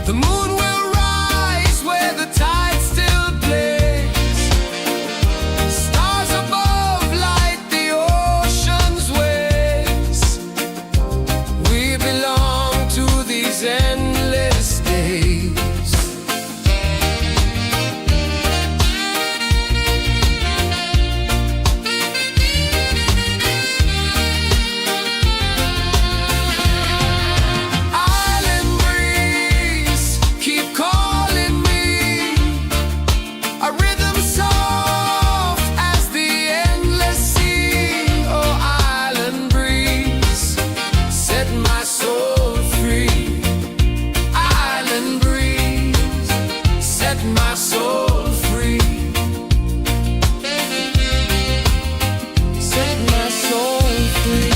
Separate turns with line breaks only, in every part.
The moon will rise where the tide still plays. Stars above light the ocean's waves. We belong to these endless days. Island breeze, keep calling me. A rhythm soft as the endless sea. Oh, island breeze, set my soul free. Island breeze, set my soul free. Set my soul free.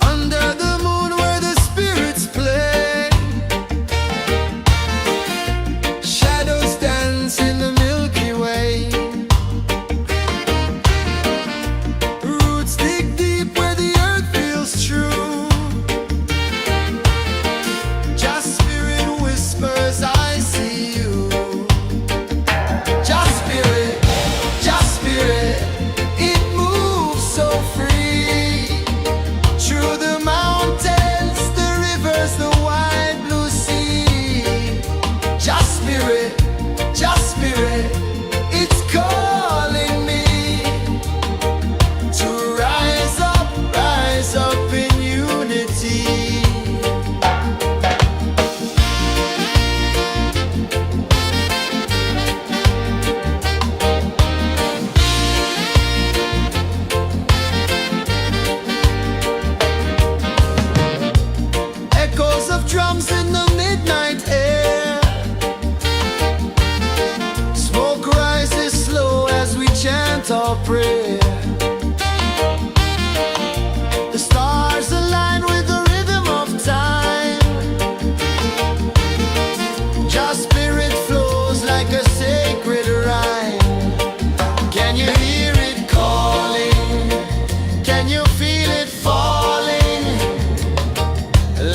Under the moon where the spirits play, shadows dance in the Milky Way. Roots dig deep where the earth feels true. Just spirit whispers, I see you. Just spirit, it moves so free. Through the mountains, the rivers, the wide blue sea. Just spirit, it's calling me to rise up in unity. Echoes of drums in the midnight air. Smoke rises slow as we chant our prayer. The stars align with the rhythm of time. Just spirit flows like a sacred rhyme. Can you hear it calling? Can you feel it falling?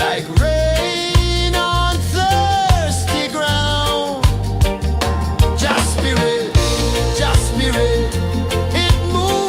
Like rain on thirsty ground. Just spirit, it moves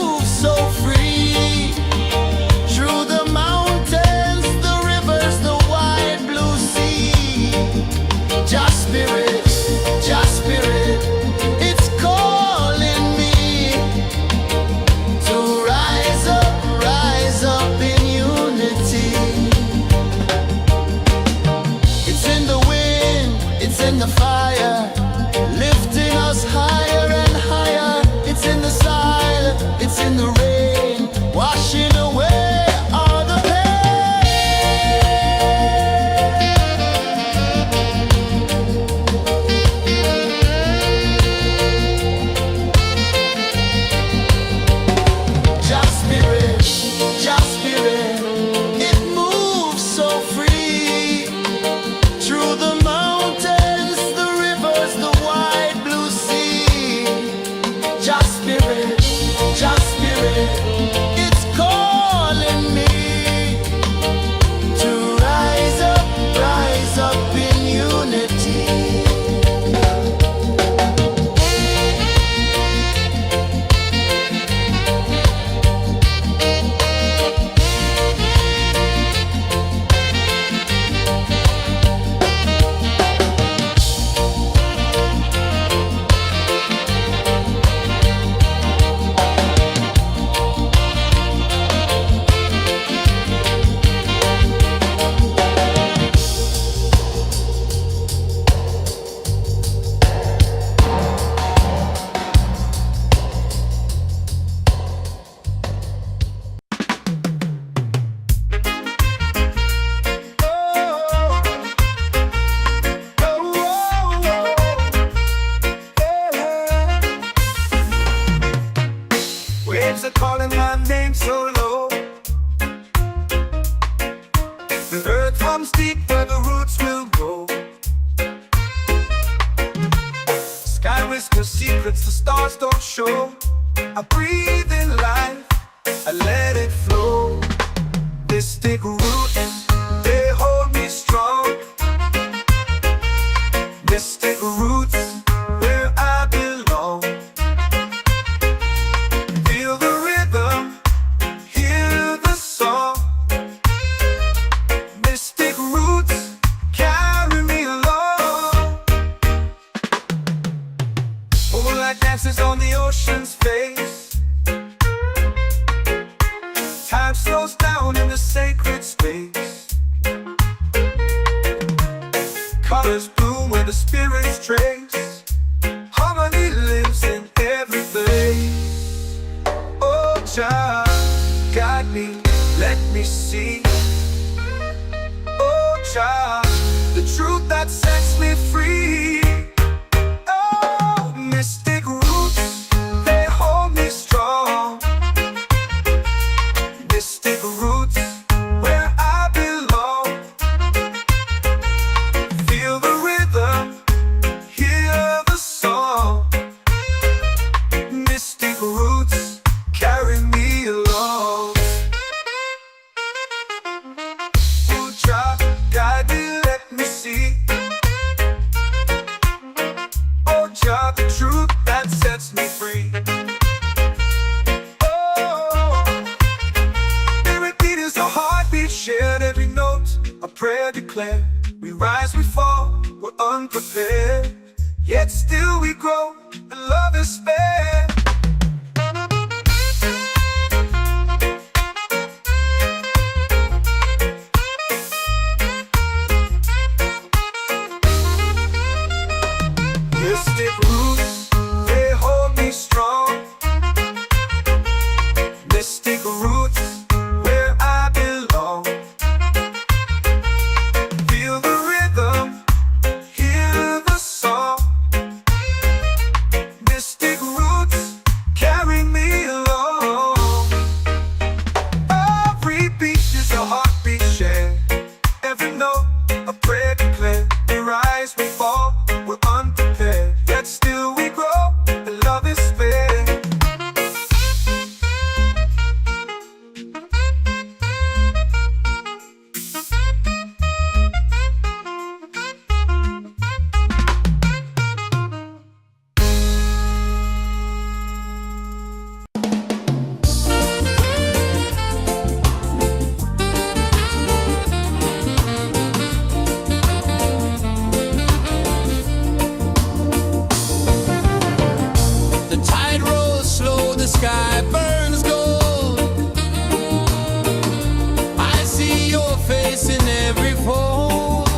waves are calling my name so low. The earth hums deep where the roots will go. Sky whispers secrets the stars don't show. I breathe in life, I let it flow. Mystic roots, they hold me strong. Mystic roots, where I belong. Feel the rhythm, hear the song. Mystic roots, carry me along. Moonlight dances on the ocean's face. Time slows down in the sacred space. Colors bloom where the spirits trace. Harmony lives in every place. Oh, Jah, guide me, let me see. Oh, Jah, the truth that sets me free. Oh, mystic roots, they hold me strong. Mystic roots, where I belong. Feel the rhythm, hear the song. Mystic roots, carry me along. Oh, Jah, guide me, let me see. Oh, Jah, the truth that sets me free. A heartbeat shared, every note a prayer declared. We rise, we fall, we're unprepared, yet still we grow, and love is spared. Mystic roots, they hold me strong. Mystic roots, where I belong. Feel the rhythm, hear the song. Mystic roots, carry me along. Every beat is a heartbeat shared. Every note a prayer declared. We rise, we fall, we're unprepared, yet still we grow, and love is spared.
The tide rolls slow, the sky burns gold. I see your face in every fold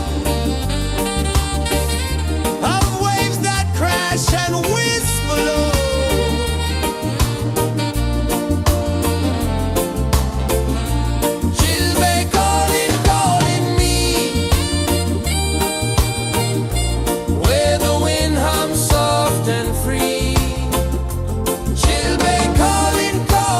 of waves that crash and whisper low. She'll be calling, calling me, where the wind hums soft and free. She'll be calling, calling.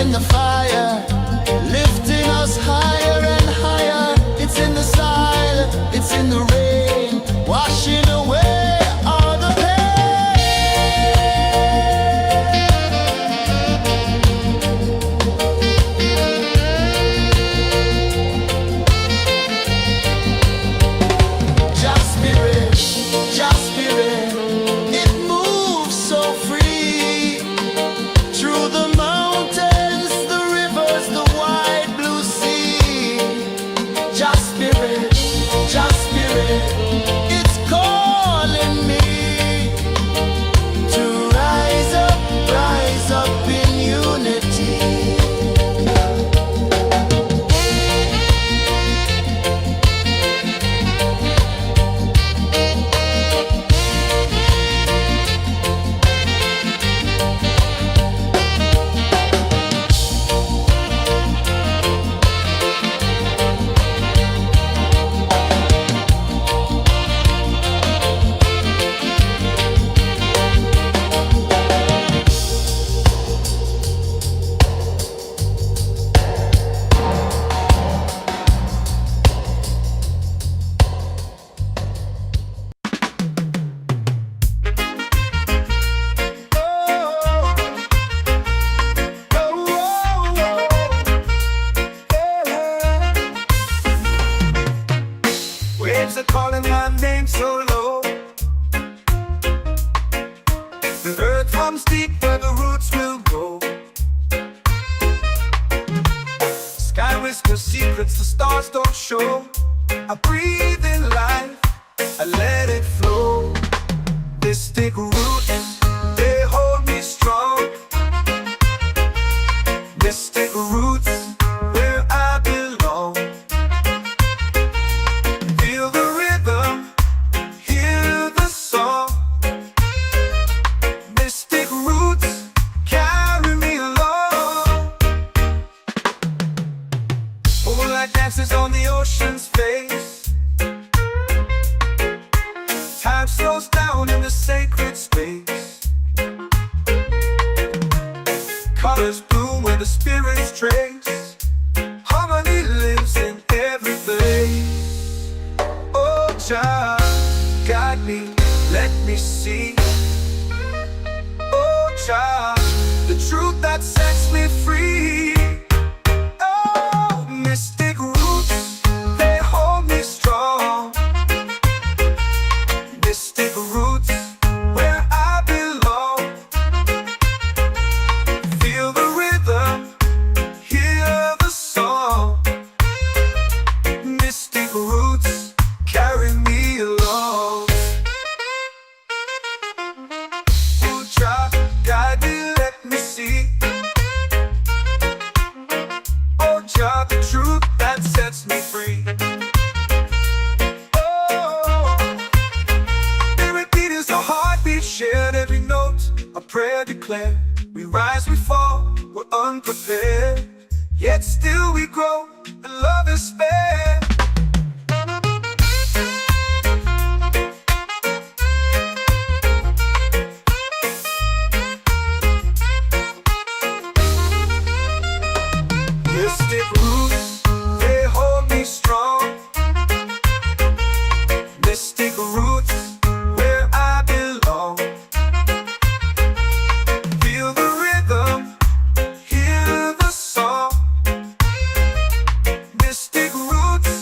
in the fire, lifting us higher and higher. It's in the silence, it's in the rain, washing away all the Just Spirit, Just Spirit, it moves so free through the mountains, the rivers, the wide blue sea. Just Spirit, Just Spirit, it's calling me to rise up in unity.
Waves are calling my name so low. The earth comes deep where the roots will go. Sky whispers secrets the stars don't show. I breathe in life, I let it flow. This take root, they hold me strong. This take roots where I belong. Feel the rhythm, hear the song. Mystic roots carry me along. Moonlight dances on the ocean's face. Time slows down in the sacred space. Colors bloom where the spirits trace. Harmony lives in every place. Oh, Jah, guide me, let me see. Oh, Jah, the truth that sets me free. Oh, mystic roots, they hold me strong. Mystic roots, where I belong. Feel the rhythm, hear the song. Mystic roots carry me along. Oh, Jah, guide me, let me see. Oh, Jah, the truth that sets me free. Oh, spirit beat is a heartbeat shared, every note a prayer declared. We rise, we fall, we're unprepared, yet still we grow, and love is spared. Mystic roots, they hold me strong. Mystic roots, where I belong. Feel the rhythm, hear the song. Mystic roots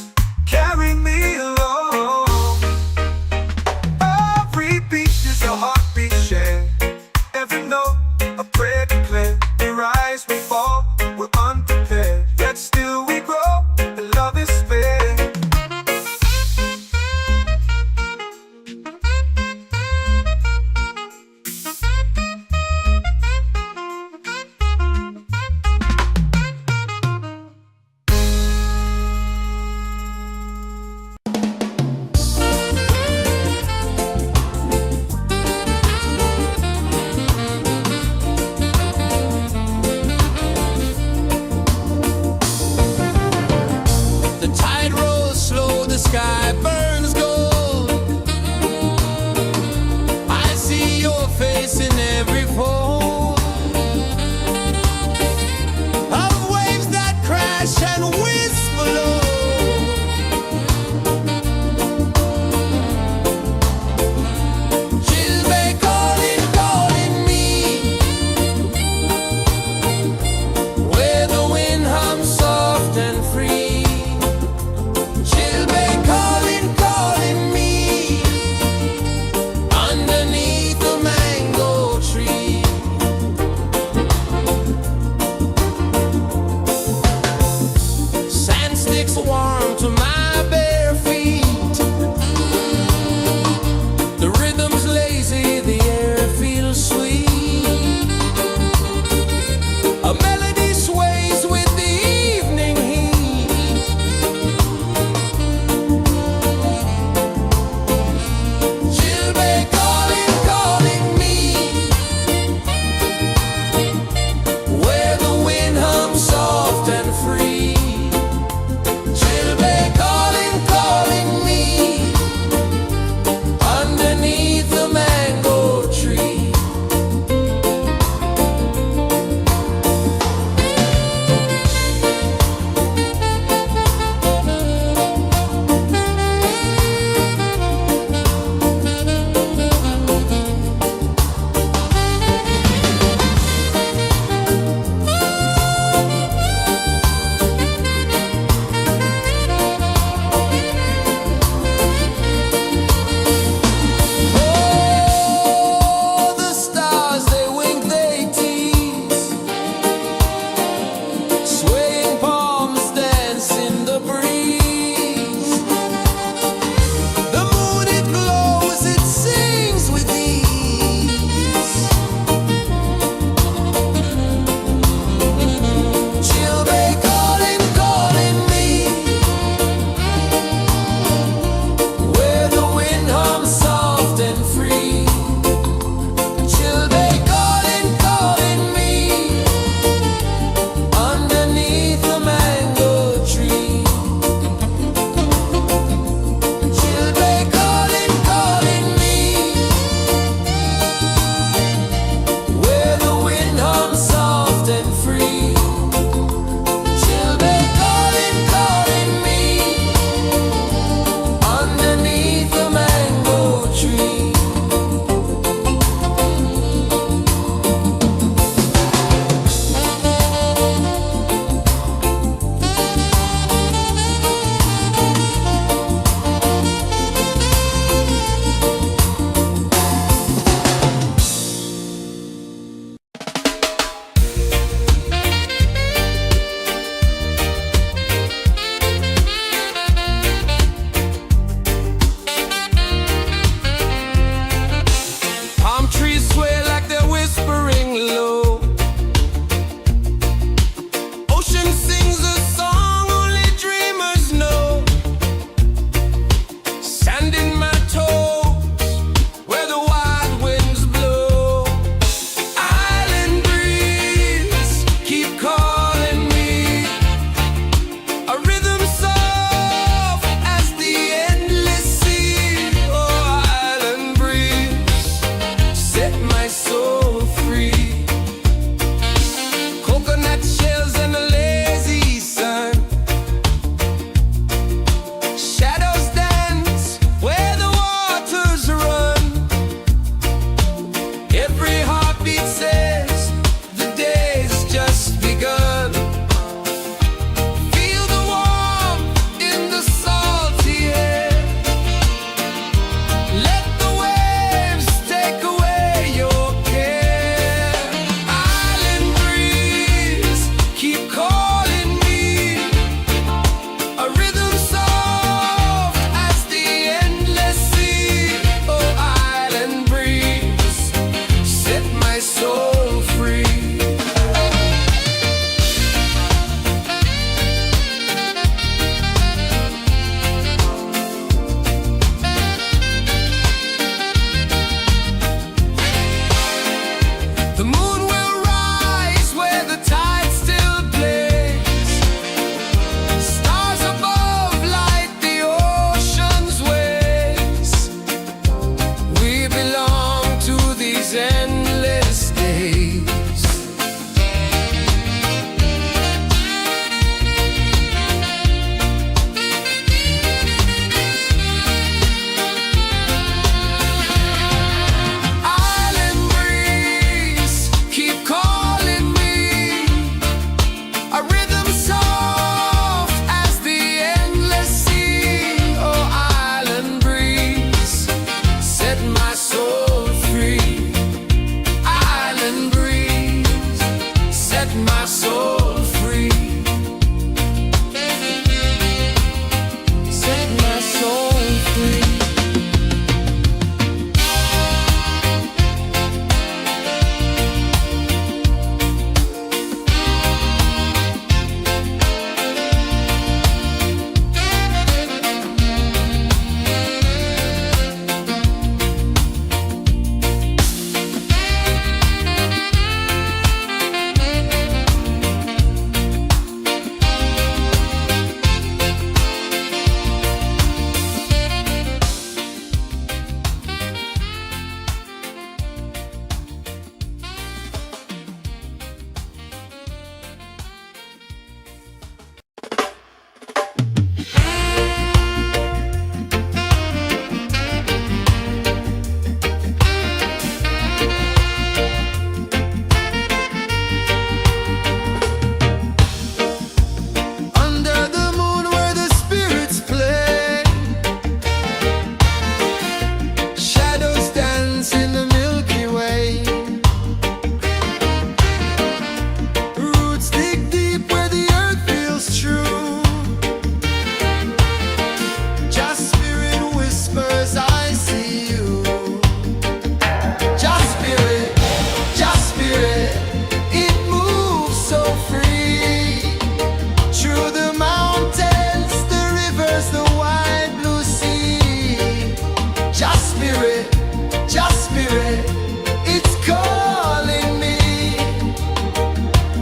my soul free. Set my soul free.
Under the moon where the spirits play, shadows dance in the Milky Way. Roots dig deep where the earth feels true. Just spirit whispers, I see you. Just spirit, it moves so free. Through the mountains, the rivers, the wide blue sea. Just spirit, it's calling me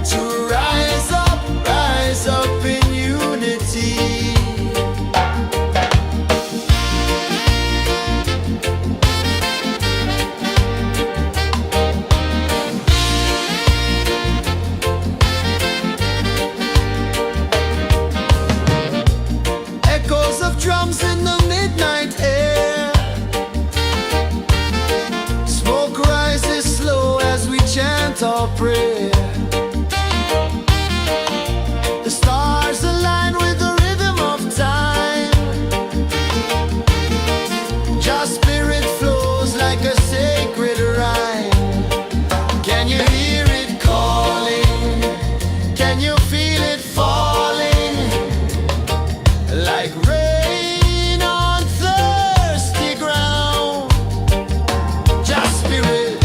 to rise up in unity. Echoes of drums in the midnight air. Smoke rises slow as we chant our prayer. The stars align with the rhythm of time. Just spirit flows like a sacred rhyme. Can you hear it calling? Can you feel it falling? Like rain on thirsty ground. Just spirit,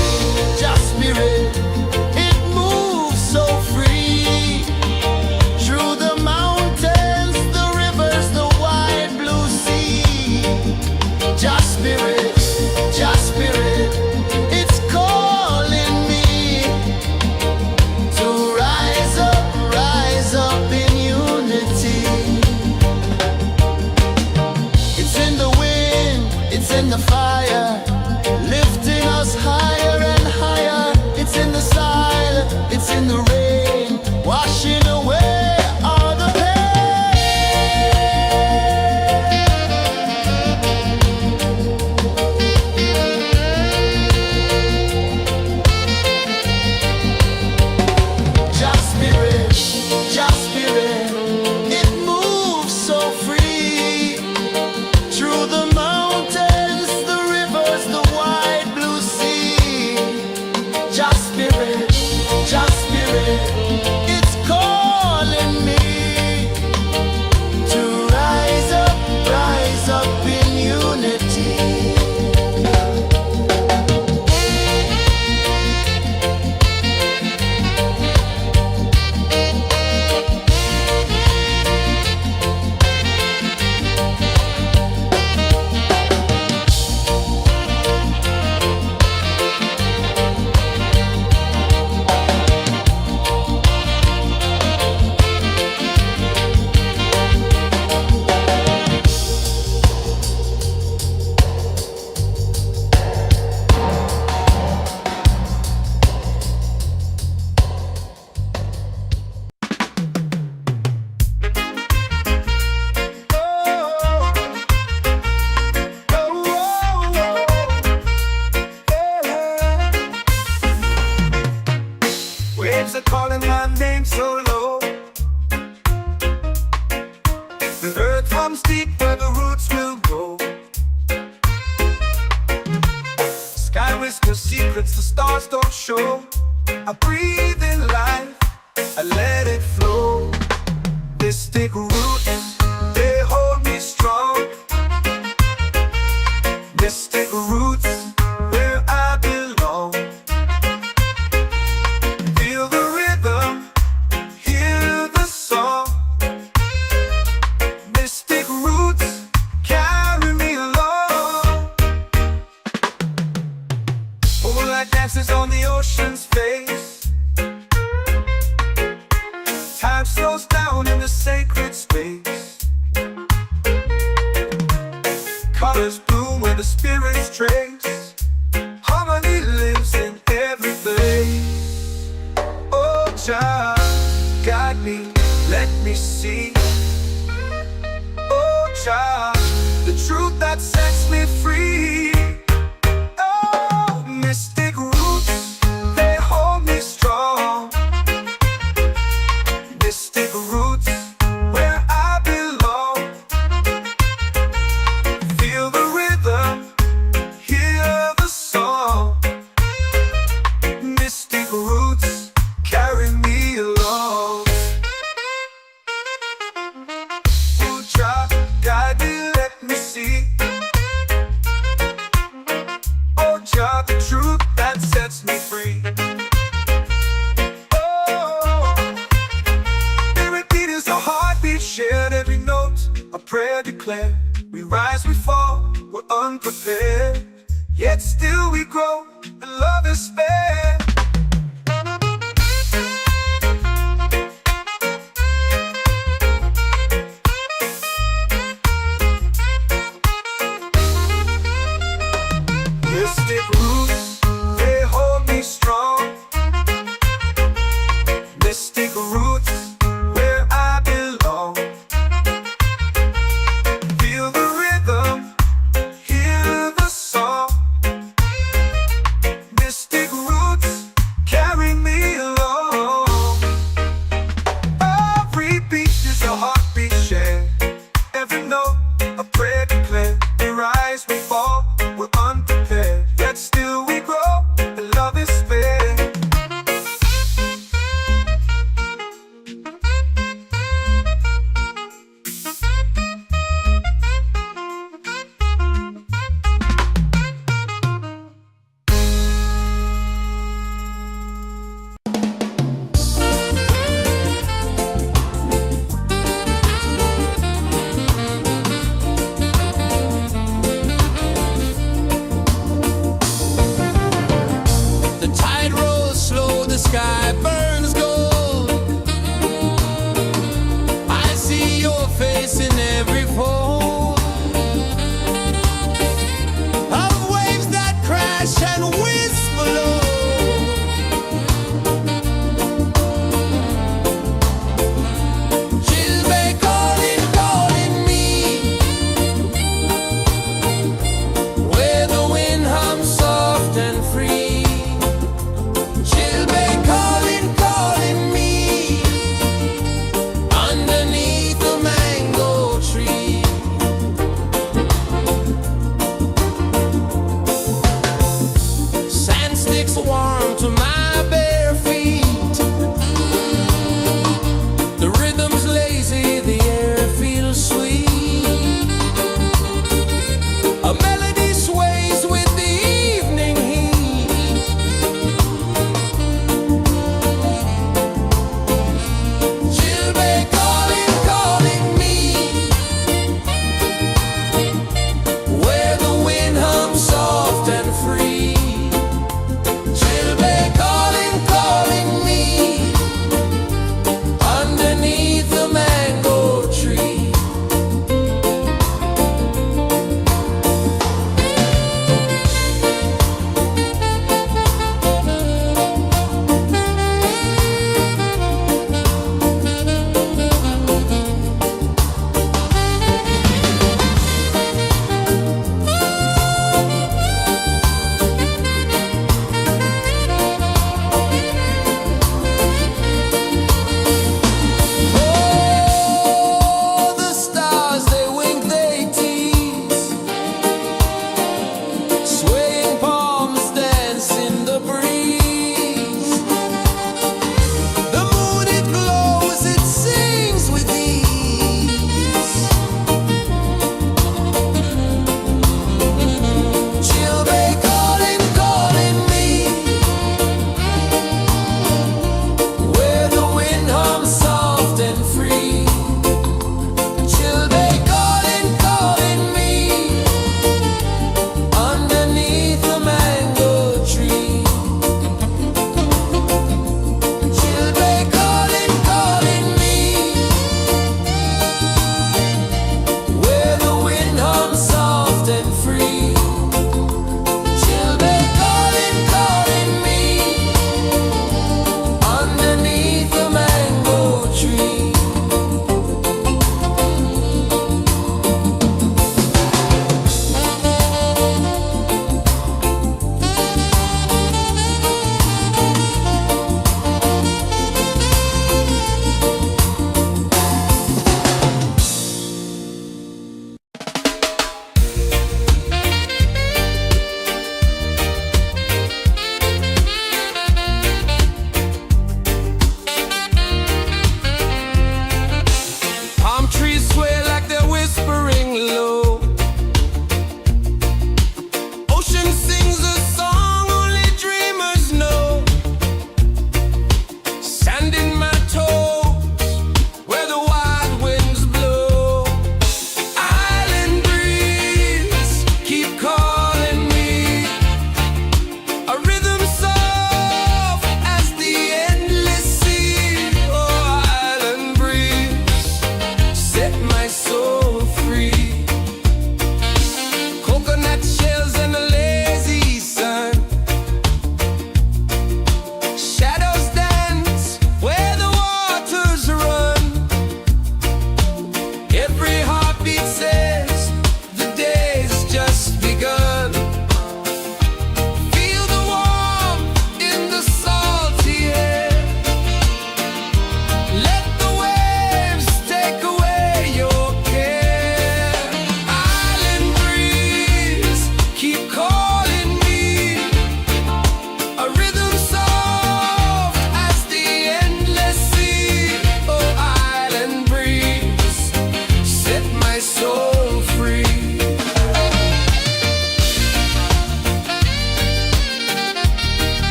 it moves so free. Through the mountains, the rivers, the wide blue sea. Just spirit, it's calling me to rise up in unity. It's in the wind, it's in the fire, lifting us higher and higher. It's in the silence, it's in the rain, washing away all the pain. Just spirit, it moves so free. Through the mountains, the rivers, the wide blue sea. Just spirit, it's calling me to rise up in unity.
Waves are calling my name so low. The earth hums deep where the roots will grow. Sky whispers secrets the stars don't show. I breathe in life, Mystic roots, they hold me strong. Mystic roots, where I belong. Feel the rhythm, hear the song. Mystic roots, carry me along. Moonlight dances on the ocean's face. Time slows down in the sacred space. Colors bloom where the spirits trace. Harmony lives in every place. Oh, Jah, guide me, let me see. Oh, Jah, the truth that sets me free. Oh, mystic roots, they hold me strong. Mystic roots, where I belong. Feel the rhythm, hear the song. Mystic roots, carry me along. Oh, Jah, guide me, let me see. Oh, Jah, the truth that sets me free. Oh, spirit beat is a heartbeat shared, every note a prayer declared. We rise, we fall, we're unprepared, yet still we grow, and love is spared. Mystic roots, they hold me strong. Mystic roots, where I belong. Feel the rhythm, hear the song. Mystic roots, carry me along. Every beat is a heartbeat shared, every note a prayer declared. We rise, we fall, we're unprepared, yet still we grow, and love is spared.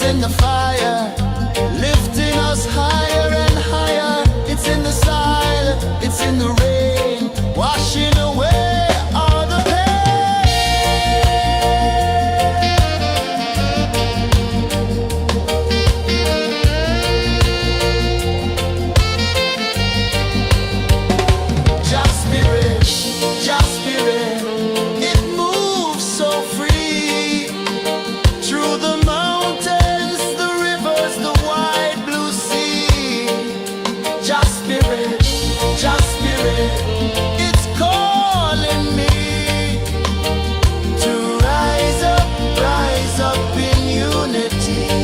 it's in the fire, lifting us higher and higher. It's in the silence, it's in the rain, washing away all the pain. Just spirit, it moves so free through the mountains, the rivers, the wide blue sea. Just spirit, it's calling me to rise up in unity.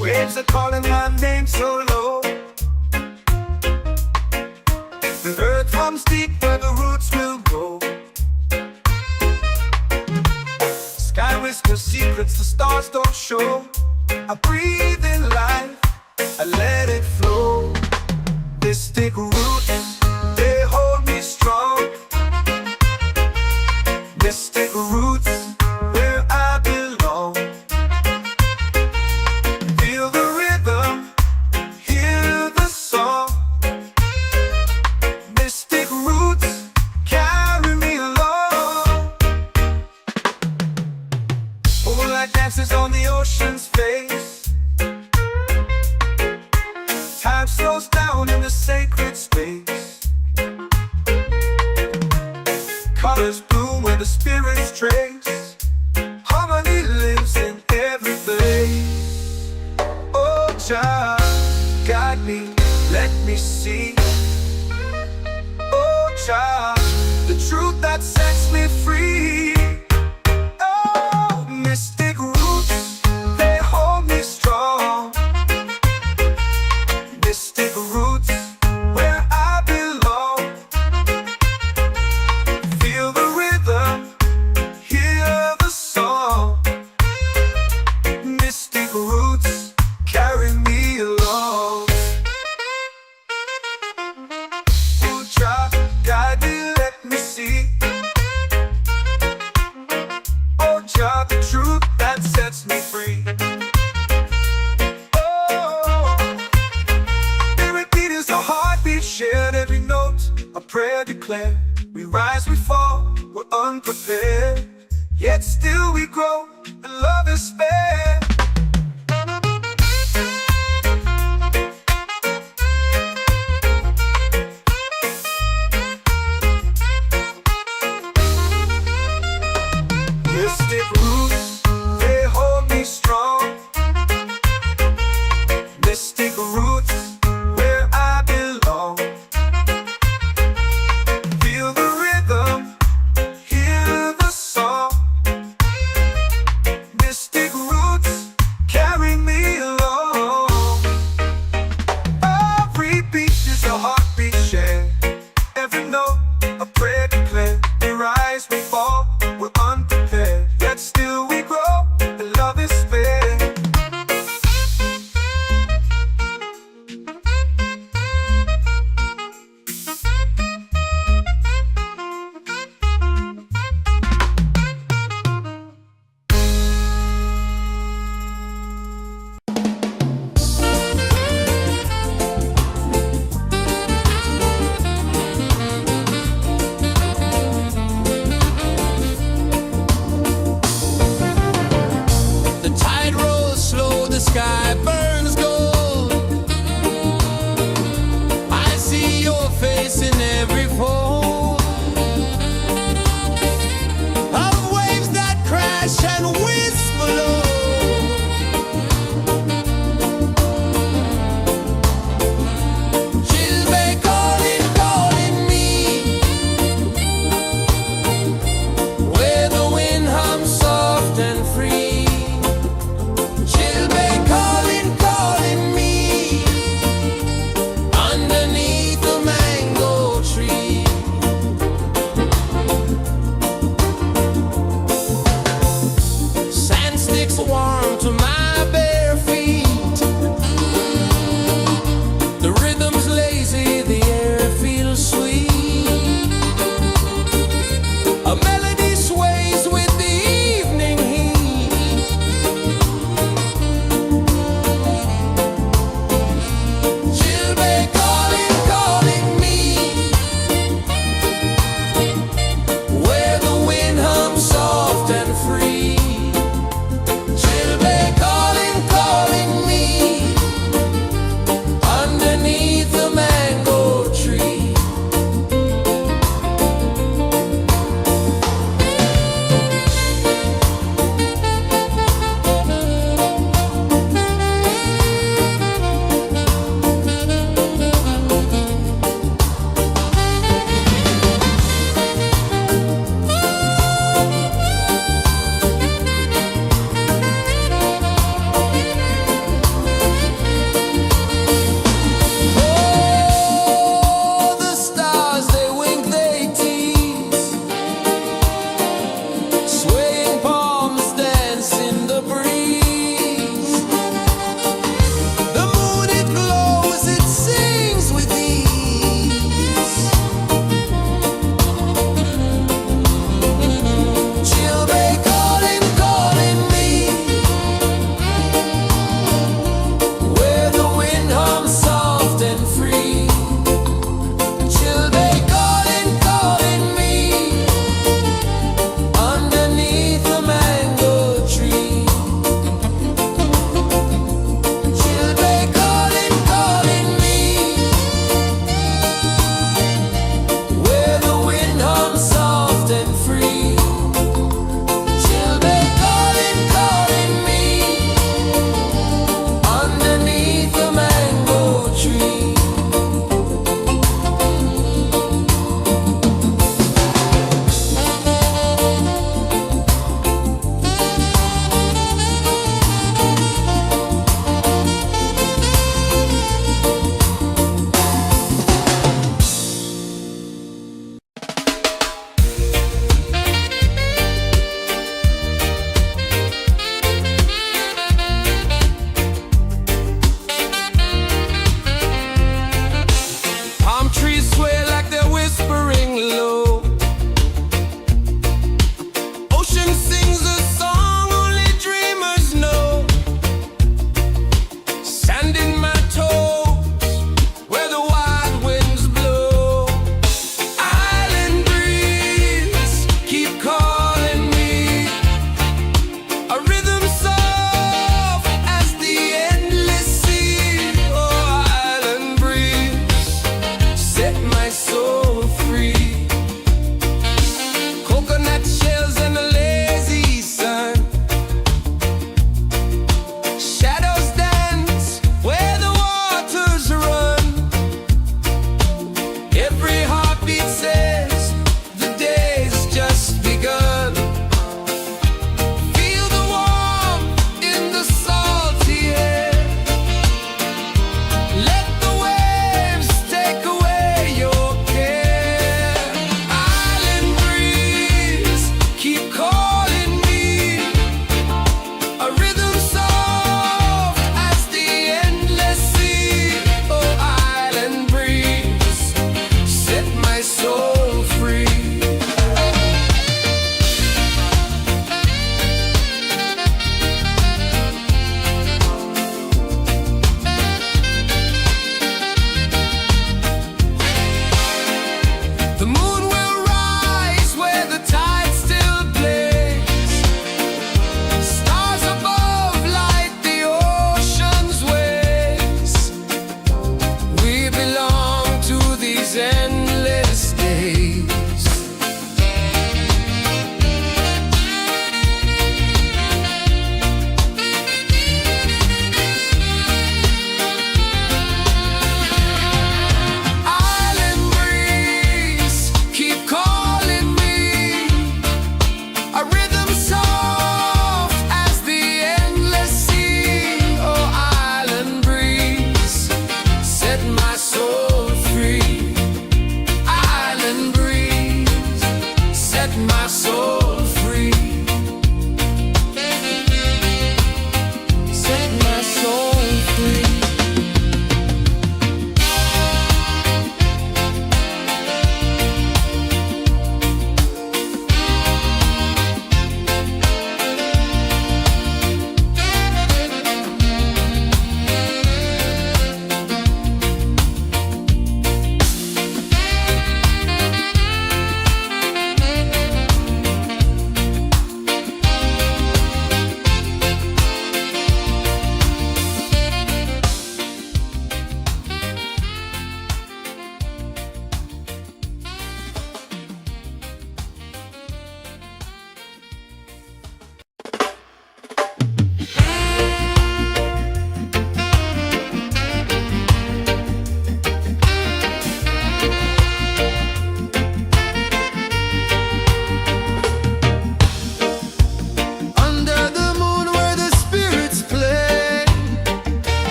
Waves are calling my name so low. The earth hums deep where the roots will go. Sky whispers secrets the stars don't show. I breathe in life, I let it flow. Mystic roots, they hold me strong. Mystic roots, where I belong. Feel the rhythm, hear the song. Mystic roots, carry me along. Moonlight dances on the ocean's face. Time slows down in the sacred space. Colors bloom where the spirits trace. Harmony lives in every place. Oh, Jah, guide me, let me see. Oh, Jah, the truth that sets me free. Oh, mystic roots, they hold me strong. Mystic roots, where I belong. Feel the rhythm, hear the song. Mystic roots, carry me along. Oh, Jah, guide me, let me see. Oh, Jah, the truth that sets me free. Oh, every beat is a heartbeat shared, every note a prayer declared. We rise, we fall, we're unprepared, yet still we grow, and love is spared. Mystic roots, they hold me strong. Mystic roots, where I belong. Feel the rhythm, hear the song. Mystic roots,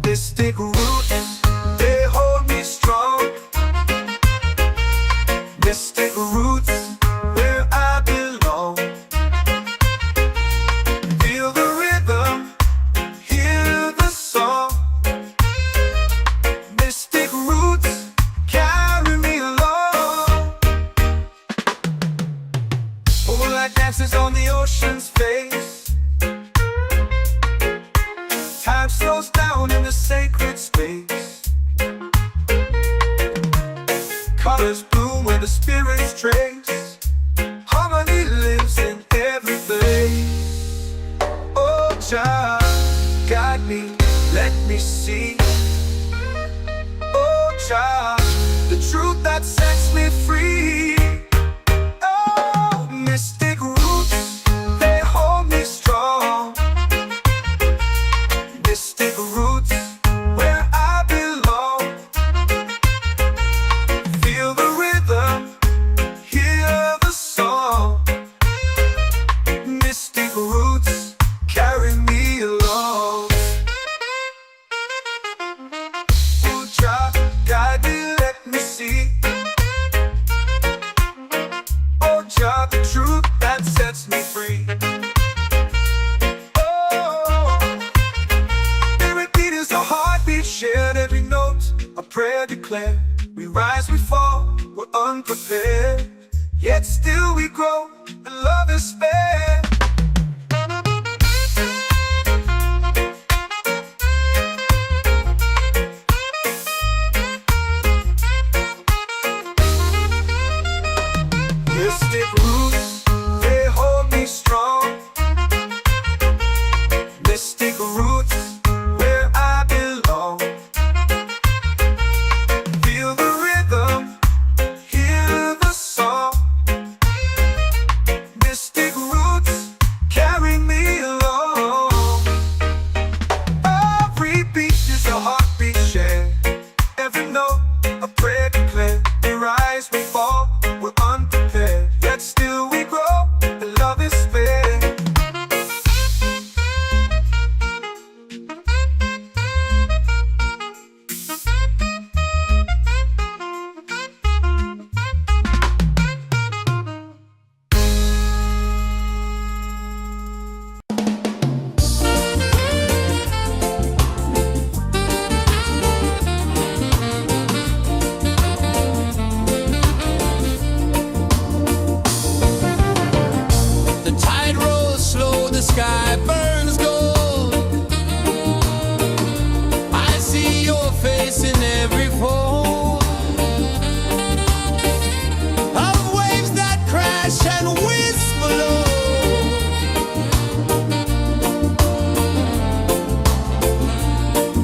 Mystic roots, they hold me strong. Mystic roots, where I belong. Feel the rhythm, hear the song. Mystic roots, carry me along. Moonlight dances on the ocean's face. Time slows down in the sacred space. Colors bloom where the spirits trace. Harmony lives in every place. Oh, Jah, guide me, let me see. Oh, Jah, the truth that sets me free. Oh, mystic roots, they hold me strong. Mystic roots, where I belong. Feel the rhythm, hear the song. Mystic roots, carry me along. Oh, Jah, guide me, let me see. Oh, Jah, the truth that sets me free. Oh, every beat is a heartbeat shared, every note a prayer declared. We rise, we fall, we're unprepared, yet still we grow, and love is spared. Mystic roots, they hold me strong. Mystic roots, where I belong. Feel the rhythm, hear the song. Mystic roots, carry me along. Every beat is a heartbeat shared, every note a prayer declared. We rise, we fall, we're unprepared, yet still we grow, and love is spared.
The tide rolls slow, the sky burns gold. I see your face in every fold of waves that crash and whisper low.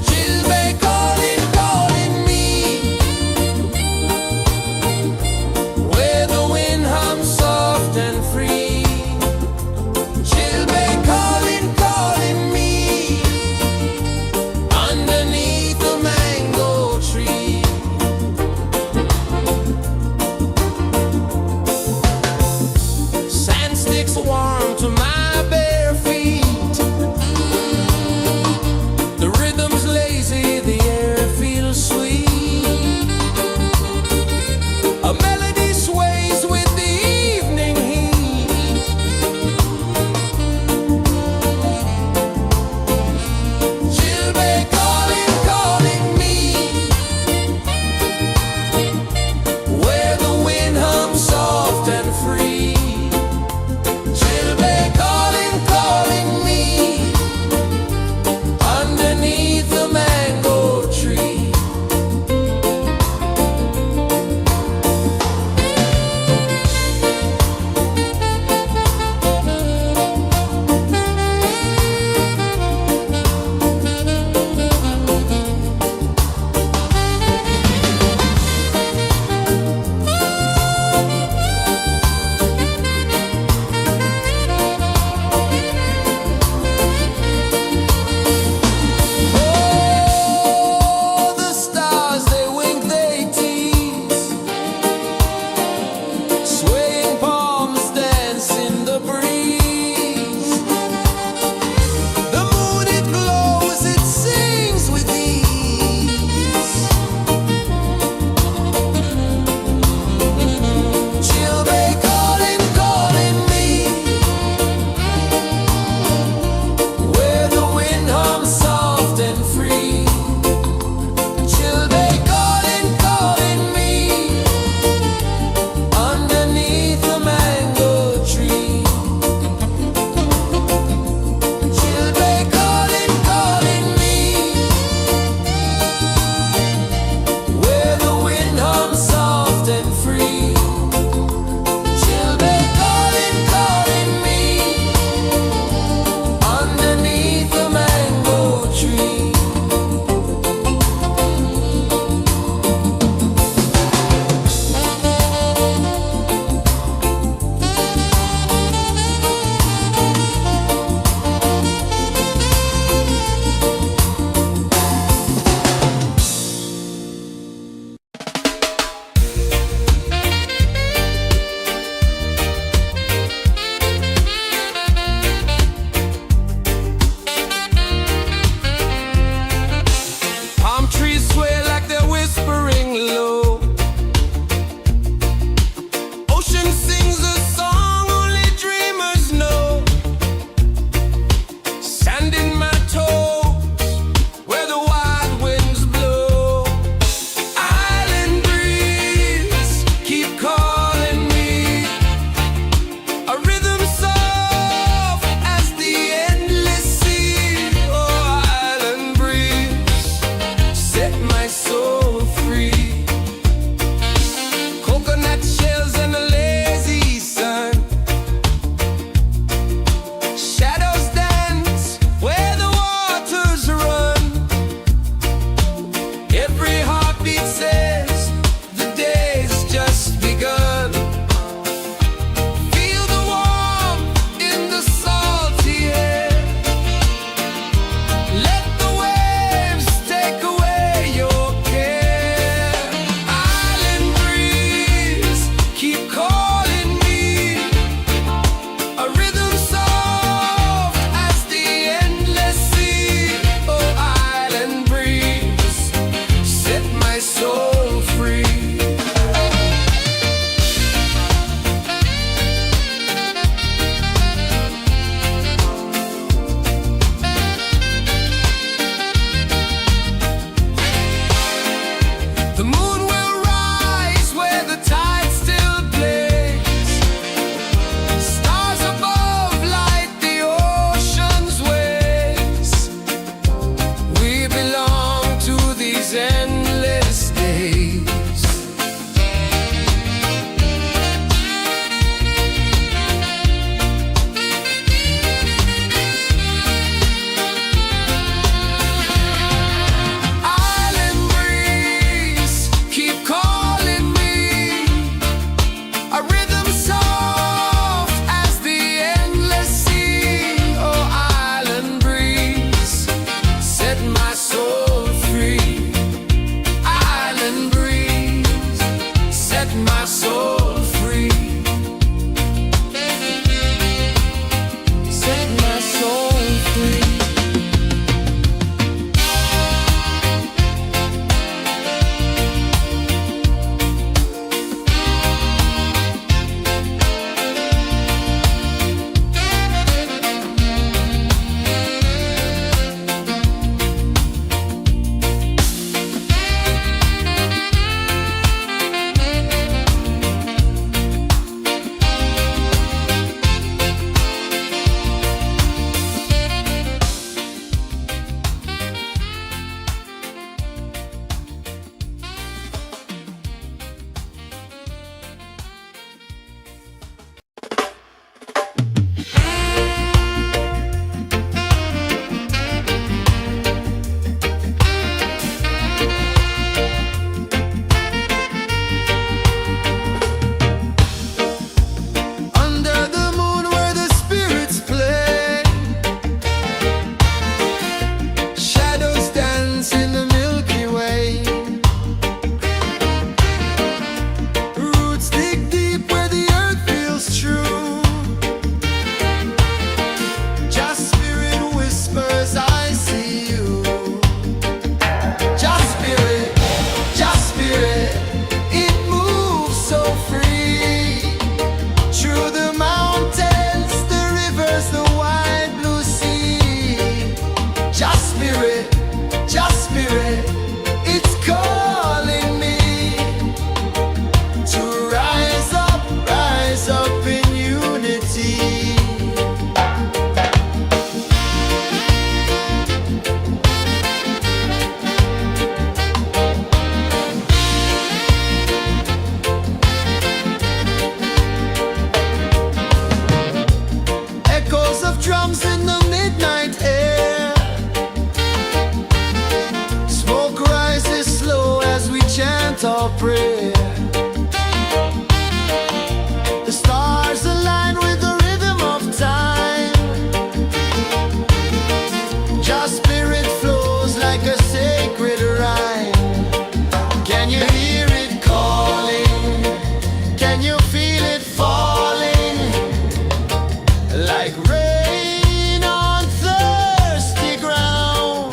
Chills may calling me, where the wind hums soft and free. She'll be calling me underneath the mango
prayer. The stars align with the rhythm of time. Your spirit flows like a sacred rhyme. Can you hear it calling? Can you feel it falling? Like rain on thirsty ground.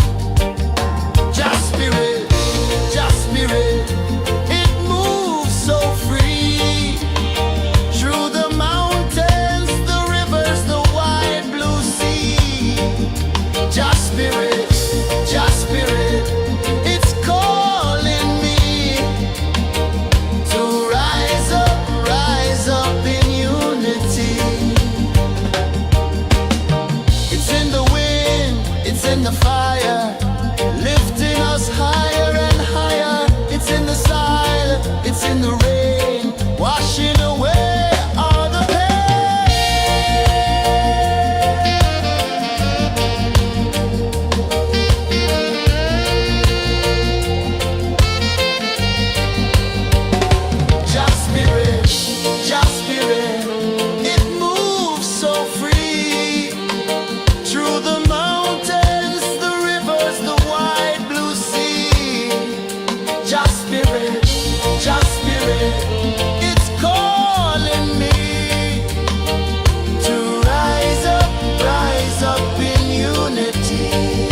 Just spirit, it moves so free. Through the mountains, the rivers, the wide blue sea. Just spirit, it's calling me to rise up in unity. It's in the wind, it's in the fire, lifting us higher and higher. It's in the silence, it's in the rain, washing away all the Just spirit, it moves so free. Through the mountains, the rivers, the wide blue sea. Just spirit, it's calling me to rise up in unity.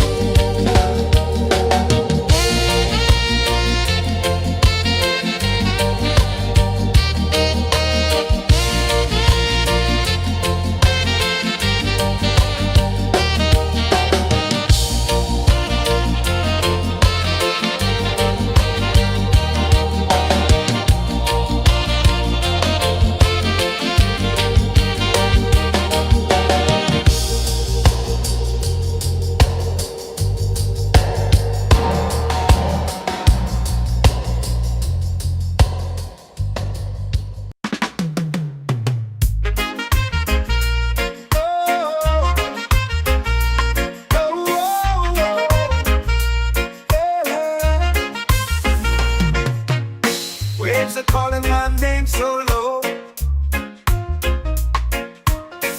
Waves are calling my name so low.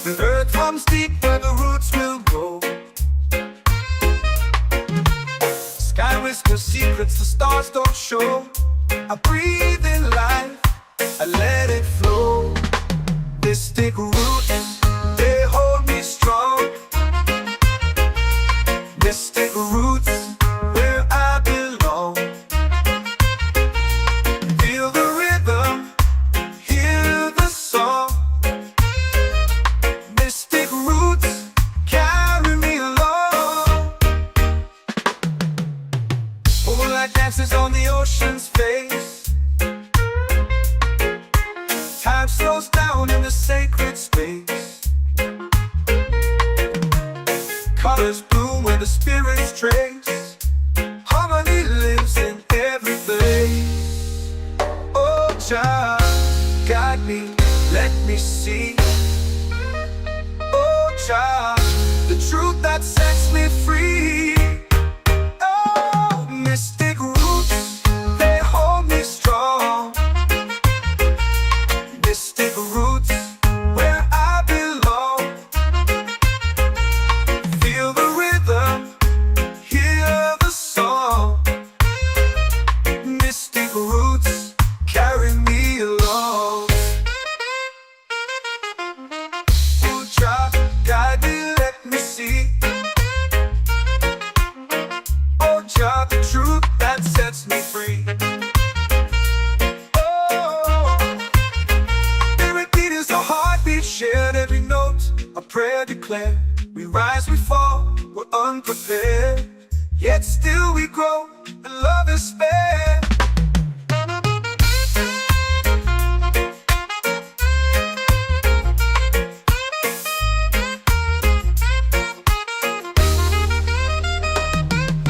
The earth comes deep where the roots will grow. Sky whispers secrets the stars don't show. I breathe in life, I let it flow. Mystic roots, they hold me strong. Mystic roots, where I belong. Feel the rhythm, hear the song. Mystic roots, carry me along. Moonlight dances on the ocean's face. Time slows down in the sacred space. Colors bloom where the spirits trace. Harmony lives in every place. Oh, Jah, guide me, let me see. Oh, Jah, the truth that sets me free. Oh, mystic roots, they hold me strong. Mystic roots, where I belong. Feel the rhythm, hear the song. Mystic roots, carry me along. Oh, Jah, guide me, let me see. Oh, Jah, the truth that sets me free. Oh, spirit beat is a heartbeat shared, every note a prayer declared. We rise, we fall, we're unprepared, yet still we grow, and love is spared.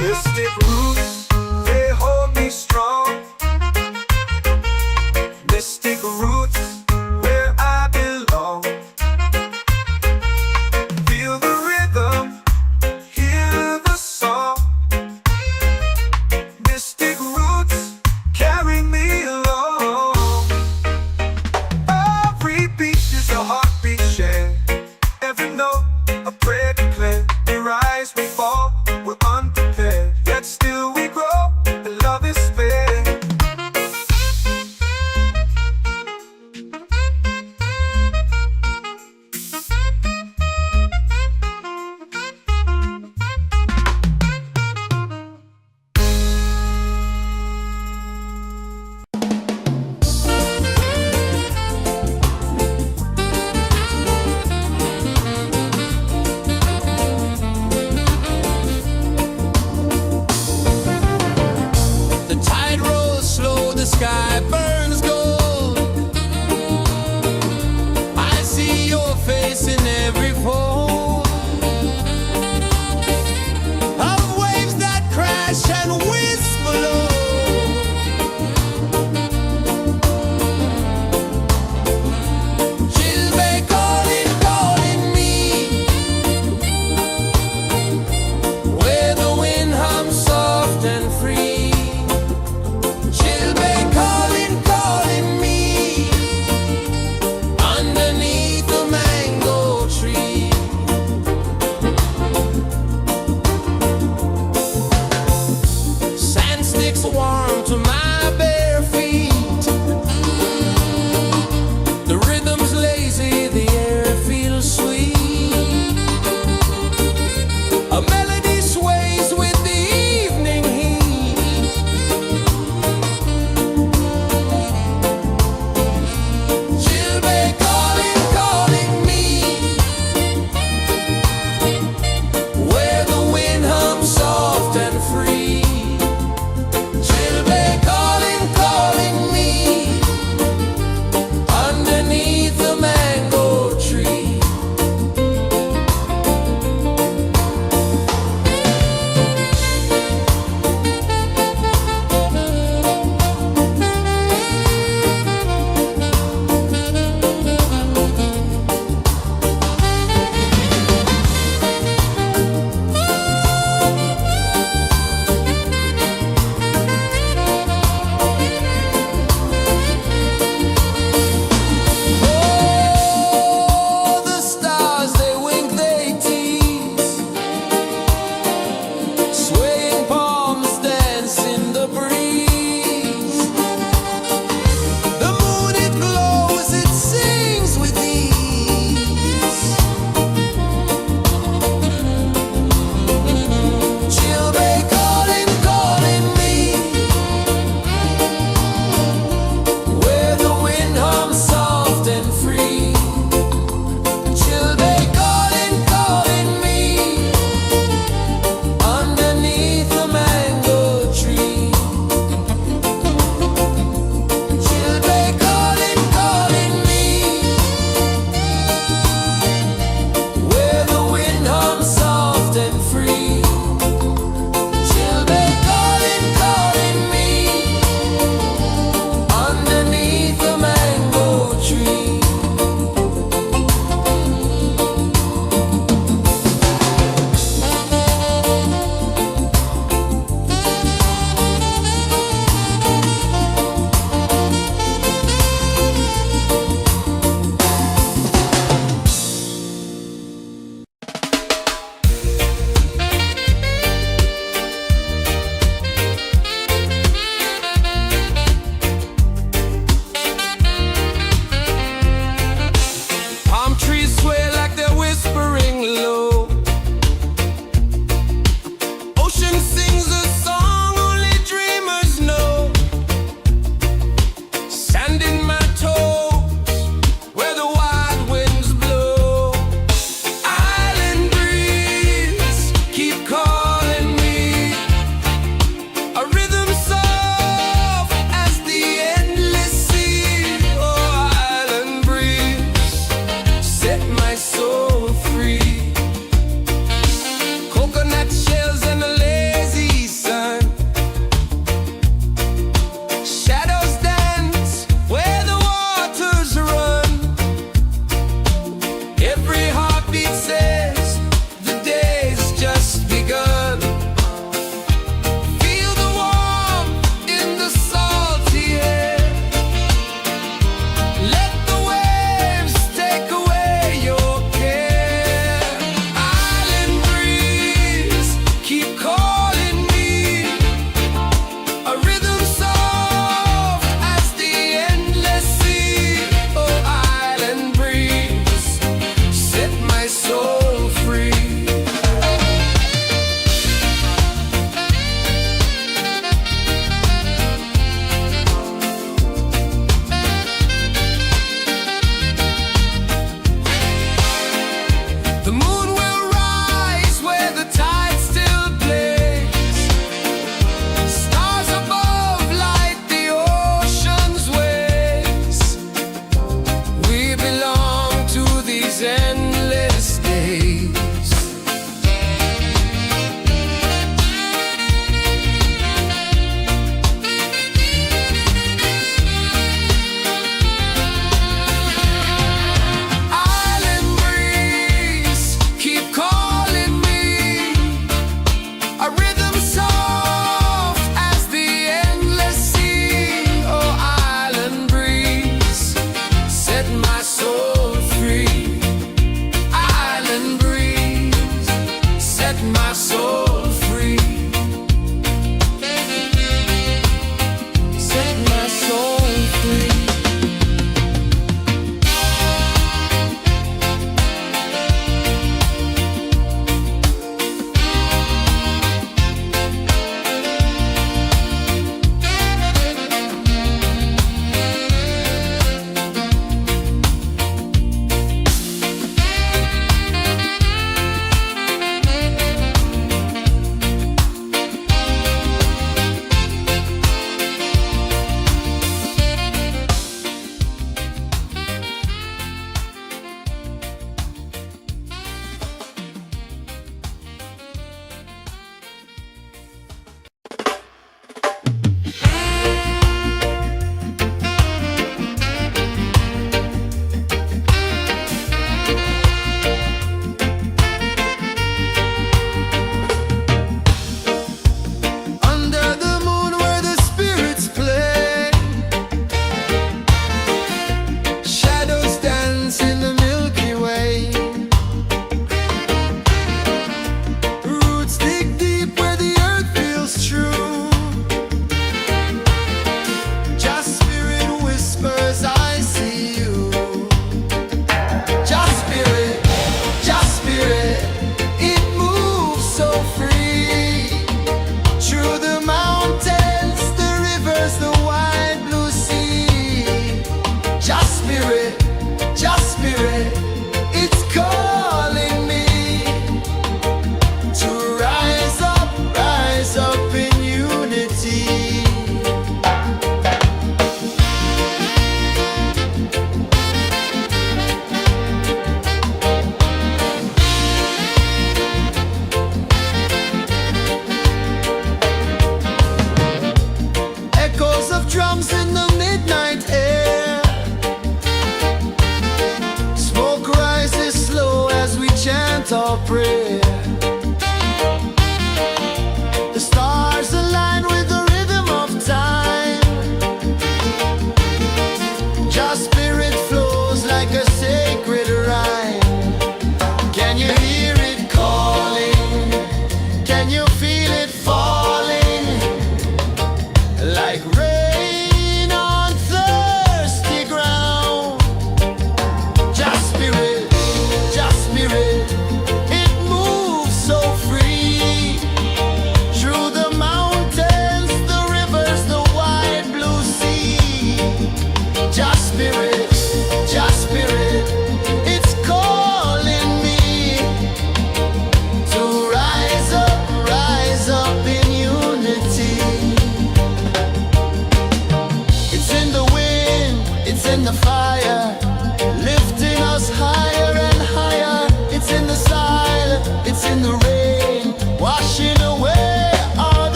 Mystic roots, they hold me strong. Mystic roots, where I belong. Feel the rhythm, hear the song. Mystic roots, carry me along.
and whisper low. She'll be calling, calling me, where the wind hums soft and free. She'll be calling, calling me, underneath the mango tree. Sand sticks warm to my bare feet. The rhythm's lazy, the air feels sweet. A melody sways with the evening heat.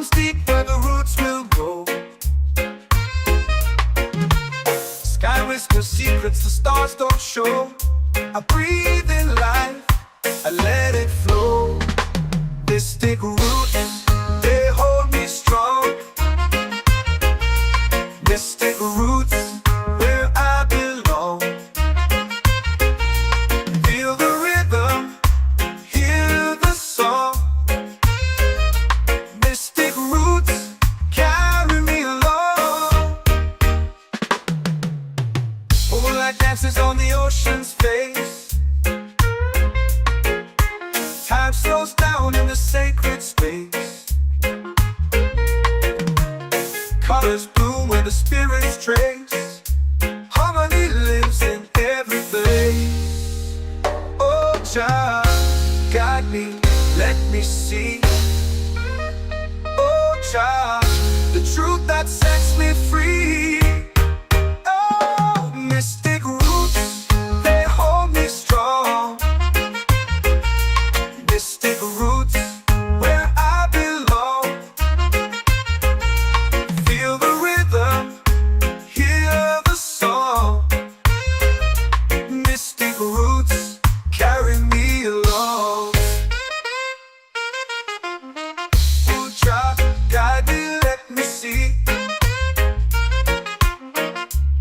runs deep where the roots will grow. Sky whispers secrets the stars don't show. I breathe in life, I let it flow. Mystic roots, they hold me strong. Mystic roots, where I belong. Feel the rhythm, hear the song. Mystic roots, carry me along. Moonlight dances on the ocean's face. Time slows down in the sacred space. Colors bloom where the spirits trace. Harmony lives in every place. Oh, Jah, guide me, let me see. Oh, Jah, the truth that sets me free. Oh, mystic roots, they hold me strong. Mystic roots, where I belong. Feel the rhythm, hear the song. Mystic roots, carry me along. Oh, Jah, guide me, let me see.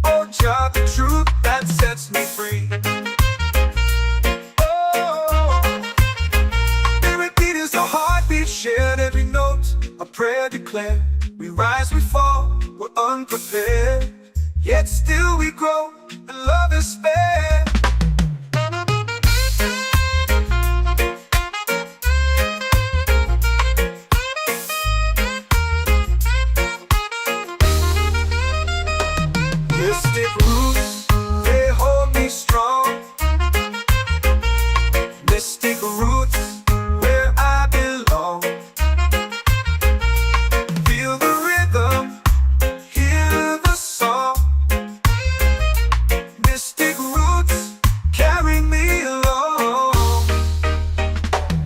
Oh, Jah, the truth that sets me free. Oh, every beat is a heartbeat shared, every note a prayer declared. We rise, we fall, we're unprepared, yet still we grow, and love is spared. Mystic roots, they hold me strong. Mystic roots, where I belong. Feel the rhythm, hear the song. Mystic roots, carry me along.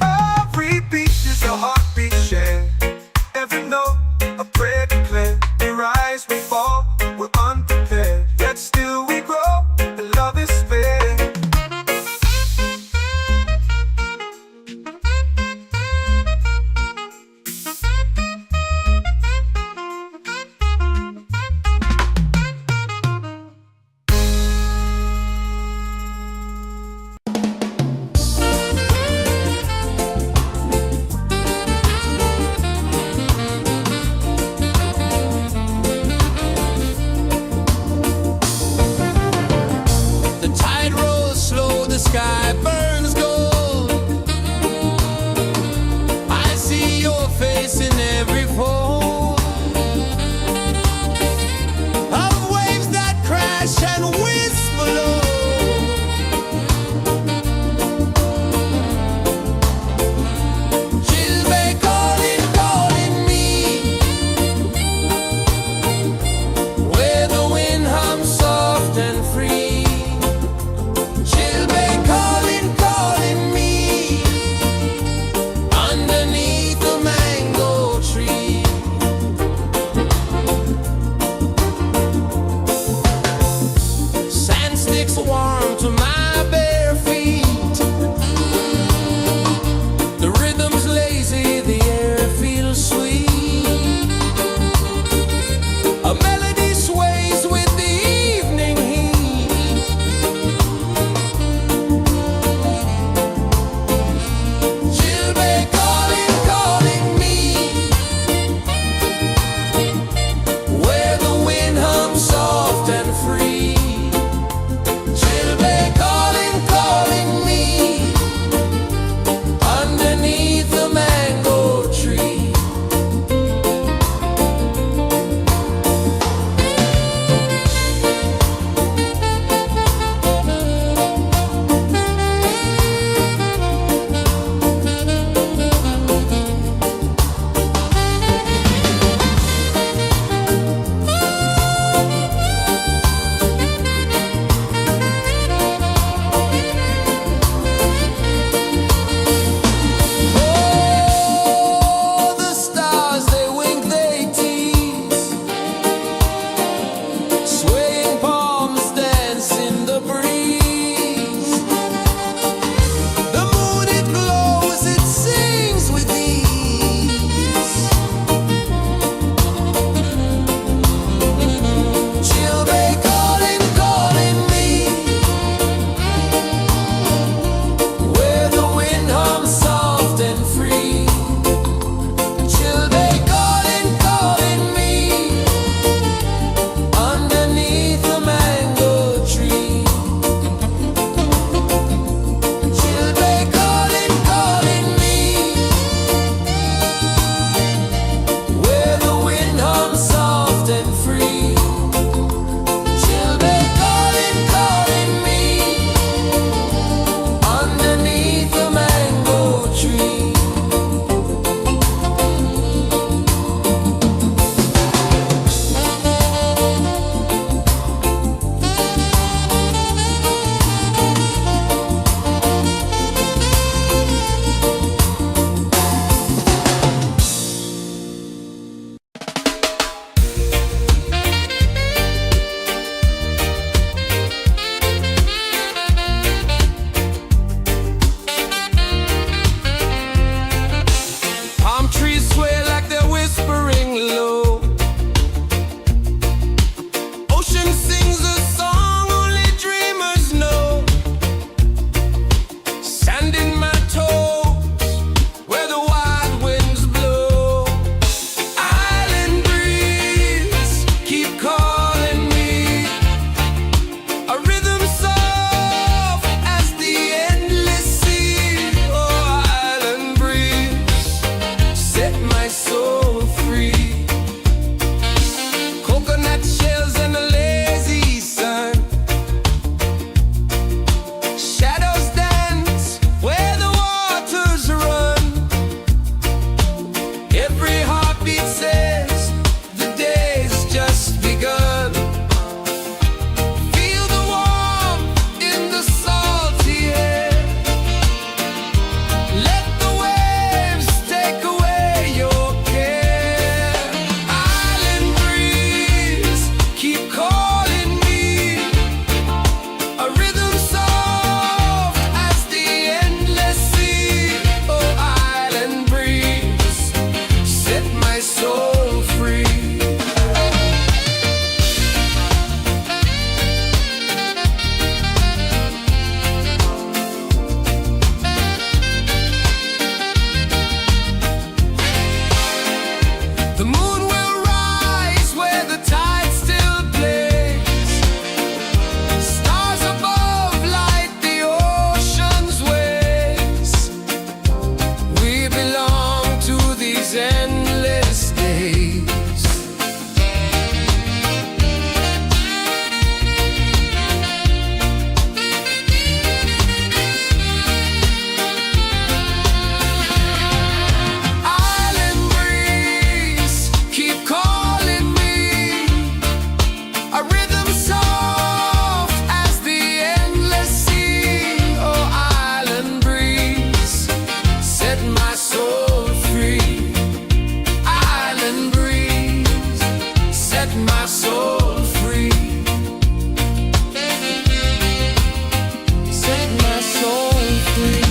Every beat is a heartbeat shared, every note a prayer declared. We rise, we fall, we're unprepared, yet still we grow, and love is fair.
The tide rolls slow, the sky burns gold. I see your face in every fold of waves that crash and whisper low. She'll be calling, calling me, where the wind hums soft and free. She'll be calling, calling me, underneath the mango Every heartbeat says the day's just begun. Feel the warmth in the salty air. Let the waves take away your care. Island breeze, keep calling me. A rhythm soft as the endless sea. Oh, island breeze, set my soul free. The moon will rise where the tide still plays. Stars above light the ocean's waves. We belong to these endless days. Island breeze, keep calling me. A rhythm soft as the endless sea. Oh, island breeze, set my soul free. Island breeze, set my soul free. Set my soul free.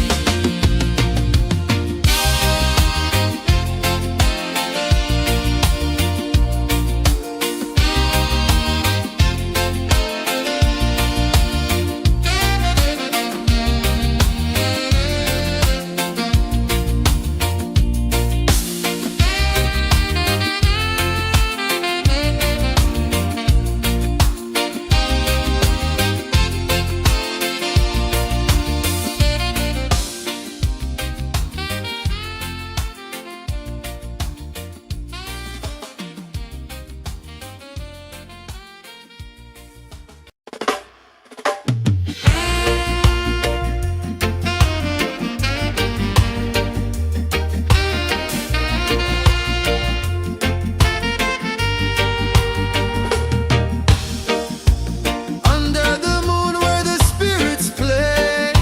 Under the moon where the spirits play,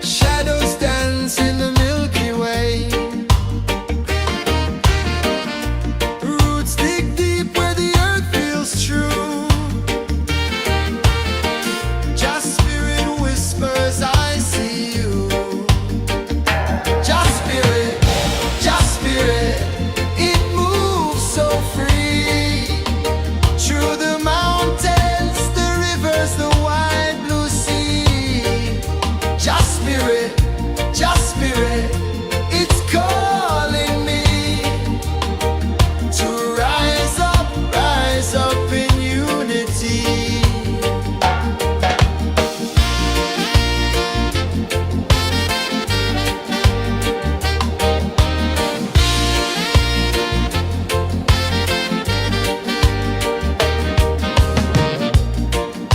shadows dance in the Milky Way. Roots dig deep where the earth feels true. Just spirit whispers, I see you. Just spirit, it moves so free. Through the mountains, the rivers, the wide blue sea. Just spirit, it's calling me to rise up in unity.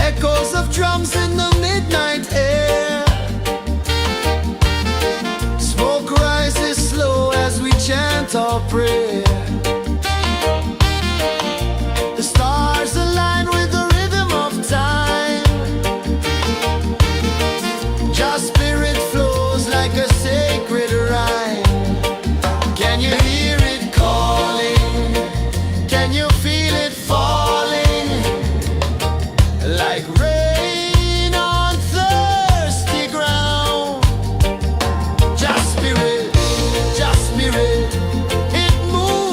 Echoes of drums in the midnight air. Smoke rises slow as we chant our prayer. The stars align with the rhythm of time. Just spirit flows like a sacred rhyme. Can you hear it calling? Can you feel it falling? Like rain on thirsty ground. Just spirit, it moves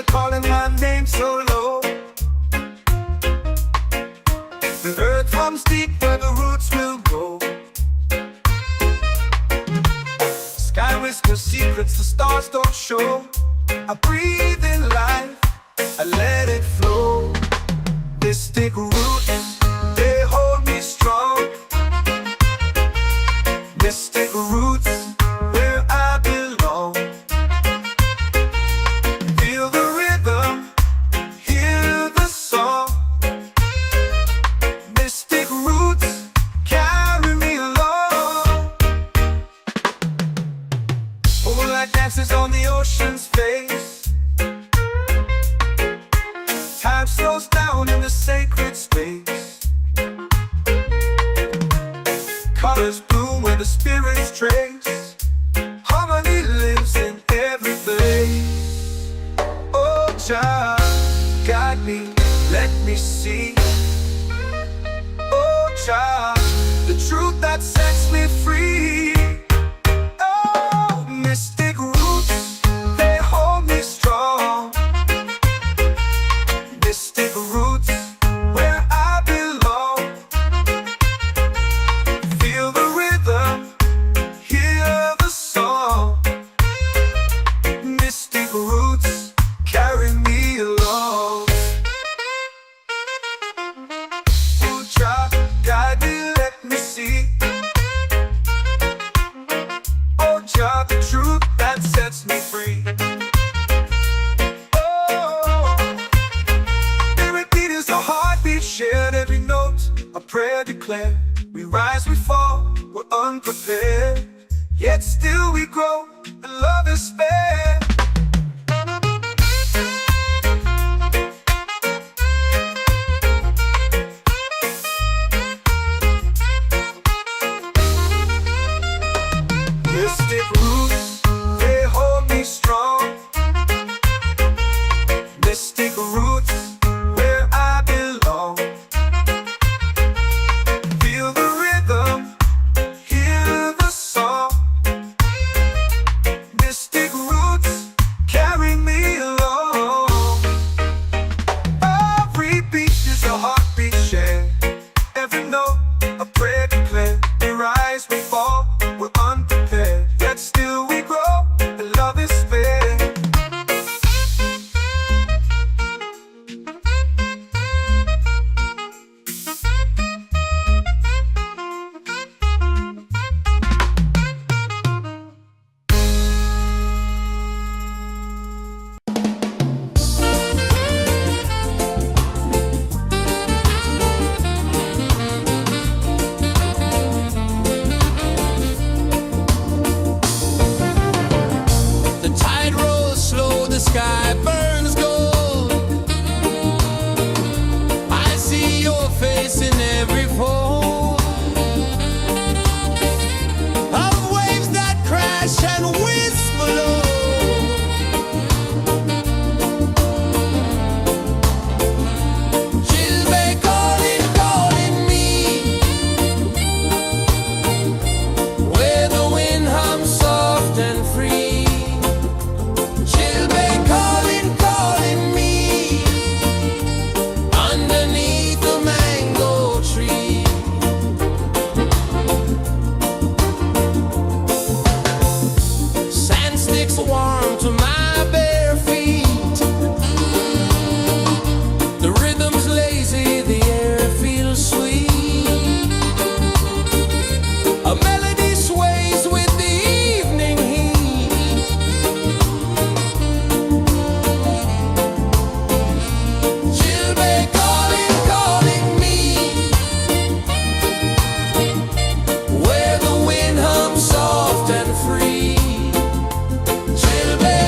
are calling my name so low. The earth runs deep where the roots will grow. Sky whispers secrets the stars don't show. I breathe in life, I let it flow. Mystic roots, they hold me strong. Mystic roots, where I belong. Feel the rhythm, hear the song. Mystic roots, carry me along. Moonlight dances on the ocean's face. Time slows down in the sacred space. Colors bloom where the spirits trace. Harmony lives in every place. Oh, Jah, guide me, let me see. Oh, Jah, the truth that sets me free. Oh, mystic roots, they hold me strong. Mystic roots, where I belong. Feel the rhythm, hear the song. Mystic roots, carry me along. Oh, Jah, guide me, let me see. Oh, Jah, the truth that sets me free. Oh, every beat is a heartbeat shared, every note a prayer declared. We rise, we fall, we're unprepared, yet still we grow, and love is spared. Mystic roots, they hold me strong. Mystic roots, where I belong. Feel the rhythm, hear the song. Mystic roots, carry me along. Every beat is a heartbeat shared, every note a prayer declared. We rise, we fall, we're unprepared, yet still we grow, and love is spared.
The tide rolls slow, the sky burns gold. I see your face in every fold of waves that crash and whisper low. She'll be calling, calling me, where the wind hums soft and free. She'll be calling, calling me, underneath the mango tree. Sand sticks warm to my bare feet. The rhythm's lazy, the air feels sweet. A melody sways with the evening heat. She'll be calling, calling me, where the wind hums soft and free. She'll be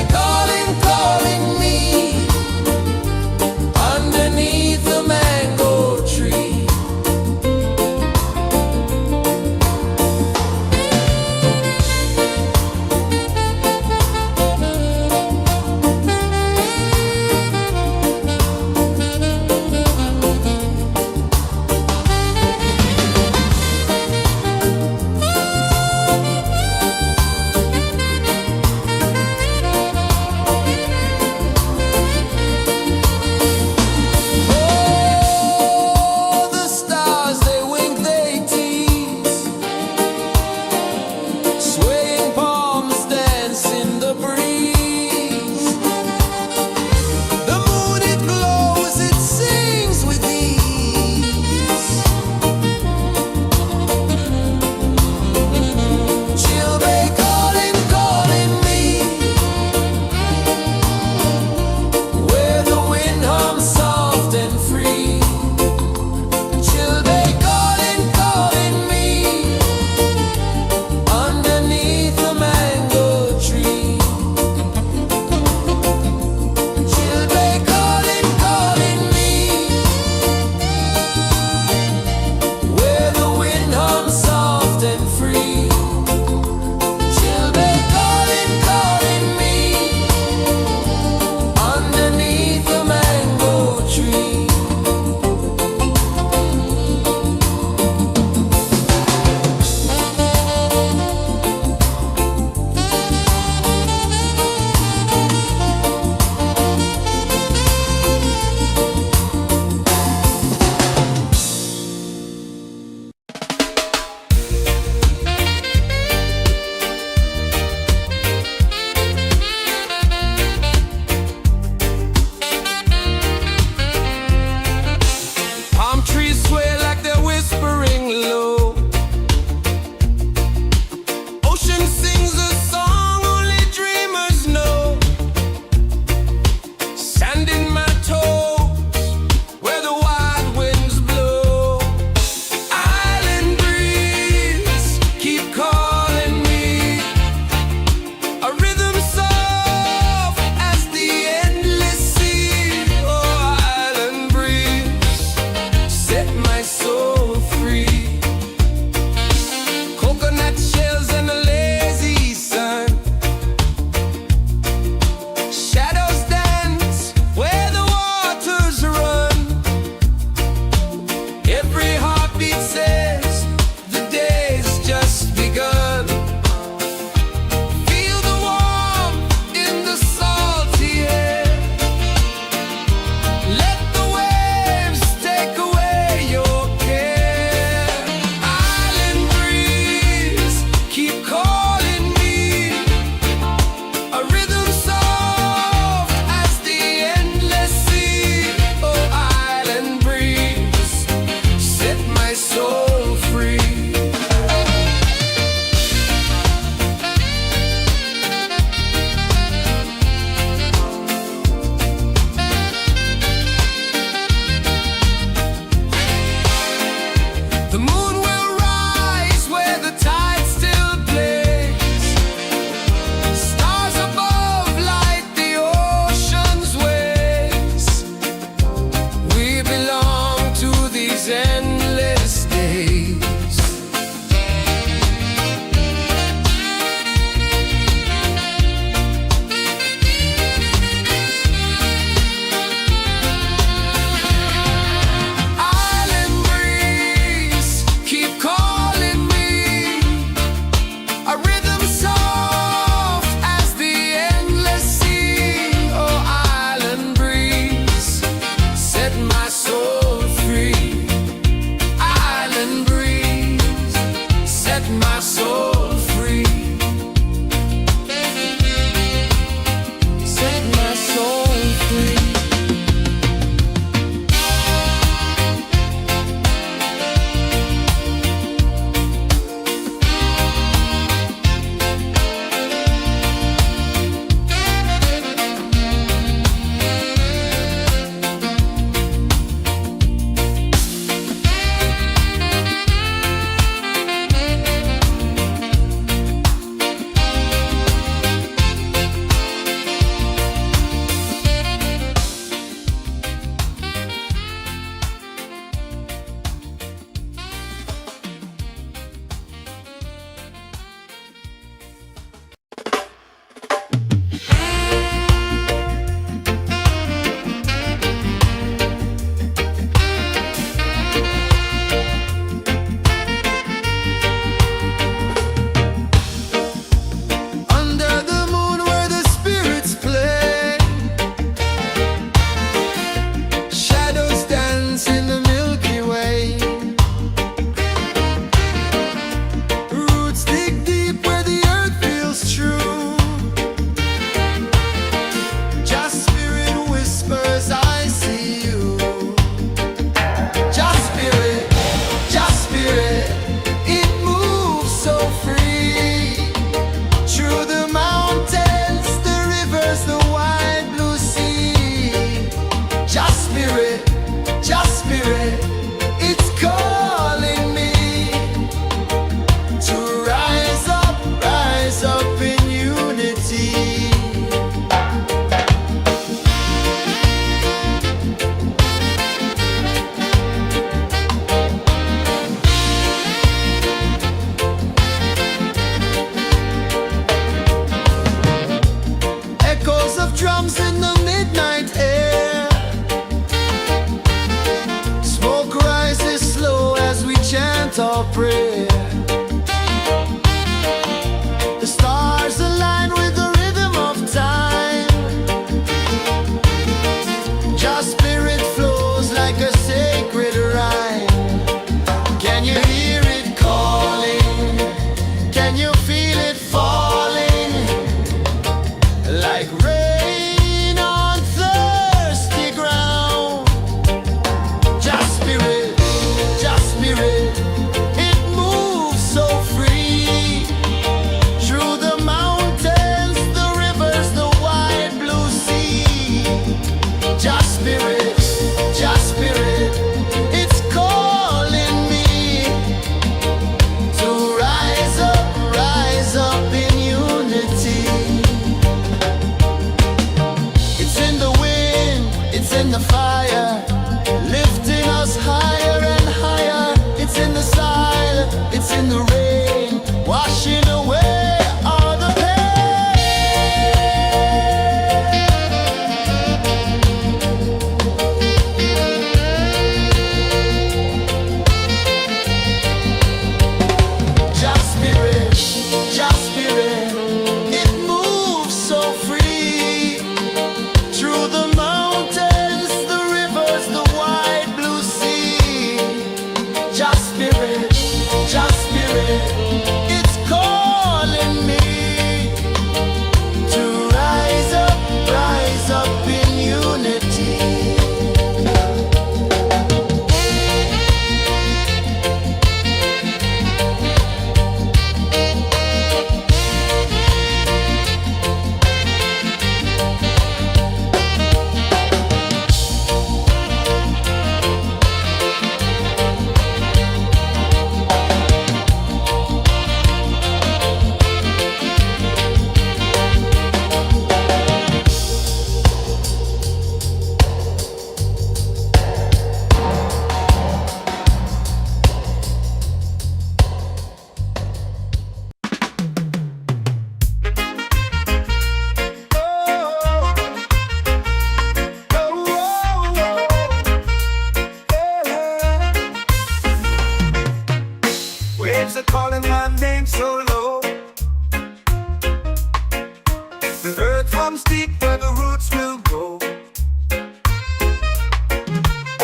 becomes deep where the roots will grow.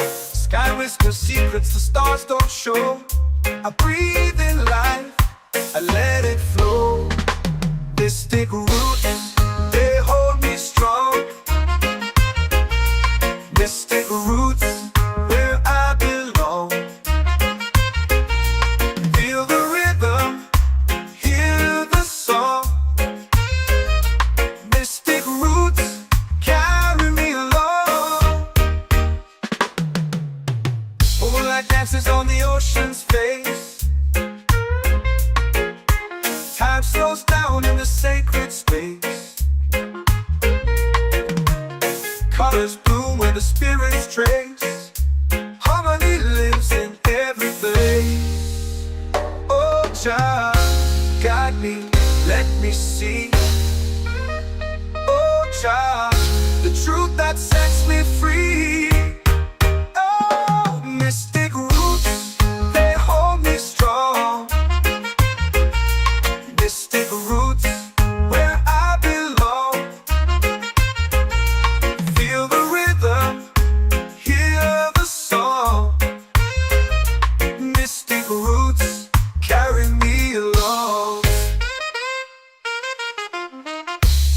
Sky whispers secrets the stars don't show. I breathe in life, I let it flow. Mystic roots, they hold me strong. Mystic roots, where I belong. Feel the rhythm, hear the song. Mystic roots, carry me along. Moonlight dances on the ocean's face. Time slows down in the sacred space. Colors bloom where the spirits trace. Harmony lives in every place. Oh, Jah, guide me, let me see. Oh, Jah, the truth that sets me free. Oh, mystic roots, they hold me strong. Mystic roots, where I belong. Feel the rhythm, hear the song. Mystic roots, carry me along.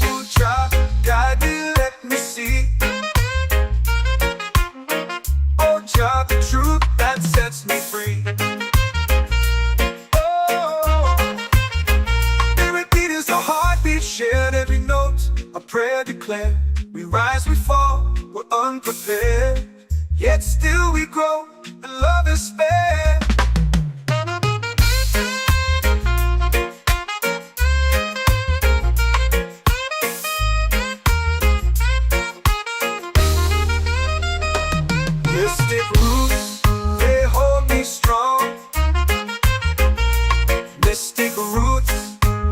Oh, Jah, guide me, let me see. Oh, Jah, the truth that sets me free. Oh, spirit beat is a heartbeat shared, every note a prayer declared. We rise, we fall, we're unprepared, yet still we grow, and love is spared. Mystic roots, they hold me strong. Mystic roots,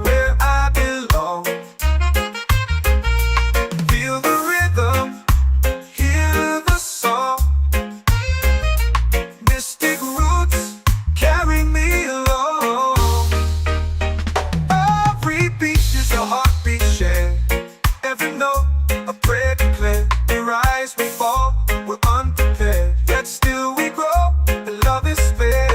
where I belong. Feel the rhythm, hear the song. Mystic roots, carry me along. Every beat is a heartbeat shared, every note a prayer declared. We rise, we fall, we're unprepared, yet still we grow, and love is spared.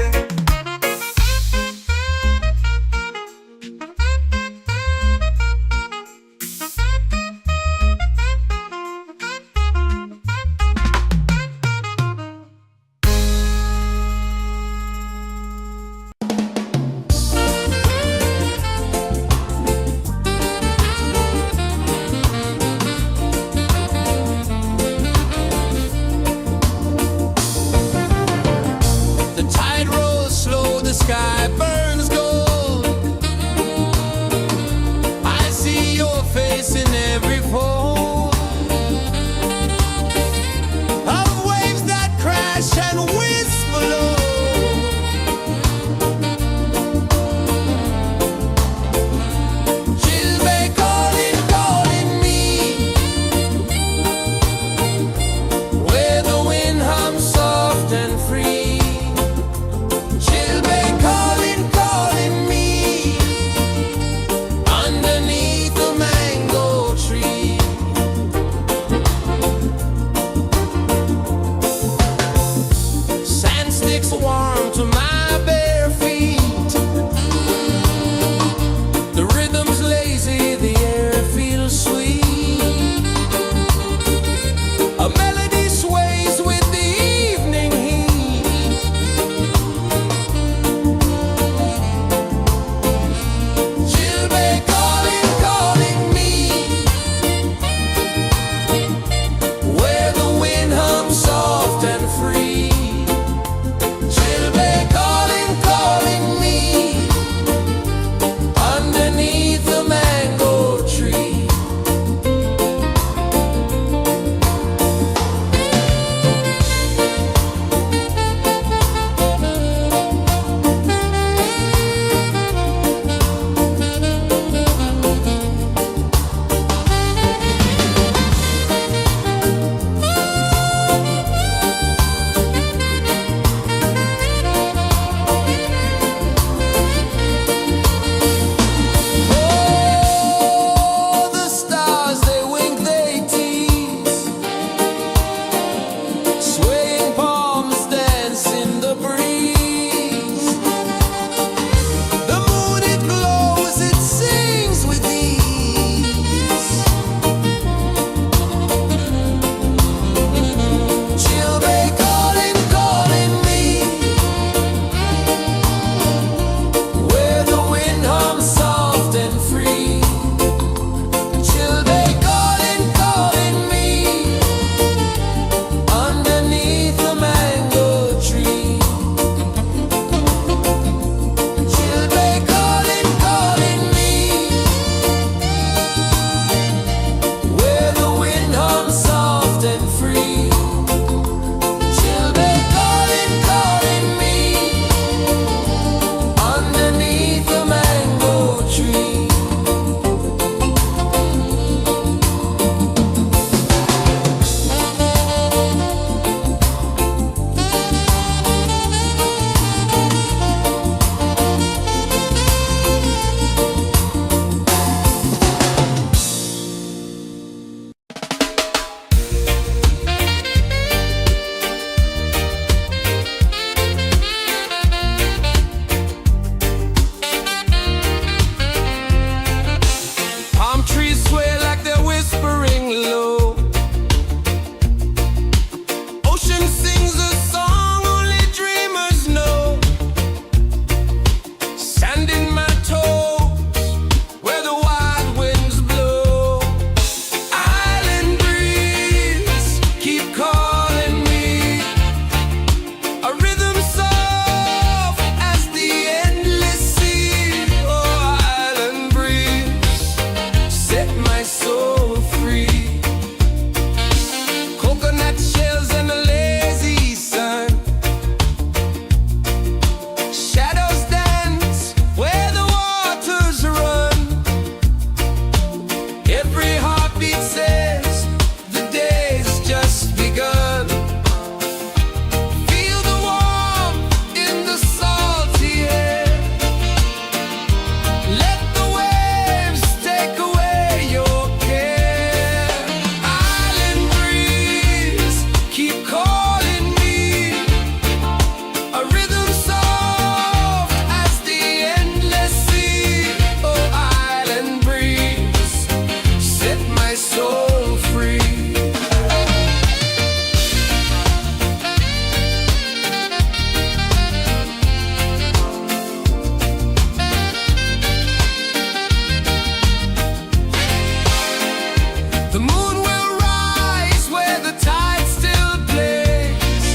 moon will rise where the tide still plays.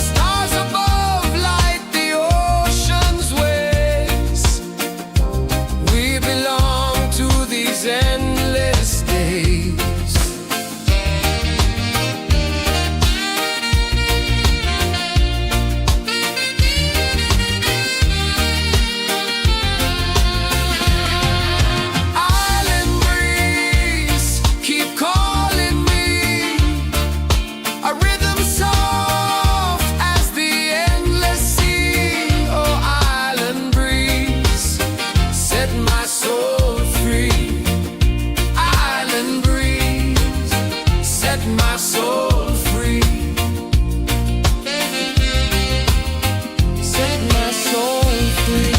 Stars above light the ocean's waves. We belong to these endless days. Island breeze, keep calling me. A rhythm soft as the endless sea. Oh, island breeze, set my soul free. Island breeze, set my soul free. Set my soul free.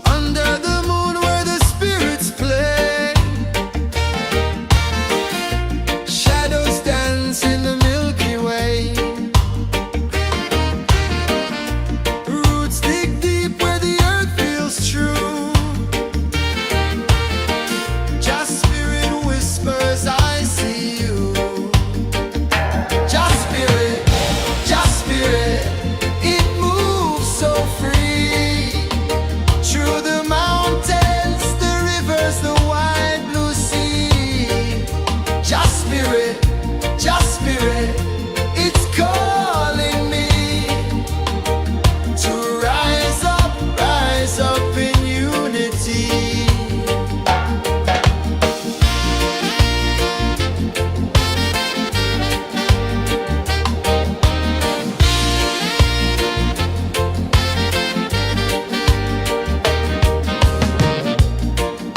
Under the moon where the spirits play, shadows dance in the Milky Way. Roots dig deep where the earth feels true. Just spirit whispers, I see you. Just spirit, it moves so free. Through the mountains, the rivers, the wide blue sea. Just spirit, it's calling me to rise up in unity.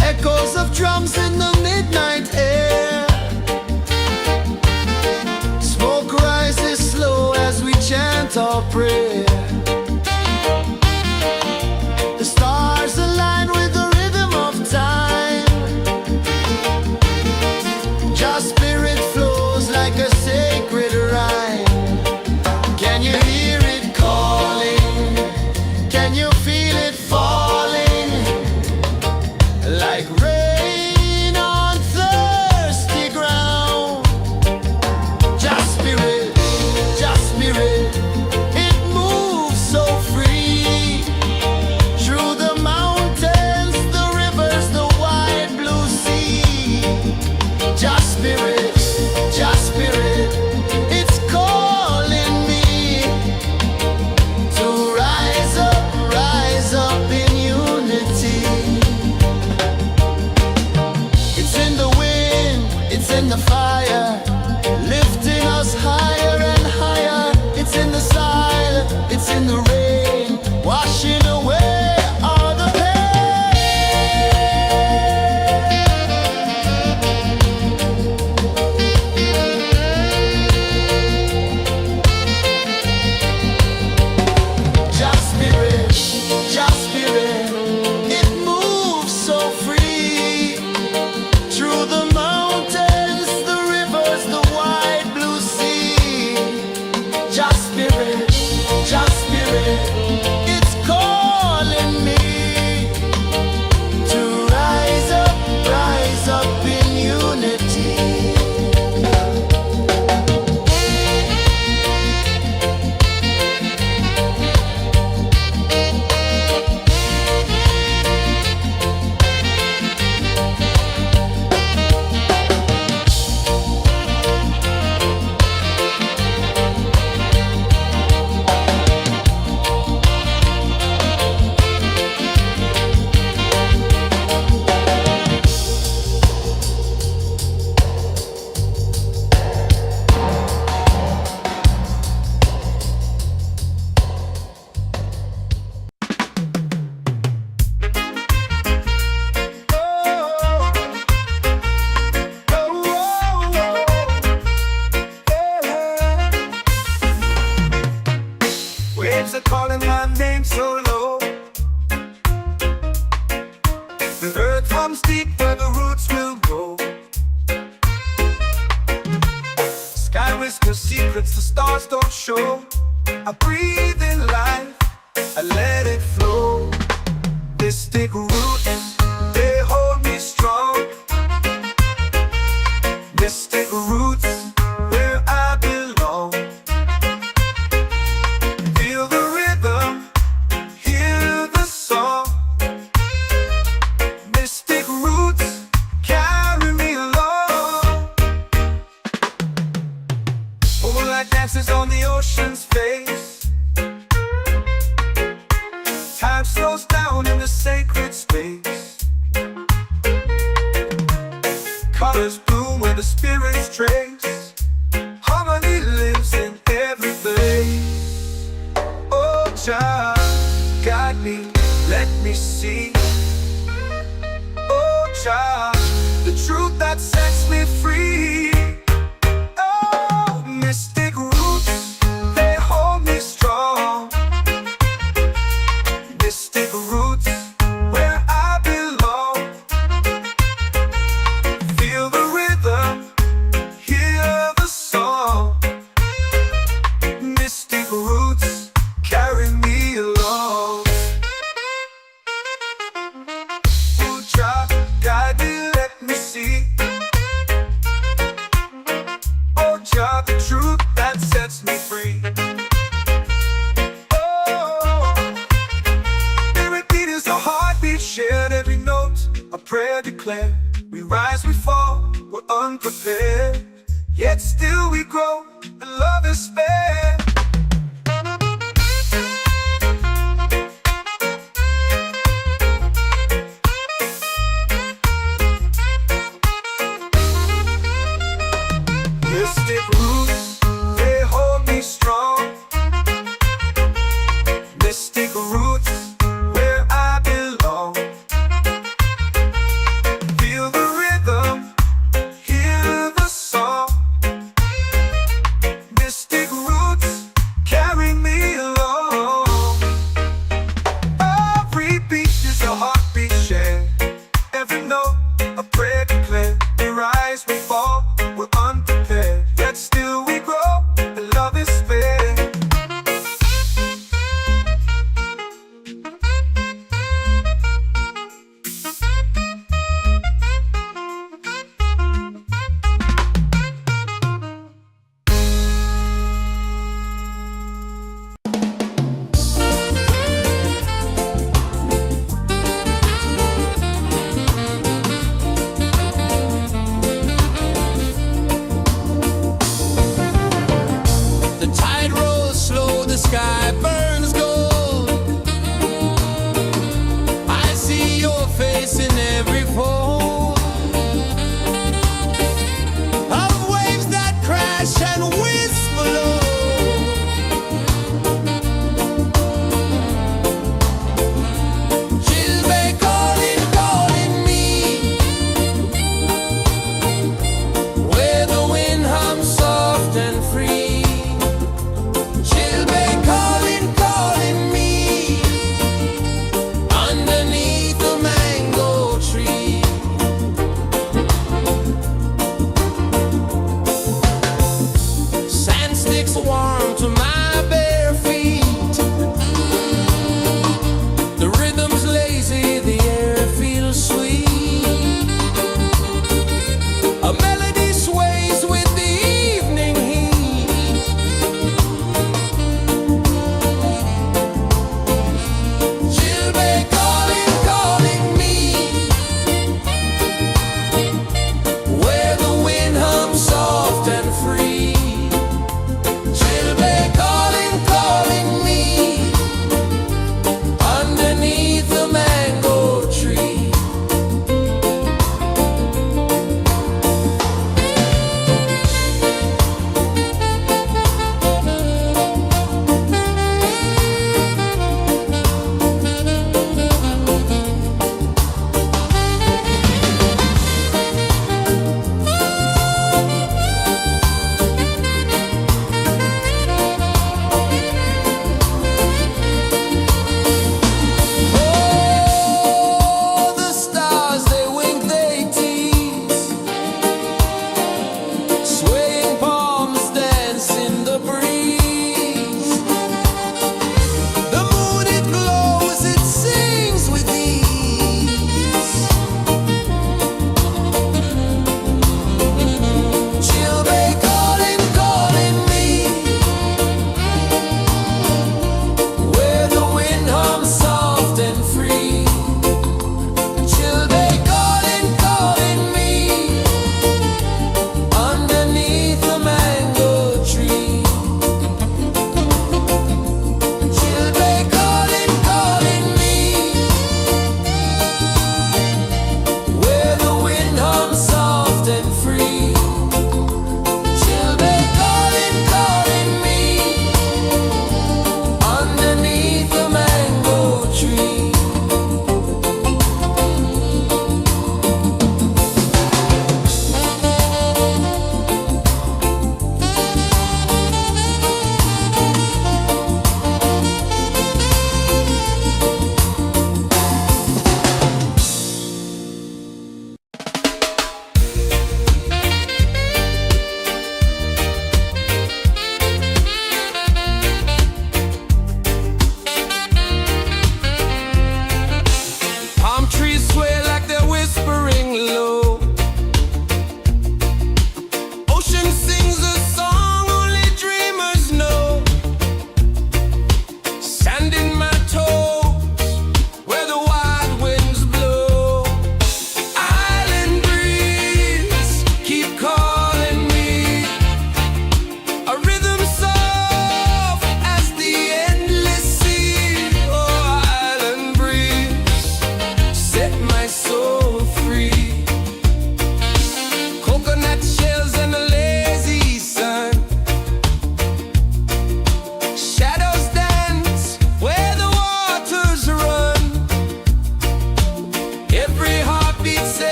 Echoes of drums in the midnight air. Smoke rises slow as we chant our prayer. The stars align with the rhythm of time. Just spirit flows like a sacred rhyme. Can you hear it calling? Can you feel it falling? Like rain on thirsty ground. Just spirit, it moves
waves are calling my name so low. The earth comes deep where the roots will grow. Sky whispers secrets the stars don't show. I breathe in life, I let it flow. Mystic roots, they hold me strong. Mystic roots, where I belong. Feel the rhythm, hear the song. Mystic roots, carry me along. Moonlight dances on the ocean's face. Time slows down in the sacred space. Colors bloom where the spirits trace. Harmony lives in every place. Oh, Jah, guide me, let me see. Oh, Jah, the truth that sets me free. Oh, mystic roots, they hold me strong. Mystic roots, where I belong. Feel the rhythm, hear the song. Mystic roots, carry me along. Oh, Jah, guide me, let me see. Oh, Jah, the truth that sets me free. Shared every note, a prayer declared. We rise, we fall, we're unprepared. Yet still we grow, and love is spared. Mystic roots, they hold me strong. Mystic roots, where I belong. Feel the rhythm, hear the song. Mystic roots,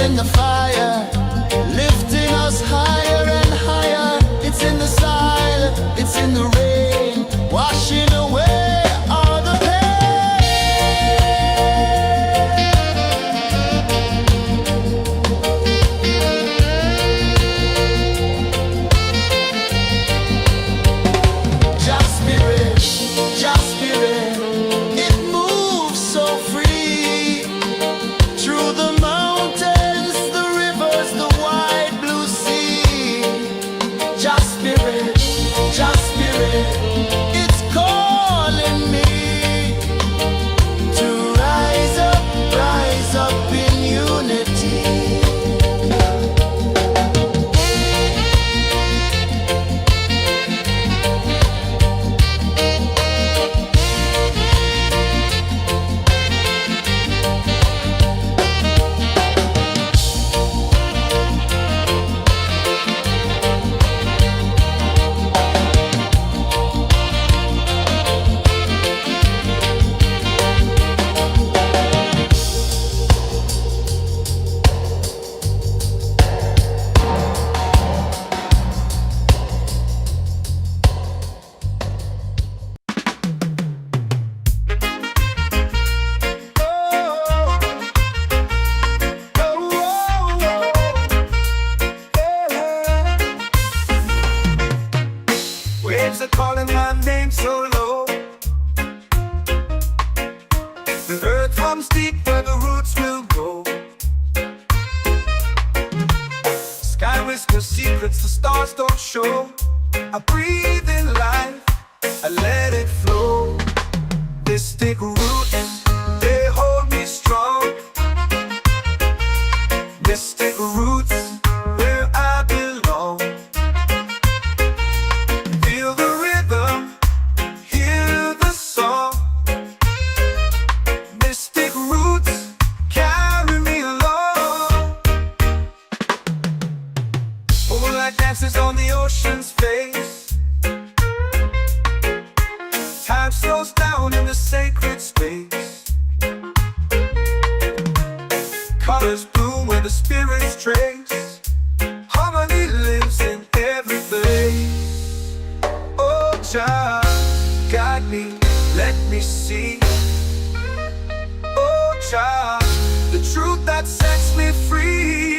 in the fire, lifting us higher and higher. It's in the silence, it's in the rain, washing away all the pain. Just spirit, it moves so free through the mountains, the rivers, the wide blue sea. Just spirit, it's calling me to rise up in unity.
Waves are calling my name so low. The earth hums deep where the roots will go. Sky whispers secrets the stars don't show. I breathe in life, I let it flow. Mystic roots, they hold me strong. Mystic roots, where I belong. Feel the rhythm, hear the song. Mystic roots, carry me along. Moonlight dances on the ocean's face. Time slows down in the sacred space. Colors bloom where the spirits trace. Harmony lives in every place. Oh, Jah, guide me, let me see. Oh, Jah, the truth that sets me free.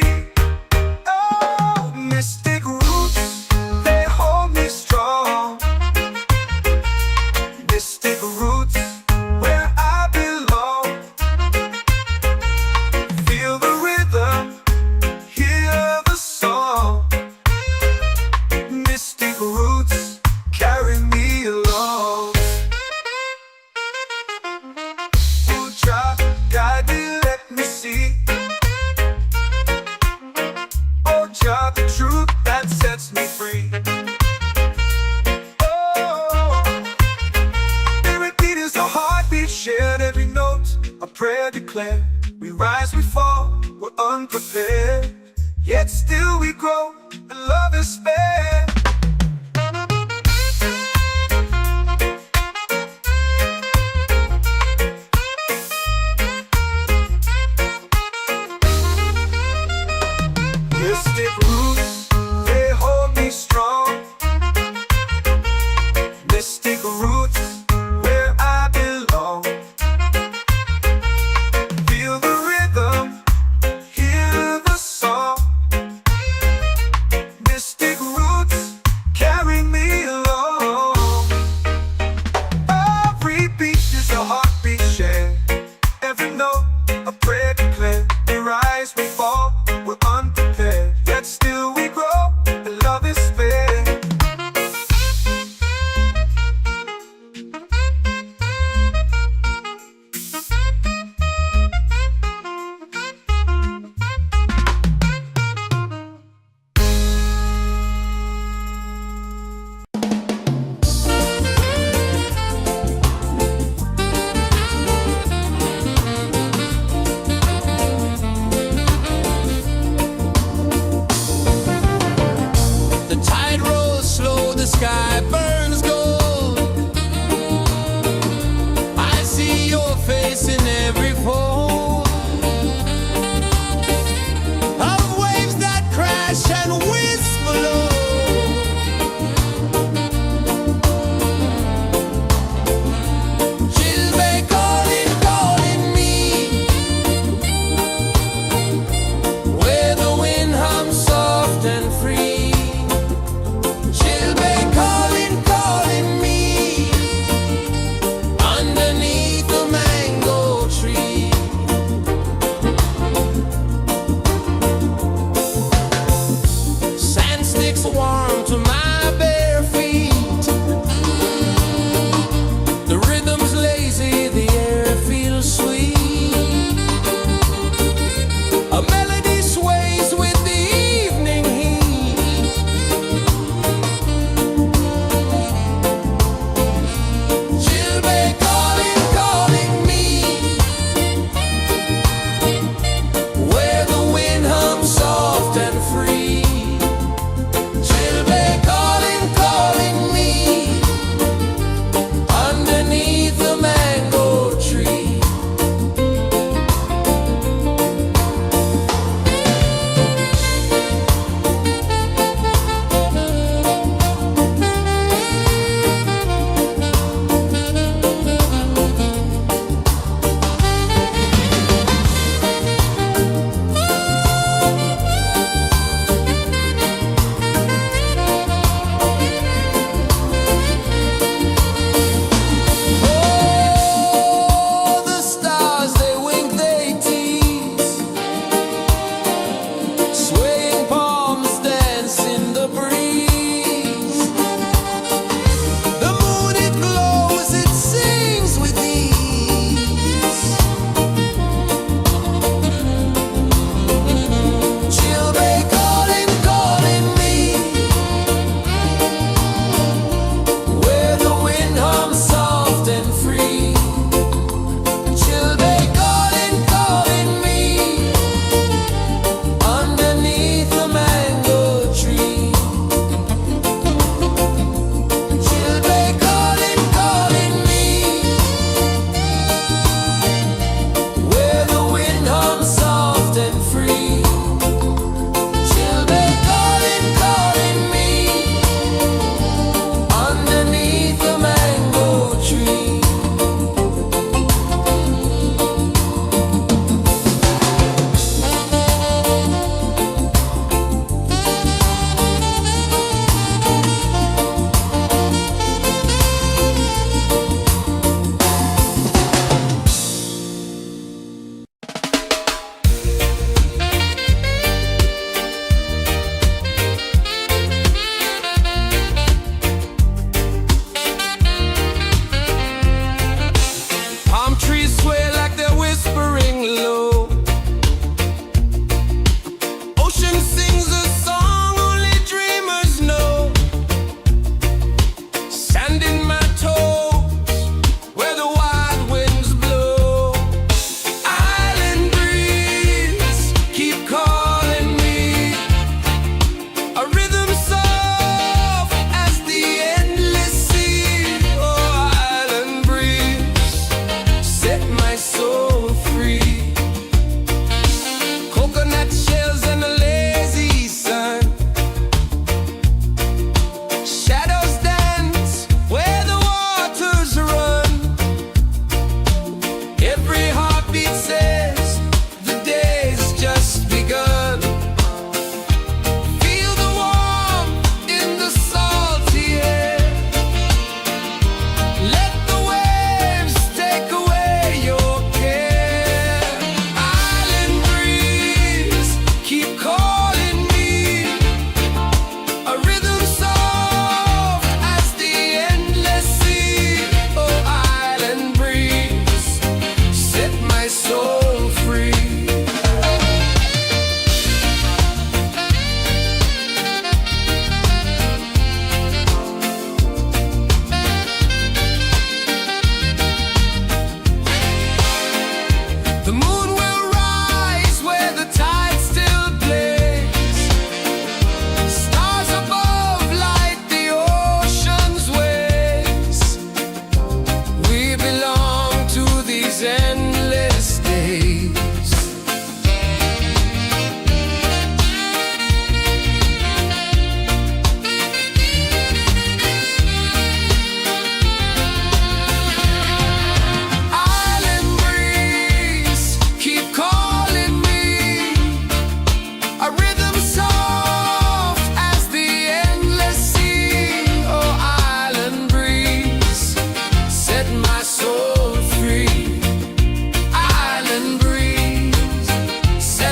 Oh, mystic roots, they hold me strong. Mystic roots, where I belong. Feel the rhythm, hear the song. Mystic roots, carry me along. Oh, Jah, guide me, let me see. Oh, Jah, the truth that sets me free. Oh, spirit beat is a heartbeat, shared every note, a prayer declared. We rise, we fall, we're unprepared, yet still we grow, and love is spared. Mystic roots, they hold me strong. Mystic roots, where I belong. Feel the rhythm, hear the song. Mystic roots,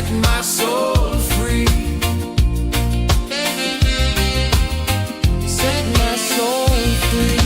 set my soul free. Set my soul free.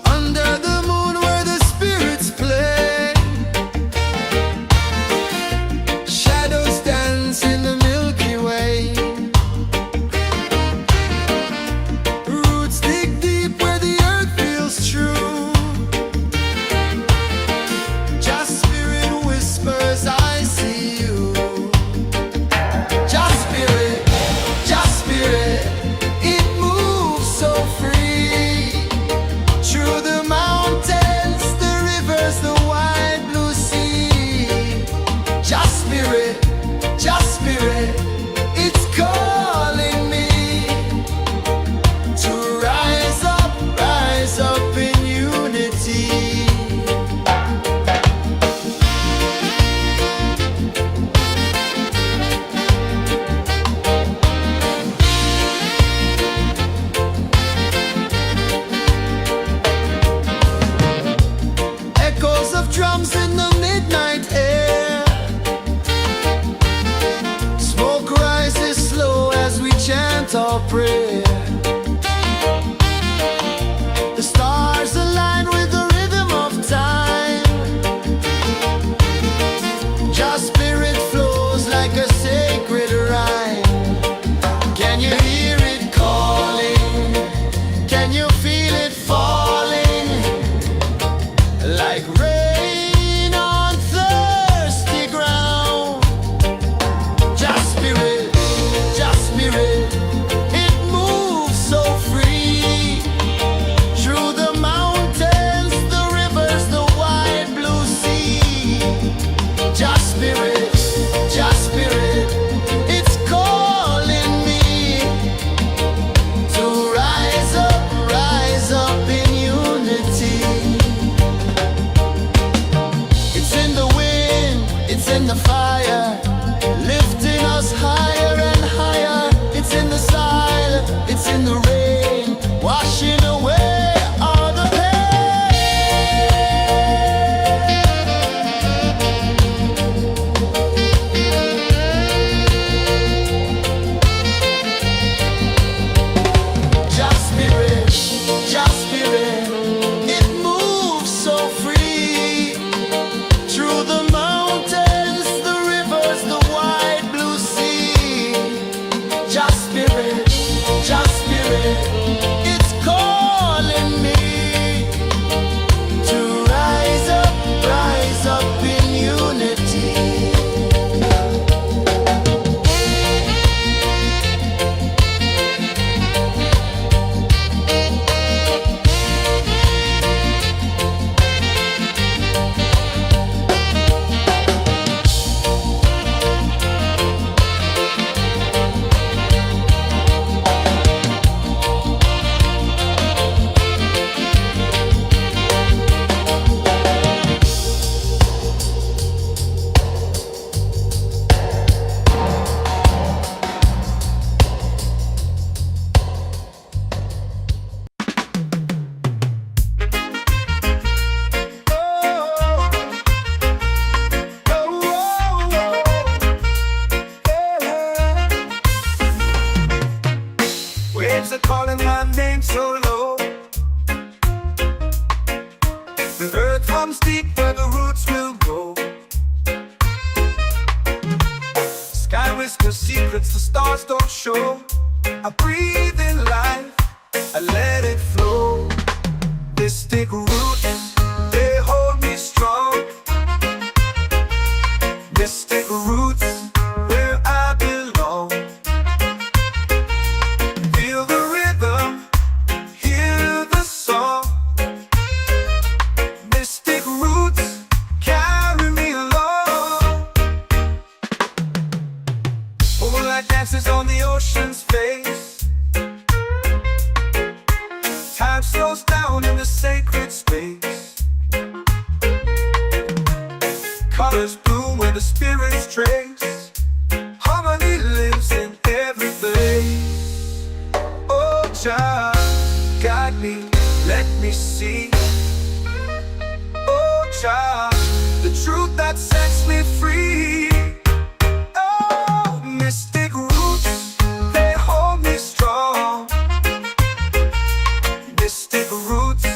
Under the moon where the spirits play, shadows dance in the Milky Way. Roots dig deep where the earth feels true. Just spirit whispers, I see you. Just spirit, it moves so free. Through the mountains, the rivers, the wide blue sea. Just spirit, it's calling me to rise up in unity. Echoes of drums in the midnight air. Smoke rises slow as we chant our prayer. The stars align with the rhythm of time. Just spirit flows like a sacred rhyme. Can you hear it calling? Can you feel it falling? Like rain on thirsty ground. Just spirit, it moves so free. Through the mountains, the rivers, the wide blue sea. Just spirit, it's calling me to rise up in unity. It's in the wind, it's in the fire, lifting us higher and higher. It's in the silence, it's in the rain, washing away all the pain. Just spirit, it moves so free. Through the mountains, the rivers, the wide blue sea. Just spirit, it's calling me to rise up in unity.
Waves are calling my name so low. The earth comes deep where the roots will go. Sky whispers secrets the stars don't show. I breathe in life, Time slows down in the sacred space. Colors bloom where the spirits trace. Harmony lives in every face. Oh, Jah, guide me, let me see. Oh, Jah, the truth that sets me free. Oh, mystic roots, they hold me strong. Mystic roots,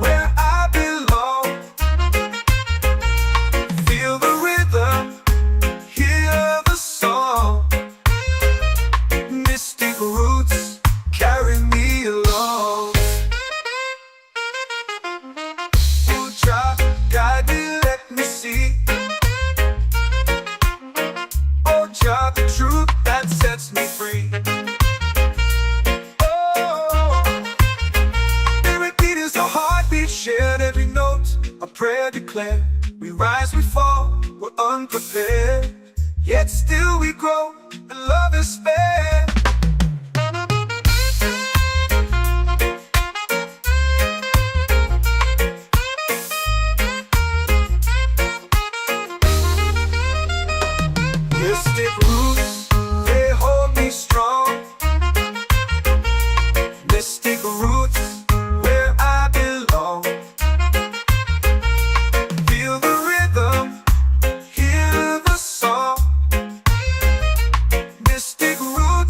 where I belong. Feel the rhythm, hear the song. Mystic roots, carry me along. Oh, Jah, guide me, let me see. Oh, Jah, the truth that sets me free. Oh, spirit beat is a heartbeat shared, every note a prayer declared. We rise, we fall, we're unprepared, yet still we grow, and love is spared. Mystic roots, they hold me strong. Mystic roots, where I belong. Feel the rhythm, hear the song. Mystic roots.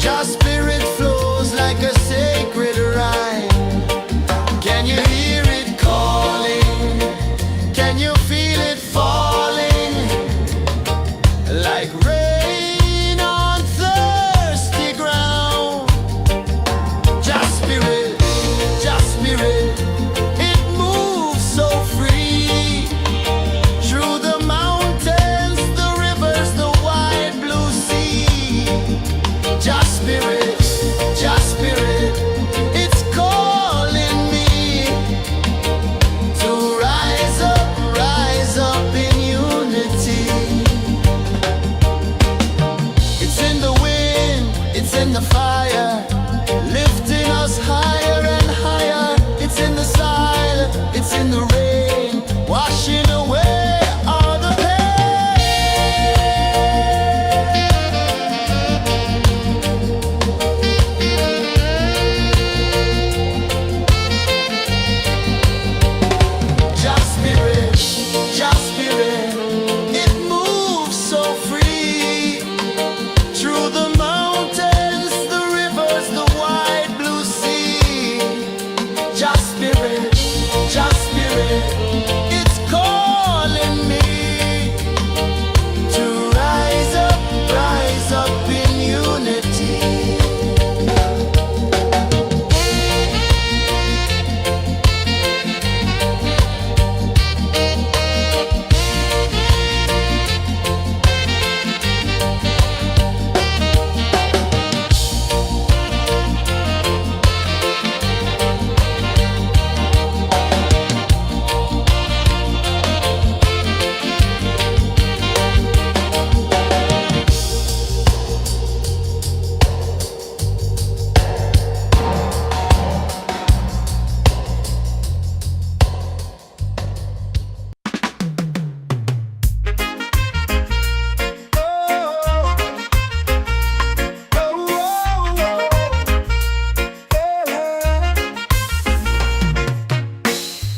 Jah spirit flows like a sacred rhyme. Can you hear it calling? Can you feel it falling? Like rain on thirsty ground. Jah spirit, it moves so free. Through the mountains, the rivers, the wide blue sea. Jah spirit, it's calling me to rise up in unity. It's in the wind, it's in the fire, lifting us higher and higher. It's in the silence, it's in the rain, washing away all the Jah spirit, it moves so free. Through the mountains, the rivers, the wide blue sea. Jah spirit, it's calling me to rise up in unity.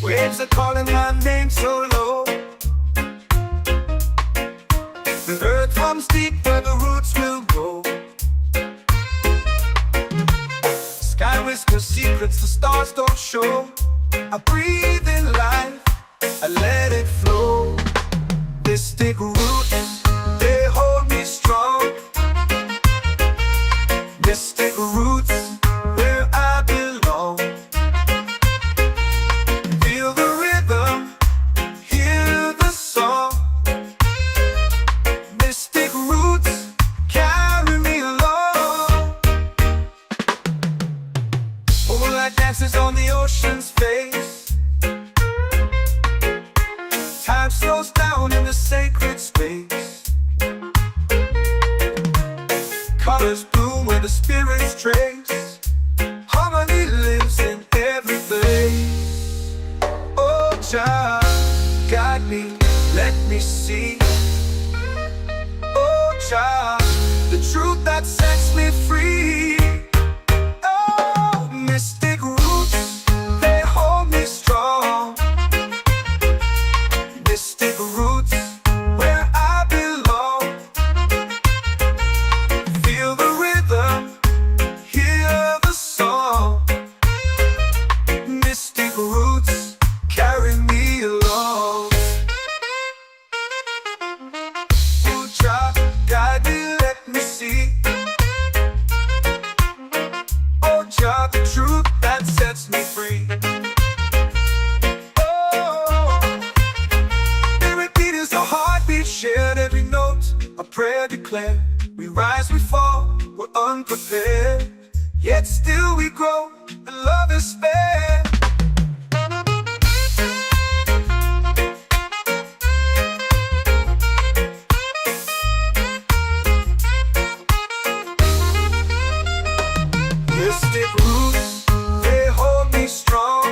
Waves are calling my name so low. The earth hums deep where the roots will grow. Sky whispers secrets the stars don't show. I breathe in life, I let it flow. Mystic roots, they hold me strong. Mystic roots, where I belong. Feel the rhythm, hear the song. Mystic roots, carry me along. Moonlight dances on the ocean's face. Time slows down in the sacred space. Colors bloom where the spirits trace. Harmony lives in every place. Oh Jah, guide me, let me see. Oh Jah, the truth that sets me free. Oh, mystic roots, they hold me strong. Mystic roots, where I belong. Feel the rhythm, hear the song. Mystic roots, carry me along. Oh Jah, guide me, let me see. Oh Jah, the truth that sets me free. Oh, every beat is a heartbeat shared, every note a prayer declared. We rise, we fall, we're unprepared, yet still we grow, and love is spared. Mystic roots, they hold me strong.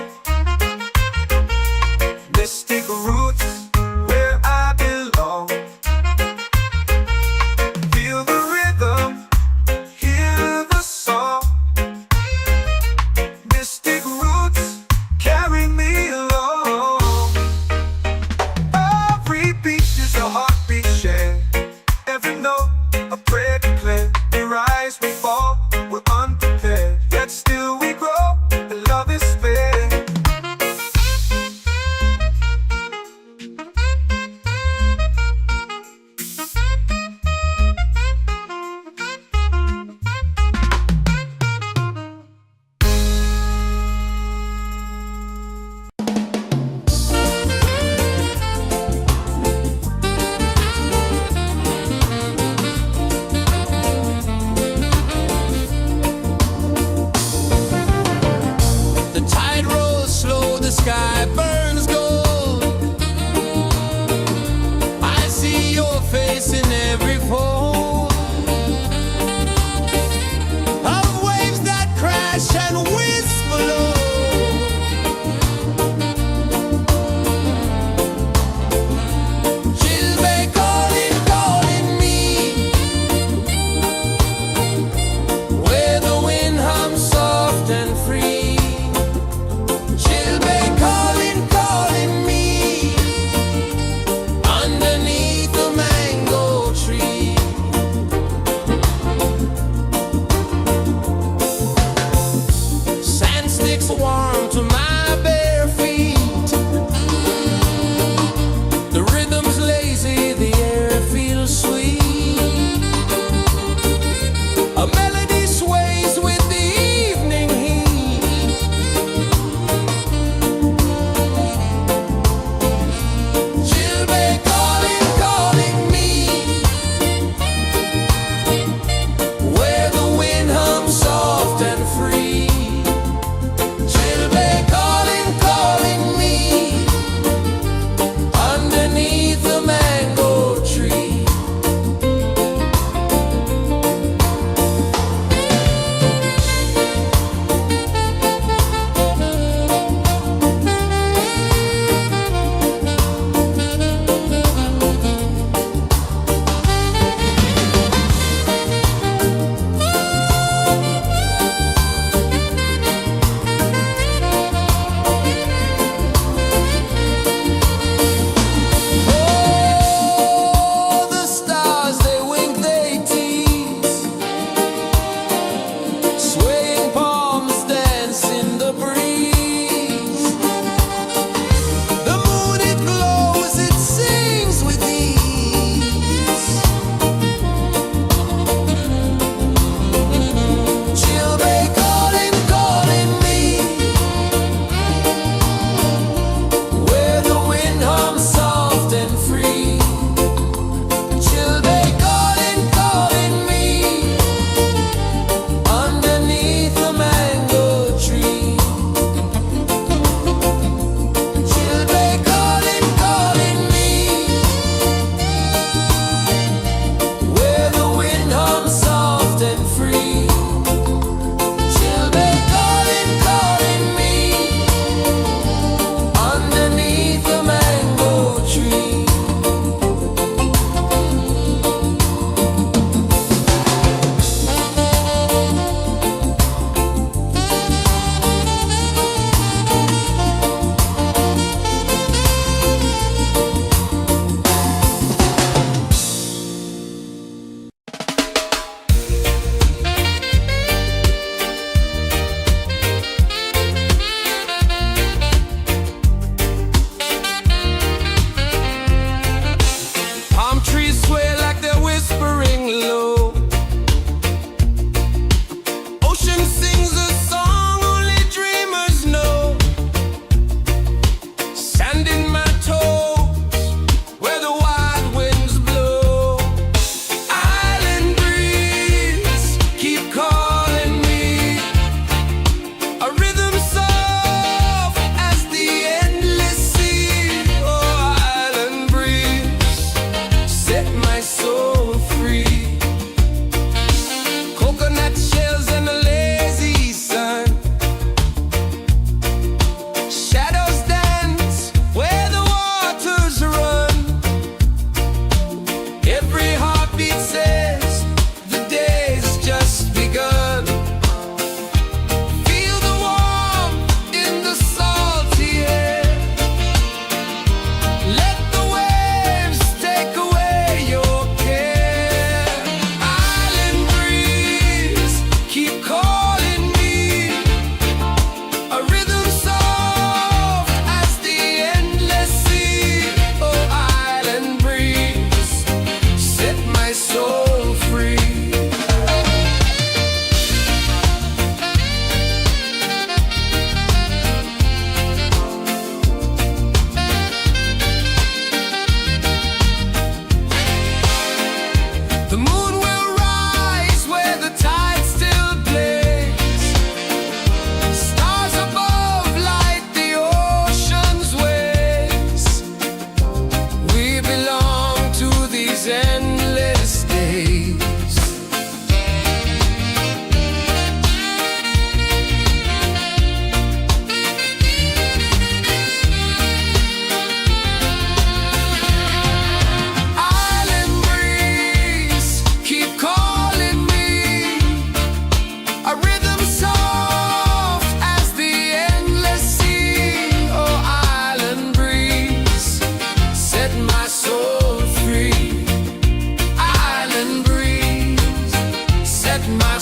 Mystic roots, where I belong. Feel the rhythm, hear the song. Mystic roots, carry me along. Every beat is a heartbeat shared, every note a prayer declared. We rise, we fall,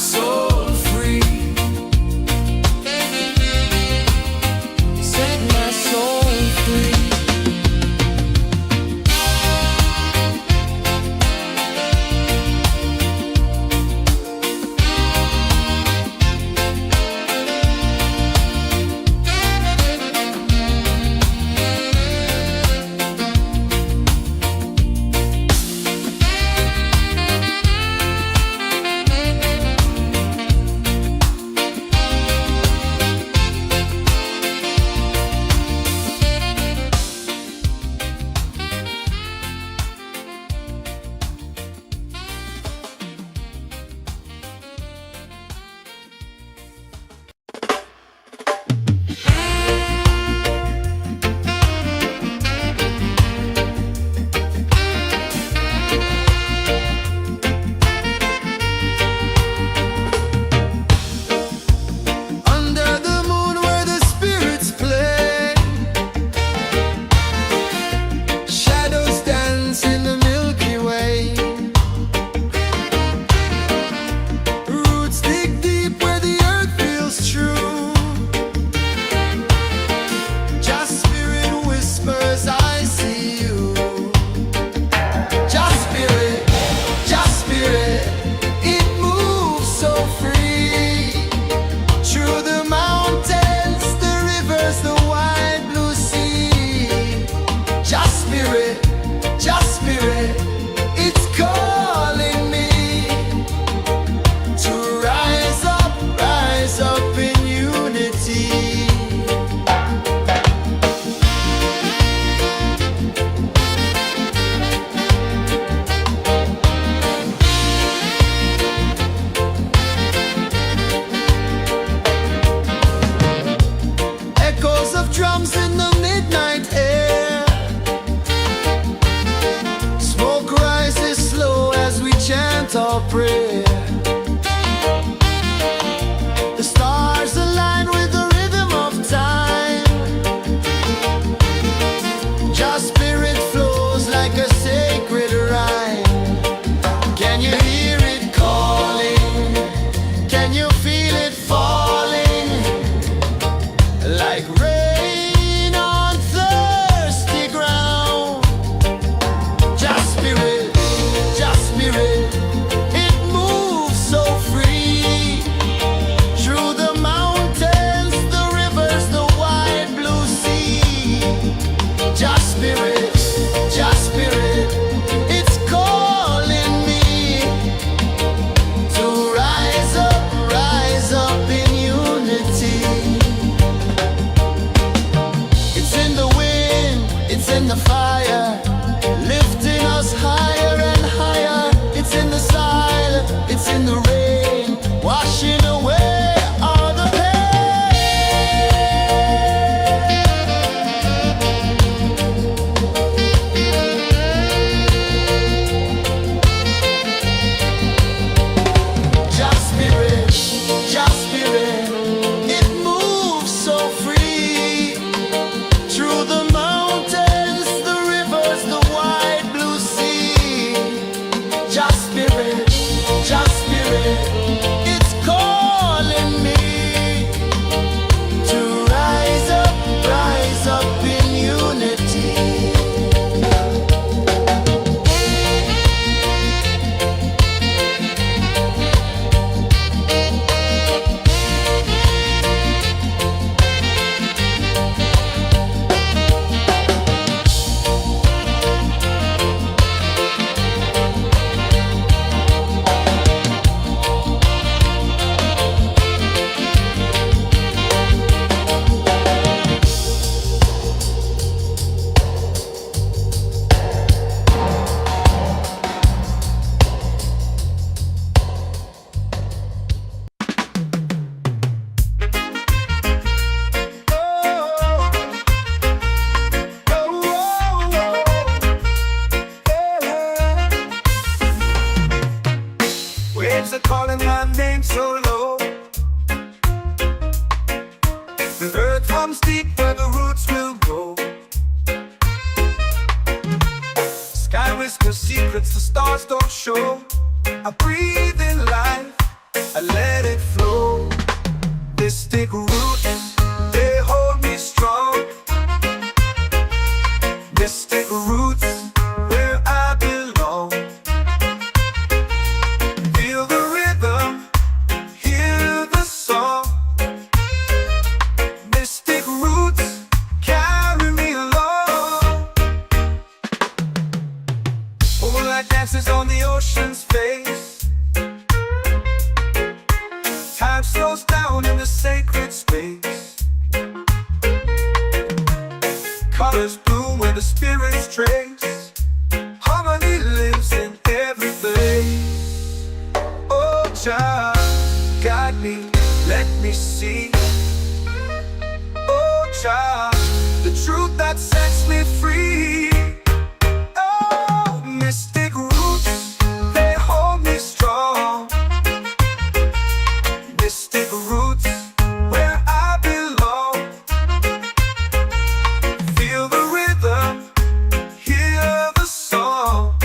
soul free. Set my soul free.
Under the moon where the spirits play, shadows dance in the Milky Way. Roots dig deep where the earth feels true. Just spirit whispers, I see you. Just spirit, it moves so free. Through the mountains, the rivers, the wide blue sea. Just spirit, it's calling me to rise up in unity. Echoes of drums in the midnight air. Smoke rises slow as we chant our prayer. The stars align with the rhythm of time. Just spirit flows like a sacred rhyme. Can you hear it calling? Can you feel it falling? Like rain on thirsty ground. Just spirit, it moves so free. Through the mountains, the rivers, the wide blue sea. Just spirit, it's calling me to rise up in unity. It's in the wind, it's in the fire, lifting us higher and higher. It's in the silence, it's in the rain, washing away all the pain. Just spirit, it moves so free. Through the mountains, the rivers, the wide blue sea. Just spirit, it's calling me to rise up in unity.
Waves are calling my name so low. The earth hums deep where the roots will go. Sky whispers secrets the stars don't show. I breathe in life, I let Mystic roots, they hold me strong. Mystic roots, where I belong. Feel the rhythm, hear the song. Mystic roots, carry me along. Moonlight dances on the ocean's face. Time slows down in the sacred space. Colors bloom where the spirits trace. Harmony lives in every place. Oh, Jah, guide me, let me see. Oh, Jah, the truth that sets me free. Oh, mystic roots, they hold me strong. Mystic roots, where I belong. Feel the rhythm, hear the song.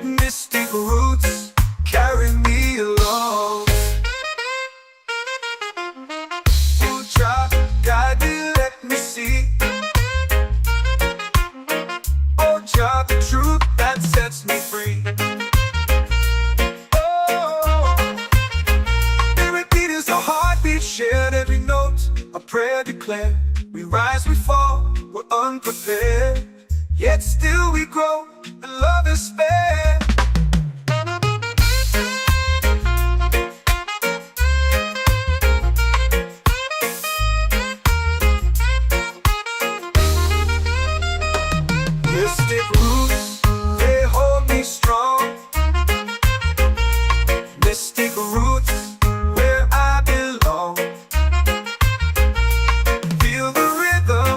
Mystic roots, carry me along. Oh, Jah, guide me, let me see. Oh, Jah, the truth that sets me free. A heartbeat shared, every note a prayer declared. We rise, we fall, we're unprepared, yet still we grow, and love is spared. Mystic roots, they hold me strong. Mystic roots, where I belong. Feel the rhythm,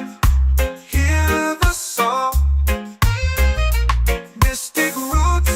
hear the song. Mystic roots,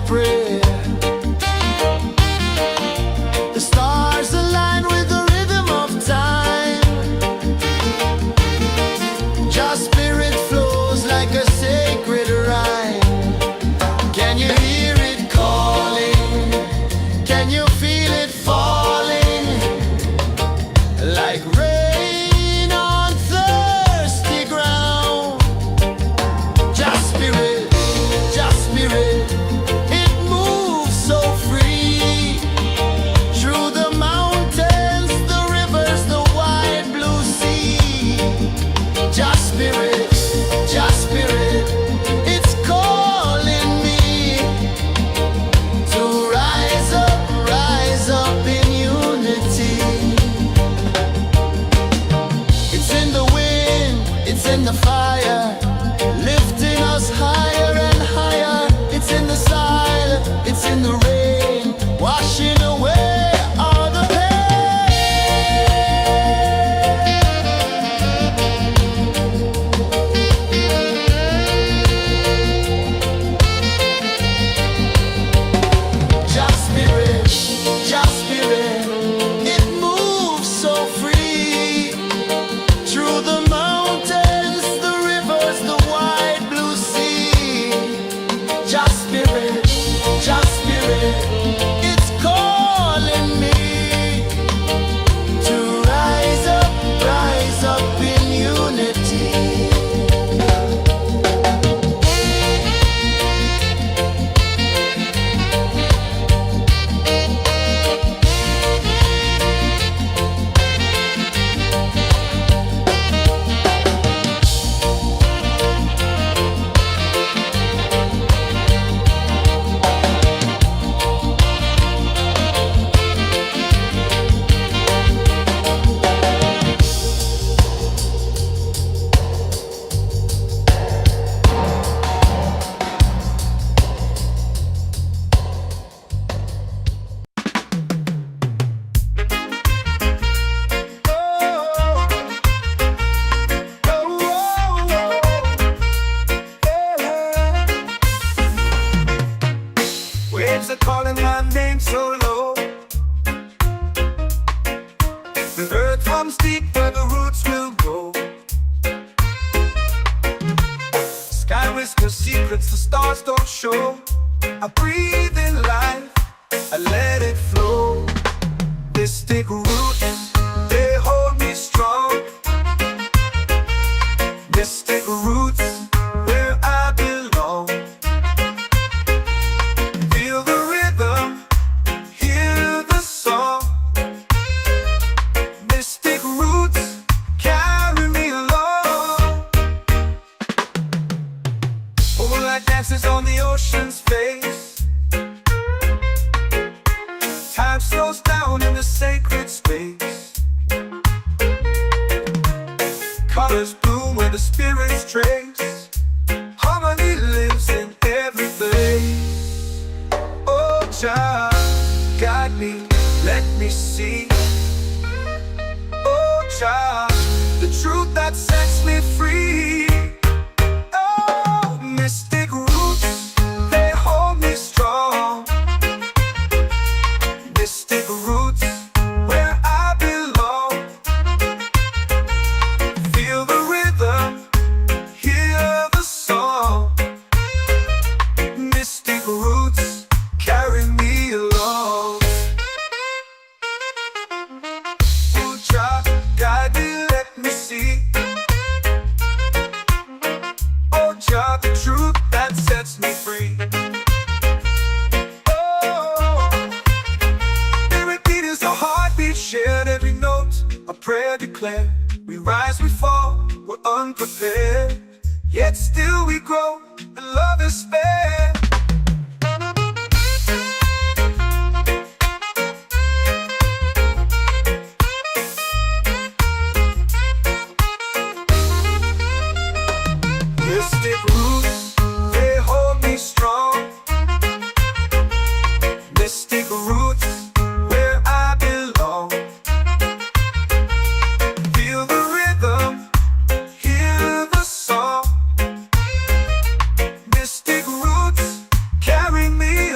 prayer. The stars align with the rhythm of time. Your spirit flows like a sacred rhyme. Can you hear it calling? Can you feel it falling? Like rain on thirsty ground. Just spirit, it moves so free. Through the mountains, the rivers, the wide blue sea. Just spirit, it's calling me to rise up in unity. It's in the wind, it's in the fire, lifting us higher and higher. It's in the silence, it's in the rain, washing away all the pain. Just spirit, it moves so free. Through the mountains, the rivers, the wide blue sea. Just spirit, it's calling me to rise up in unity.
Waves are calling my name so low. The earth hums deep where the roots will go. Sky whispers secrets the stars don't show. I breathe in life, I let it flow. This take root, they hold me strong. This take roots where I belong. Feel the rhythm, hear the song. Mystic roots carry me along. Moonlight dances on the ocean's face. Time slows down in the sacred space. Colors bloom where the spirits trace. Harmony lives in every place. Oh, Jah, guide me, let me see. Oh, Jah, the truth that sets me free. Oh, mystic roots, they hold me strong. Mystic roots, where I belong. Feel the rhythm, hear the song. Mystic roots carry me along. Oh, Jah, guide me, let me see. Oh, Jah, the truth that sets me free. Oh, spirit beat is a heartbeat shared, every note a prayer declared. We rise, we fall, we're unprepared, yet still we grow, and love is spared. Mystic roots, they hold me strong. Mystic roots, where I belong. Feel the rhythm, hear the song. Mystic roots carry me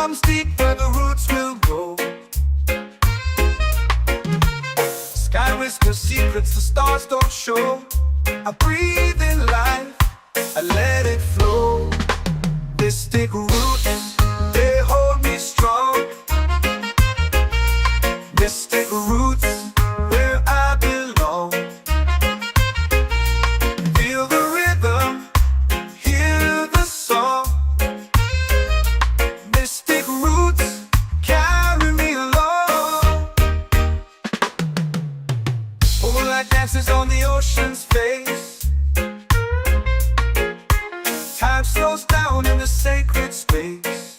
becomes deep where the roots will grow. Sky whispers secrets the stars don't show. I breathe in life, I let it flow. Mystic roots, they hold me strong. Mystic roots, where I belong. Feel the rhythm, hear the song. Mystic roots, carry me along. Moonlight dances on the ocean's face. Time slows down in the sacred space.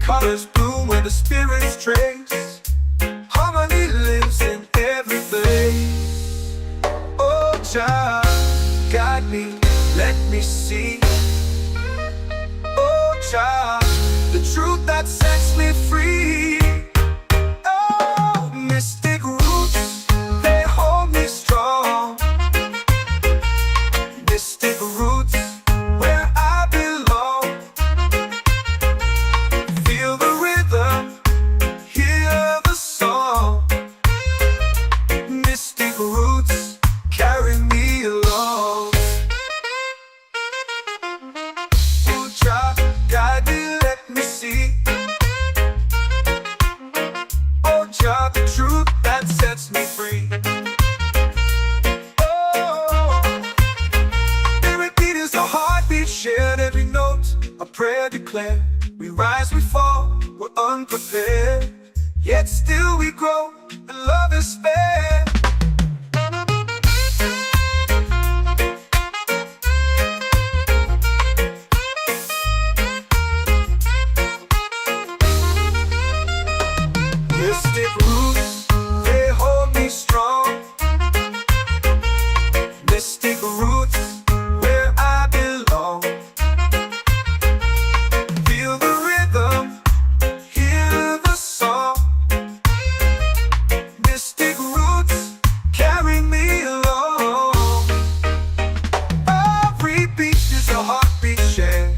Colors bloom where the spirits trace. Harmony lives in every face. Oh, Jah, guide me, let me see. Oh, Jah, the truth that sets me free. Oh, mystic roots, they hold me strong. Mystic roots, where I belong. Feel the rhythm, hear the song. Mystic roots, carry me along. Oh, Jah, guide me, let me see. Oh, Jah, the truth that sets me free. Oh, every beat is a heartbeat shared, every note a prayer declared. We rise, we fall, we're unprepared, yet still we grow, and love is spared. Mystic roots, they hold me strong. Mystic roots, where I belong. Feel the rhythm, hear the song. Mystic roots, carry me along. Every beat is a heartbeat shared,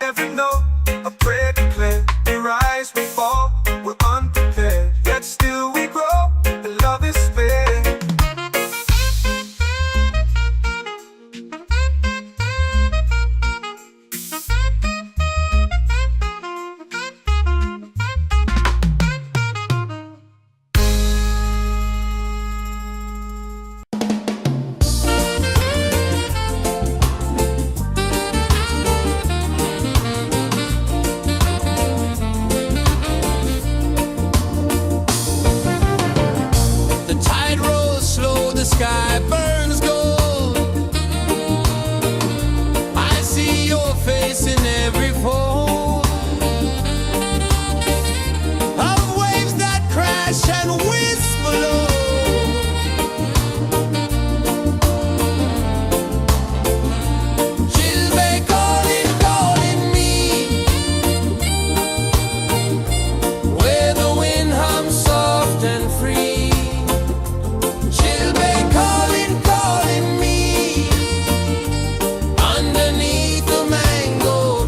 every note a prayer declared. We rise, we fall, we're unprepared, yet still we grow, and love is spared.
The tide rolls slow, the sky burns gold. I see your face in every fold of waves that crash and whisper low. Chilbay calling, calling me, where the wind hums soft and free. Chilbay calling, calling me, underneath the mango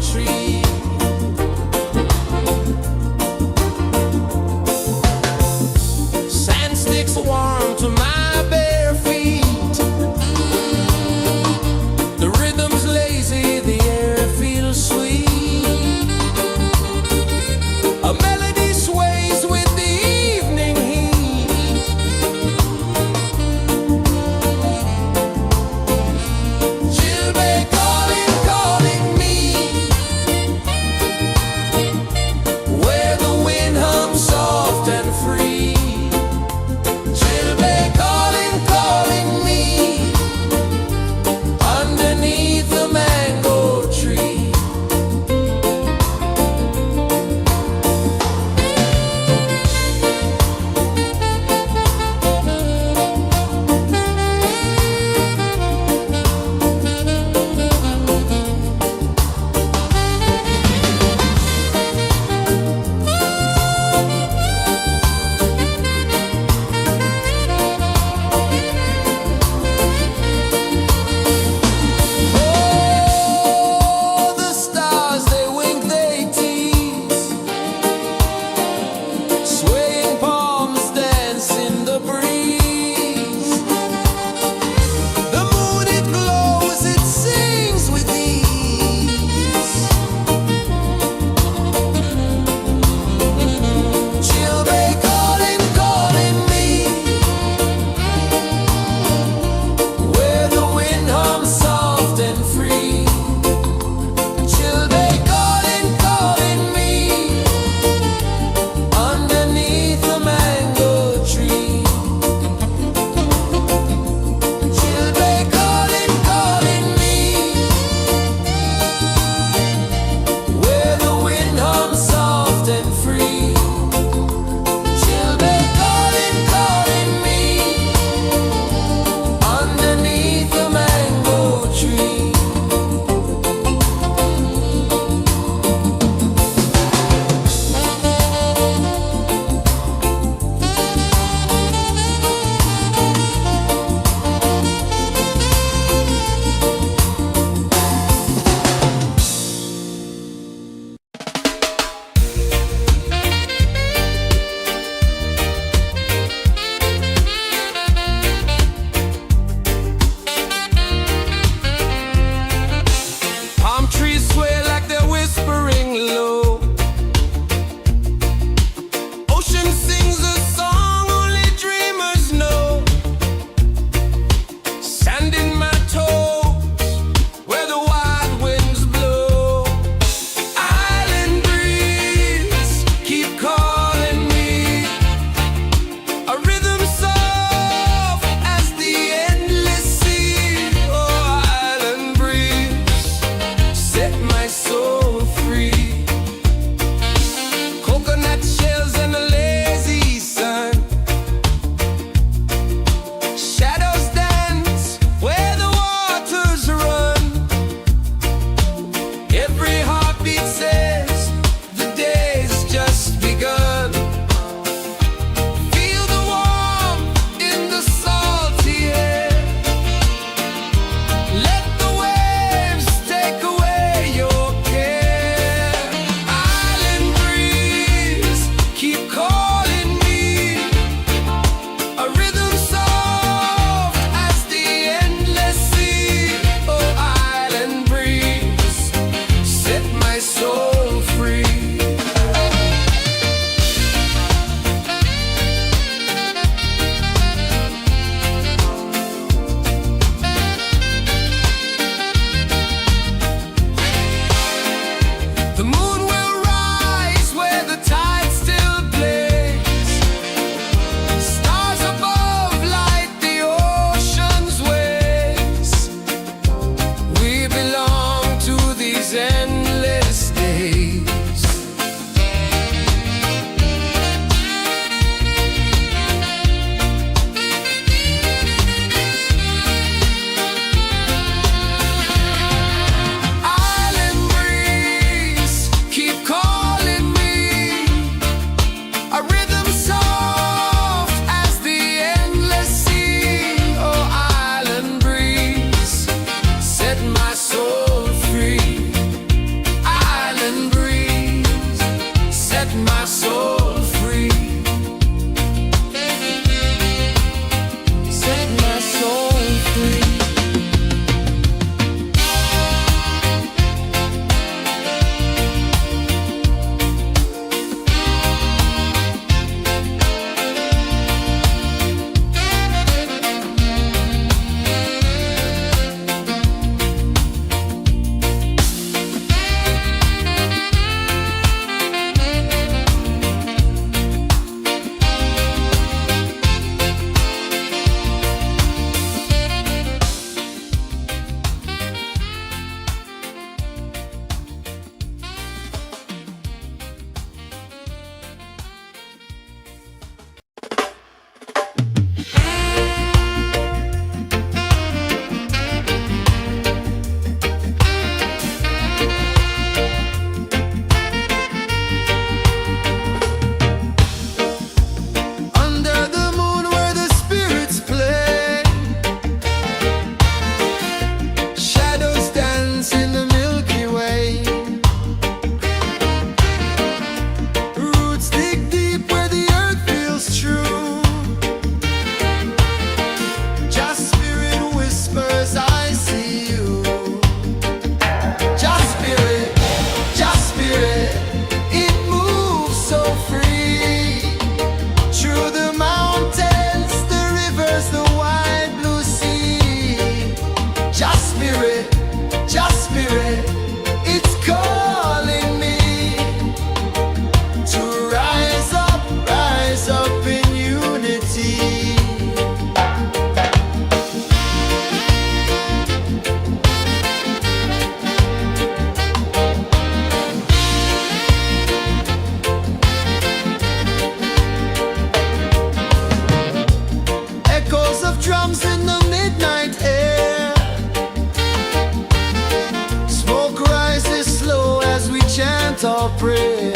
prayer.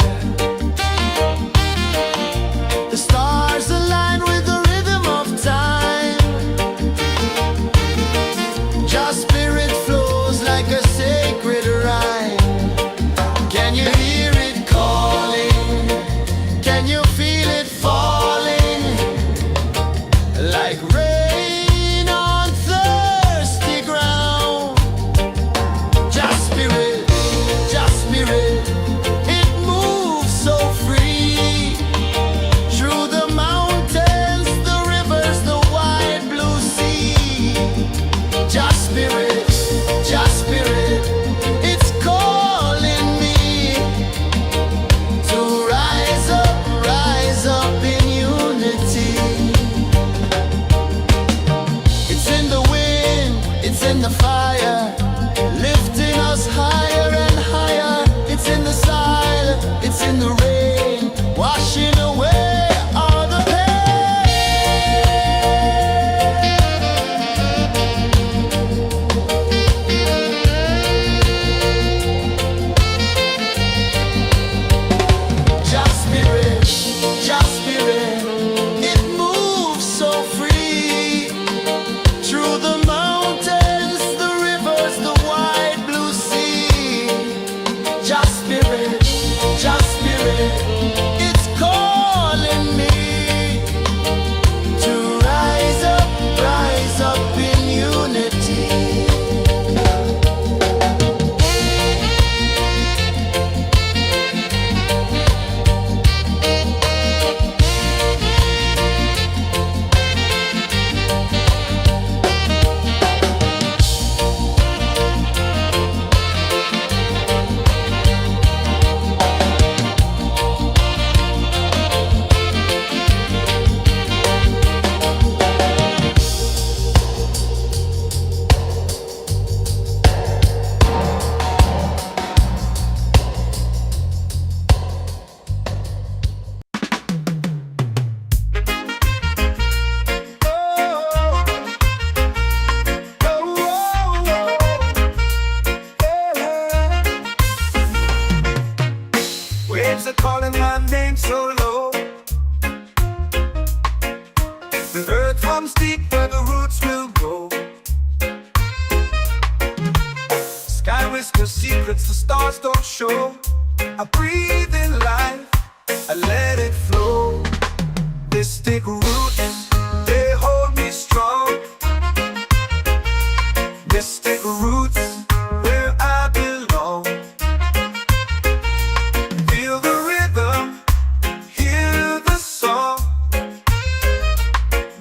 The stars align with the rhythm of time. Your spirit flows like a sacred rhyme. Can you hear it calling? Can you feel it falling? Like rain on thirsty ground. Just spirit, it moves so free. Through the mountains, the rivers, the wide blue sea. Just spirit, it's calling me to rise up in unity. It's in the wind, it's in the fire, lifting us higher and higher. It's in the silence, it's in the rain, washing away all the pain. Just spirit, it moves so free. Through the mountains, the rivers, the wide blue sea. Just spirit, it's calling me to rise up in unity.
Waves are calling my name so low. The earth runs deep where the roots will grow. Sky whispers secrets the stars don't show. I breathe in life, I let it flow. Mystic roots, they hold me strong. Mystic roots, where I belong. Feel the rhythm, hear the song.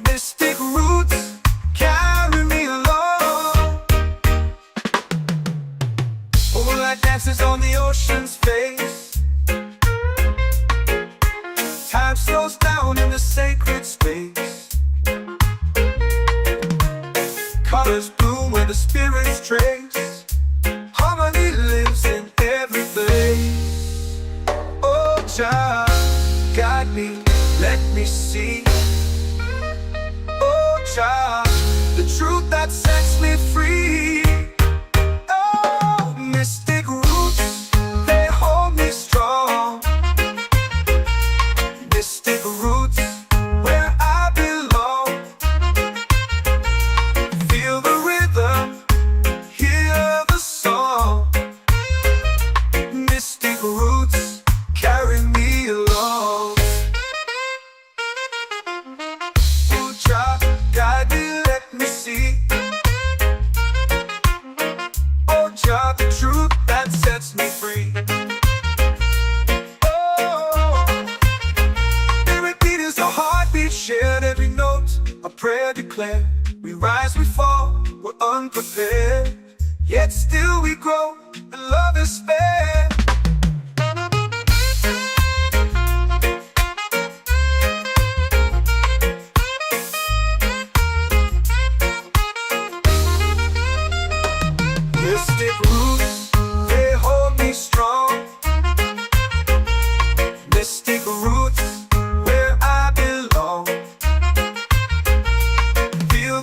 Mystic roots, carry me along. Moonlight dances on the ocean's face. Time slows down in the sacred space. Colors bloom where the spirits trace. Harmony lives in every place. Oh, Jah, guide me, let me see. Oh, Jah, the truth that sets me free. Oh, mystic roots, they hold me strong. Mystic roots, where I belong. Feel the rhythm, hear the song. Mystic roots, carry me along. Oh, Jah, guide me, let me see. Oh, Jah, the truth that sets me free. Shared every note, a prayer declared. We rise, we fall, we're unprepared. Yet still we grow, and love is fair. Mystic roots, they hold me strong. Mystic roots, where I belong. Feel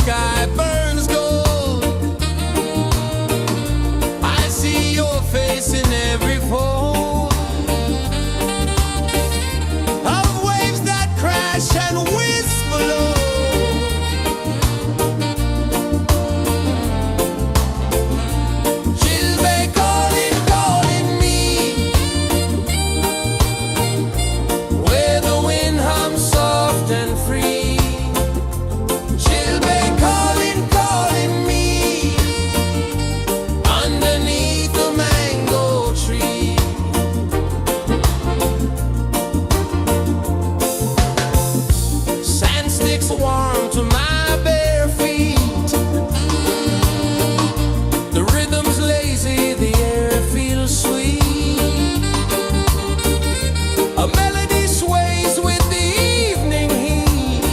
sky burns gold. I see your face in every fold of waves that crash and whisper low. She'll be calling, calling me where the wind hums soft and free. She'll be calling, calling me underneath the mango tree. Sand sticks warm to my bare feet. The rhythm's lazy, the air feels sweet. A melody sways with the evening heat.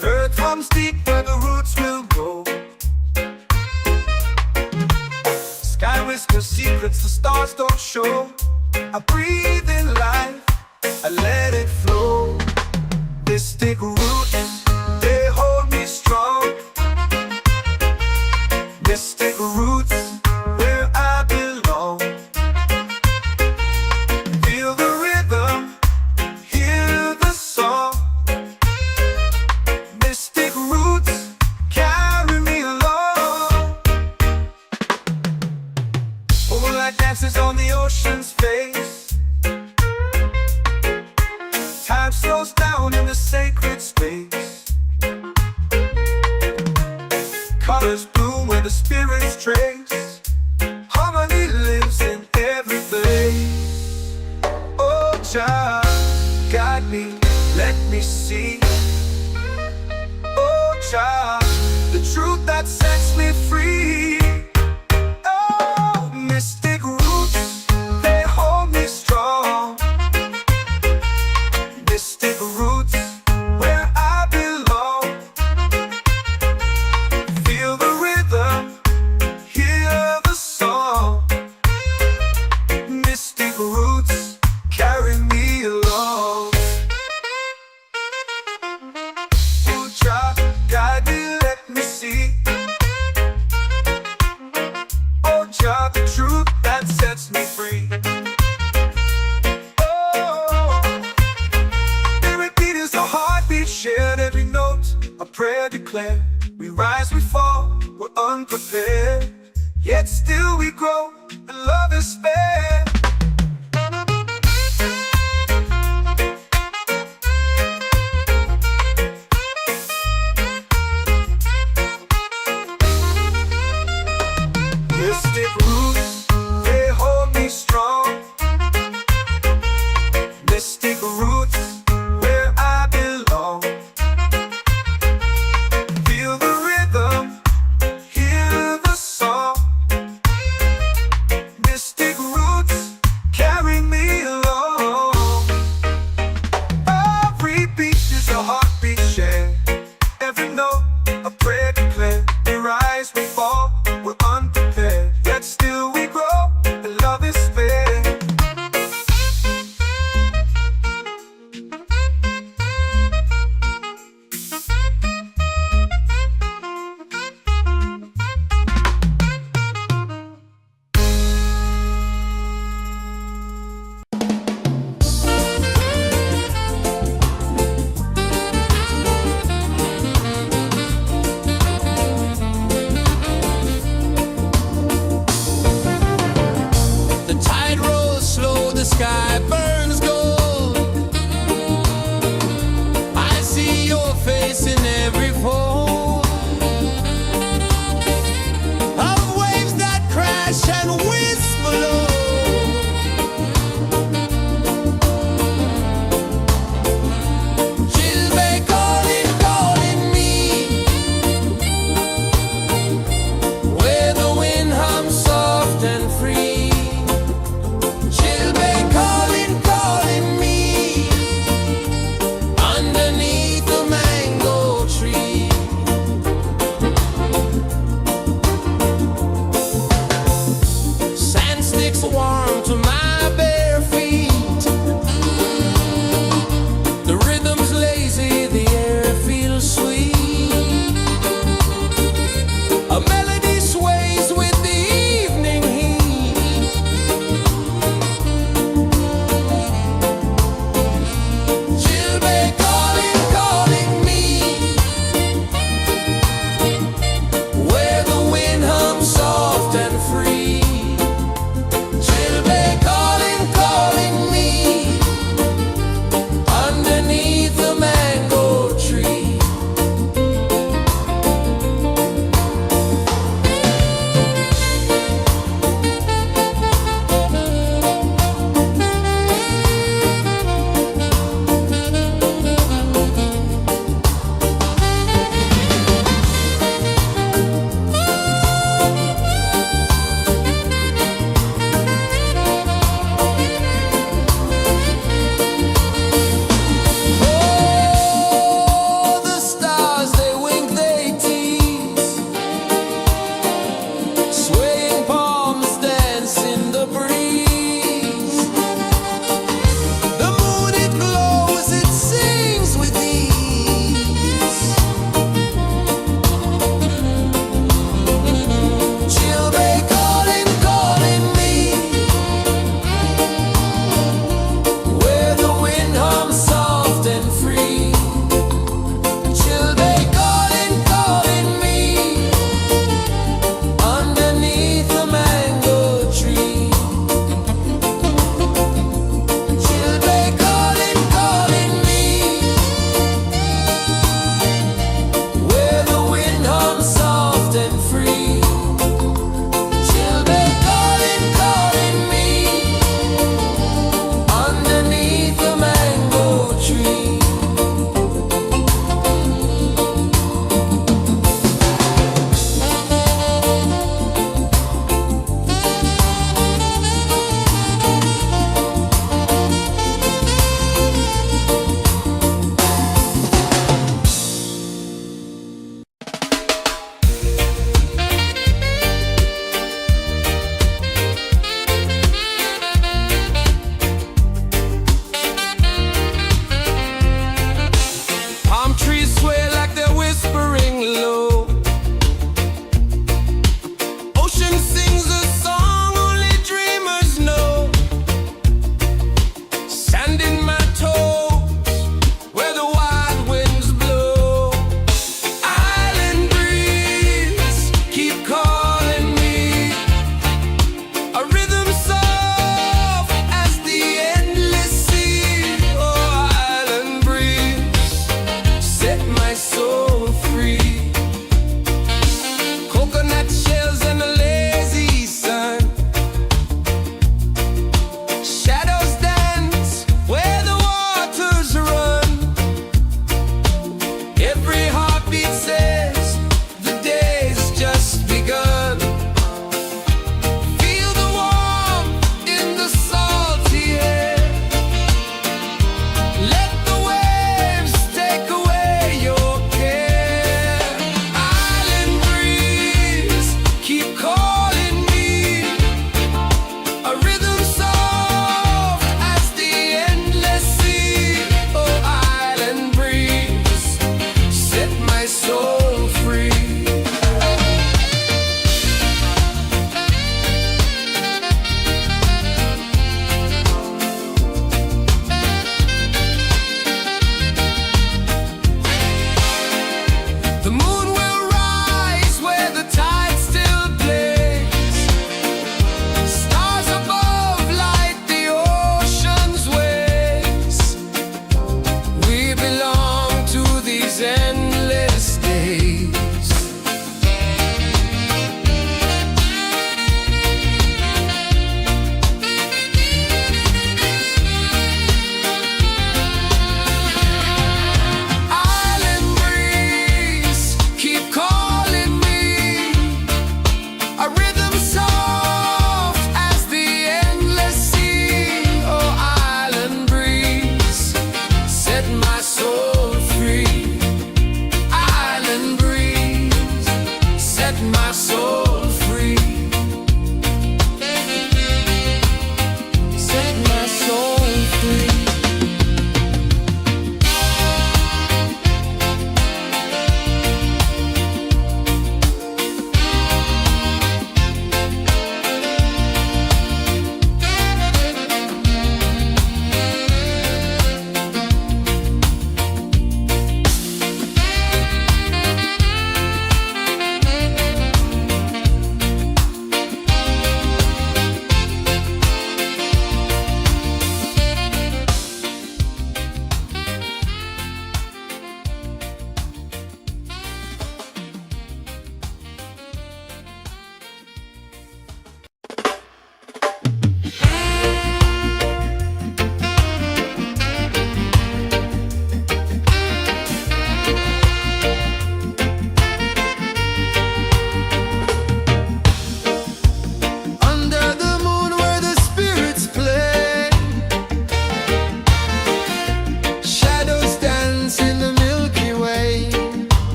The earth runs deep where the roots will grow. Sky whispers secrets the stars don't show. I breathe in life, I let it flow. Mystic roots, they hold me strong. Mystic roots, where I belong. Feel the rhythm, hear the song. Mystic roots, carry me along. Moonlight dances on the ocean's face. Time slows down in the sacred space. Colors bloom where the spirits trace. Harmony lives in every place. Oh, Jah, guide me, let me see. Oh, Jah, the truth that sets me free. Oh, mystic roots, they hold me strong. Mystic roots, where I belong. Feel the rhythm, hear the song. Mystic roots, carry me along. Oh, Jah, guide me, let me see. Oh, Jah, the truth that sets me free. Oh, spirit beat is a heartbeat, shared every note, a prayer declared. We rise, we fall, we're unprepared, yet still we grow, and love is spared. Mystic roots, they hold me strong. Mystic roots, where I belong. Feel the rhythm, hear the song. Mystic roots,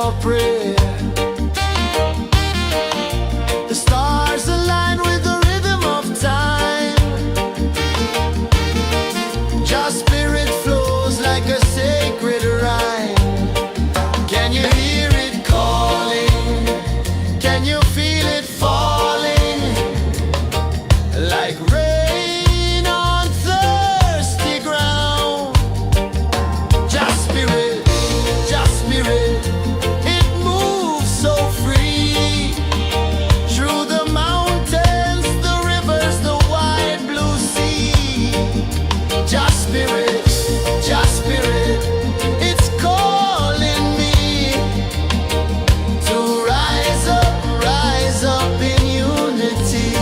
your prayer. The stars align with the rhythm of time. Your spirit flows like a sacred rhyme. Can you hear it calling? Can you feel it falling? Like rain on thirsty ground. Just spirit, it moves so free. Through the mountains, the rivers, the wide blue sea. Just spirit, it's calling me to rise up in unity.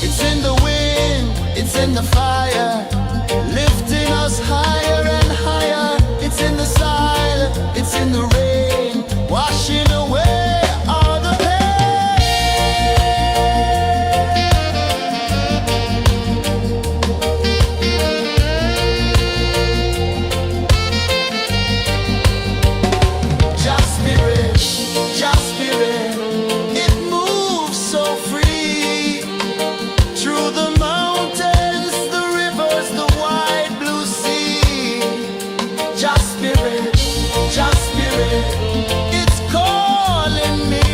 It's in the wind, it's in the fire, lifting us higher and higher. It's in the silence, it's in the rain, washing away all the Just spirit, it moves so free. Through the mountains, the rivers, the wide blue sea. Just spirit, it's calling me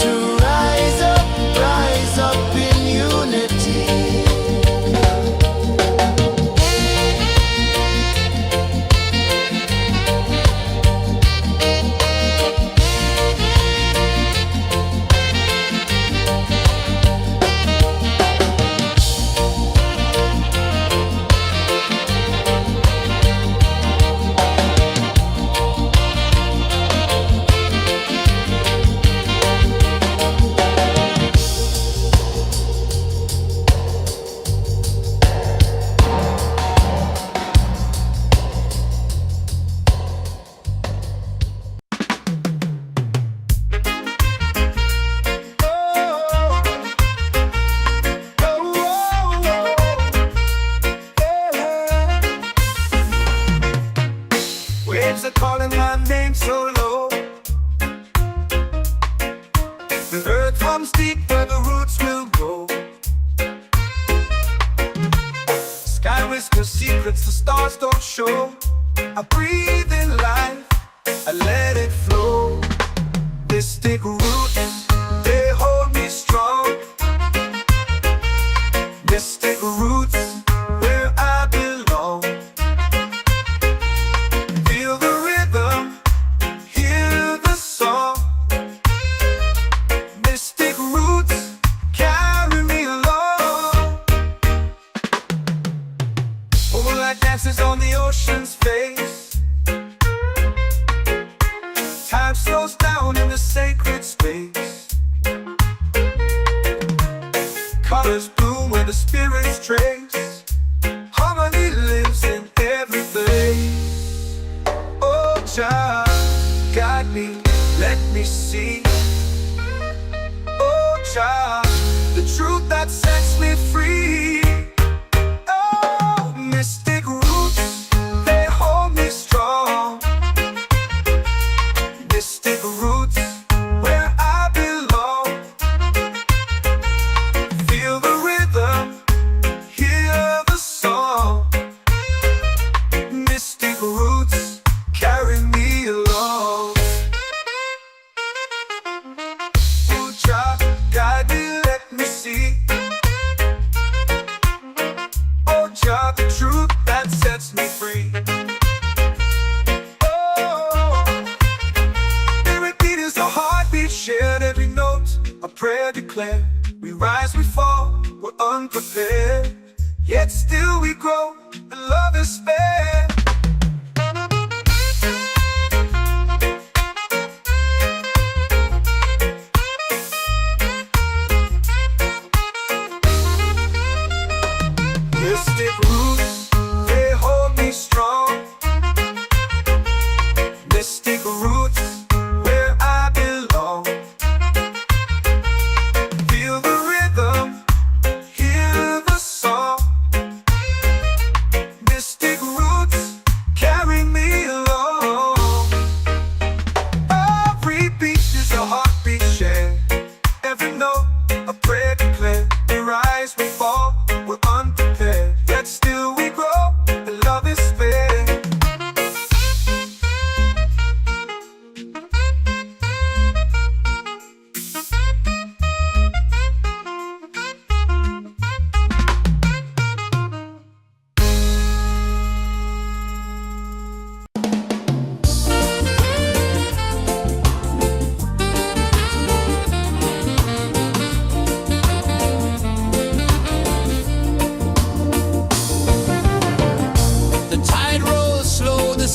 to rise up in unity.
Waves are calling my name so low. The earth comes deep where the roots will grow. Sky whispers secrets the stars don't show. I breathe in life, I let it flow. Mystic roots, they hold me strong. Mystic roots, where I belong. Feel the rhythm, hear the song. Mystic roots, carry me along. Moonlight dances on the ocean's face. Time slows down in the sacred space. Colors bloom where the spirits trace. Harmony lives in every face. Oh, Jah, guide me, let me see. Oh, Jah, the truth that sets me free. Oh, mystic roots, they hold me strong. Mystic roots, where I belong. Feel the rhythm, hear the song. Mystic roots, carry me along. Oh, Jah, guide me, let me see. Oh, Jah, the truth that sets me free. Oh, spirit beat is a heartbeat shared, every note a prayer declared. We rise, we fall, we're unprepared, yet still we grow, and love is spared. Mystic roots, they hold me strong. Mystic roots, where I belong. Feel the rhythm, hear the song.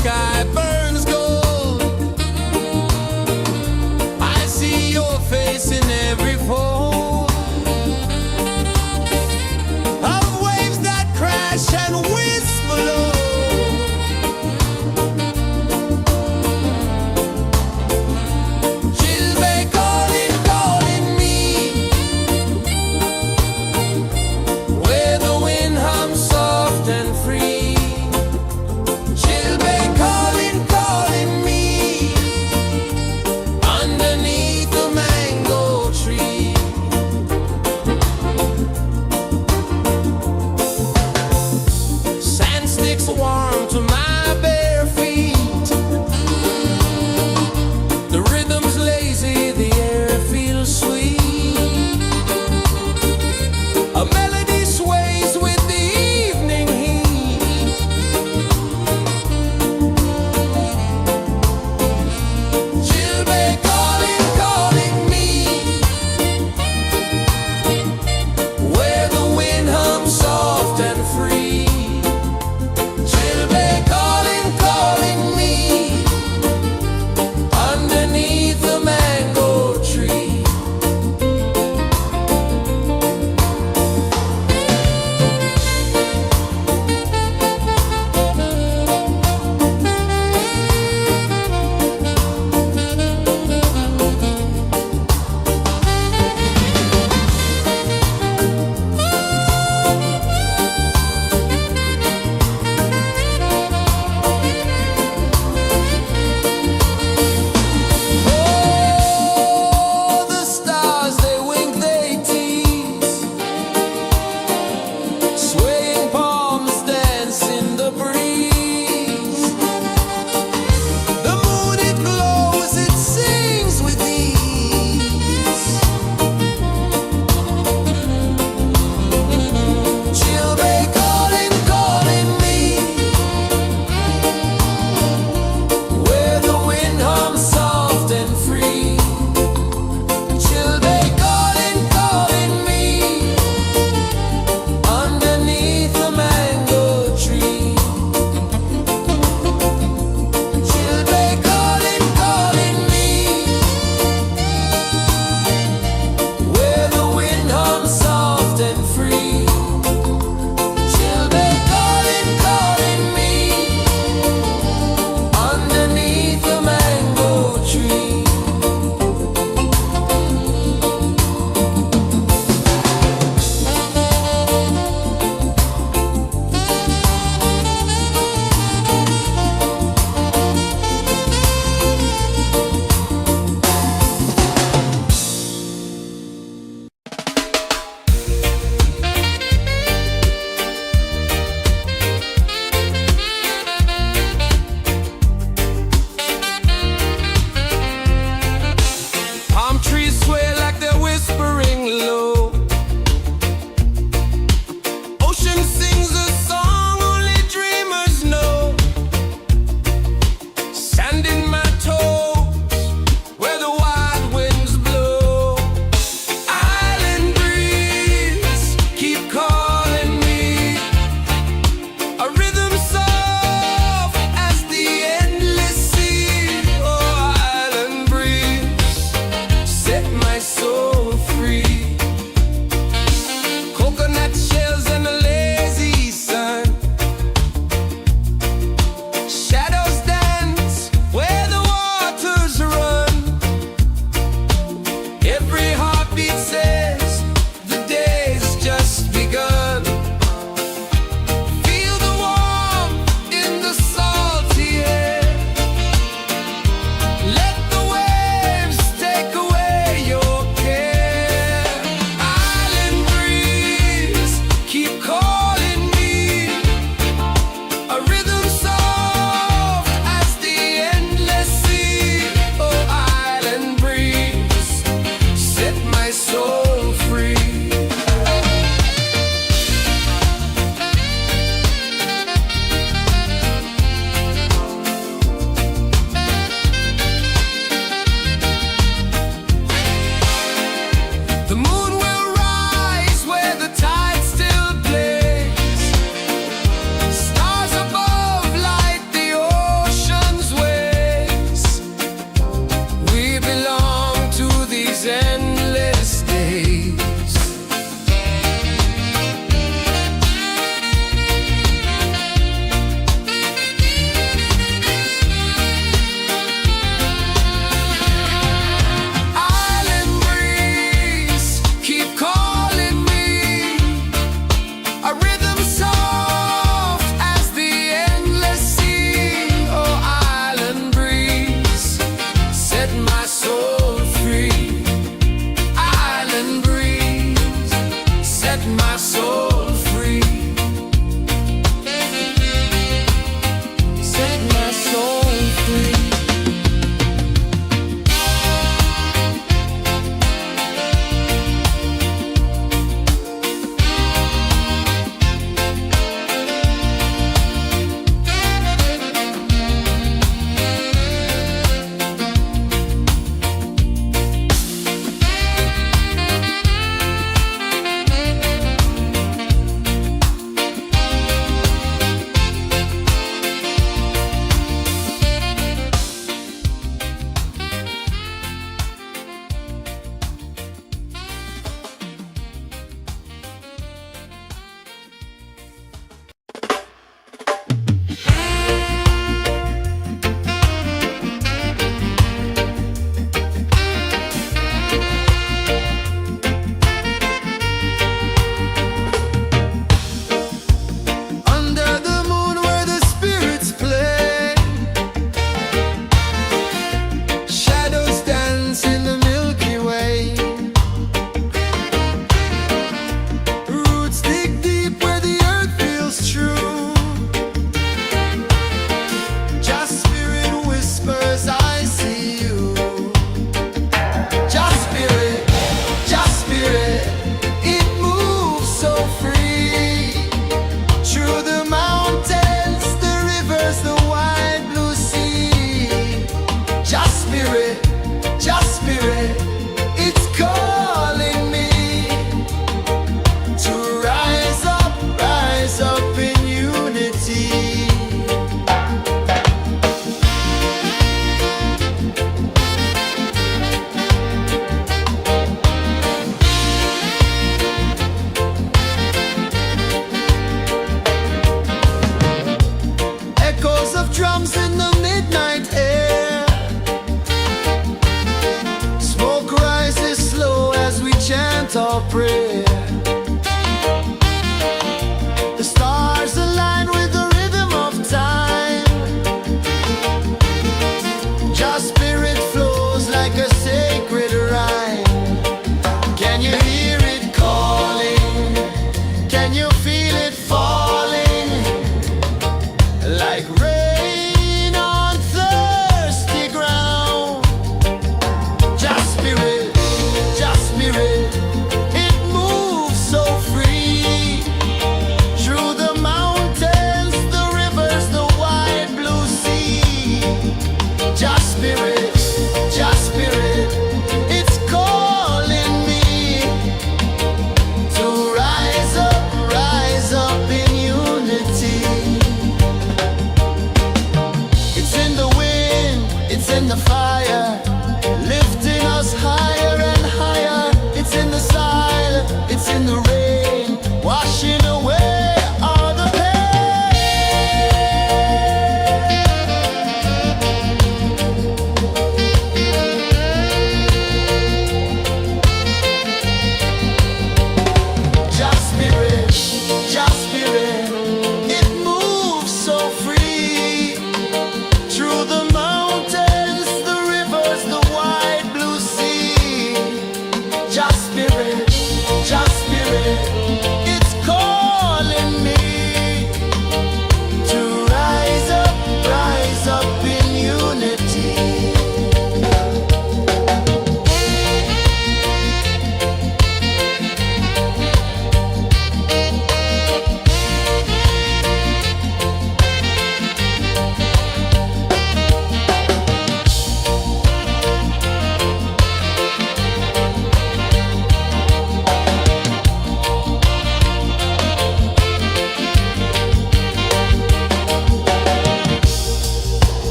sky burns gold. I see your face in every fold of waves that crash and whisper low. Chilbay calling, calling me, where the wind hums soft and free. Chilbay calling, calling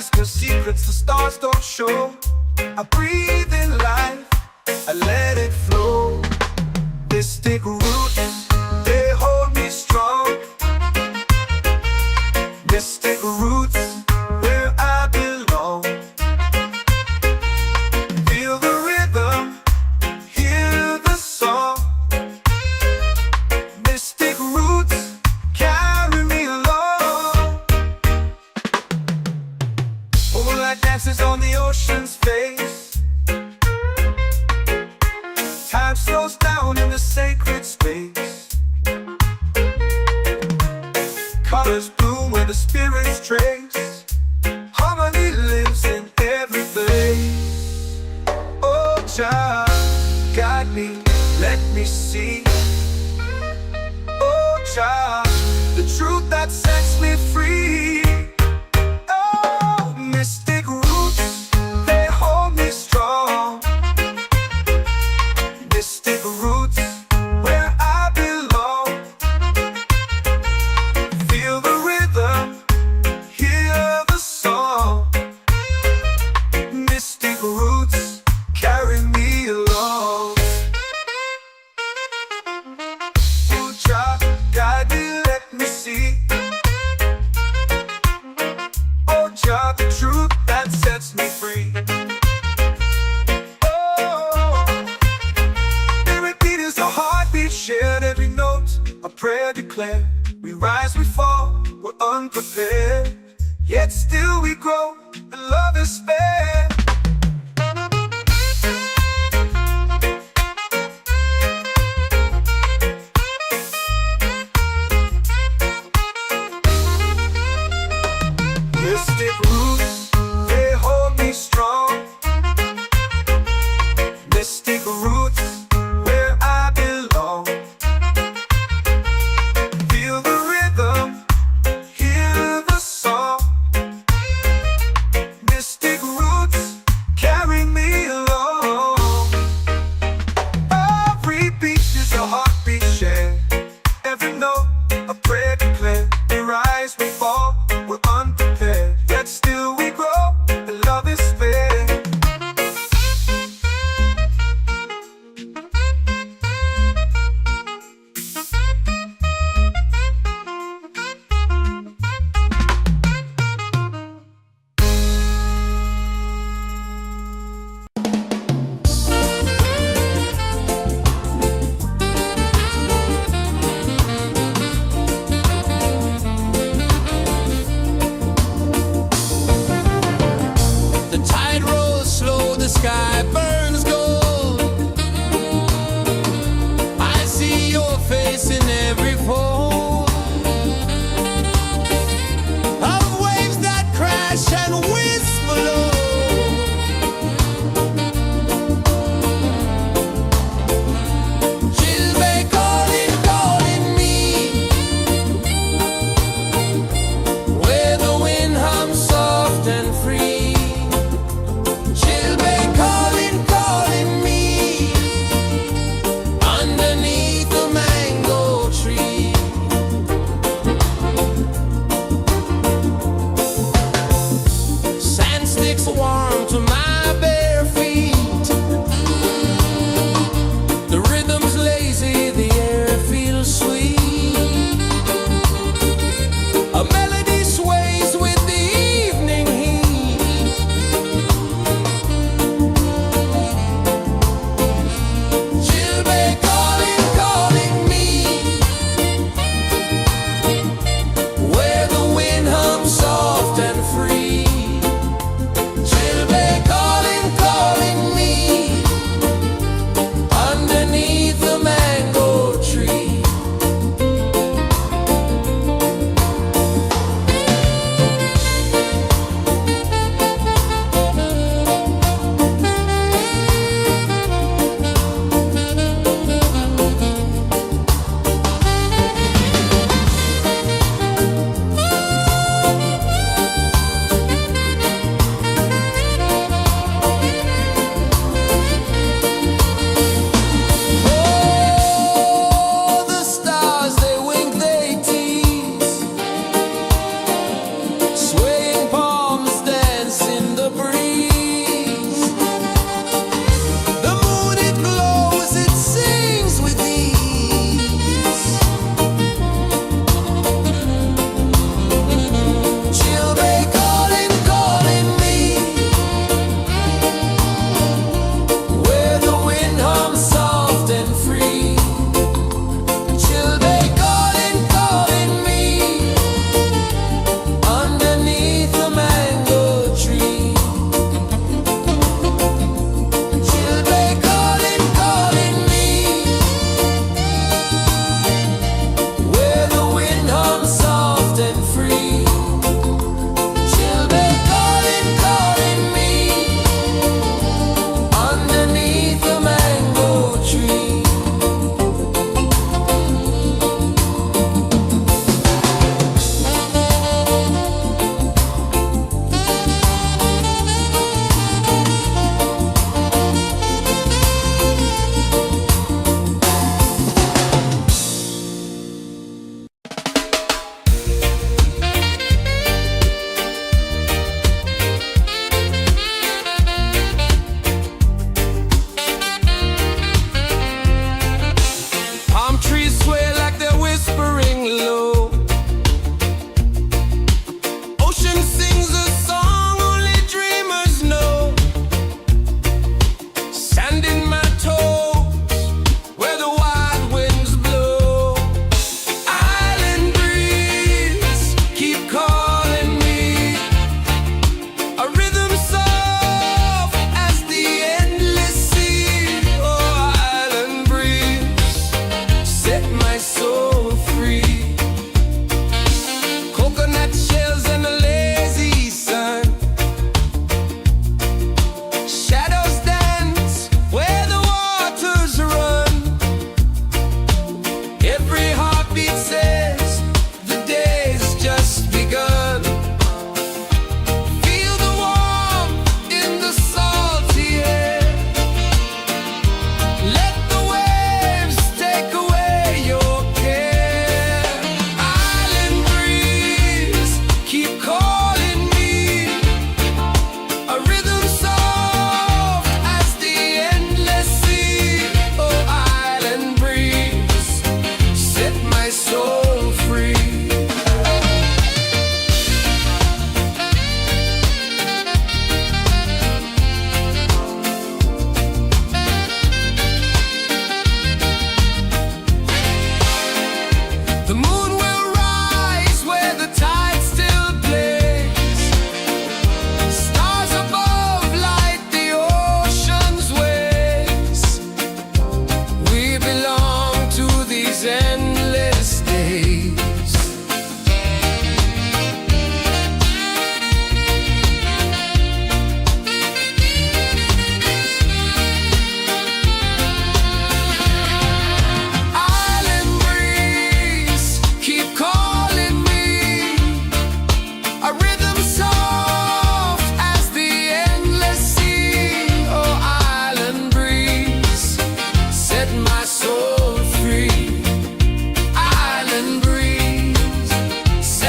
whisper secrets the stars don't show. I breathe in life, I let it flow. Mystic roots, they hold me strong. Mystic roots, where I belong. Feel the rhythm, hear the song. Mystic roots, carry me along. Moonlight dances on the ocean's face. Time slows down in the sacred space. Colors bloom where the spirits trace. Harmony lives in every place. Oh, child, guide me, let me see. Oh, child, the truth that sets me free. Oh, mystic roots, they hold me strong. Mystic roots, where I belong. Feel the rhythm, hear the song. Mystic roots, carry me along. Oh, child, guide me, let me see. Oh, child, the truth that sets me free. Oh, every beat is a heartbeat shared, every note a prayer declared. We rise, we fall, we're unprepared, yet still we grow, and love is spared. Mystic roots, they hold me strong. Mystic roots, where I belong. Feel the rhythm, hear the song. Mystic roots, carry me along. Every beat is a heartbeat shared, every note a prayer declared. We rise, we fall, we're unprepared, yet still we grow.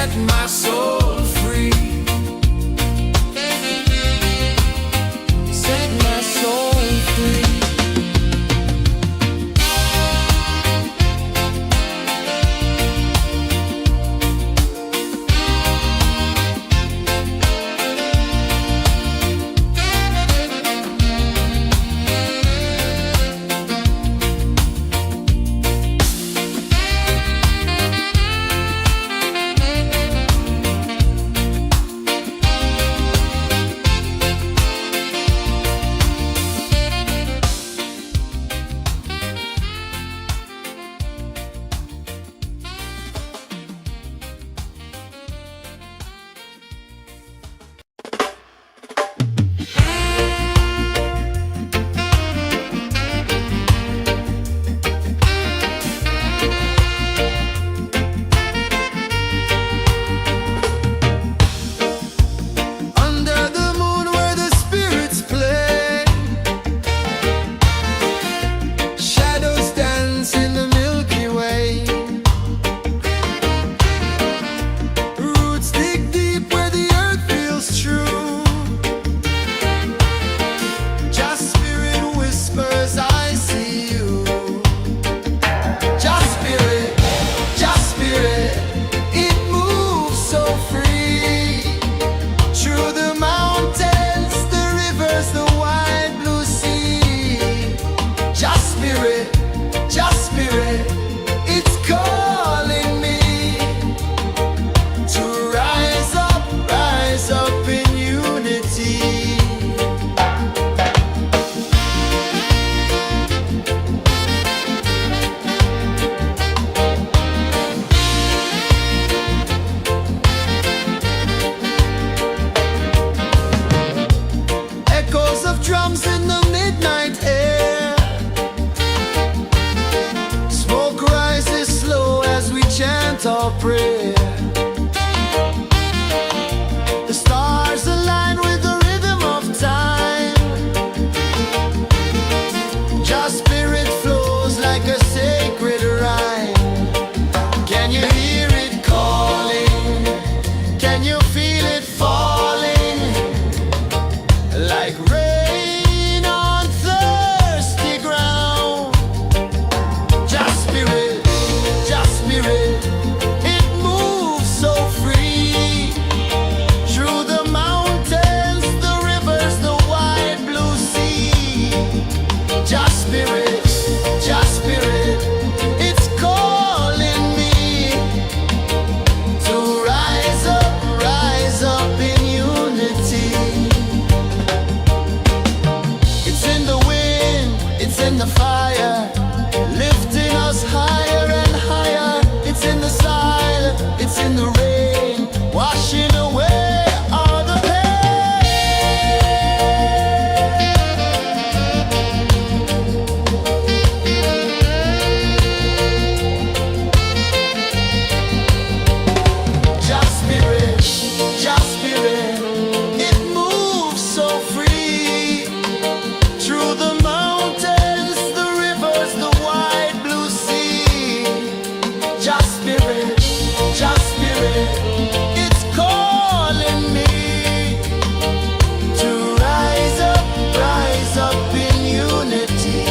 set my soul free. Set my soul free.
Under the moon where the spirits play, shadows dance in the Milky Way. Roots dig deep where the earth feels true. Just spirit whispers, I see you. Just spirit, it moves so free. Through the mountains, the rivers, the wide blue sea. Just spirit, it's calling me to rise up in unity. Echoes of drums in the midnight air. Smoke rises slow as we chant our prayer. The stars align with the rhythm of time. Just spirit flows like a sacred rhyme. Can you hear it calling? Can you feel it falling? Like rain on thirsty ground. Just spirit, it moves so free. Through the mountains, the rivers, the wide blue sea. Just spirit, it's calling me to rise up in unity. It's in the wind, it's in the fire, lifting us higher and higher. It's in the silence, it's in the rain, washing away all the pain. Just spirit, it moves so free. Through the mountains, the rivers, the wide blue sea. Just spirit, it's calling me to rise up in unity.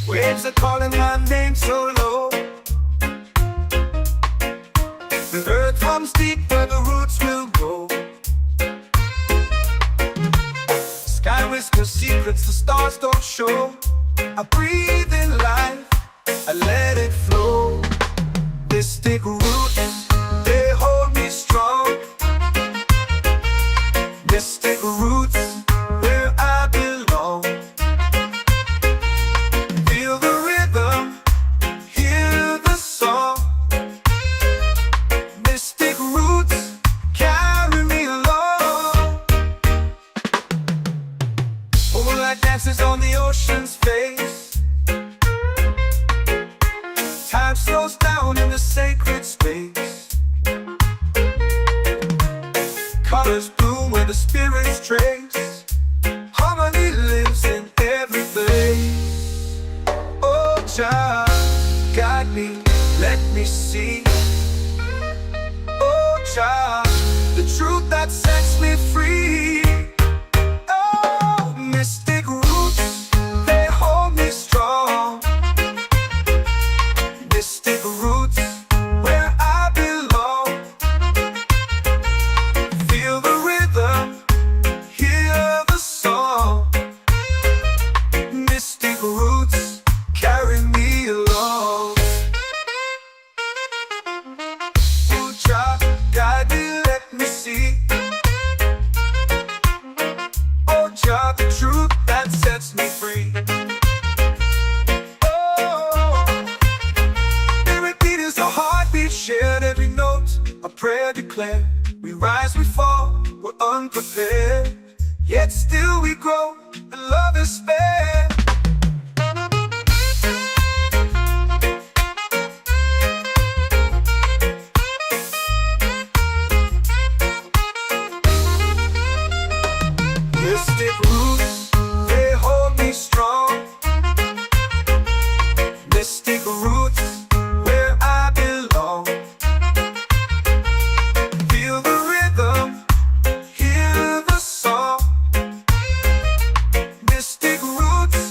Waves are calling my name so low. The earth comes deep where the roots will go. Sky whispers secrets the stars don't show. I breathe in life, Jah, guide me, let me see. Oh Jah, the truth that sets me free. Oh, mystic roots, they hold me strong. Mystic roots, where I belong. Feel the rhythm, hear the song. Mystic roots carry me along. Oh Jah, guide me, let me see. Oh Jah, the truth that sets me free. Oh, every beat is a heartbeat shared, every note a prayer declared. We rise, we fall, we're unprepared, yet still we grow, and love is spared. Mystic roots, they hold me strong. Mystic roots, where I belong. Feel the rhythm, hear the song. Mystic roots,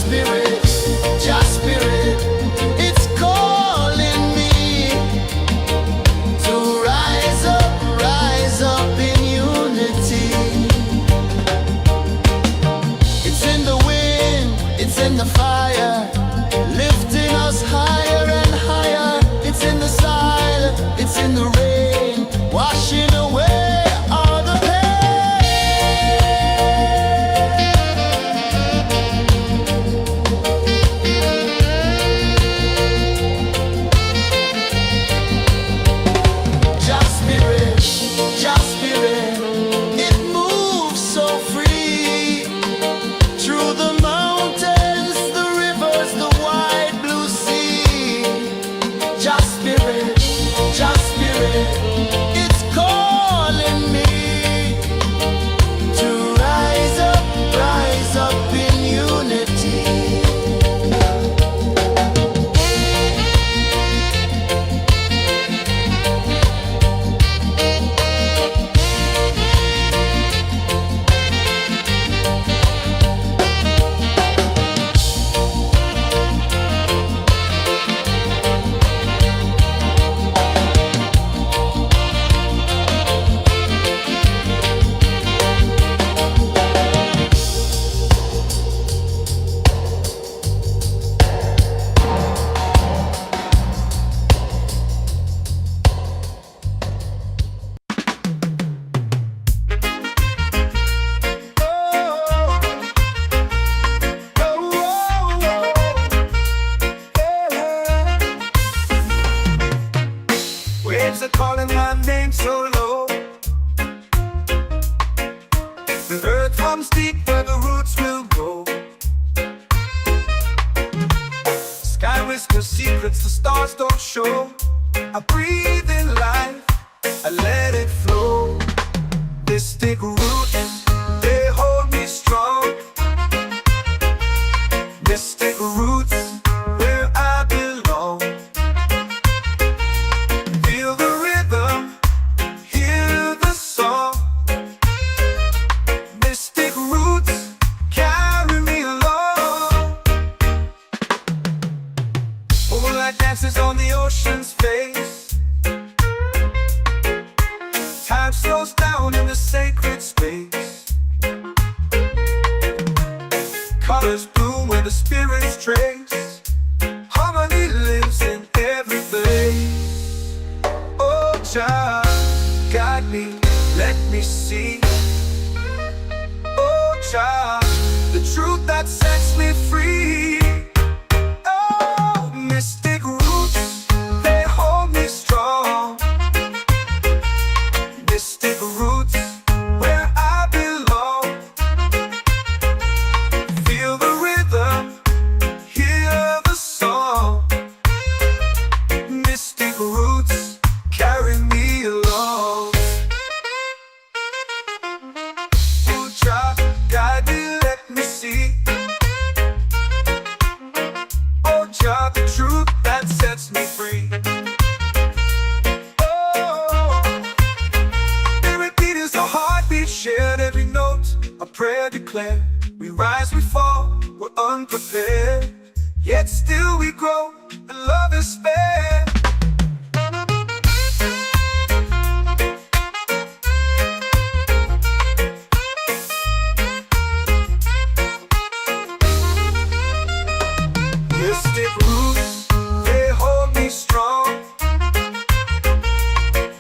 spirit, Jah spirit, it's calling me to rise up in unity. It's in the wind, it's in the fire, lifting us higher and higher. It's in the silence, it's in the rain, washing away all the Jah spirit, it moves so free through the mountains, the rivers, the wide blue sea. Jah spirit, it's calling me to rise up in unity.
Waves are calling my name so low. The earth comes deep where the roots will go. Sky whispers secrets the stars don't show. I breathe in life, I let it flow. This thick roots, they hold me strong. This thick roots, where I belong. Feel the rhythm, hear the song. Mystic roots carry me along. Moonlight dances on the ocean's face. Time slows down in the sacred space. Colors bloom where the spirits trace. Harmony lives in every face. Oh, Jah, guide me, let me see. Oh, Jah, the truth that sets me free. Oh, mystic roots, they hold me strong. Mystic roots, where I belong. Feel the rhythm, hear the song. Mystic roots carry me along. Oh, Jah, guide me, let me see. Oh, Jah, the truth that sets me free. Oh, spirit beat is a heartbeat shared, every note a prayer declared. We rise, we fall, we're unprepared, yet still we grow, and love is spared. Mystic roots, they hold me strong.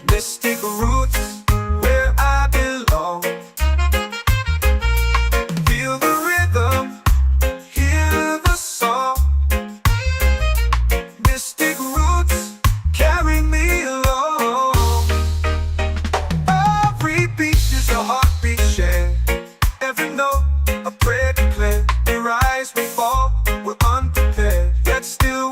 Mystic roots, where I belong. Feel the rhythm, hear the song. Mystic roots carry me along. Every beat is a heartbeat shared, every note a prayer declared. We rise, we fall, we're unprepared, yet still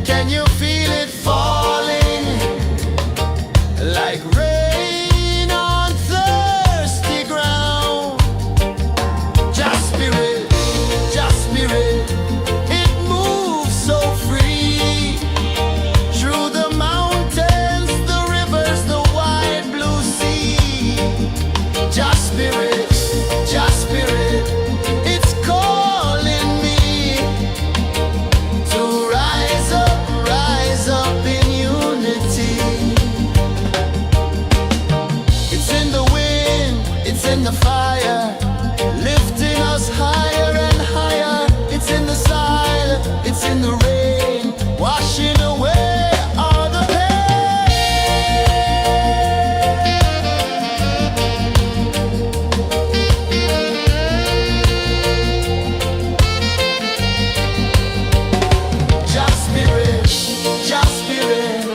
Can you feel it falling like rain on thirsty ground? Just spirit, it moves so free through the mountains, the rivers, the wide blue sea. Just spirit, it's calling me to rise up in unity. It's in the wind, it's in the fire, lifting us higher and higher. It's in the silence, it's in the rain, washing away all the Just spirit,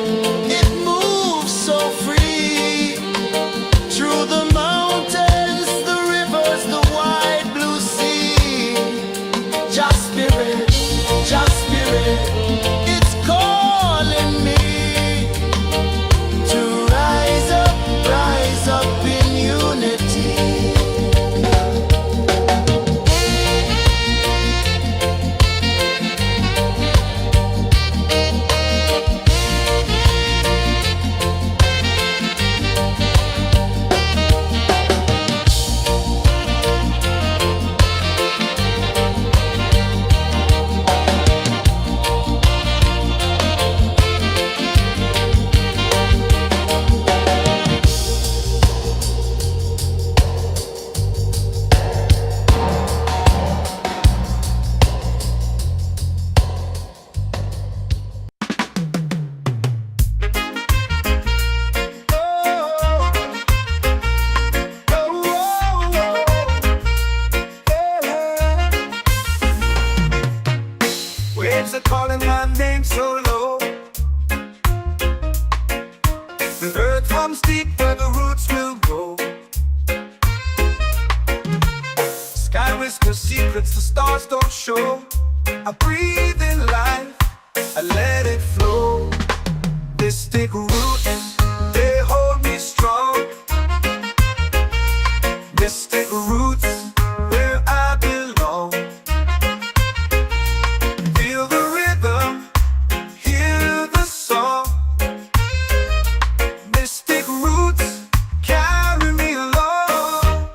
it moves so free through the mountains, the rivers, the wide blue sea. Just spirit, it's calling me to rise up in unity.
Waves are calling my name so low. The earth hums deep where the roots will go. Sky whispers secrets the stars don't show. I breathe in life, I let it flow. Mystic roots, they hold me strong. Mystic roots, where I belong. Feel the rhythm, hear the song. Mystic roots, carry me along.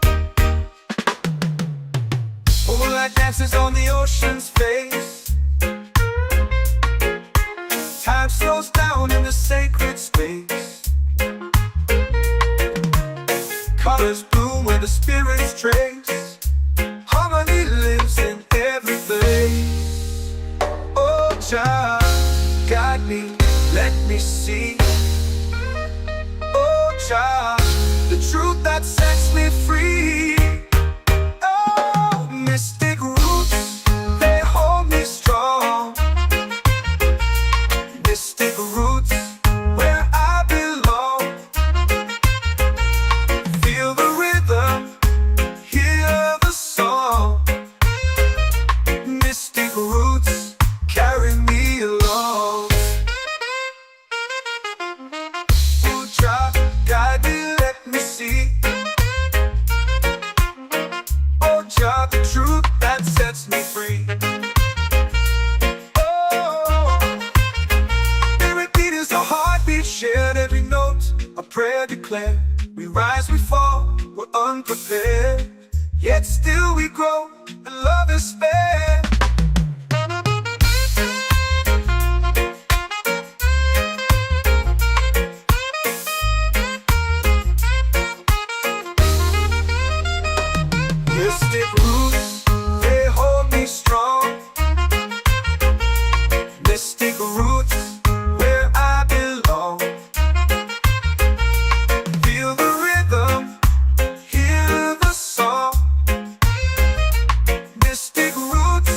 Moonlight dances on the ocean's face. Time slows down in the sacred space. Colors bloom where the spirits trace. Harmony lives in every place. Oh, child, guide me, let me see. Oh, child, the truth that sets me free. Oh, mystic roots, they hold me strong. Mystic roots, where I belong. Feel the rhythm, hear the song. Mystic roots, carry me along. Oh, child, guide me, let me see. Oh, child, the truth that sets me free. Shared every note, a prayer declared. We rise, we fall, we're unprepared. Yet still we grow, and love is spared. Mystic roots, they hold me strong. Mystic roots, where I belong. Feel the rhythm, hear the song. Mystic roots,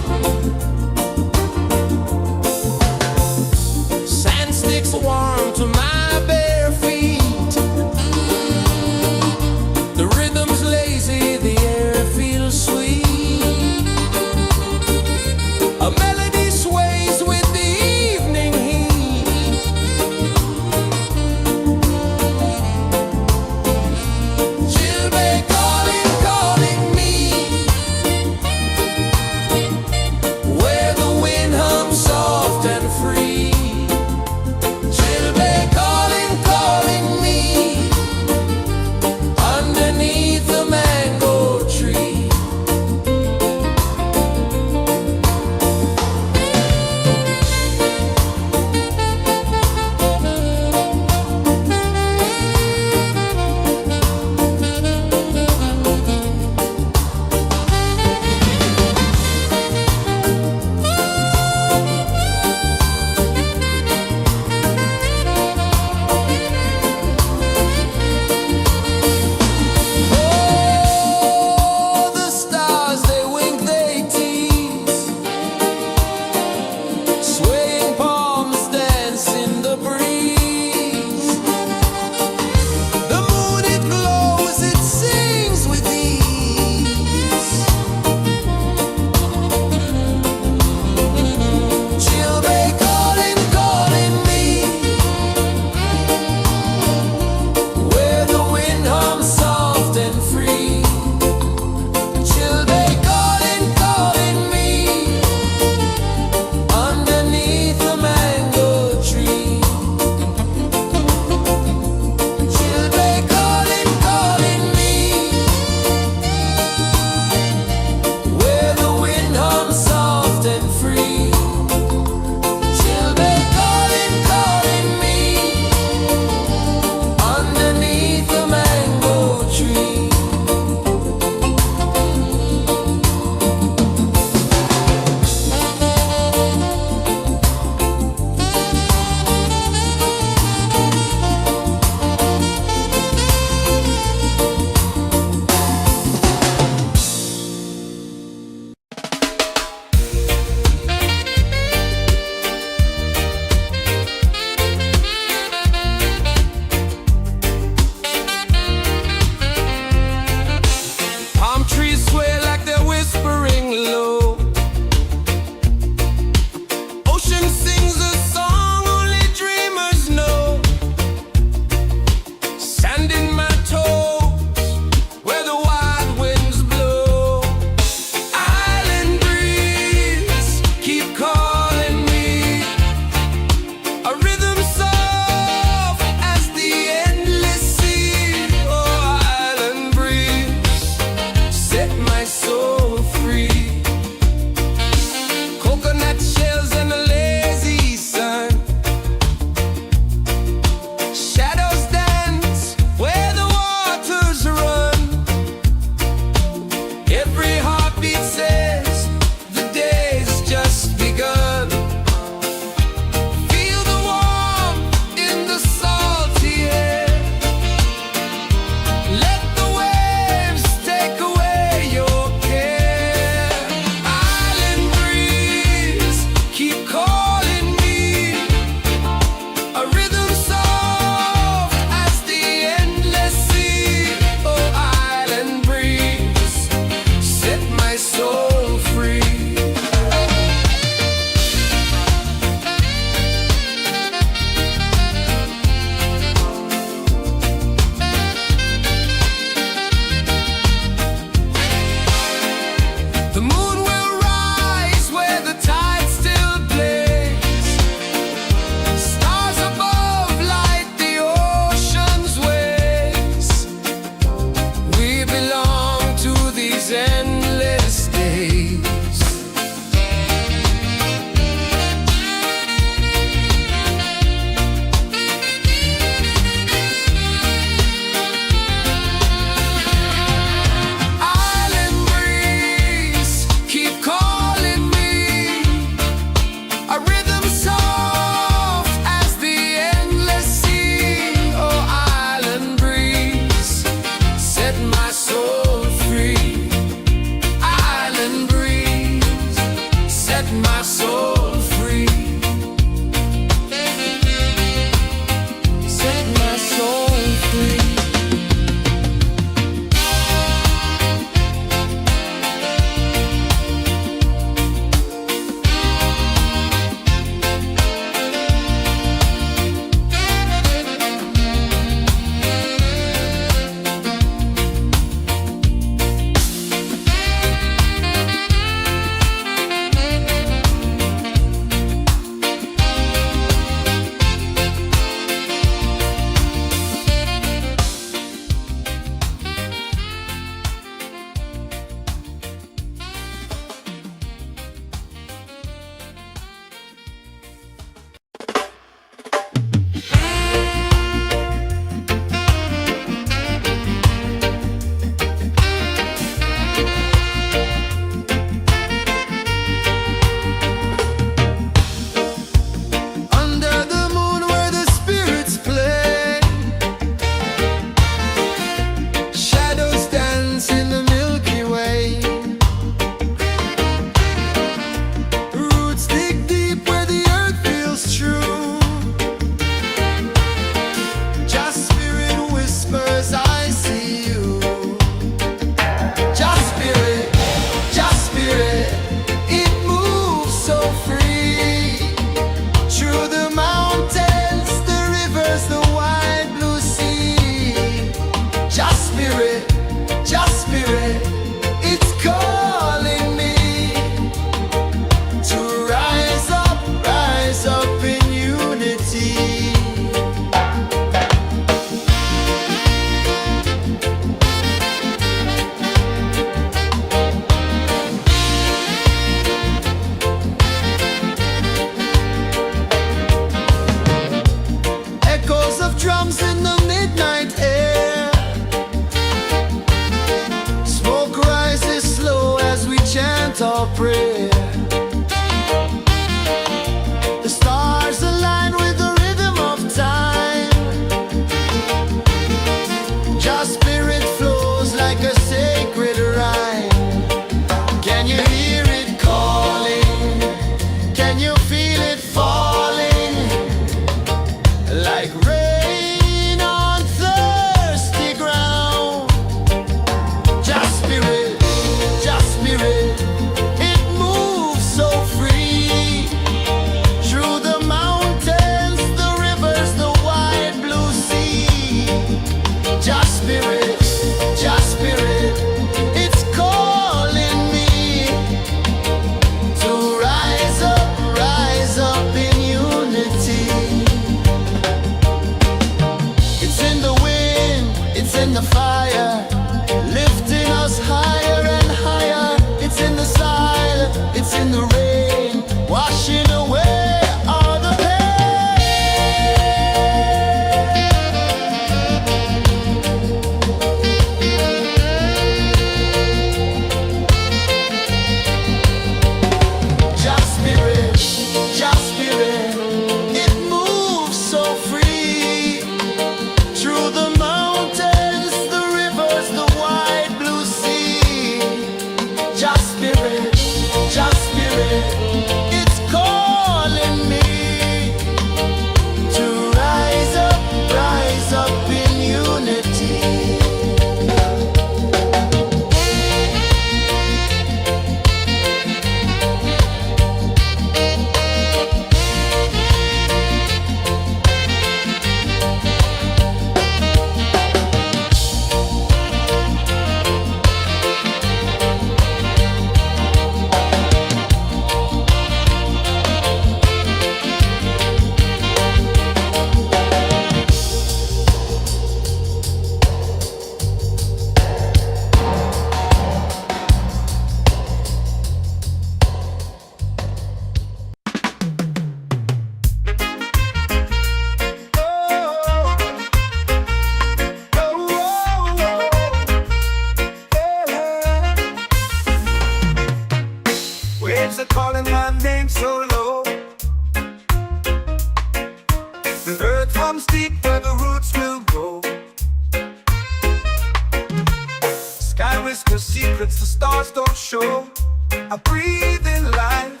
whisper secrets the stars don't show. I breathe in life,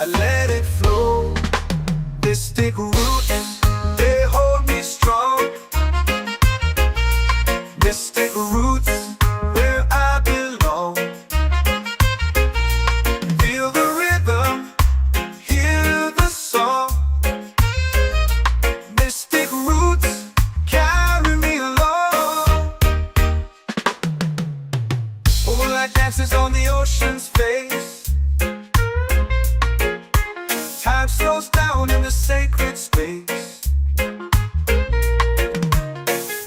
I let it flow. Mystic roots, they hold me strong. Mystic roots, where I belong. Feel the rhythm, hear the song. Mystic roots, carry me along. Moonlight dances on the ocean's face. Time slows down in the sacred space.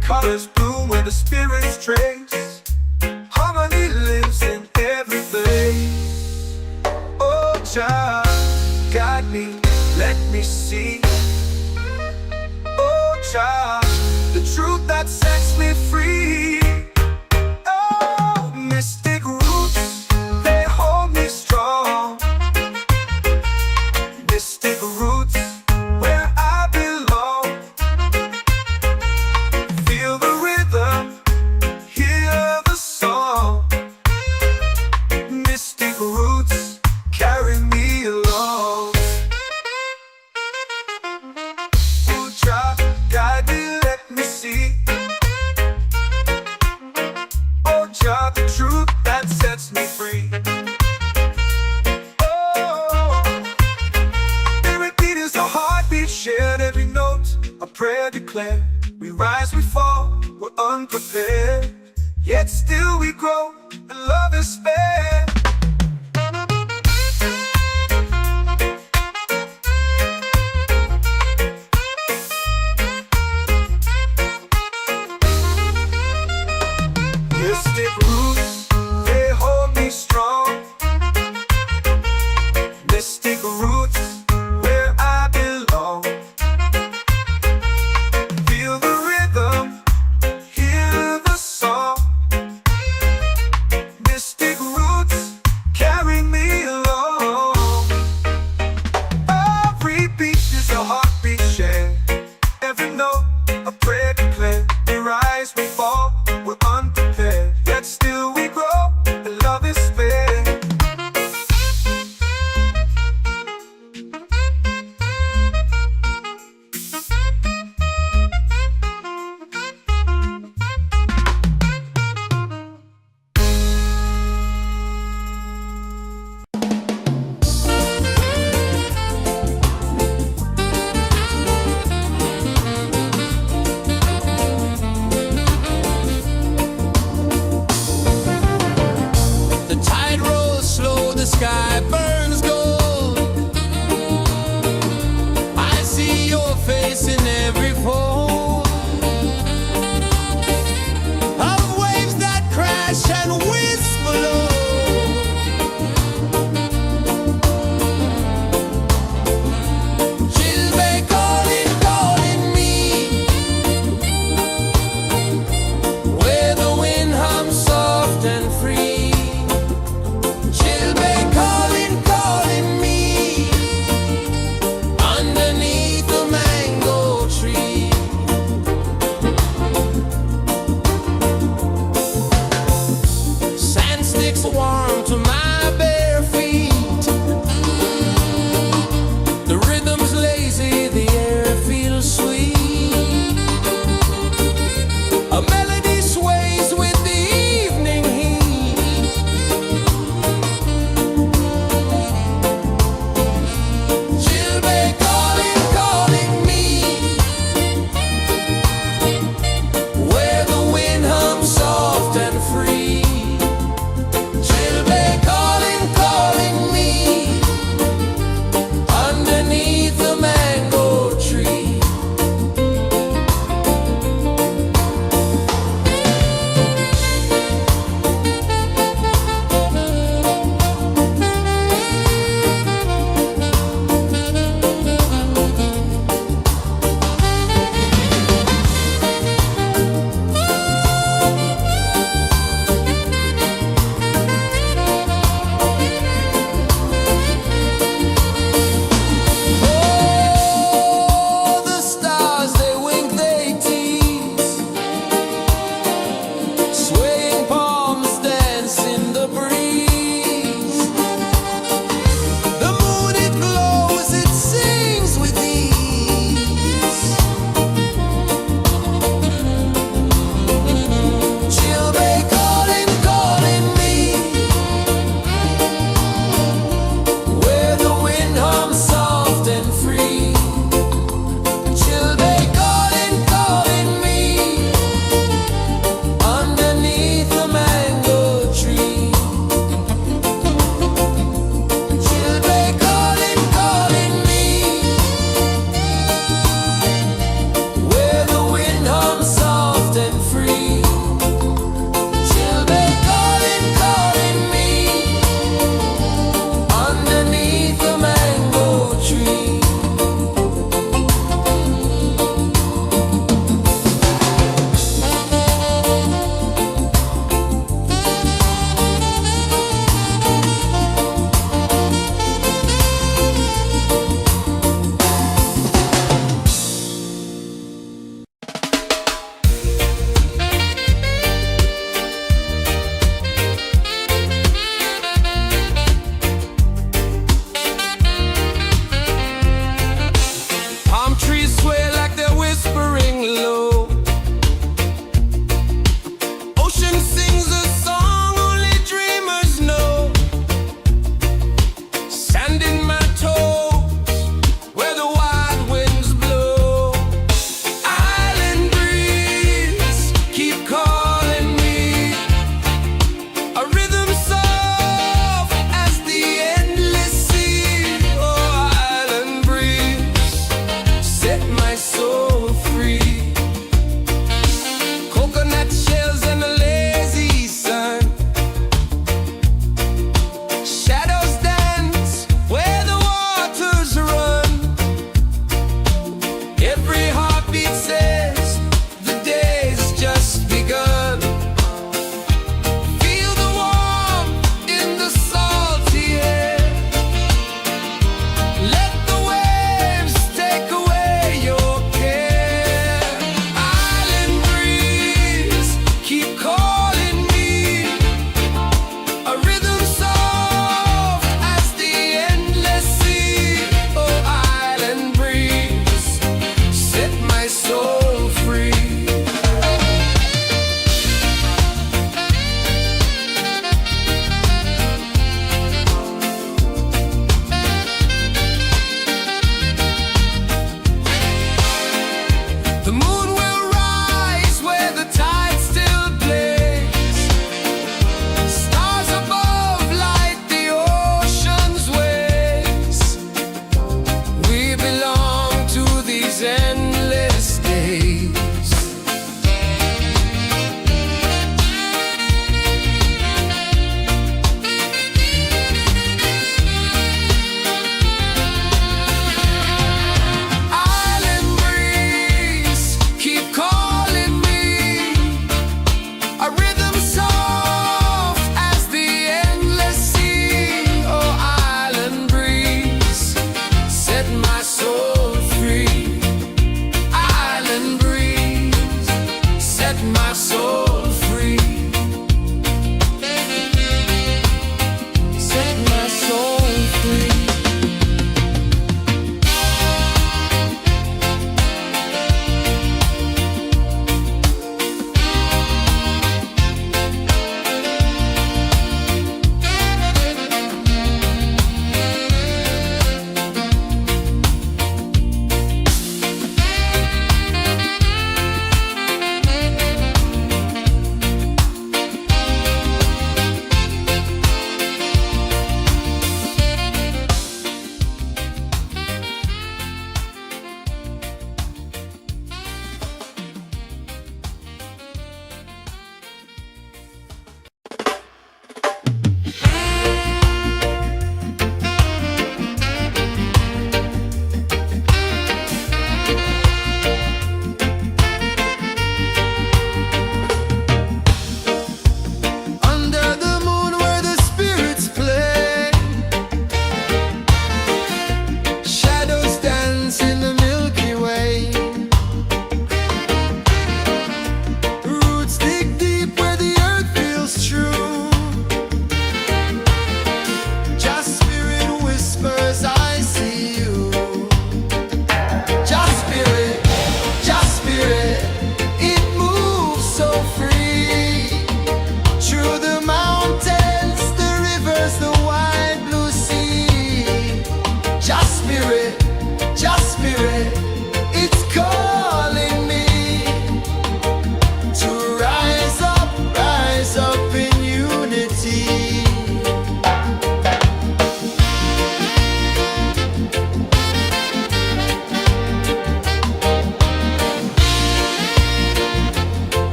Colors bloom where the spirits trace. Harmony lives in every place. Oh, Jah, guide me, let me see. Oh, Jah, the truth that sets me free. Oh, mystic roots, they hold me strong. Mystic roots, where I belong. Feel the rhythm, hear the song. Mystic roots, carry me along. Oh, Jah, guide me, let me see. Oh, Jah, the truth that sets me free. Oh, every beat is a heartbeat shared, every note a prayer declared. We rise, we fall, we're unprepared, yet still we grow, and love is spared. Mystic roots, they hold me strong. Mystic roots, where I belong. Feel the rhythm, hear the song. Mystic roots, carry me along. Every beat is a heartbeat shared, every note a prayer declared. We rise, we fall, we're unprepared, yet still we grow, and love is spared.
The tide rolls slow, the sky burns gold. I see your face in every fold of waves that crash and whisper low. Chilbay calling, calling me, where the wind hums soft and free. Chilbay calling, calling me, underneath the mango tree. Sand sticks warm to my bare feet. The rhythm's lazy, the air feels sweet. A melody sways with the evening heat. Chilbay calling, calling me, where the wind hums soft and free. Chilbay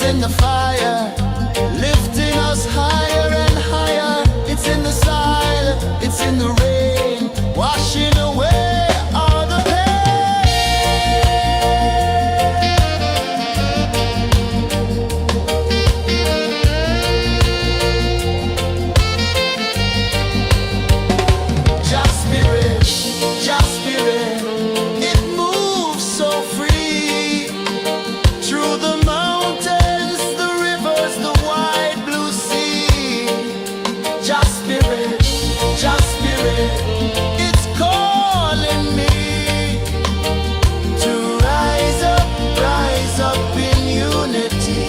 in the fire, lifting us higher and higher. It's in the silence, it's in the rain, washing away all the Just spirit, just spirit, it moves so free through the mountains, the rivers, the wide blue sea. Just spirit, it's calling me to rise up in unity.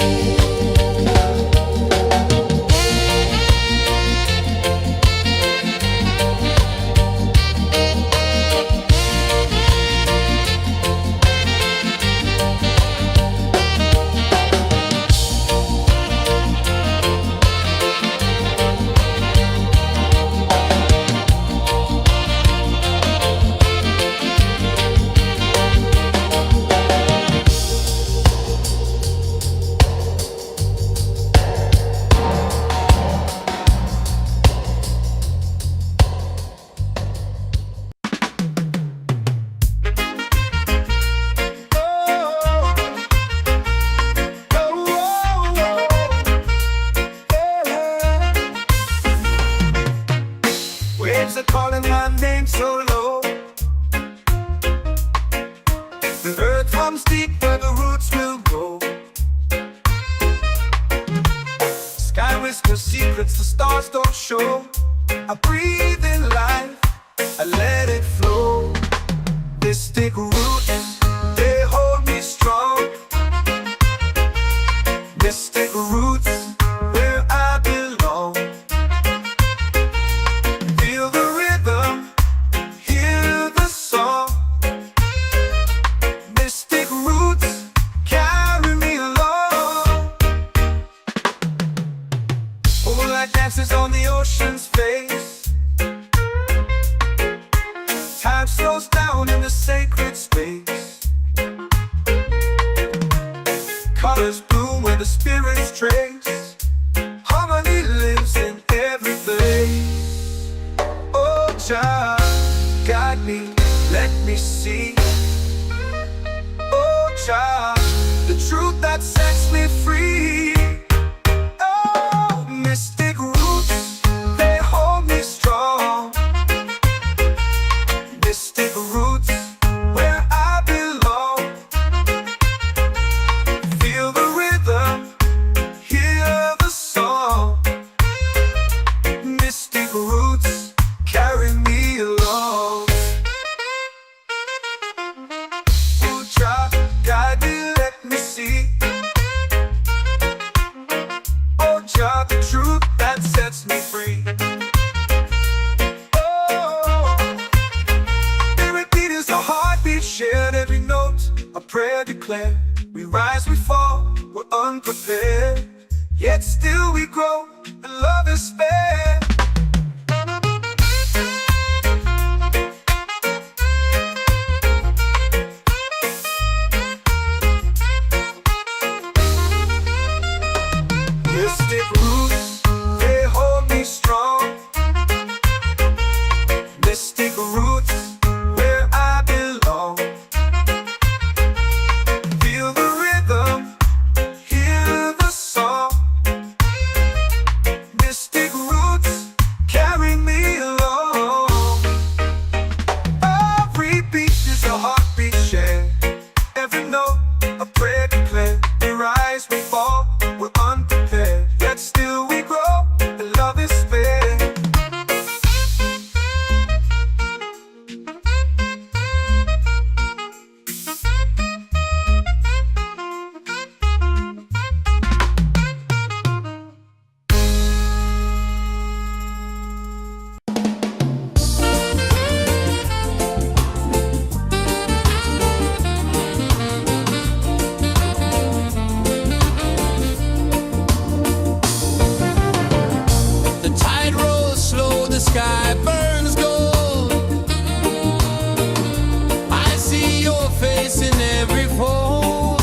Waves are calling my name so low. The earth comes deep where the roots will grow. Sky whispers secrets the stars don't show. I breathe in life, I let it flow. This take roots, they hold me strong. This take roots where I belong. Feel the rhythm, hear the song. Mystic roots carry me along. Moonlight dances on the ocean's face. Time slows down in the sacred space. Colors bloom where the spirits trace. Harmony lives in every place. Oh, Jah, guide me, let me see. Oh, Jah, the truth that sets me free. Oh, mystic roots, they hold me strong. Mystic roots, where I belong. Feel the rhythm, hear the song. Mystic roots carry me along. Oh, Jah, guide me, let me see. Oh, Jah, the truth that sets me free. Oh, spirit beat is a heartbeat shared, every note a prayer declared. We rise, we fall, we're unprepared, yet still we grow, and love is spared. Mystic roots, they hold me strong. Mystic roots, where I belong. Feel the rhythm, hear the song. Mystic roots carry me along. Every beat is a heartbeat shared, every note a prayer declared. We rise, we fall, we're unprepared, yet still we grow, and love is spared.
The tide rolls slow, the sky burns gold. I see your face in every fold.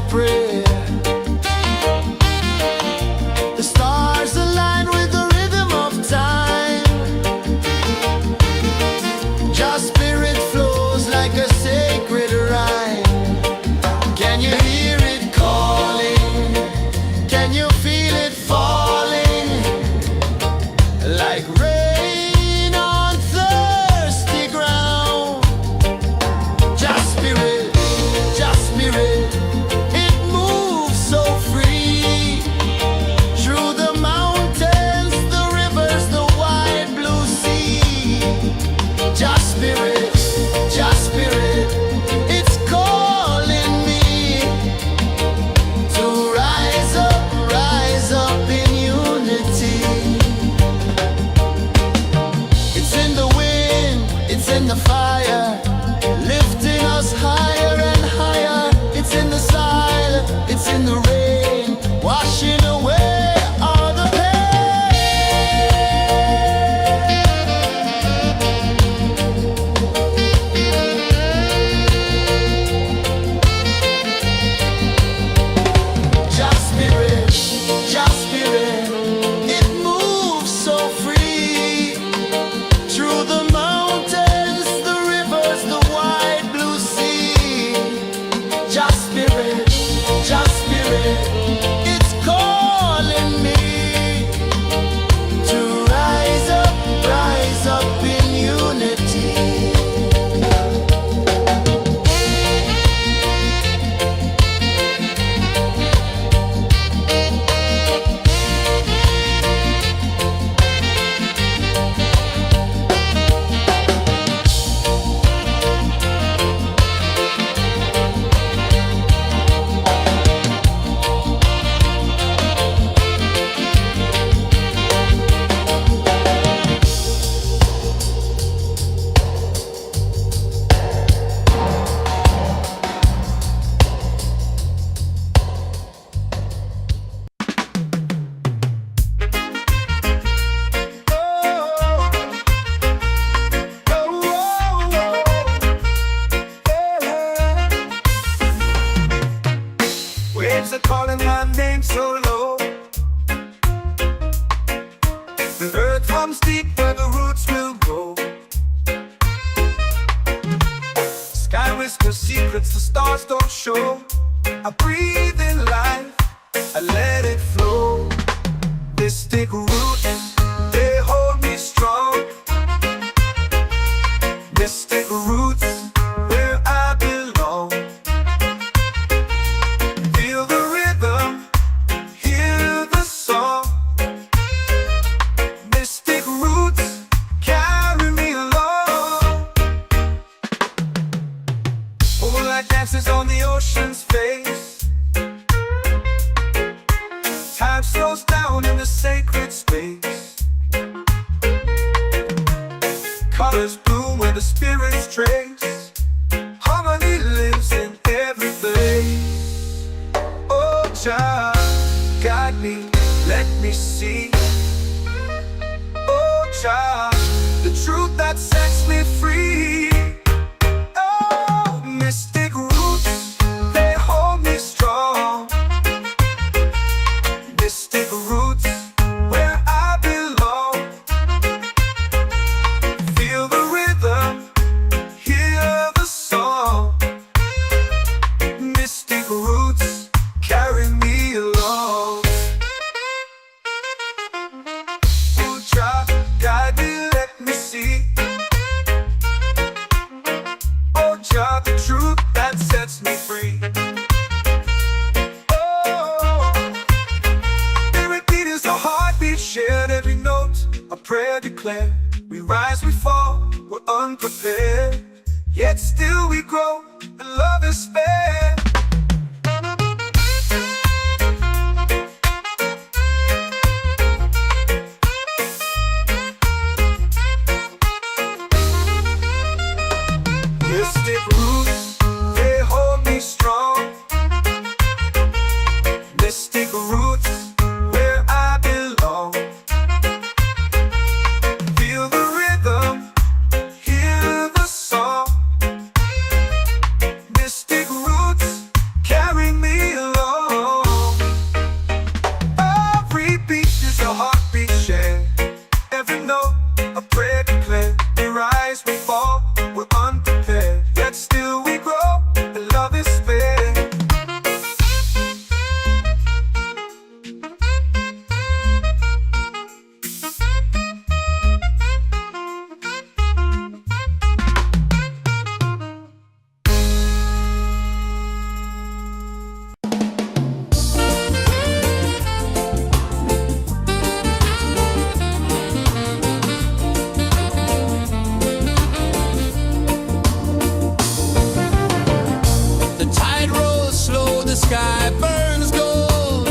prayer. The stars align with the rhythm of time. Jah spirit flows like a sacred rhyme. Can you hear it calling? Can you feel it falling? Like rain on thirsty ground. Jah spirit, it moves so free. Through the mountains, the rivers, the wide blue sea. Jah spirit, it's calling me to rise up in unity. It's in the wind, it's in the fire, lifting us higher and higher. It's in the silence, it's in the rain, washing away all the Jah spirit, it moves so free. Through the mountains, the rivers, the wide blue sea. Jah spirit, it's calling me to rise up in unity.
Waves are calling my name so low. The earth hums deep where the roots will grow. Sky whispers secrets the stars don't show. I breathe in life, I let it flow. Mystic roots, they hold me strong. Mystic roots, where I belong. Feel the rhythm, hear the song. Mystic roots, carry me along. Moonlight dances on the ocean's face. Time slows down in the sacred space. Colors bloom where the spirits trace. Harmony lives in every place. Oh Jah, guide me, let me see. Oh Jah, the truth that sets me free. Oh, mystic roots, they hold me strong. Mystic roots, where I belong. Feel the rhythm, hear the song. Mystic roots, carry me along. Oh Jah, guide me.
sky burns gold.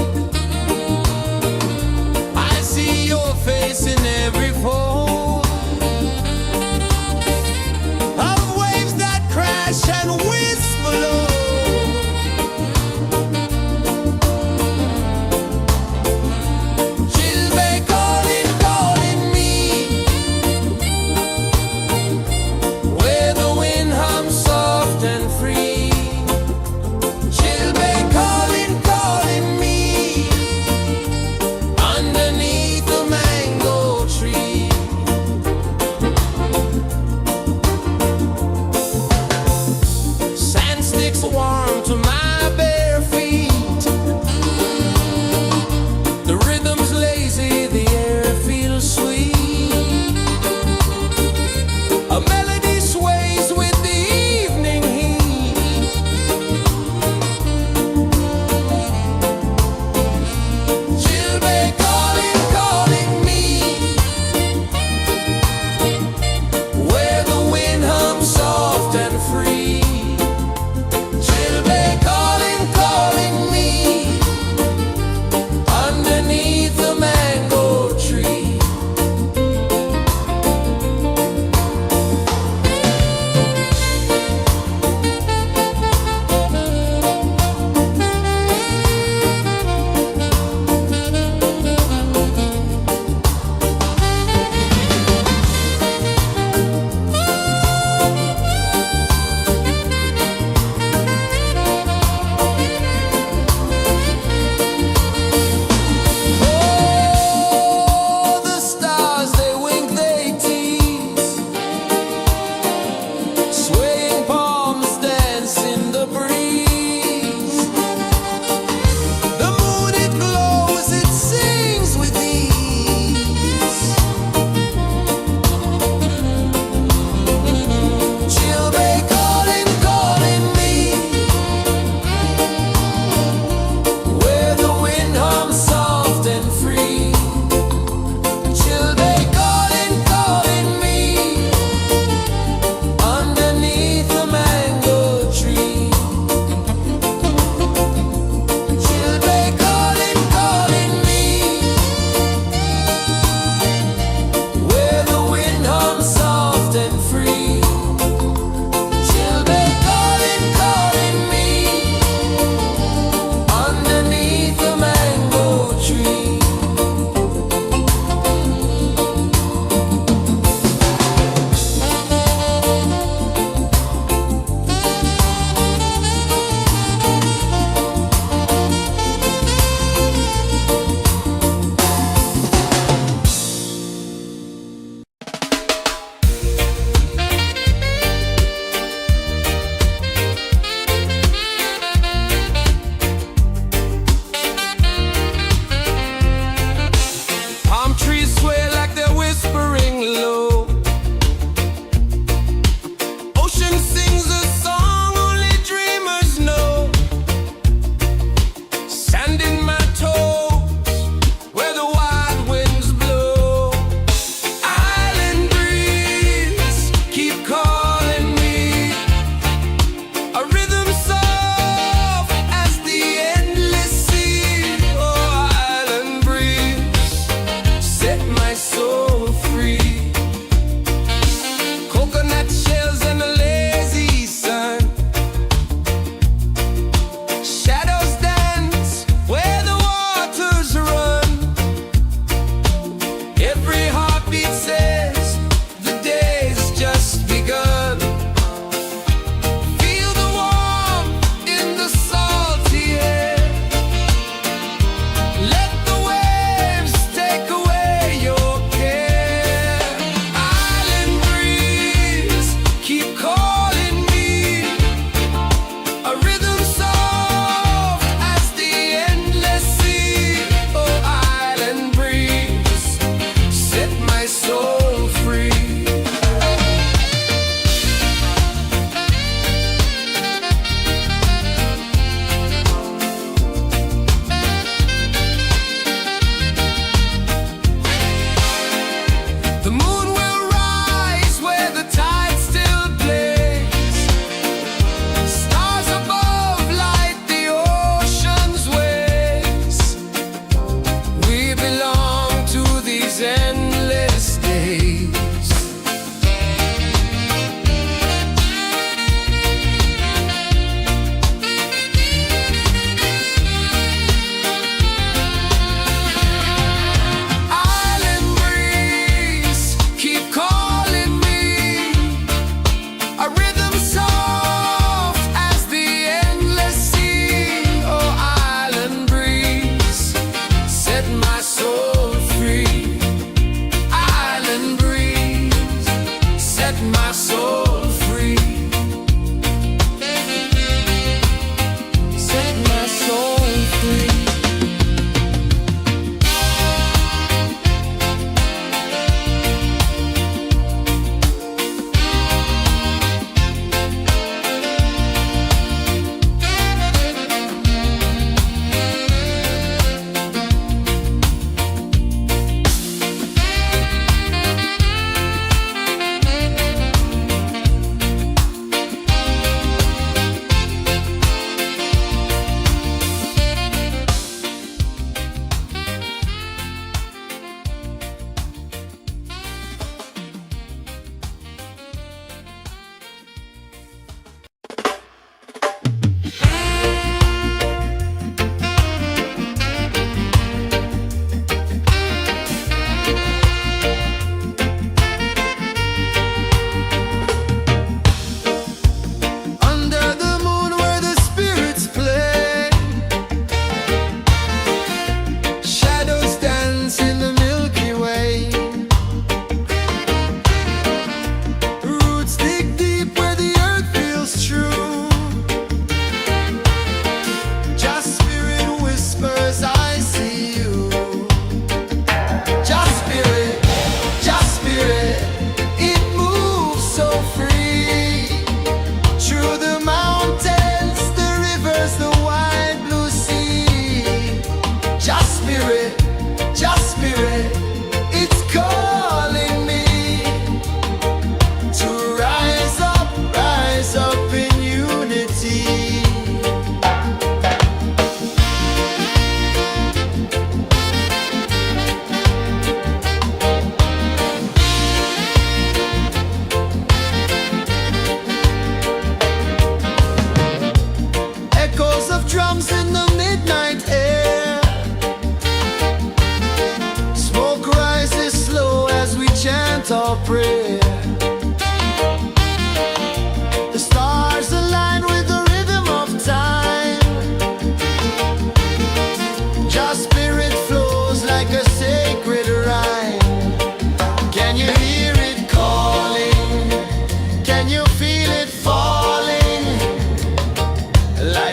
I see your face in every fold of waves that crash and whisper low. Chilbey calling, calling me, where the wind hums soft and free. Chilbey calling,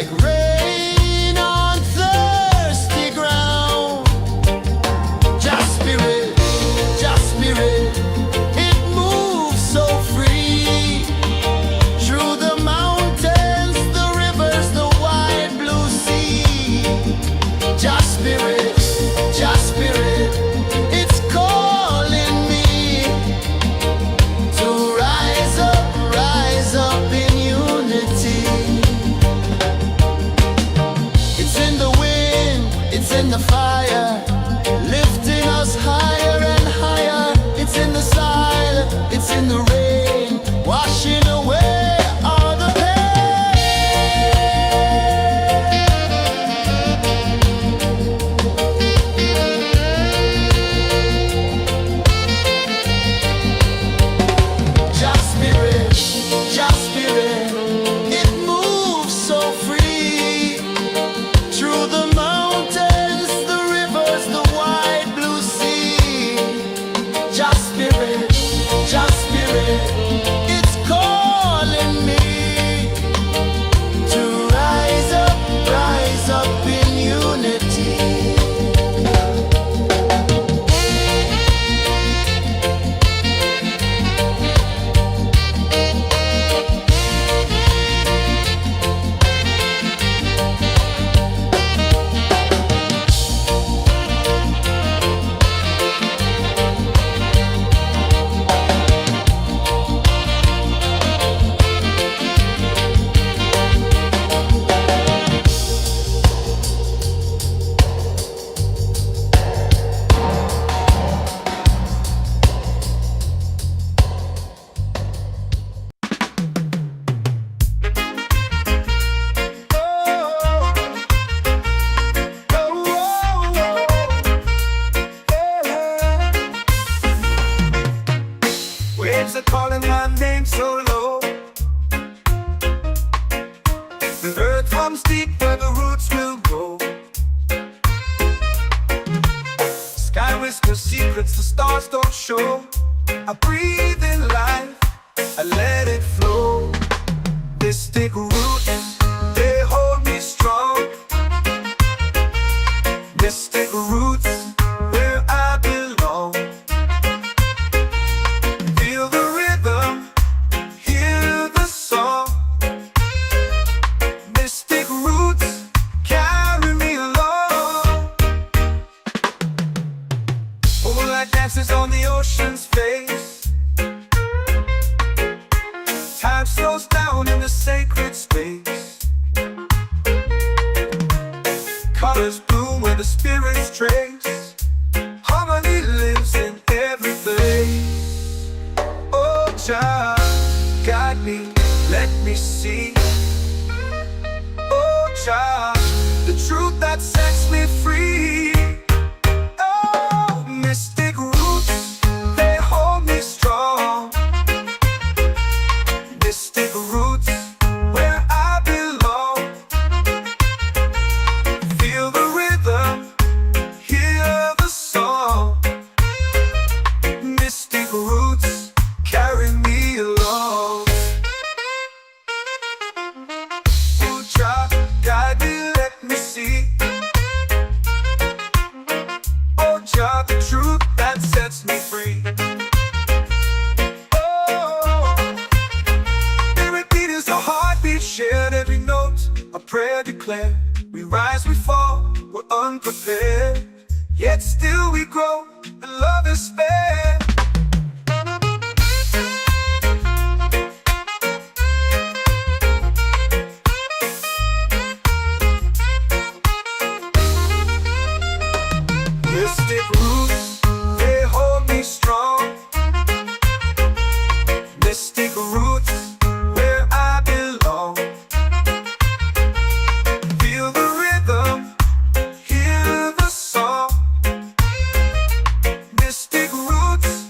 like rain on thirsty ground. Just spirit, it moves so free through the mountains, the rivers, the wide blue sea. Just spirit, it's calling me to rise up in unity. It's in the wind, it's in the fire, lifting us higher and higher. It's in the silence, it's in the rain, washing away all the Just spirit, it moves so free through the mountains, the rivers, the wide blue sea. Just spirit, it's calling me to rise up in unity.
Waves are calling my name so low. The earth runs deep where the roots will grow. Sky whispers secrets the stars don't show. I breathe in life, I let it flow. Mystic roots, they hold me strong. Mystic roots, where I belong. Feel the rhythm, hear the song. Mystic roots, carry me along. Moonlight dances on the ocean's face. Time slows down in the sacred space. Colors bloom where the spirits trace. Harmony lives in every place. Oh, Jah, guide me, let me see. Oh, Jah, the truth that sets me free. Oh, mystic roots, they hold me strong. Mystic roots, where I belong. Feel the rhythm, hear the song. Mystic roots, carry me along. Oh, Jah, guide me, let me see. Oh, Jah, the truth that sets me free. Oh, every beat is a heartbeat shared, every note a prayer declared. We rise, we fall, we're unprepared, yet still we grow, and love is spared. Mystic roots, they hold me strong. Mystic roots, where I belong. Feel the rhythm, hear the song. Mystic roots,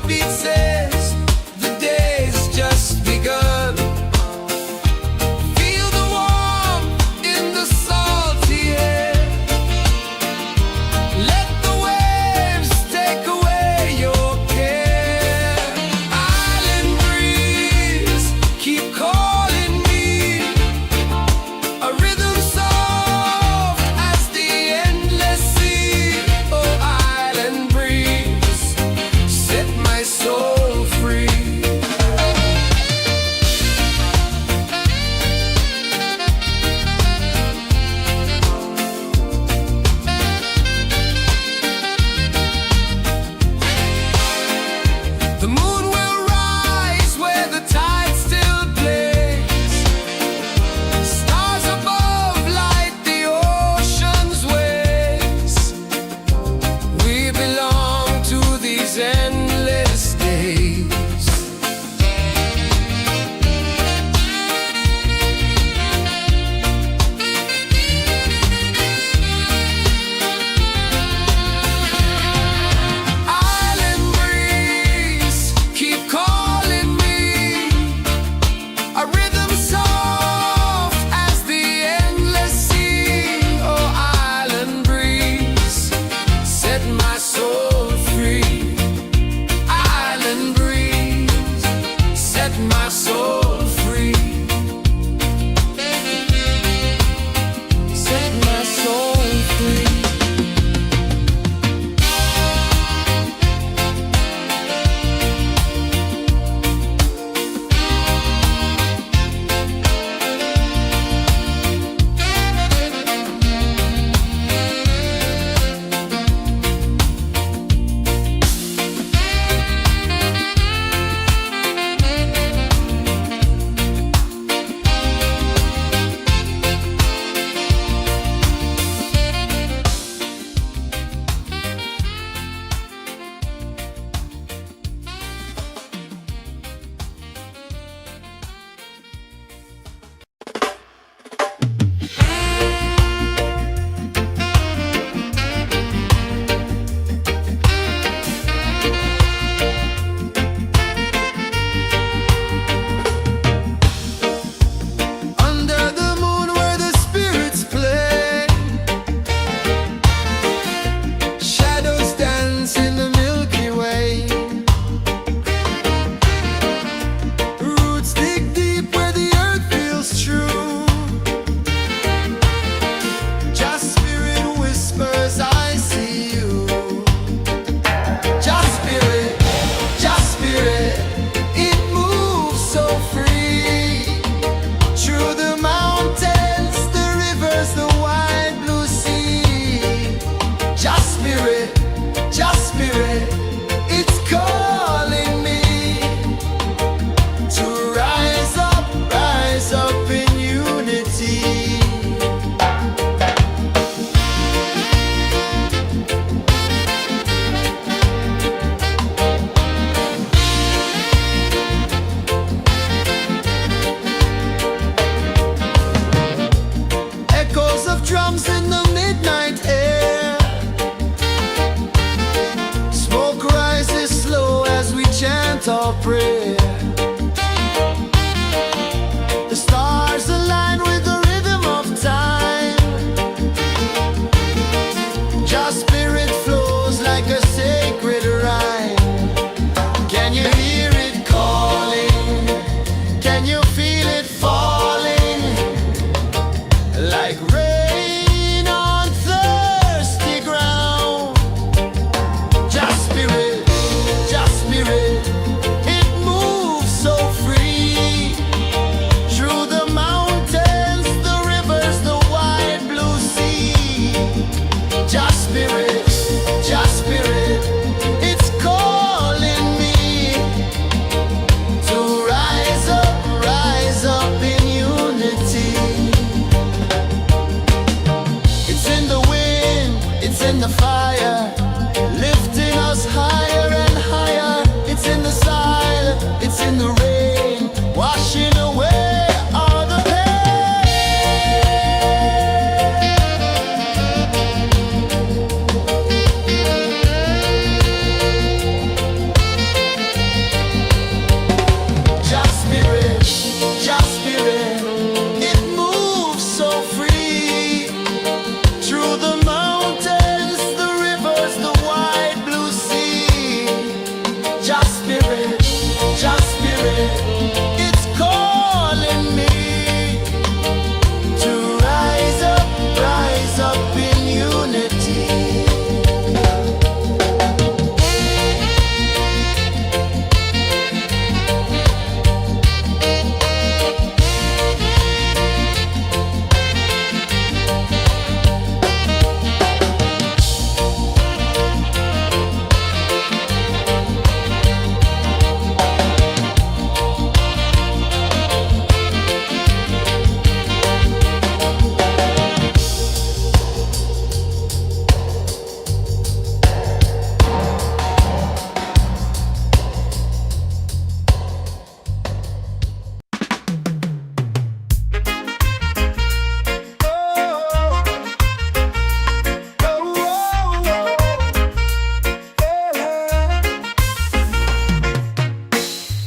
heartbeat says the day's just begun. Feel the warmth in the salty air. Let the waves take away your care. Island breeze, keep calling me. A rhythm soft as the endless sea. Oh, island breeze, set my soul free. The moon will rise where the tide still plays. Stars above light the ocean's waves. We belong to these endless days. Island breeze, keep calling me. A rhythm soft as the endless sea. Oh, island breeze, set my soul free. Island breeze, set my soul free. Set my soul free. Under the moon where the spirits play, shadows dance in the Milky Way. Roots dig deep where the earth feels true. Just spirit whispers, I see you. Just spirit, it moves so free. Through the mountains, the rivers, the wide blue sea. Just spirit, it's calling me to rise up in unity. Echoes of drums in the midnight air. Smoke rises slow as we chant our prayer. The stars align with the rhythm of time. Just spirit flows like a sacred rhyme. Can you hear it calling? Can you feel it falling? Like rain on thirsty ground. Just spirit, it moves
spirit, just spirit, it's calling me to rise up in unity.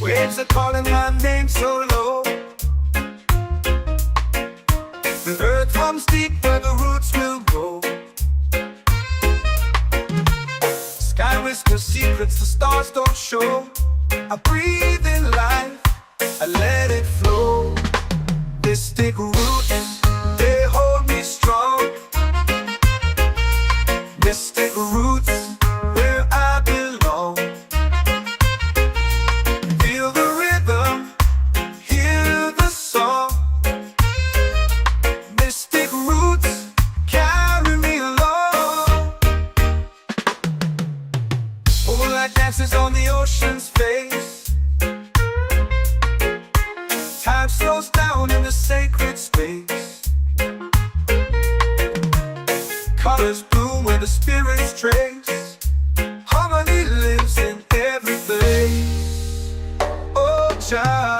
Waves are calling my name so low. The earth comes deep where the roots will go. Sky whispers secrets the stars don't show. I breathe in life, I let it flow. Mystic roots, they hold me strong. Mystic roots, where I belong. Feel the rhythm, hear the song. Mystic roots, carry me along. Moonlight dances on the ocean's face. Time slows down in the sacred space. Colors bloom where the spirits trace. Harmony lives in every place. Oh, Jah,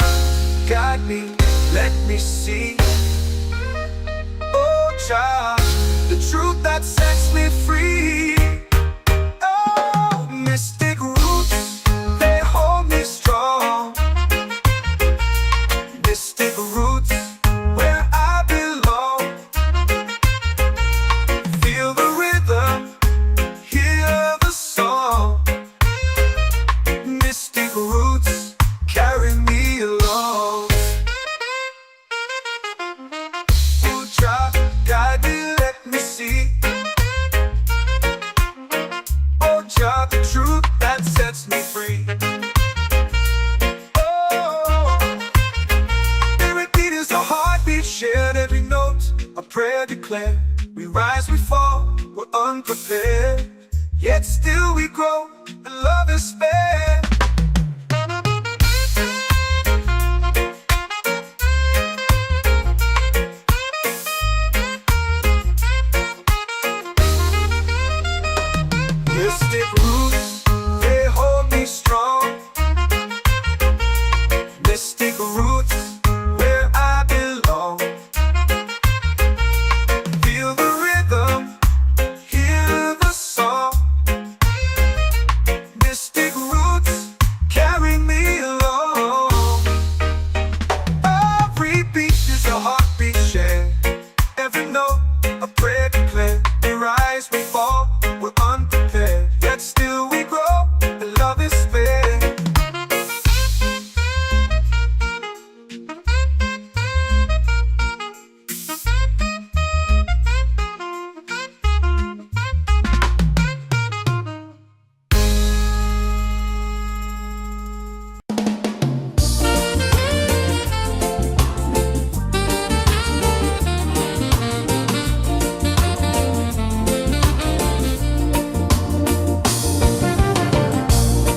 guide me, let me see. Oh, Jah, the truth that sets me free. Oh, mystic roots, they hold me strong. Mystic roots, where I belong. Feel the rhythm, hear the song. Mystic roots, carry me along. Oh, Jah, guide me, let me see. Oh, Jah, the truth that sets me free. Oh, spirit beat is a heartbeat shared, every note a prayer declared. We rise, we fall, we're unprepared, yet still we grow, and love is spared. Mystic roots, they hold me strong. Mystic roots, where I belong. Feel the rhythm, hear the song. Mystic roots, carry me along. Every beat is a heartbeat shared, every note a prayer declared. We rise, we fall, we're unprepared, yet still we grow, and love is spared.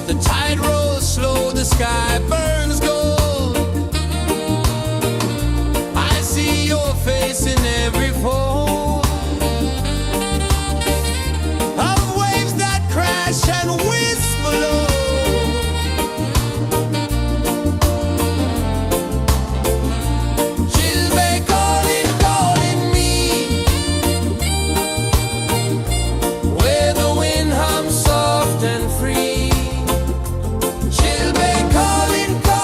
The tide rolls slow, the sky burns gold. I see your face in every fold of waves that crash and whisper low. Chilbay calling, calling me, where the wind hums soft and free. Chilbay calling, calling.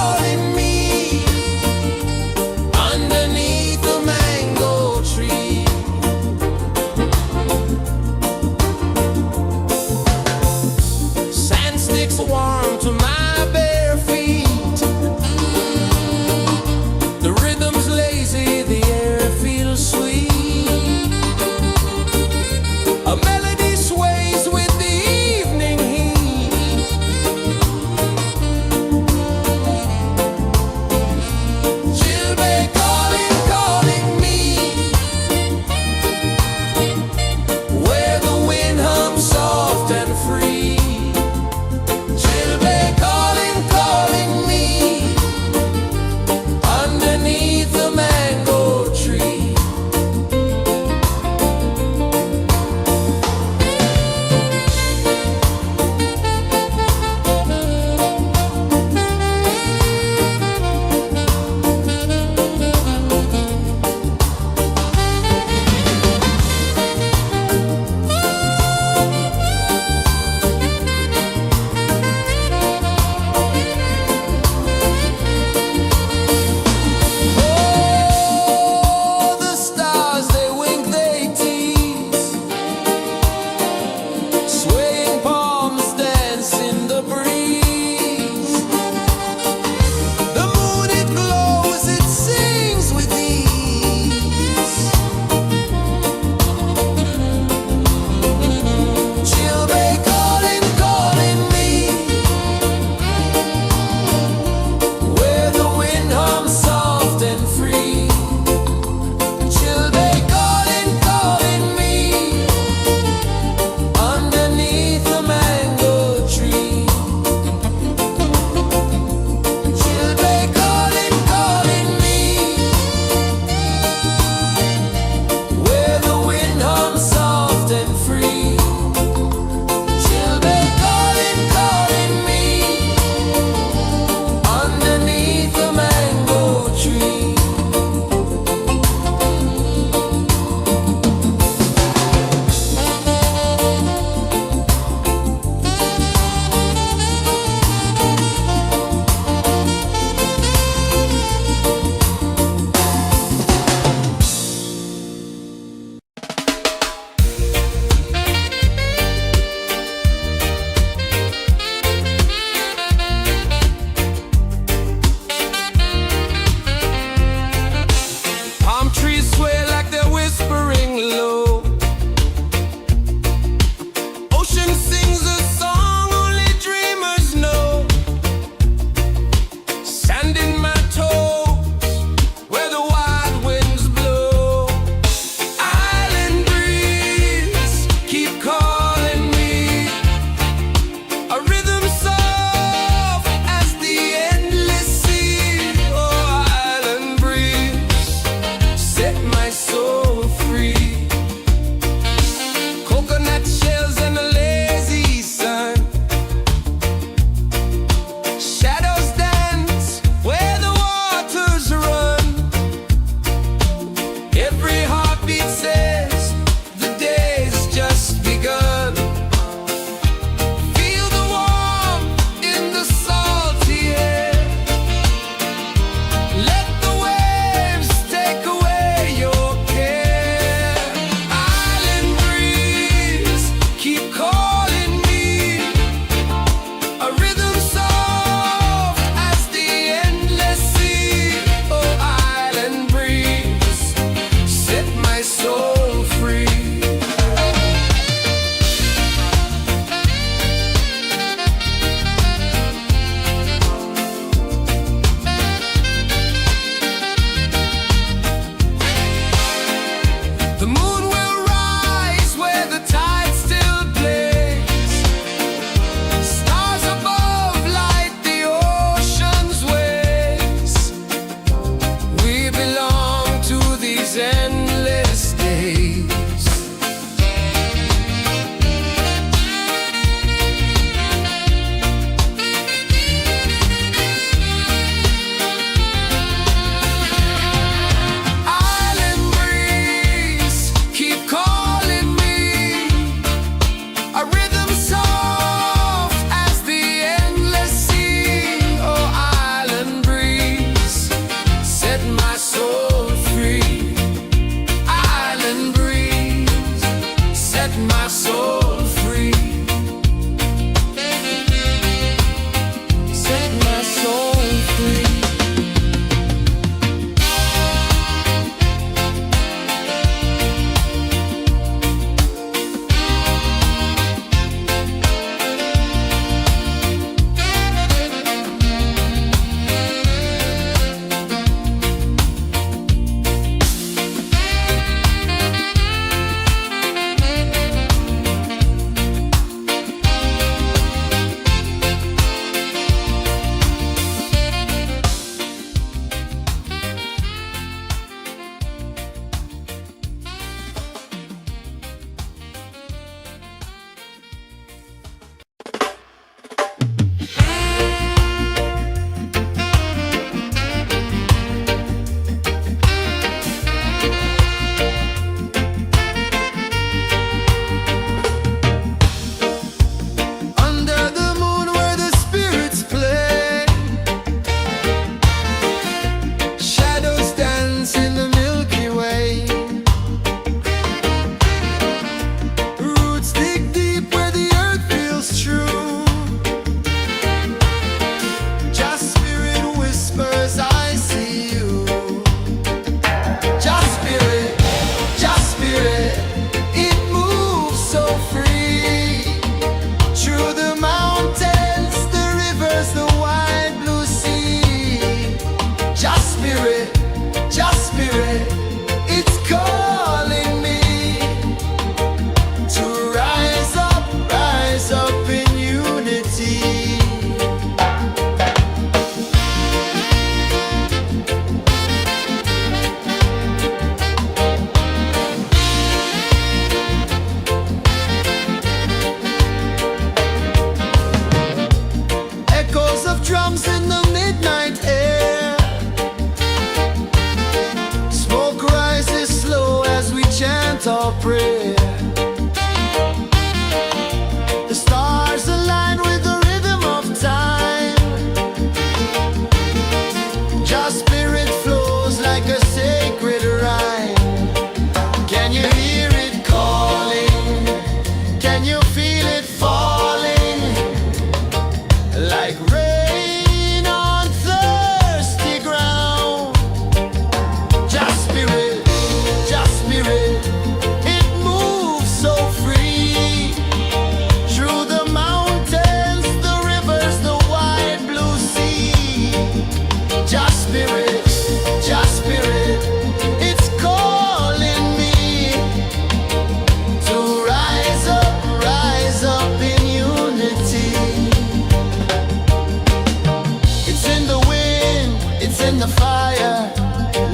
in the fire,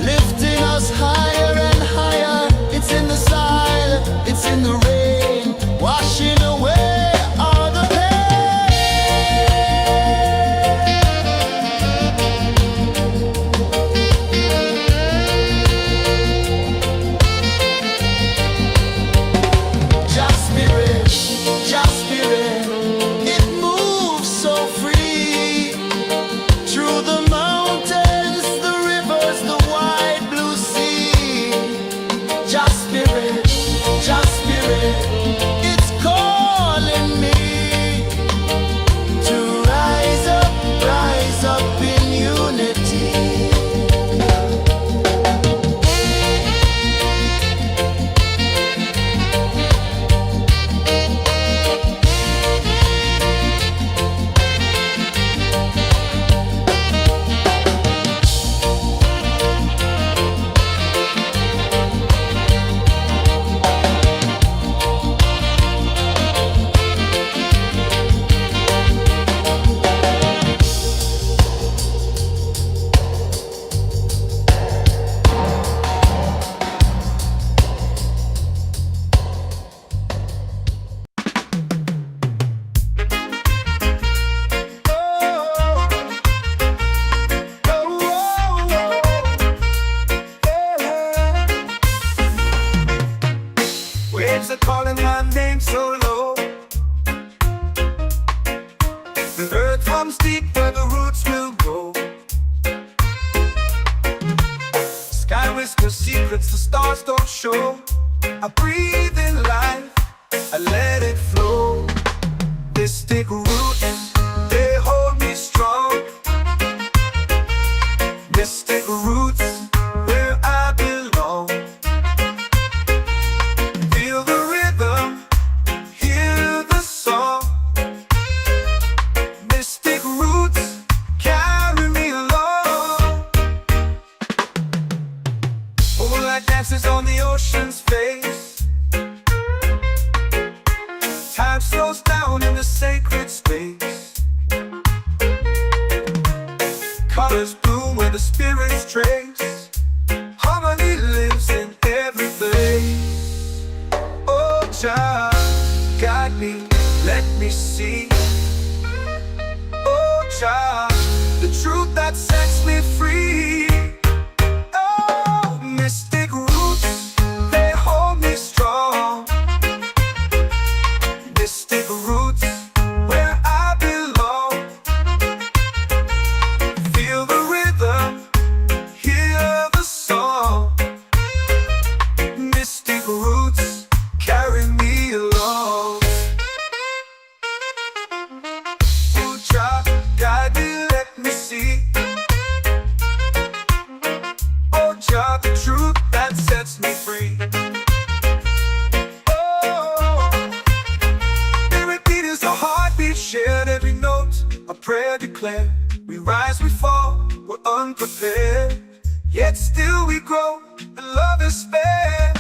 lifting us higher and higher. It's in the silence, it's in the rain, washing away all the Just Spirit, Just Spirit, it moves so free through the mountains, the rivers, the wide blue sea. Just Spirit, Just Spirit, it's calling me to rise up in unity.
Waves are calling my name so low. The earth comes deep where the roots will grow. Sky whispers secrets the stars don't show. I breathe in life, I let it flow. Mystic roots, they hold me strong. Mystic roots, where I belong. Feel the rhythm, hear the song. Mystic roots, carry me along. Moonlight dances on the ocean's face. Time slows down in the sacred space. Colors bloom where the spirits trace. Harmony lives in every place. Oh, child, guide me, let me see. Oh, child, the truth that sets me free. Oh, mystic roots, they hold me strong. Mystic roots, where I belong. Feel the rhythm, hear the song. Mystic roots, carry me along. Oh, child, guide me, let me see. Oh, child, the truth that sets me free. Oh, every beat is a heartbeat shared, every note a prayer declared. We rise, we fall, we're unprepared, yet still we grow, and love is spared.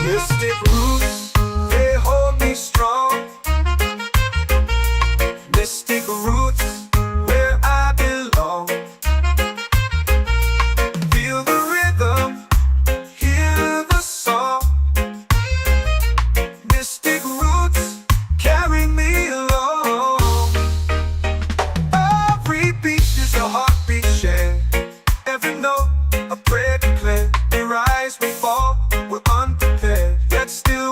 Mystic roots, they hold me strong. Mystic roots, where I belong. Feel the rhythm, hear the song. Mystic roots, carry me along. Every beat is a heartbeat shared, every note a prayer declared. We rise, we fall, we're unprepared, yet still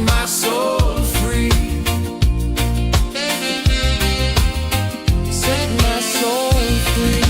my soul free. Set my soul free.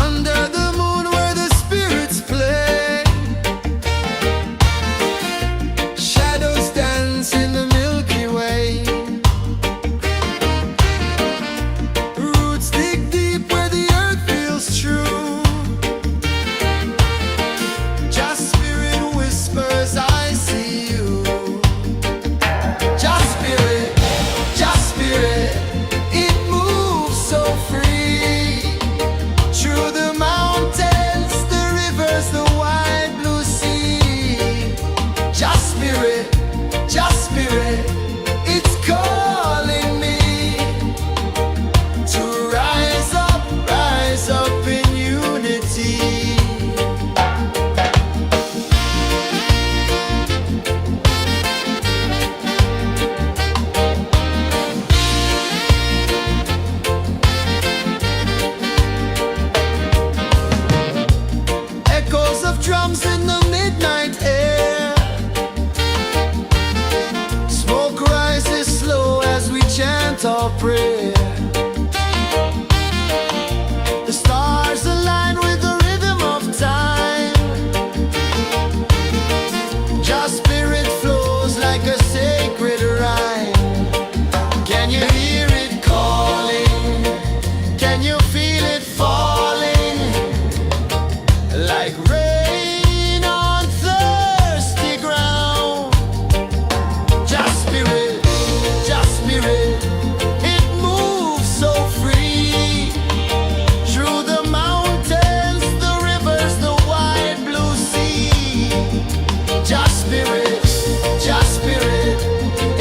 Under the moon where the spirits play, shadows dance in the Milky Way. Roots dig deep where the earth feels true. Just spirit whispers, I see you. Just spirit, it moves so free. Through the mountains, the rivers, the wide blue sea. Just spirit, it's calling me to rise up in unity. Echoes of drums in the midnight air. Smoke rises slow as we chant our prayer. The stars align with the rhythm of time. Just spirit flows like a sacred rhyme. Can you hear it calling? Can you feel it falling? Like rain on thirsty ground. Just spirit, it moves so free. Through the mountains, the rivers, the wide blue sea. Just spirit,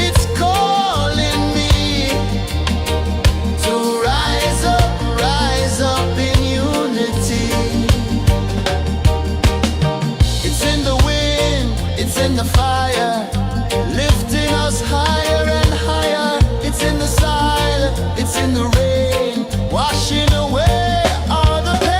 it's calling me to rise up in unity. It's in the wind, it's in the fire, lifting us higher and higher. It's in the silence, it's in the rain, washing away all the pain.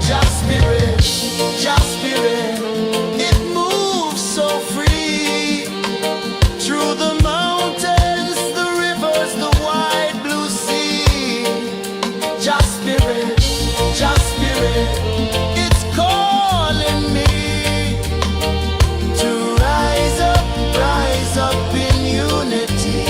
Just spirit, it moves so free. Through the mountains, the rivers, the wide blue sea. Just spirit, it's calling me to rise up in unity.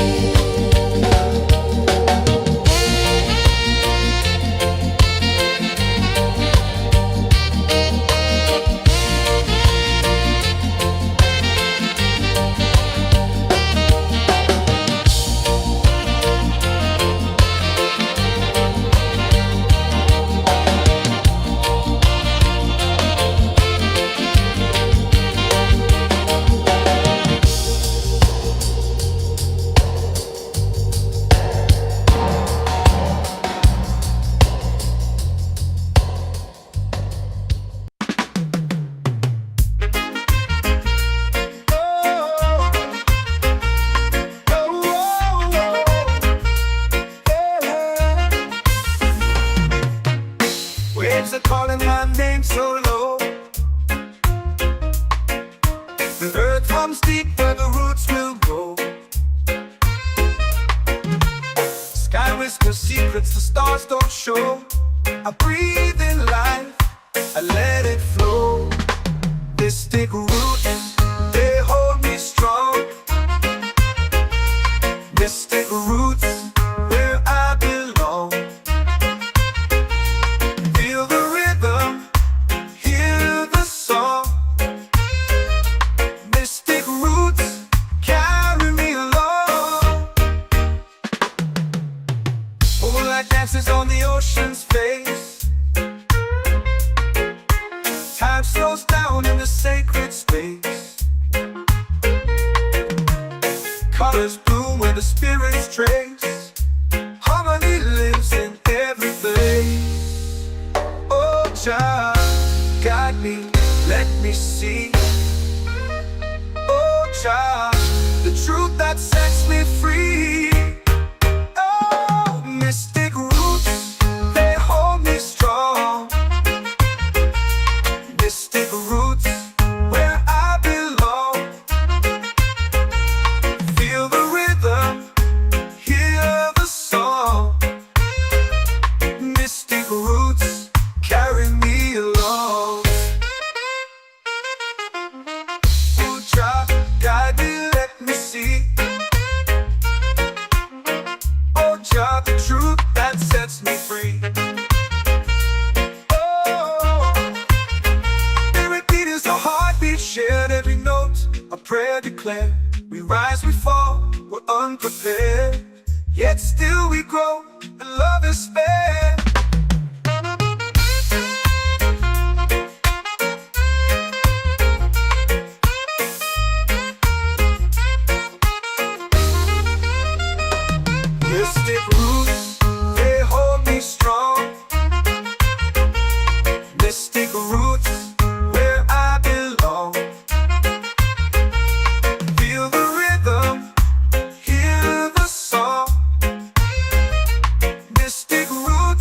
Waves are calling my name so low. The earth hums deep where the roots will go. Sky whispers secrets the stars don't show. I breathe in life, trace. Harmony lives in every place. Oh, Jah, guide me, let me see. Oh, Jah, the truth that sets me free. Oh, mystic roots, they hold me strong. Mystic roots, where I belong. Feel the rhythm, hear the song. Mystic roots, carry me along. Oh, Jah, guide me, let me see. Oh, Jah, the truth that sets me free. Oh, every beat is a heartbeat shared, every note a prayer declared. We rise, we fall, we're unprepared, yet still we grow, and love is spared. Mystic roots, they hold me strong. Mystic roots, where I belong. Feel the rhythm, hear the song. Mystic roots,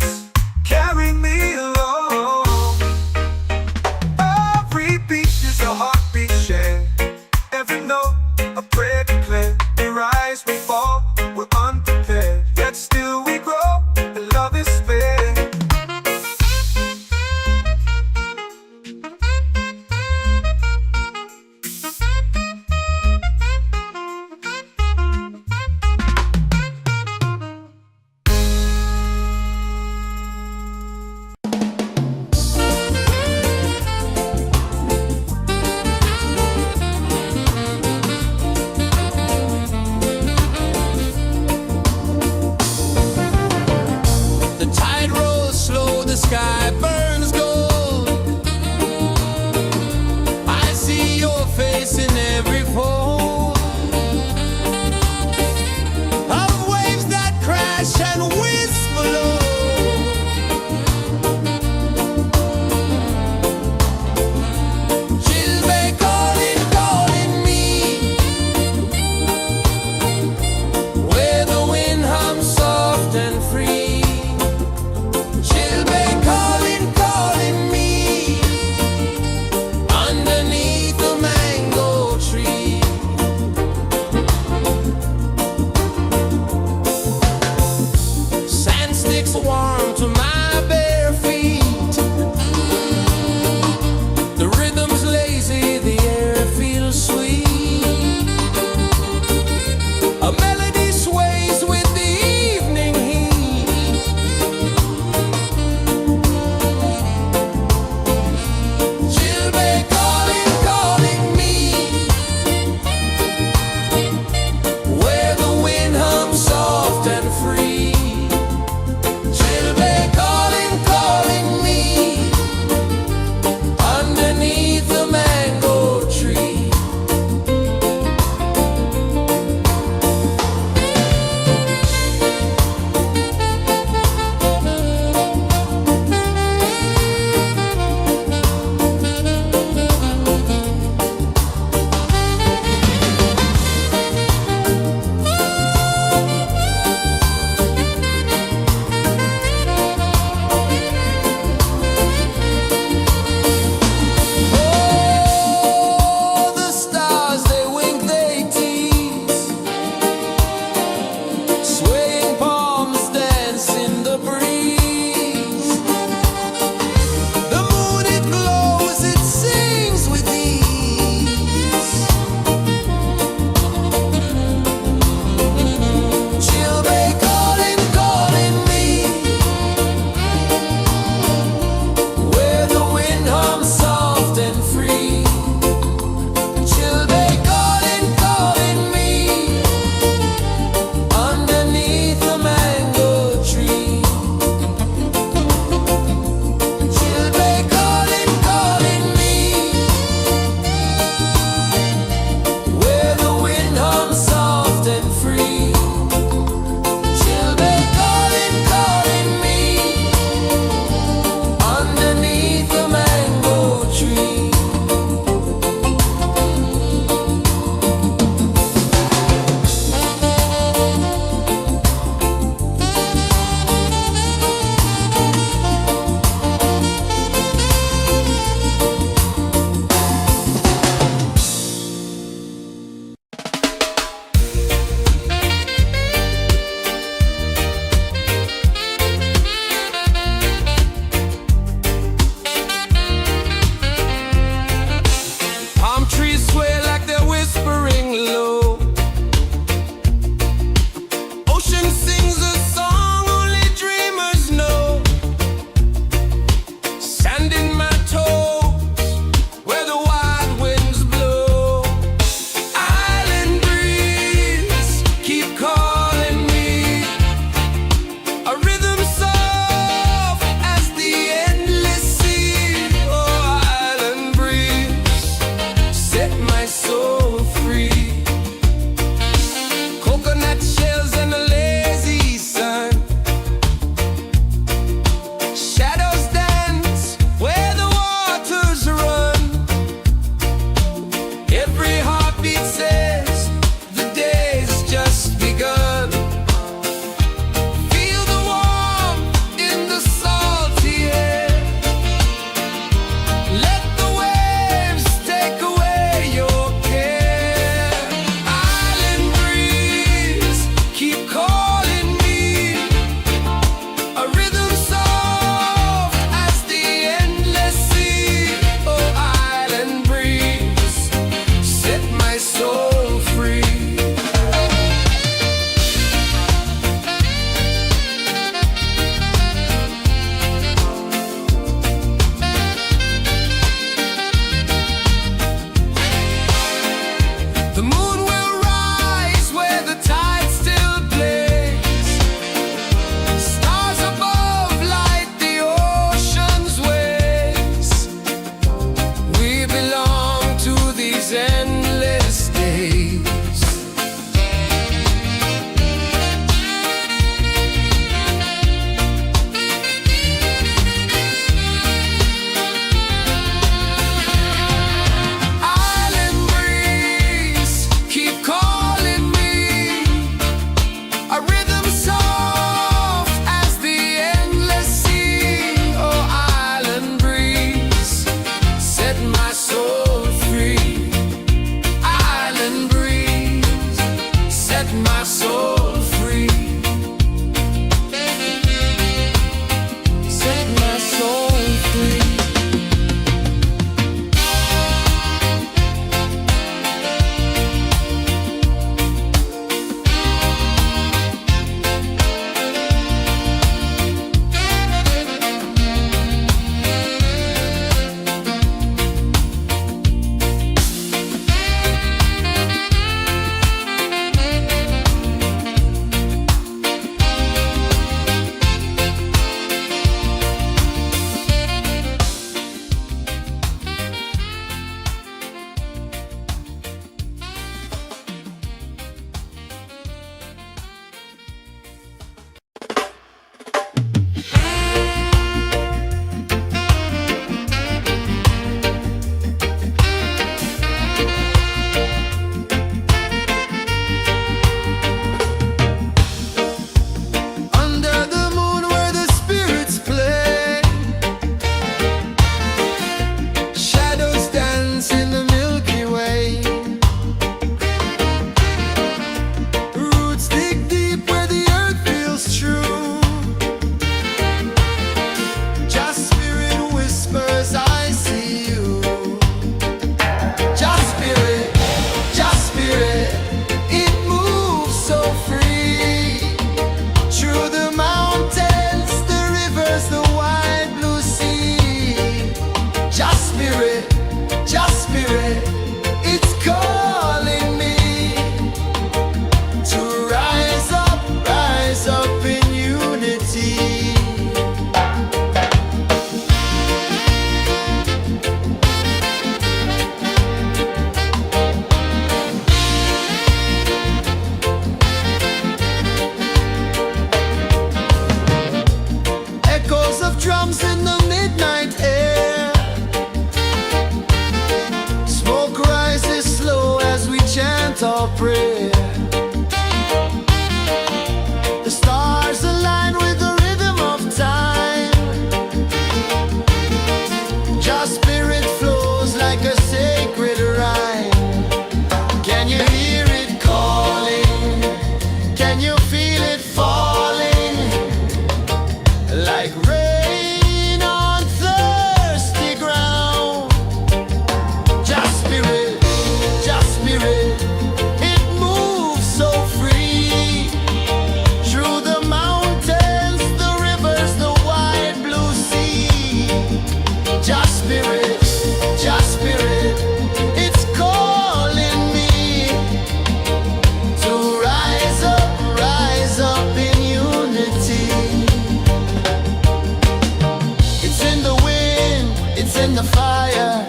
in the fire,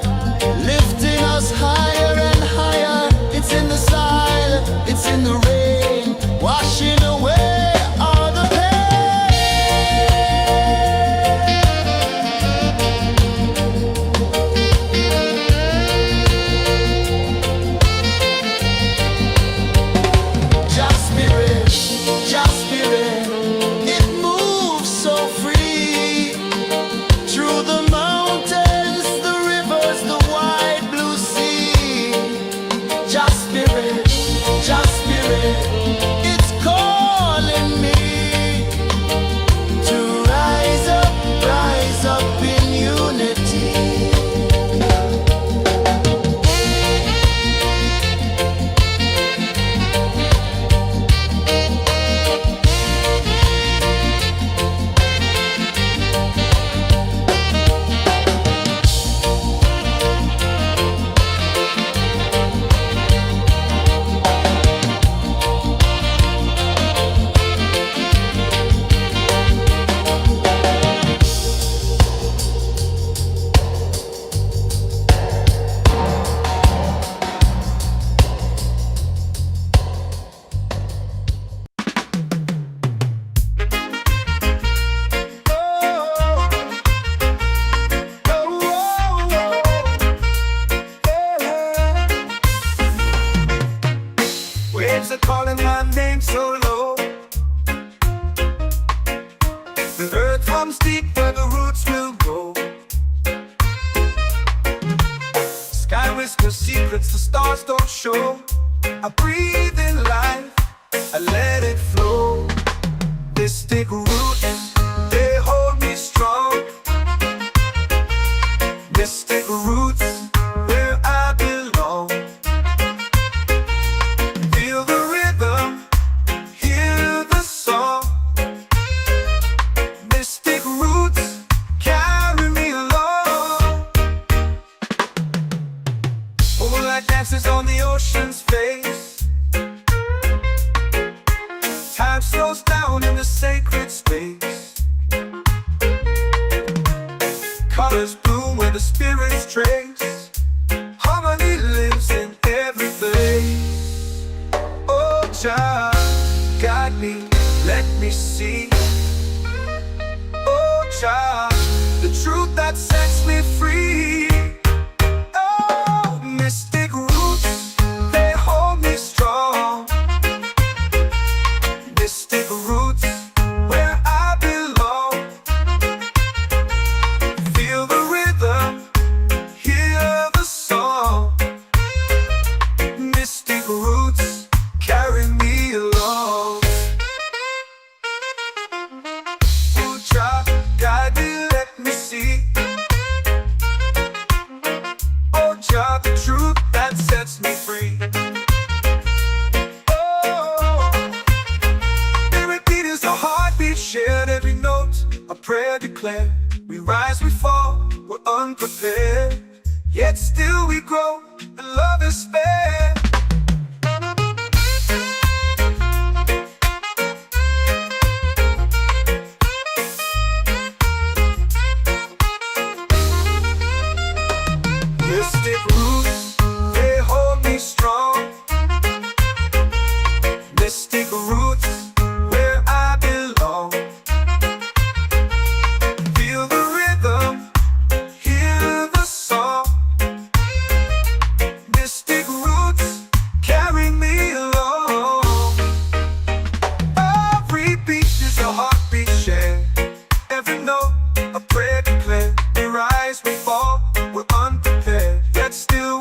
lifting us higher and higher. It's in the silence, it's in the rain, washing away all the Just spirit, it moves so free through the mountains, the rivers, the wide blue sea. Just spirit, it's calling me to rise up in unity.
Waves are calling my name so low. The earth hums deep where the roots will go. Sky whispers secrets the stars don't show. I breathe in life, I let it flow. This take root and they hold me strong. This take roots where I belong. Feel the rhythm, hear the song. Mystic roots carry me along. Moonlight dances on the ocean's face. Time slows down in the sacred space. Colors bloom where the spirits trace. Harmony lives in every place. Oh, Jah, guide me, let me see. Oh, Jah, the truth that sets me free. Oh, mystic roots, they hold me strong. Mystic roots, where I belong. Feel the rhythm, hear the song. Mystic roots carry me along. Oh, Jah, guide me, let me see. Oh, Jah, the truth that sets me free. Oh, spirit beat is a heartbeat shared, every note a prayer declared. We rise, we fall, we're unprepared, yet still we grow, and love is fair. Mystic roots, they hold me strong. Mystic roots, where I belong. Feel the rhythm, hear the song. Mystic roots carry me along. Every beat is a heartbeat shared, every note a prayer declared. We rise, we fall, we're unprepared, yet still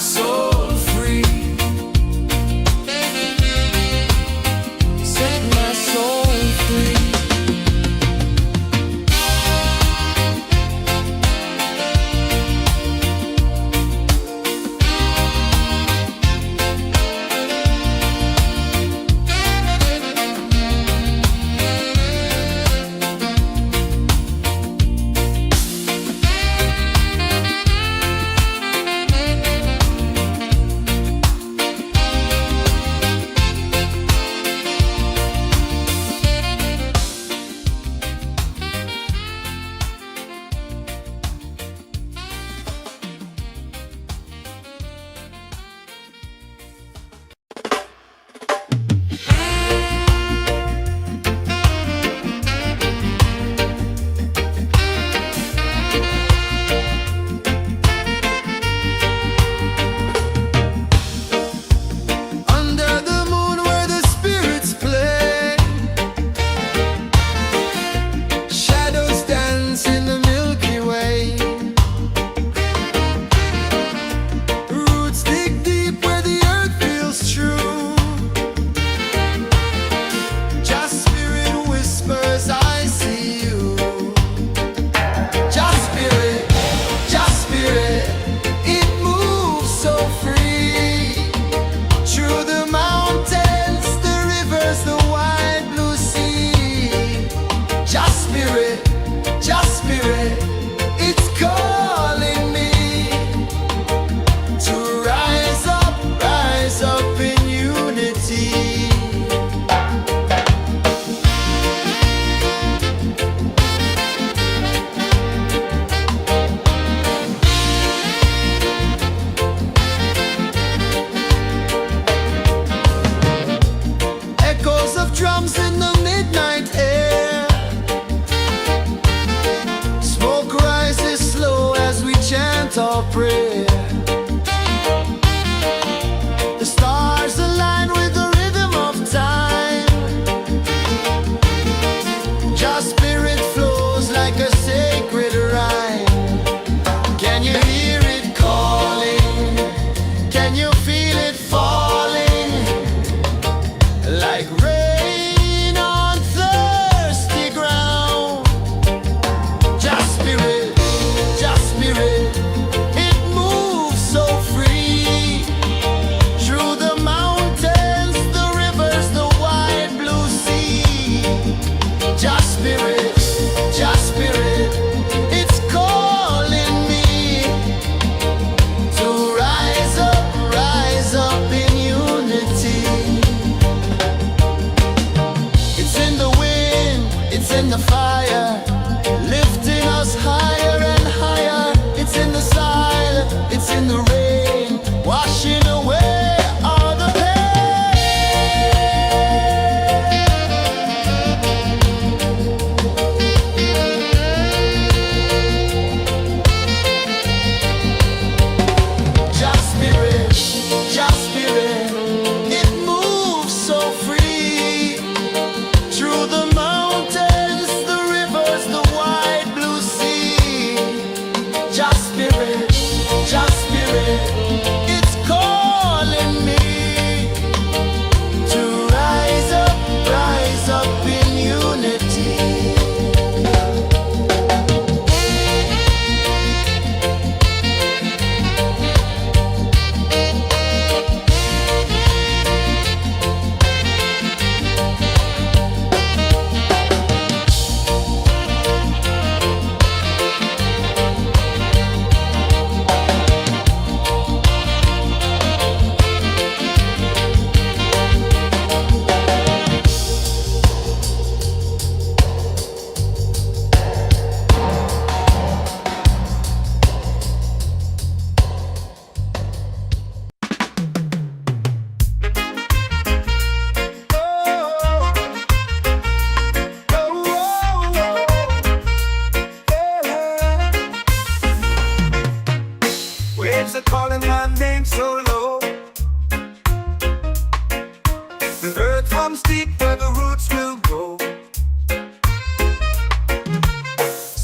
soul free. Set my soul free.
Under the moon where the spirits play, shadows dance in the Milky Way. Roots dig deep where the earth feels true. Just spirit whispers, I see you. Just spirit, it moves so free. Through the mountains, the rivers, the wide blue sea. Just spirit, it's calling me to rise up in unity. Echoes of drums in the midnight air. Smoke rises slow as we chant our prayer. The stars align with the rhythm of time. Just spirit flows like a sacred rhyme. Can you hear it calling? Can you feel it falling? Like rain on thirsty ground. Just spirit, it moves so free. Through the mountains, the rivers, the wide blue sea. Just spirit, it's calling me to rise up in unity. It's in the wind, it's in the fire, lifting us higher and higher. It's in the silence, it's in the rain, washing away all the pain. Just spirit, it moves so free. Through the mountains, the rivers, the wide blue sea. Just spirit, it's calling me to rise up in unity.
Waves are calling my name so low. The earth hums deep where the roots will go.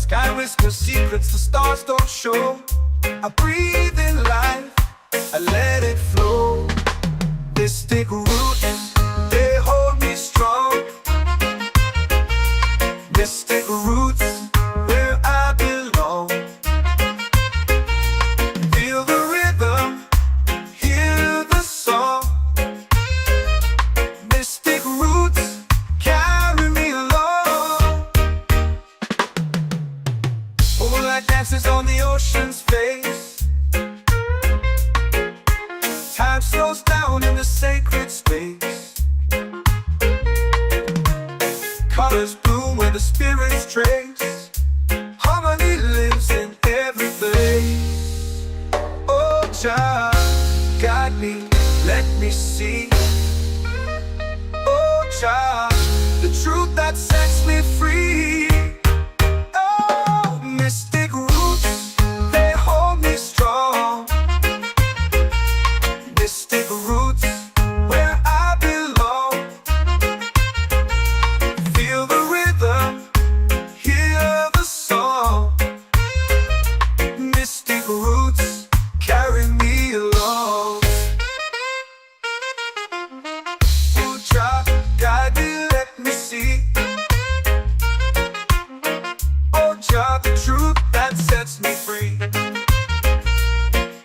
Sky whispers secrets the stars don't show. I breathe in life, I let let it flow. Mystic roots, they hold me strong. Mystic roots, where I belong. Feel the rhythm, hear the song. Mystic roots, carry me along. Moonlight dances on the ocean's face. Time slows down in the sacred space. Colors bloom where the spirits trace. Harmony lives in every place. Oh, Jah, guide me, let me see. Oh, Jah, the truth that sets me free. Oh, mystic roots, they hold me strong. Mystic roots, where I belong. Feel the rhythm, hear the song. Mystic roots, carry me along. Oh, Jah, guide me, let me see. Oh, Jah, the truth that sets me free.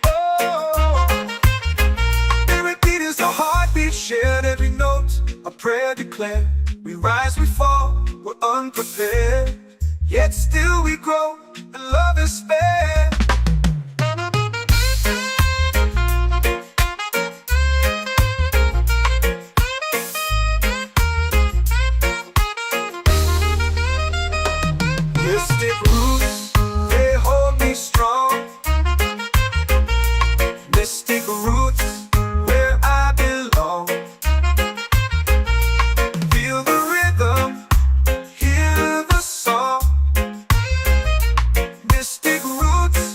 Oh, every beat is a heartbeat shared, every note a prayer declared. We rise, we fall, we're unprepared, yet still we grow, and love is spared. Mystic roots, they hold me strong. Mystic roots, where I belong. Feel the rhythm, hear the song. Mystic roots,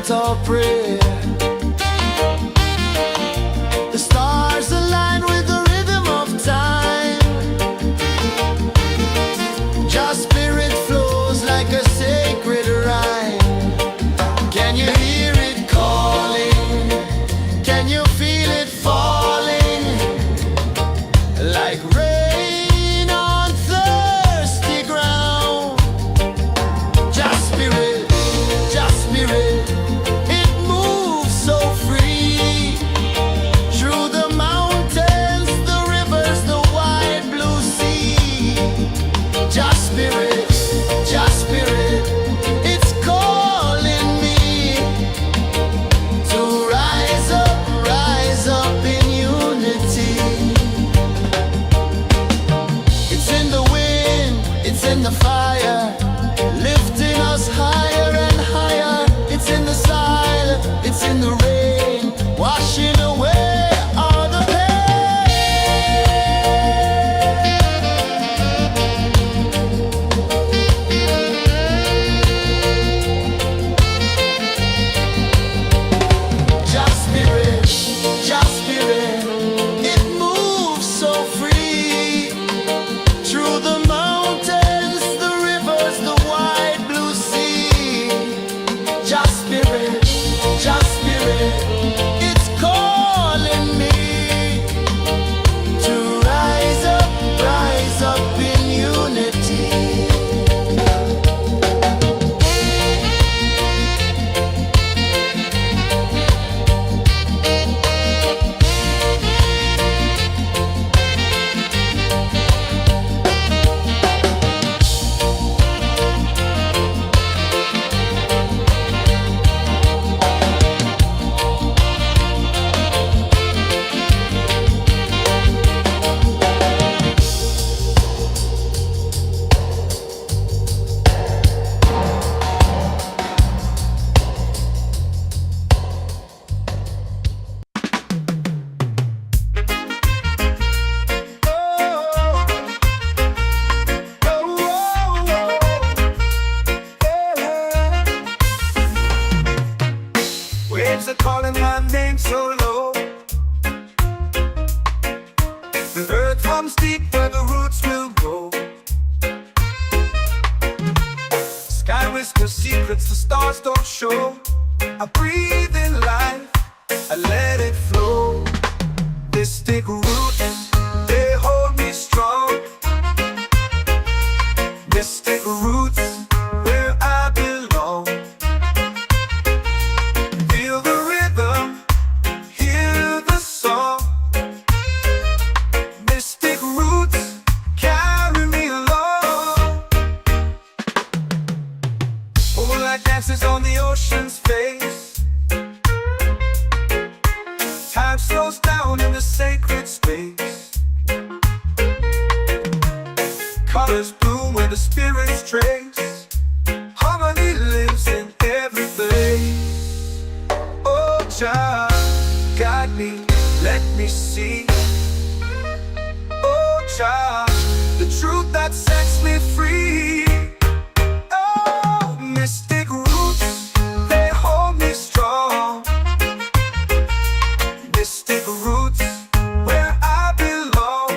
chant or pray. The stars align with the rhythm of time. Your spirit flows like a sacred rhyme. Can you hear it calling? Can you feel it falling? Like rain on thirsty ground. Just spirit, it moves so free. Through the mountains, the rivers, the wide blue sea. Just spirit, it's calling me to rise up in unity. It's in the wind, it's in the fire, lifting us higher and higher. It's in the silence, it's in the rain, washing away all the Just spirit, it moves so free. Through the mountains, the rivers, the wide blue sea. Just spirit, it's calling me to rise up in unity.
Waves are calling my name so low. The earth hums deep where the roots will go. Sky whispers secrets the stars don't show. I breathe in life, I let it flow. Mystic roots, they hold me strong. Mystic roots, where I belong. Feel the rhythm, hear the song. Mystic roots, carry me along. Moonlight dances on the ocean's face. Time slows down in the sacred space. Colors bloom where the spirits trace. Harmony lives in every place. Oh, Jah, guide me, let me see. Oh, Jah, the truth that sets me free. Oh, mystic roots, they hold me strong. Mystic roots, where I belong.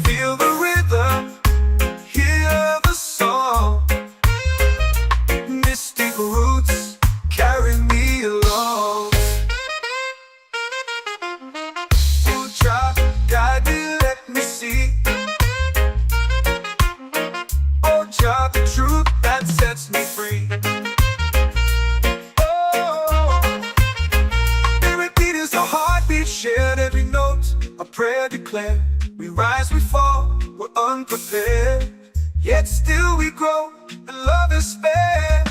Feel the rhythm, hear the song. Mystic roots, carry me along. Oh, Jah, guide me, let me see. Oh, Jah, the truth that sets me free. Shared every note, a prayer declared. We rise, we fall, we're unprepared. Yet still we grow, and love is spared.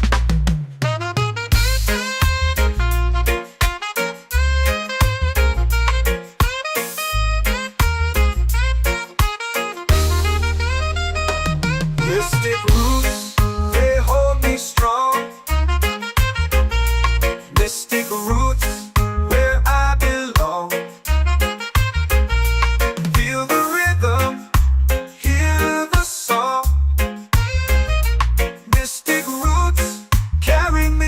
Mystic roots, they hold me strong. Mystic roots, where I belong. Feel the rhythm, hear the song. Mystic roots, carry me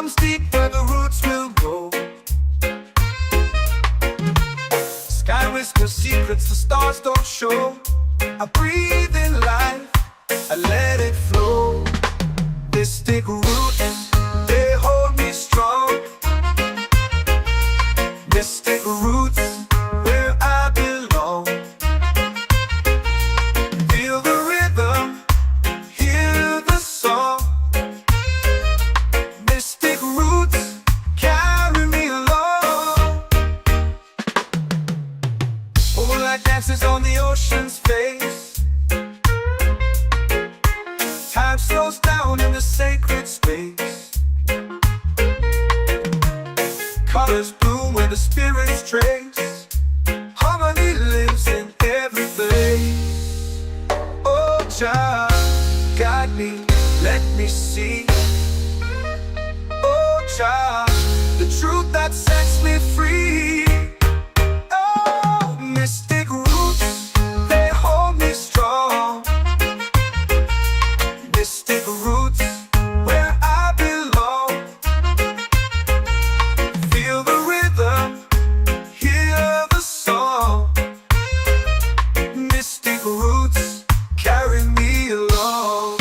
runs deep where the roots will grow. Sky whispers secrets the stars don't show. I breathe in life, I let it flow. This take root, they hold me strong. This take roots where I belong. Feel the rhythm, hear the song. Mystic roots carry me along. Moonlight dances on the ocean's face. Time slows down in the sacred space. Colors bloom where the spirits trace. Harmony lives in every place. Oh, Jah, guide me, let me see. Oh, Jah, the truth that sets me free. Oh, mystic roots, they hold me strong. Mystic roots, where I belong. Feel the rhythm, hear the song. Mystic roots carry me along.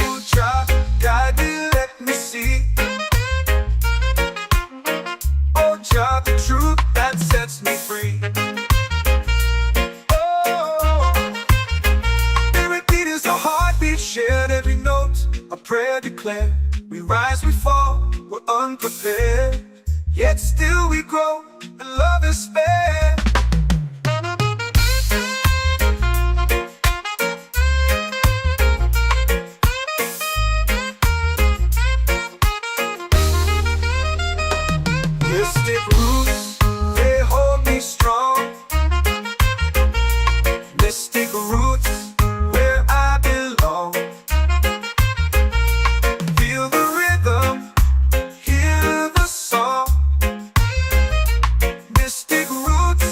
Oh, Jah, guide me, let me see. Oh, Jah, the truth that sets me free. Oh, every beat is a heartbeat shared, every note a prayer declared. We rise, we fall, we're unprepared, yet still we grow, and love is spared. Mystic roots, they hold me strong. Mystic roots, where I belong. Feel the rhythm, hear the song. Mystic roots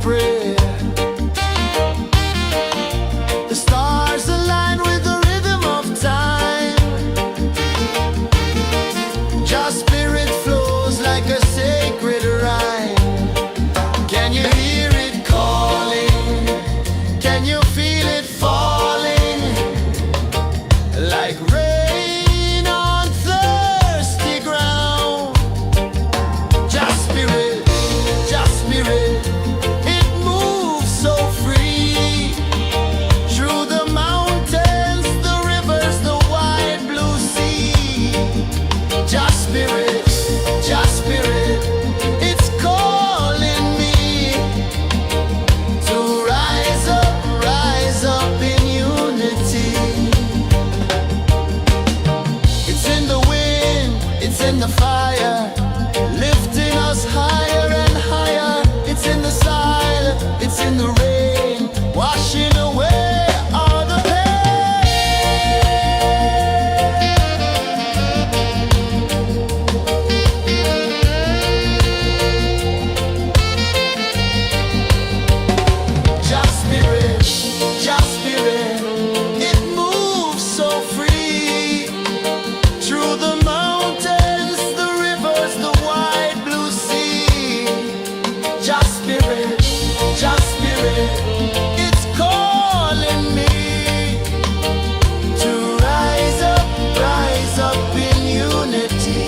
prayer. The stars align with the rhythm of time. Your spirit flows like a sacred rhyme. Can you hear it calling? Can you feel it falling? Like rain on thirsty ground. Just spirit, it moves so free. Through the mountains, the rivers, the wide blue sea. Just spirit, it's calling me to rise up in unity. It's in the wind, it's in the fire, lifting us higher and higher. It's in the silence, it's in the rain, washing away all the Just spirit, it moves so free. Through the mountains, the rivers, the wide blue sea. Just spirit, it's calling me to rise up in unity.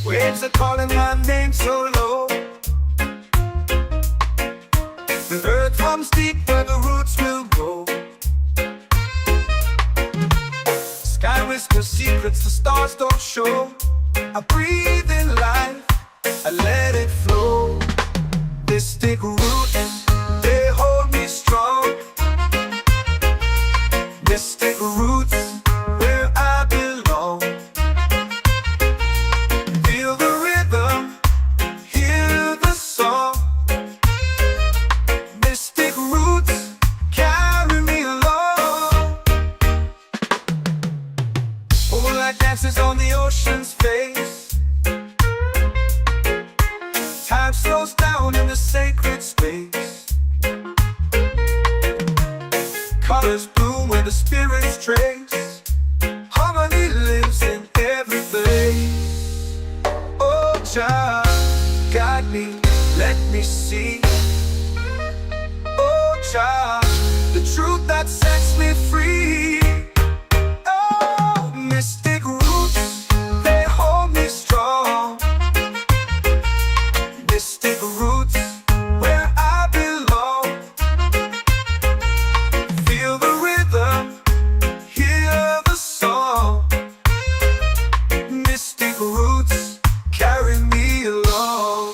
Waves are calling my name so low. The earth comes deep where the roots will grow. Sky whispers secrets the stars don't show. I breathe in life, I let it flow. They stick roots, they hold me strong. They stick roots where I belong. Feel the rhythm, hear the song. Mystic roots carry me along. Moonlight dances on the ocean's face. Time slows down in the sacred space. Colors bloom where the spirits trace. Harmony lives in every face. Oh, Jah, guide me, let me see. Oh, Jah, the truth that sets me free. Oh, mystic roots, they hold me strong. Mystic roots, where I belong. Feel the rhythm, hear the song. Mystic roots carry me along.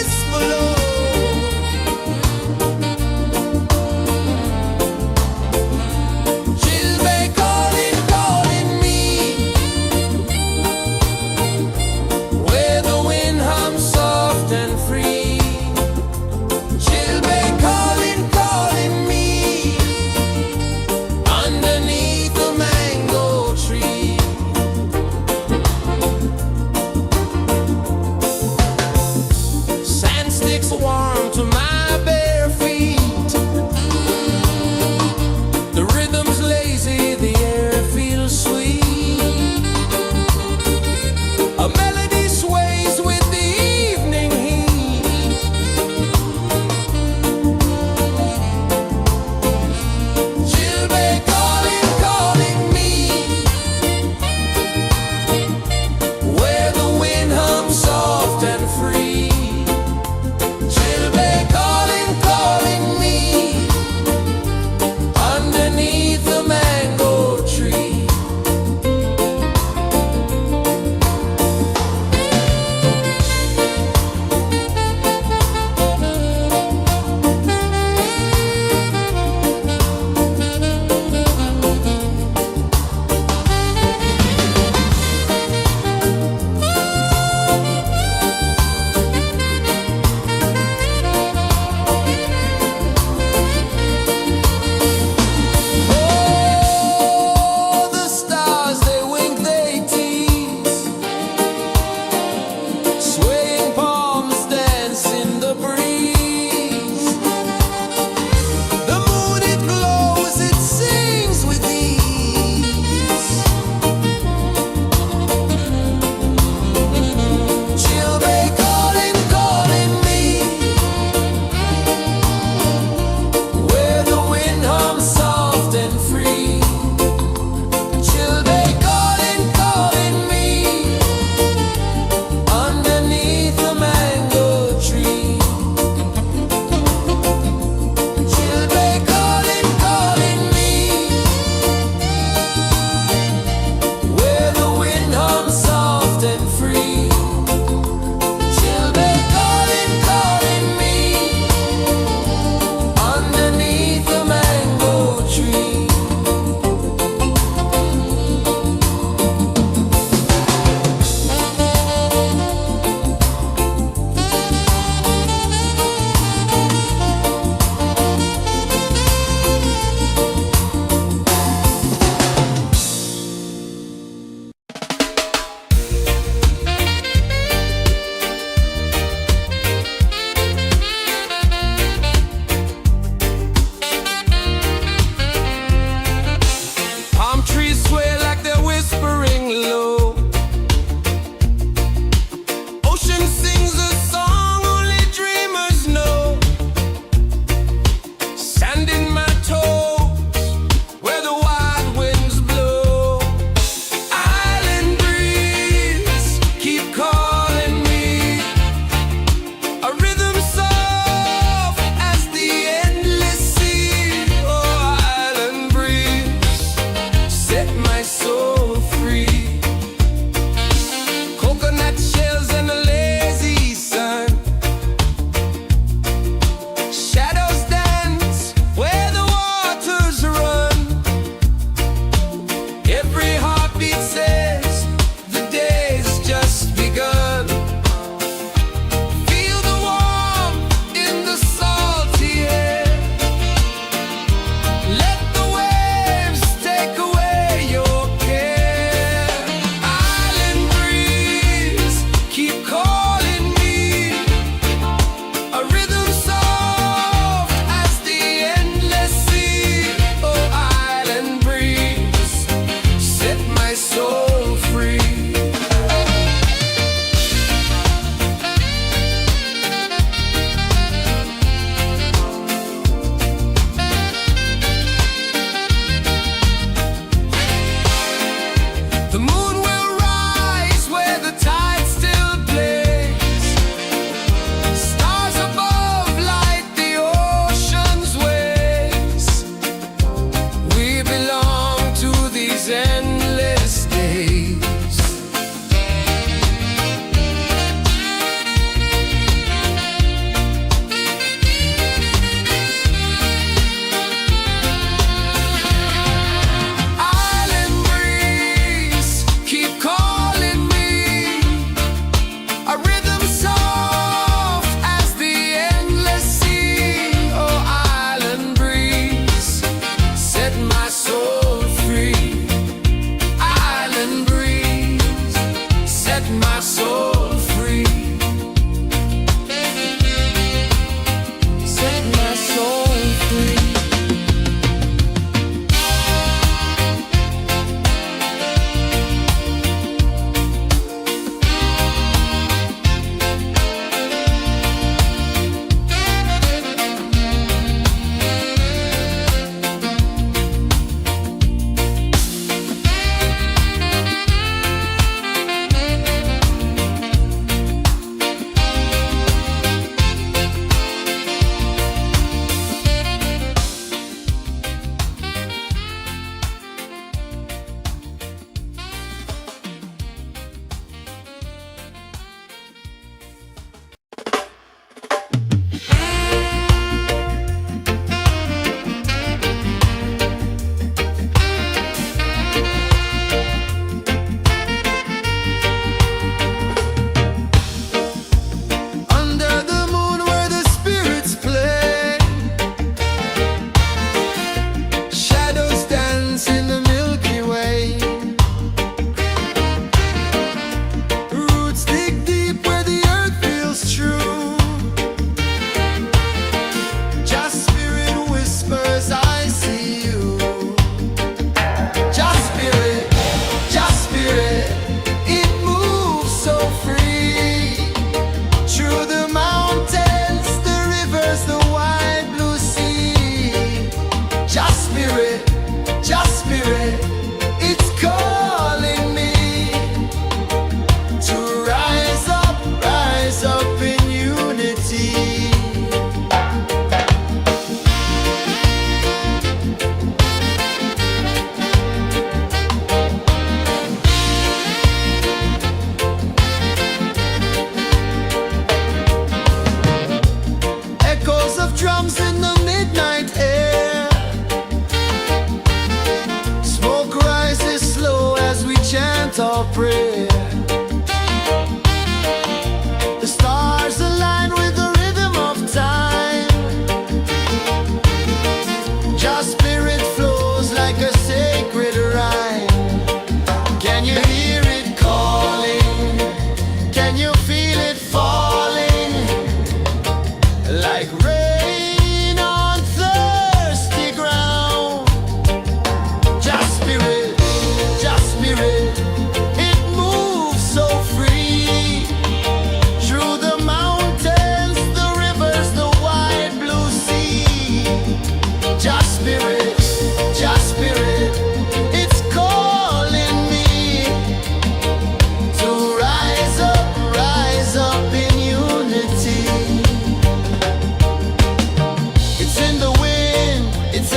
whisper low. Chilbey calling, calling me, where the wind hums soft and free. Chilbey calling, calling me, underneath the mango tree. Sand sticks warm to my bare feet. The rhythm's lazy, the air feels sweet. A melody sways with the evening heat. Chilbey calling, calling me, where the wind hums soft and free. Chilbey calling.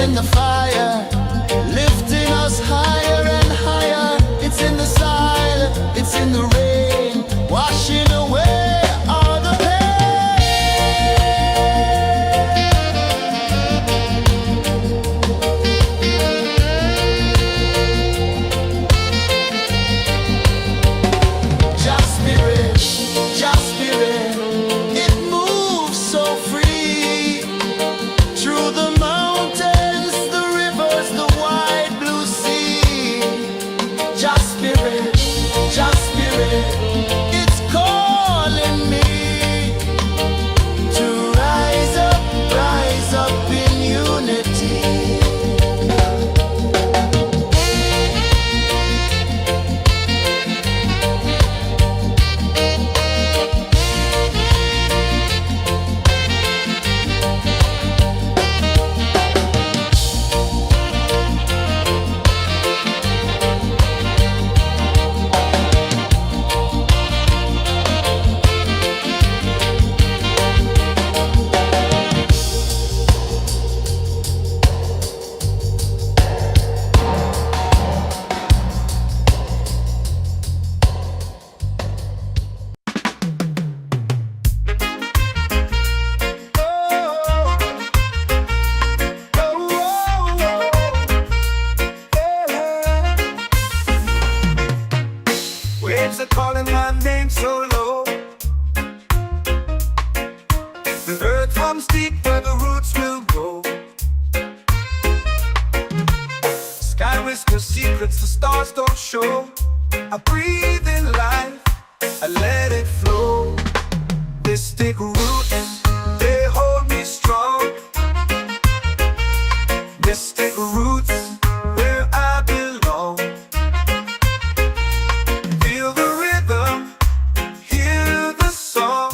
in the fire, lifting us higher and higher. It's in the silence, it's in the rain, washing away all the pain. Just spirit, it moves so free through the mountains, the rivers, the wide blue sea. Just spirit, it's calling me to rise up in unity.
Waves are calling my name so low. The earth hums deep where the roots will go. Sky whispers secrets the stars don't show. I breathe in life, I let it flow. Mystic roots, they hold me strong. Mystic roots, where I belong. Feel the rhythm, hear the song.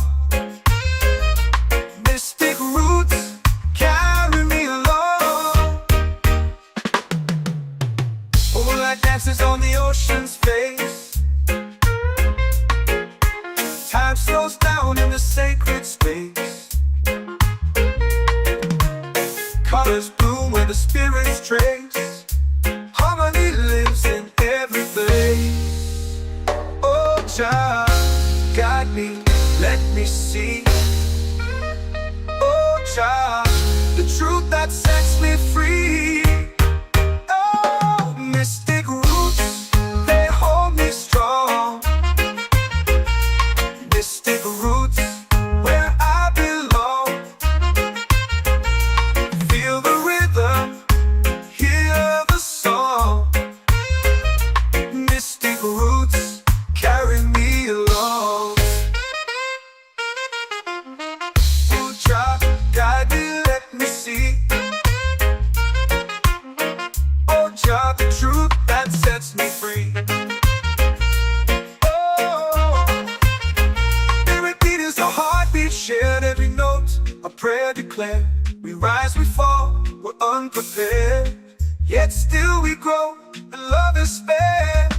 Mystic roots, carry me along. Moonlight dances on the ocean's face. Time slows down in the sacred space. Colors bloom where the spirits trace. Harmony lives in every place. Oh, child, guide me, let me see. Oh, child, the truth that sets me free. Oh, mystic roots, they hold me strong. Mystic roots, where I belong. Feel the rhythm, hear the song. Mystic roots, carry me along. Ooh, child, guide me, let me see. Oh, child, the truth that sets me free. Oh, every beat is a heartbeat shared, every note a prayer declared. We rise, we fall, we're unprepared, yet still we grow, and love is spared.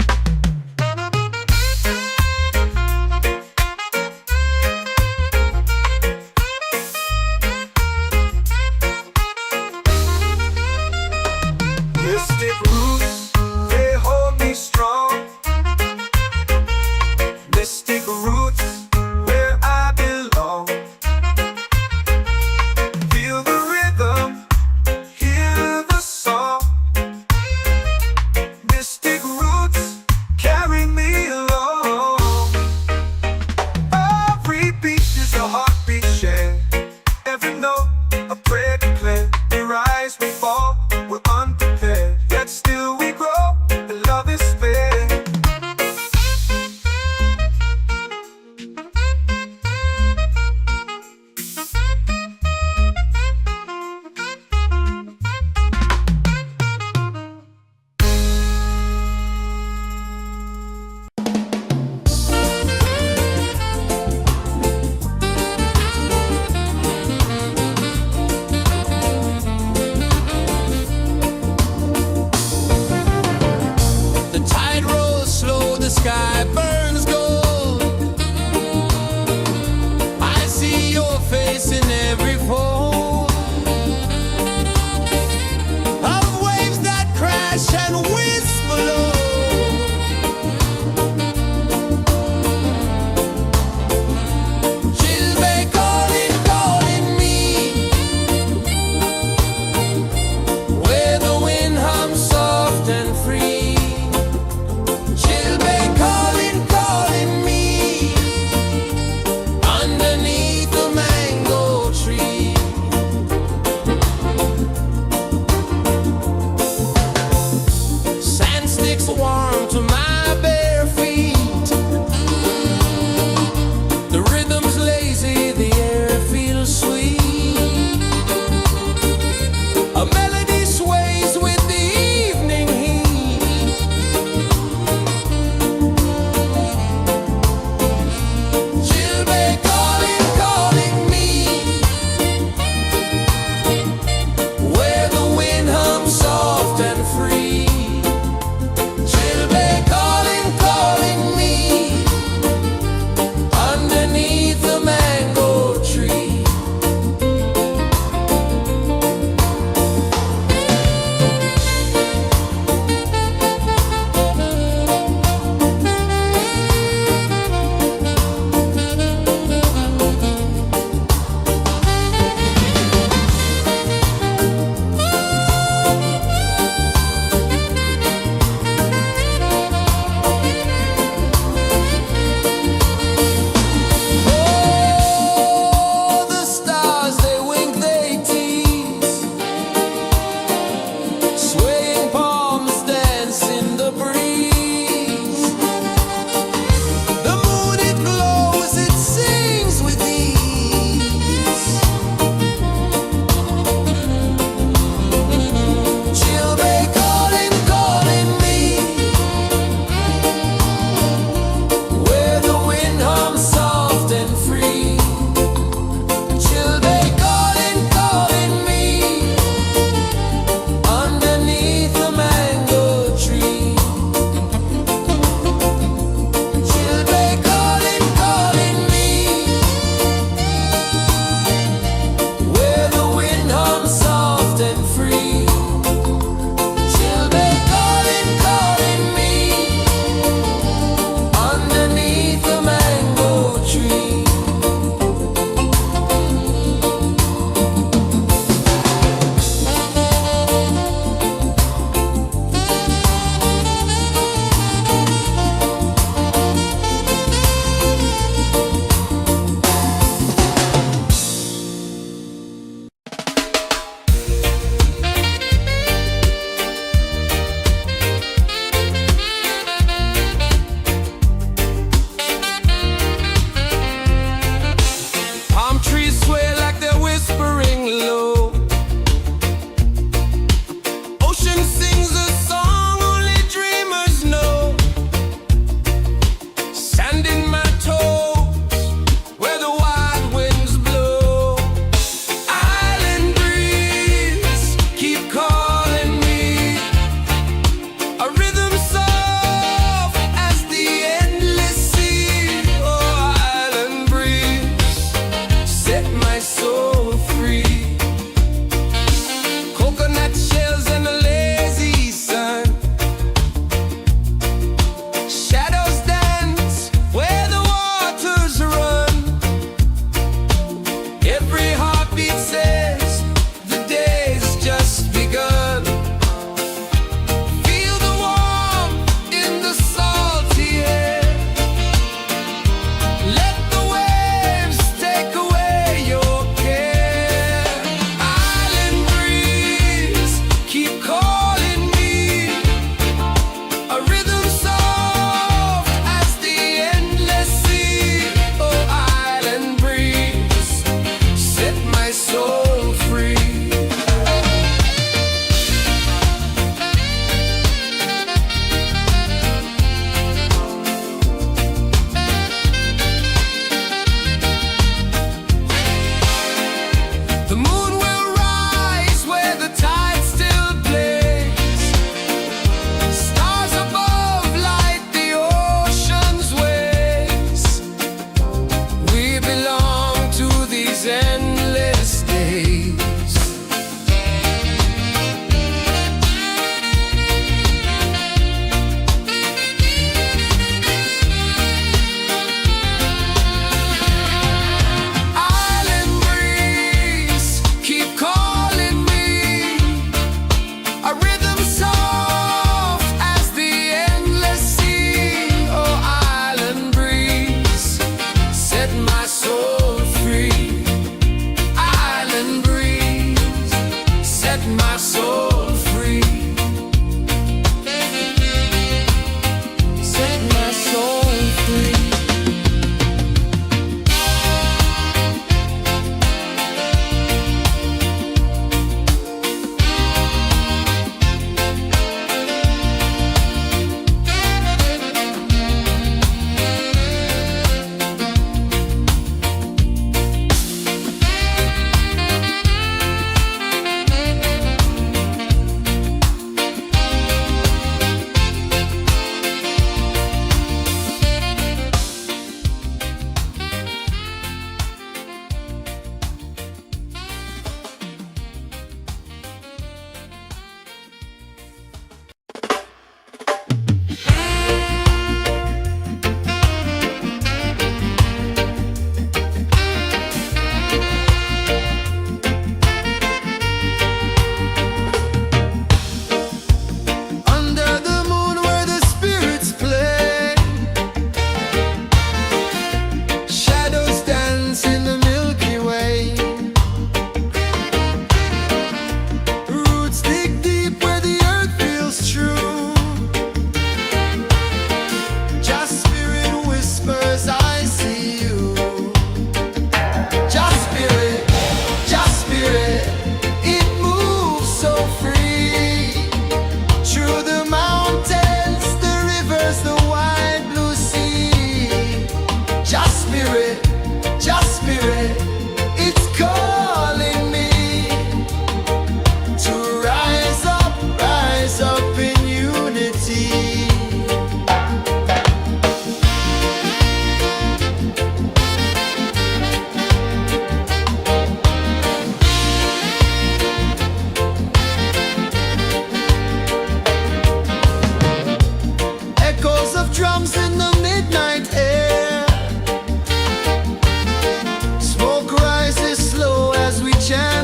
Mystic roots, they hold me strong. Mystic roots, where I belong. Feel the rhythm, hear the song. Mystic roots,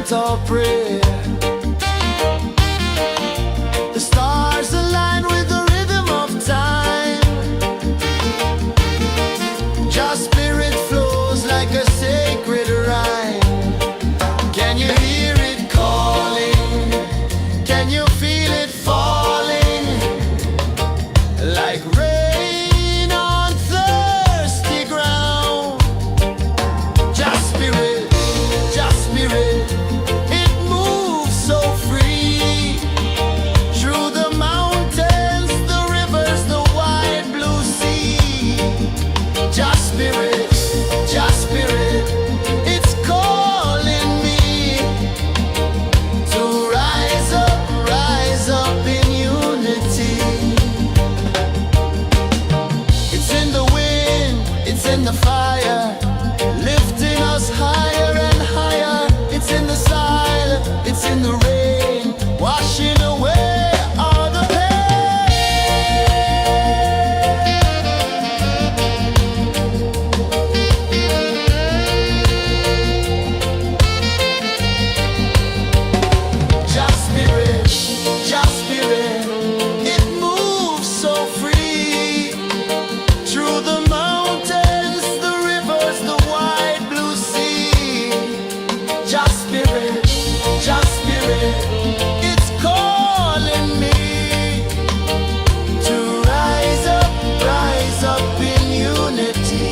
chant or pray. The stars align with the rhythm of time. Your spirit flows like a sacred rhyme. Can you hear it calling? Can you feel it falling? Like rain on thirsty ground. Just spirit, it moves so free. Through the mountains, the rivers, the wide blue sea. Just spirit, it's calling me to rise up in unity. It's in the wind, it's in the fire, lifting us higher and higher. It's in the silence, it's in the rain, washing away all the Just spirit, it moves so free. Through the mountains, the rivers, the wide blue sea. Just spirit, it's calling me to rise up in unity.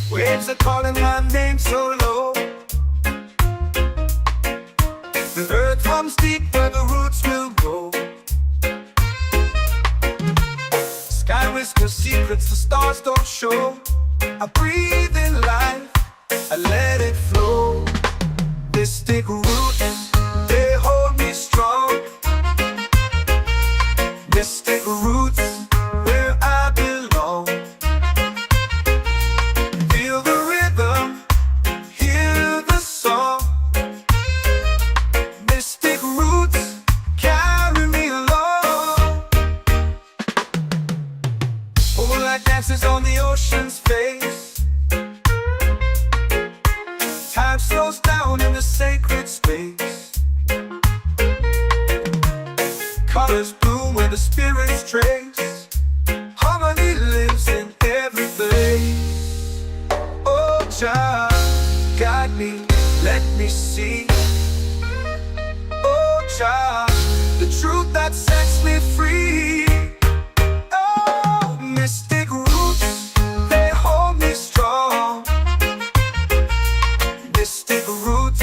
Waves are calling my name so low. The earth runs deep where the roots will grow. Sky whispers secrets the stars don't show. I breathe in life, I let it flow. Mystic roots, they hold me strong. Mystic roots, where I belong. Feel the rhythm, hear the song. Mystic roots, carry me along. Moonlight dances on the ocean's face. Time slows down in the sacred space. Colors bloom where the spirits trace. Harmony lives in every place. Oh, Jah, guide me, let me see. Oh, Jah, the truth that sets me free. Oh, mystic roots, they hold me strong. Mystic roots,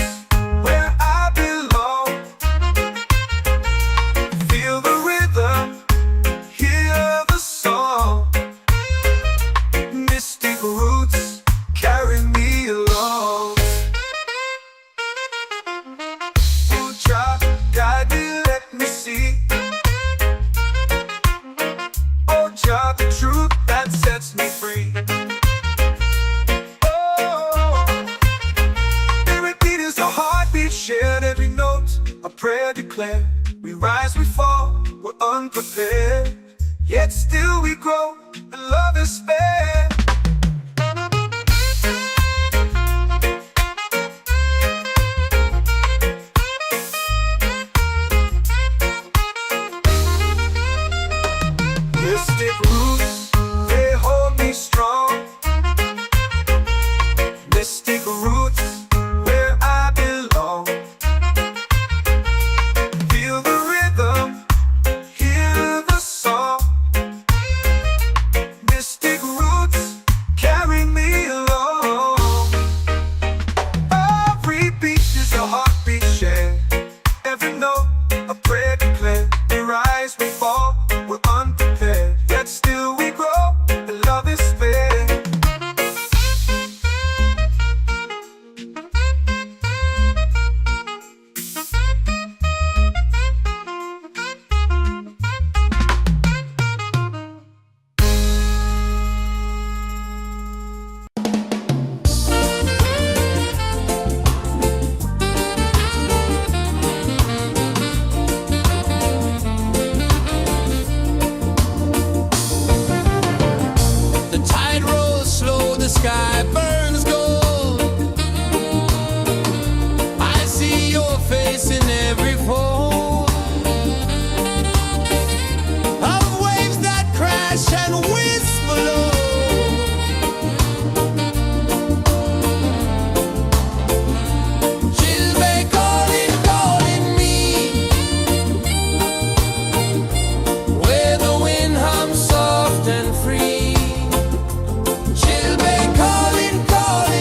where I belong. Feel the rhythm, hear the song. Mystic roots, carry me along. Oh, Jah, guide me, let me see. Oh, Jah, the truth that sets me free. Oh, spirit beat is a heartbeat, shared every note, a prayer declared. We rise, we fall, we're unprepared, yet still we grow, and love is spared. Mystic roots, they hold me strong. Mystic roots, where I belong. Feel the rhythm, hear the song. Mystic roots.
goes slow, the sky burns gold. I see your face in every fold of waves that crash and whisper low. Chilbay calling, calling me, where the wind hums soft and free. Chilbay calling, calling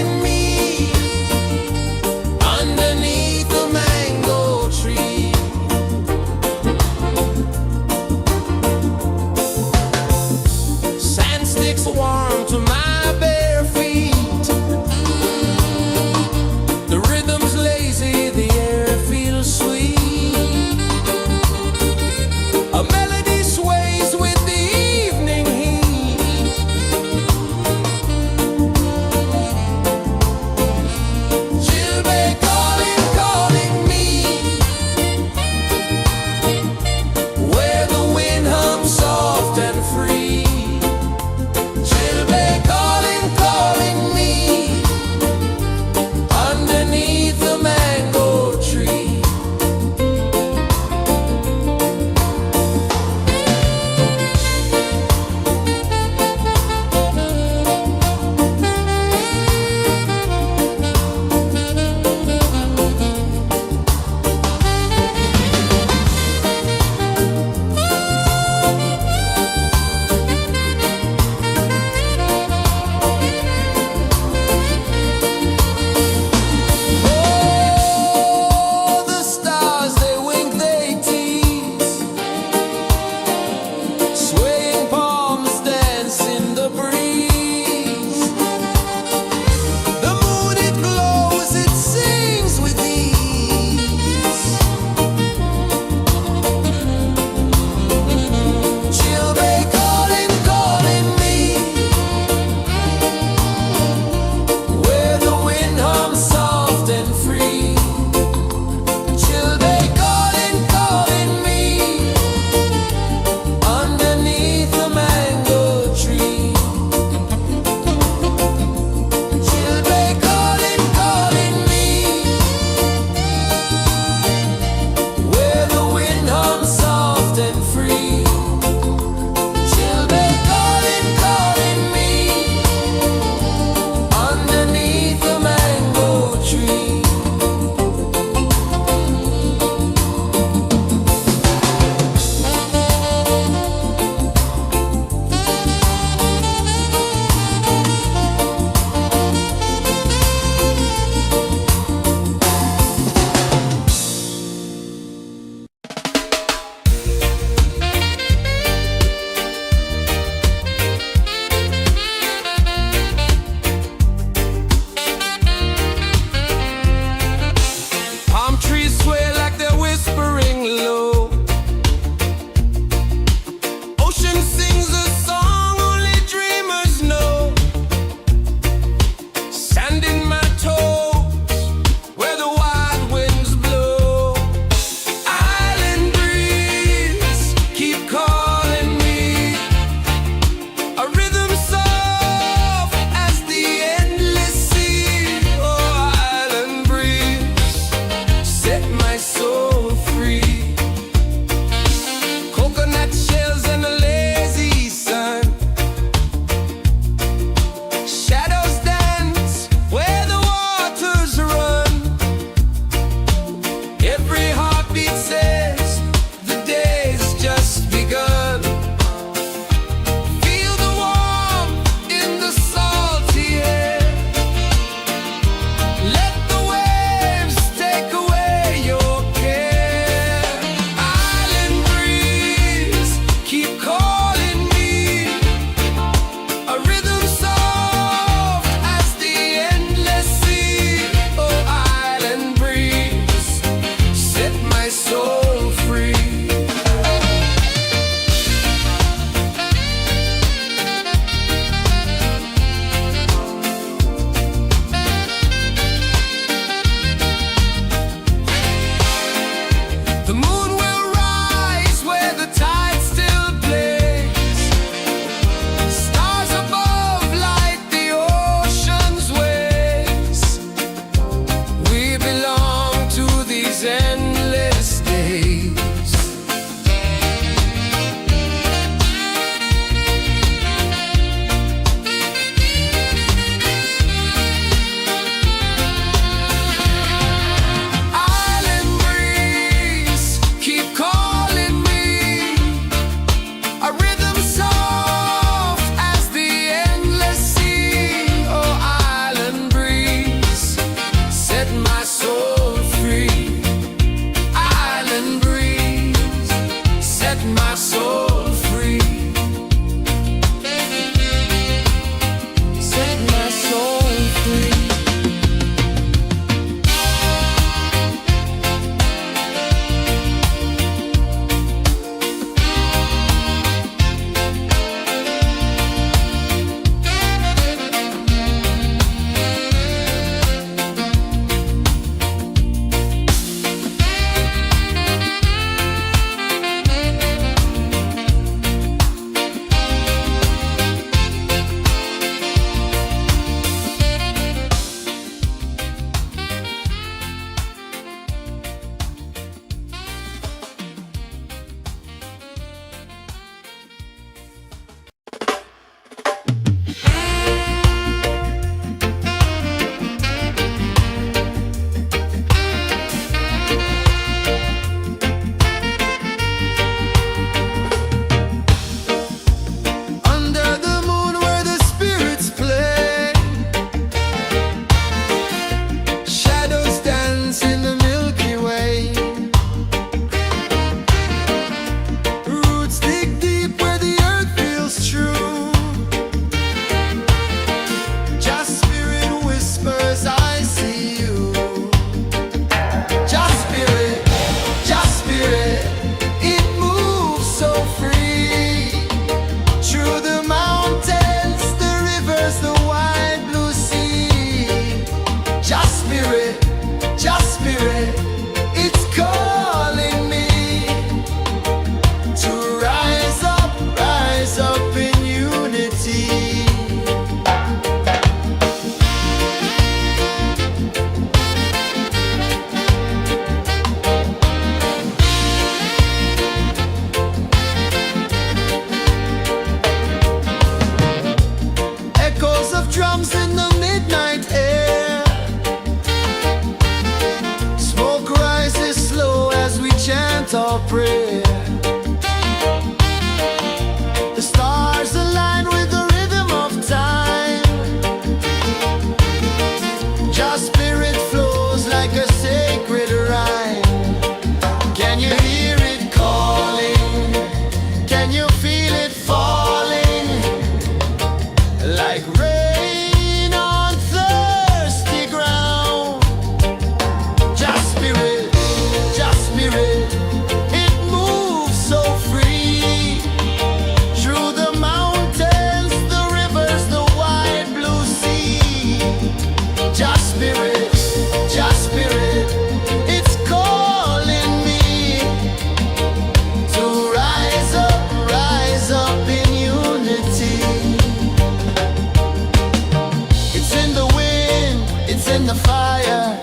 in the fire,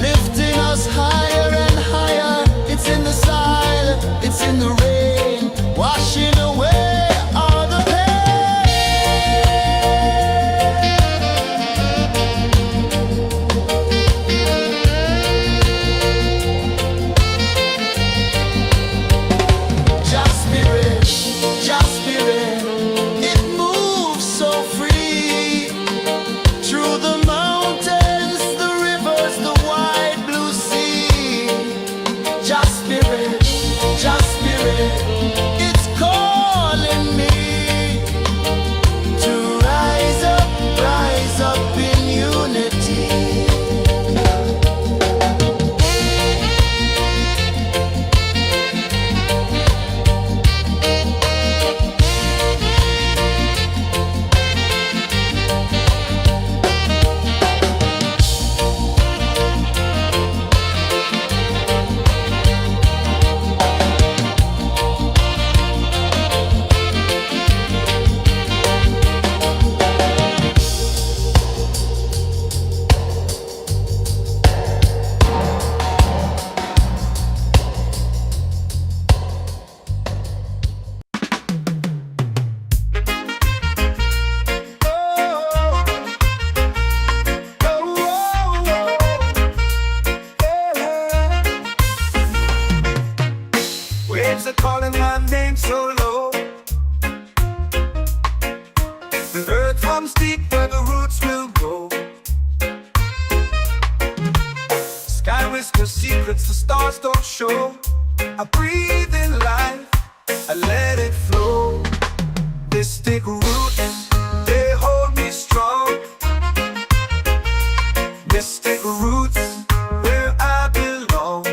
lifting us higher and higher. It's in the silence, it's in the rain, washing away all the Just spirit, just spirit, it moves so free through the mountains, the rivers, the wide blue sea. Just spirit, it's calling me to rise up in unity.
Waves are calling my name so low. The earth comes deep where the roots will grow. Sky whispers secrets the stars don't show. I breathe in life, I let it flow. Mystic roots, they hold me strong. Mystic roots, where I belong.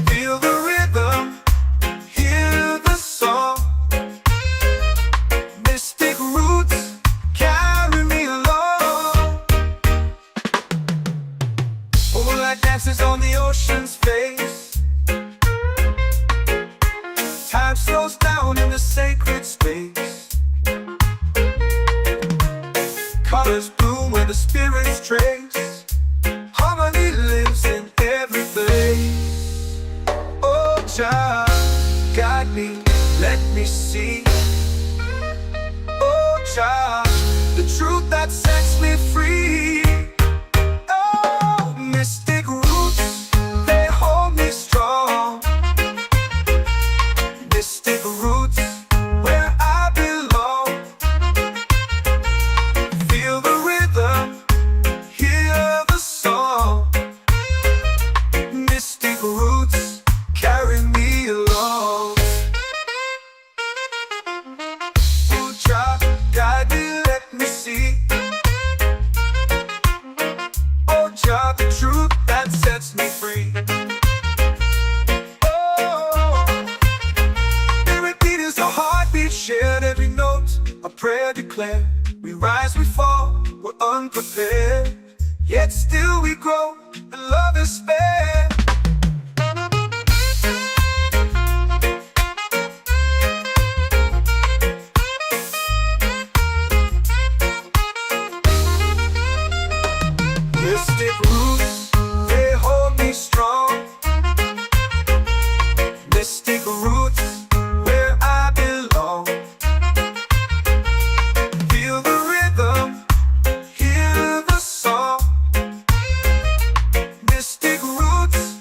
Feel the rhythm, hear the song. Mystic roots, carry me along. Moonlight dances on the ocean's face. Time slows down in the sacred space. Colors bloom where the spirits trace. Harmony lives in every place. Oh, Jah, guide me, let me see. Oh, Jah, the truth that sets me free. Oh, mystic roots, they hold me strong. Mystic roots, where I belong. Feel the rhythm, hear the song. Mystic roots, carry me along. Oh, Jah, guide me, let me see. Oh, Jah, the truth that sets me free. Oh, spirit beat is a heartbeat shared, every note a prayer declared. We rise, we fall, we're unprepared, yet still we grow, and love is spared. Mystic roots, they hold me strong. Mystic roots, where I belong. Feel the rhythm, hear the song. Mystic roots,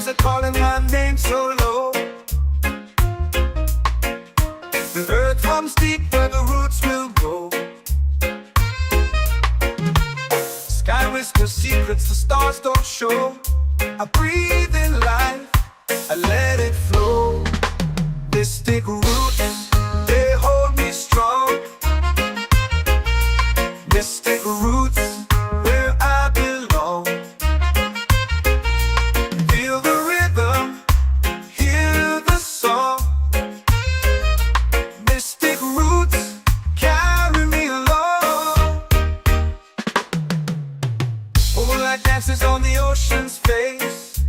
waves are calling my name so low. The earth comes deep where the roots will grow. Sky whispers secrets the stars don't show. I breathe in life, I let it flow. Mystic roots, they hold me strong. Mystic roots, where I belong. Feel the rhythm, hear the song. Mystic roots, carry me along. Moonlight dances on the ocean's face.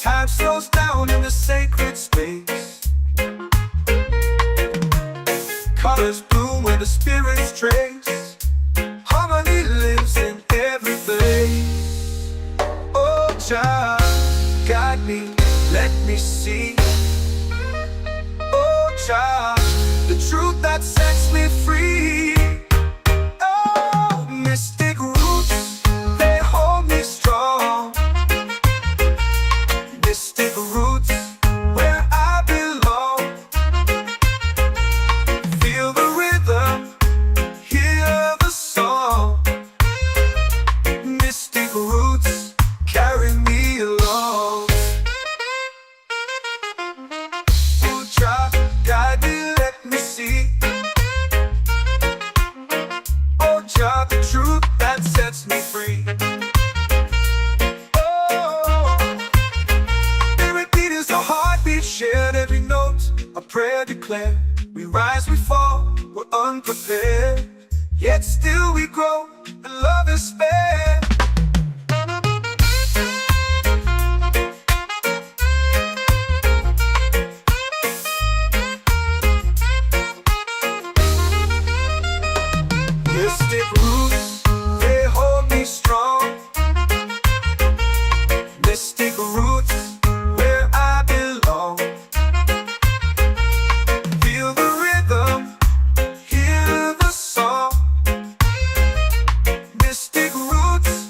Time slows down in the sacred space. Colors bloom where the spirits trace. Harmony lives in every place. Oh, child, guide me, let me see. Oh, child, the truth that sets me free. Oh, mystic roots, they hold me strong. Mystic roots, where I belong. Feel the rhythm, hear the song. Mystic roots, carry me along. Oh, child, guide me, let me see. Oh, child, the truth that sets me free. Shared every note, a prayer declared. We rise, we fall, we're unprepared. Yet still we grow, and love is spared. Mystic roots, they hold me strong. Mystic roots, where I belong. Feel the rhythm, hear the song. Mystic roots,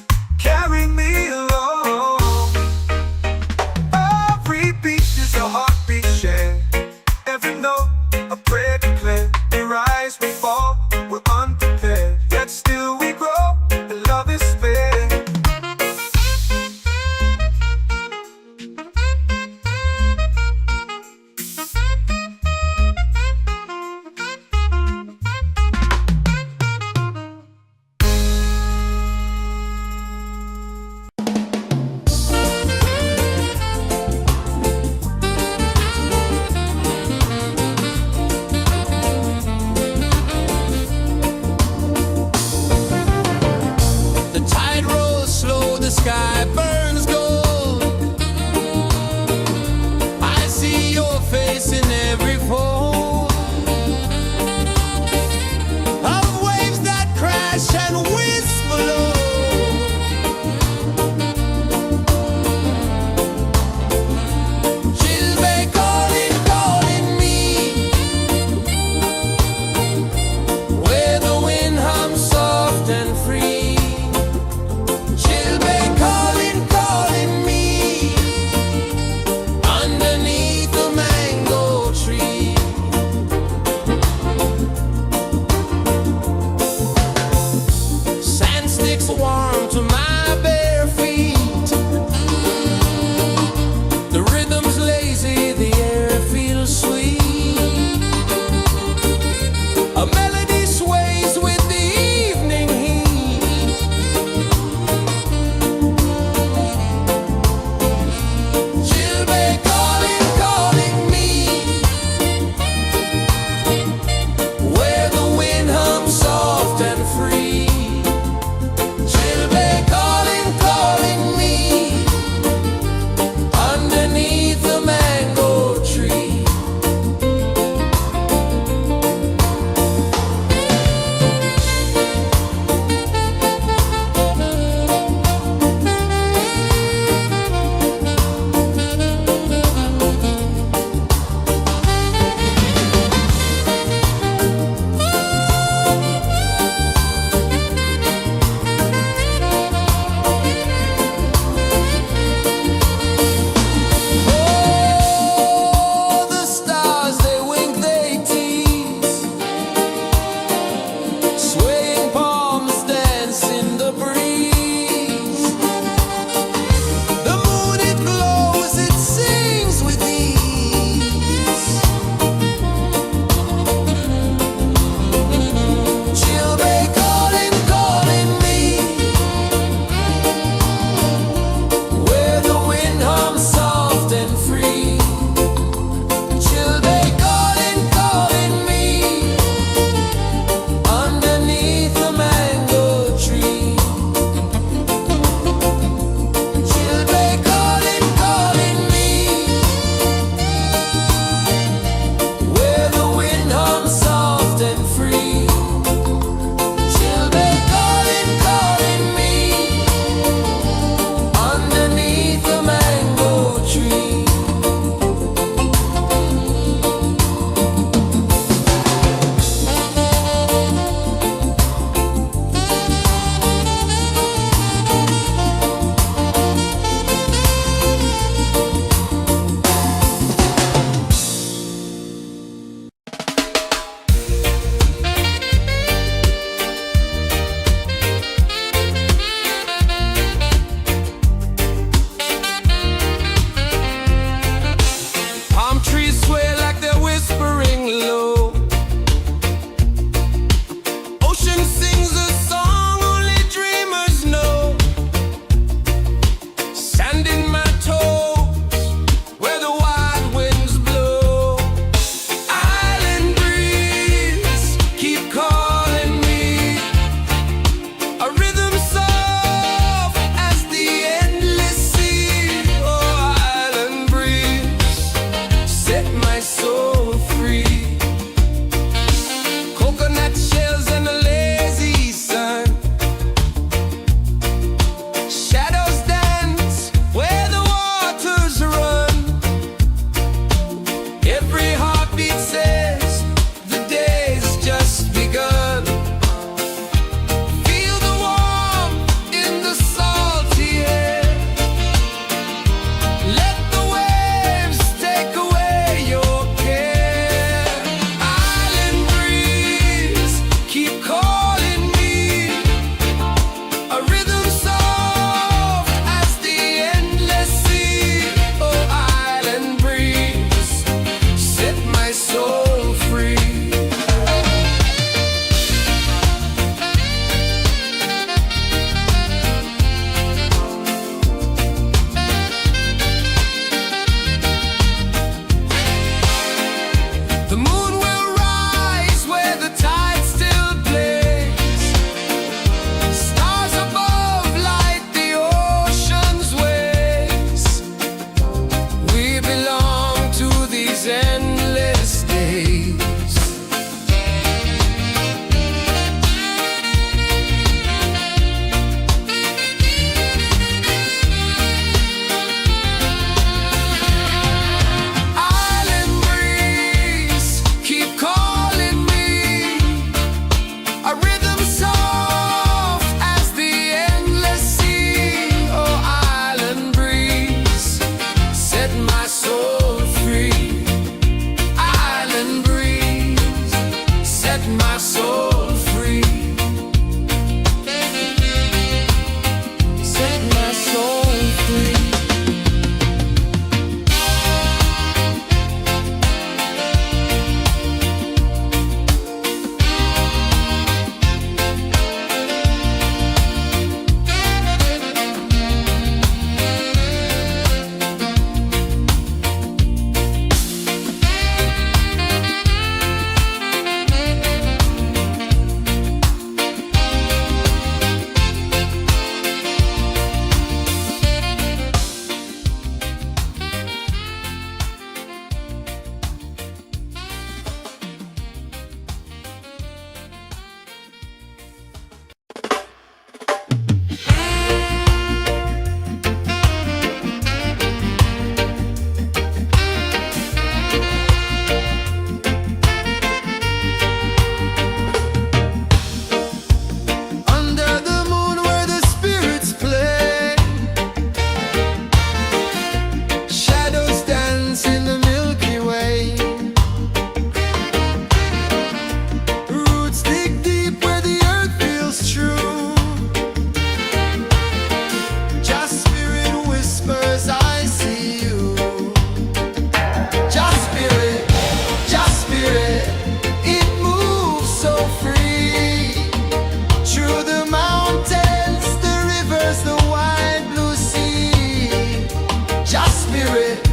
spirit,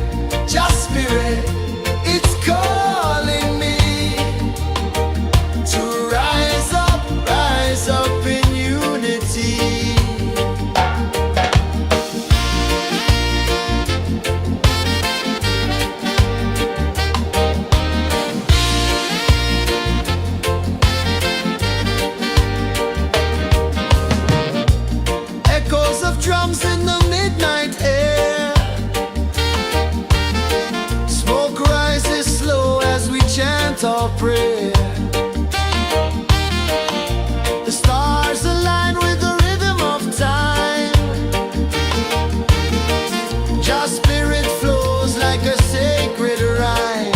just spirit, it's calling me to rise up in unity. Echoes of drums in the midnight air. Smoke rises slow as we chant our prayer. The stars align with the rhythm of time. Just spirit flows like a sacred rhyme.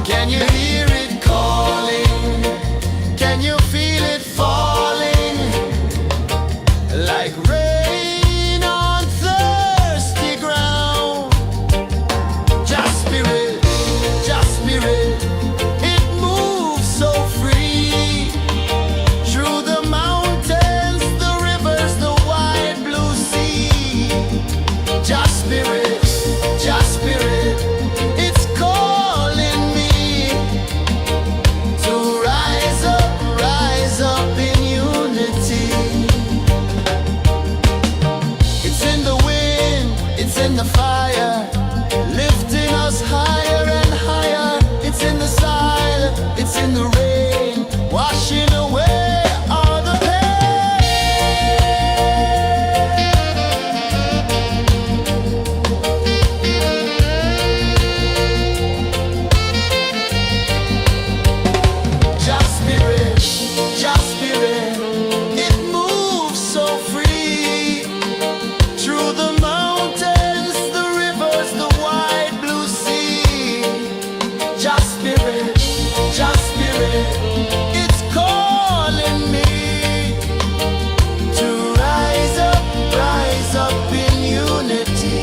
Can you hear it calling? Can you feel it falling? Like rain on thirsty ground. Just spirit, it moves so free. Through the mountains, the rivers, the wide blue sea. Just spirit, it's calling me to rise up in unity. It's in the wind, it's in the fire, lifting us higher and higher. It's in the silence, it's in the rain, washing away all the pain. Just spirit, it moves so free. Through the mountains, the rivers, the wide blue sea. Just spirit, it's calling me to rise up in unity.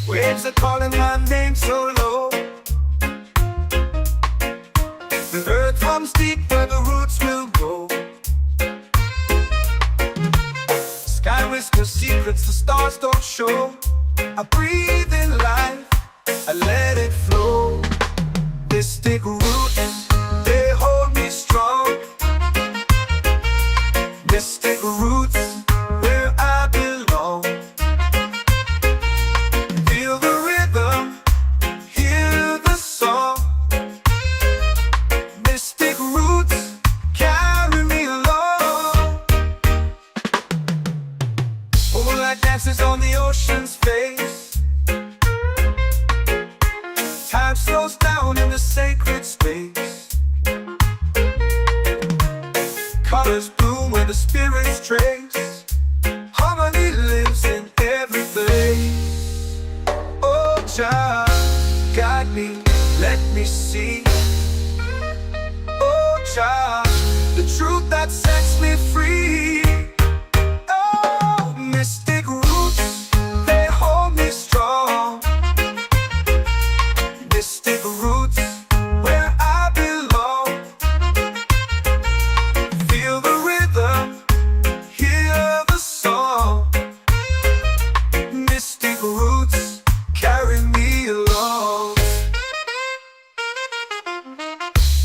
Waves are calling my name so low. The earth hums deep where the roots will go. Sky whispers secrets the stars don't show. I breathe in life, I let it flow. Mystic roots, they hold me strong. Mystic roots, where I belong. Feel the rhythm, hear the song. Mystic roots, carry me along. Moonlight dances on the ocean's face. Time slows down in the sacred space. Colors bloom where the spirits trace. Harmony lives in every place. Oh, child, guide me, let me see. Oh, child, the truth that sets me free. Oh, mystic roots, they hold me strong. Mystic roots, where I belong. Feel the rhythm, hear the song. Mystic roots, carry me along.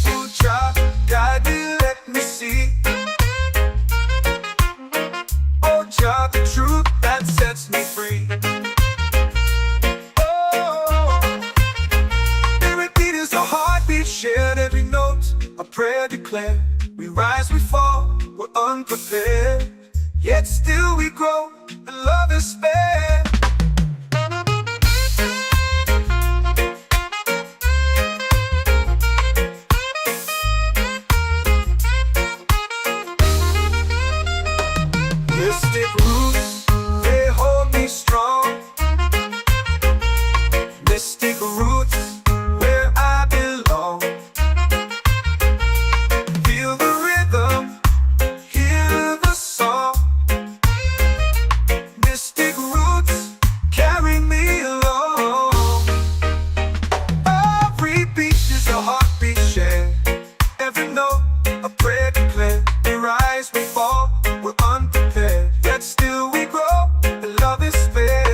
Oh, child, guide me, let me see. Oh, child, the truth that sets me free. Shared every note, a prayer declared. We rise, we fall, we're unprepared. yet still we grow, and love is spare. Mystic roots, they hold me strong. Mystic roots, where I belong. Feel the rhythm, hear the song. Mystic roots, carry me along. Every beat is a heartbeat shared. Every note, a prayer declared. We rise, we fall, we're unprepared, yet still we grow, and love is fair.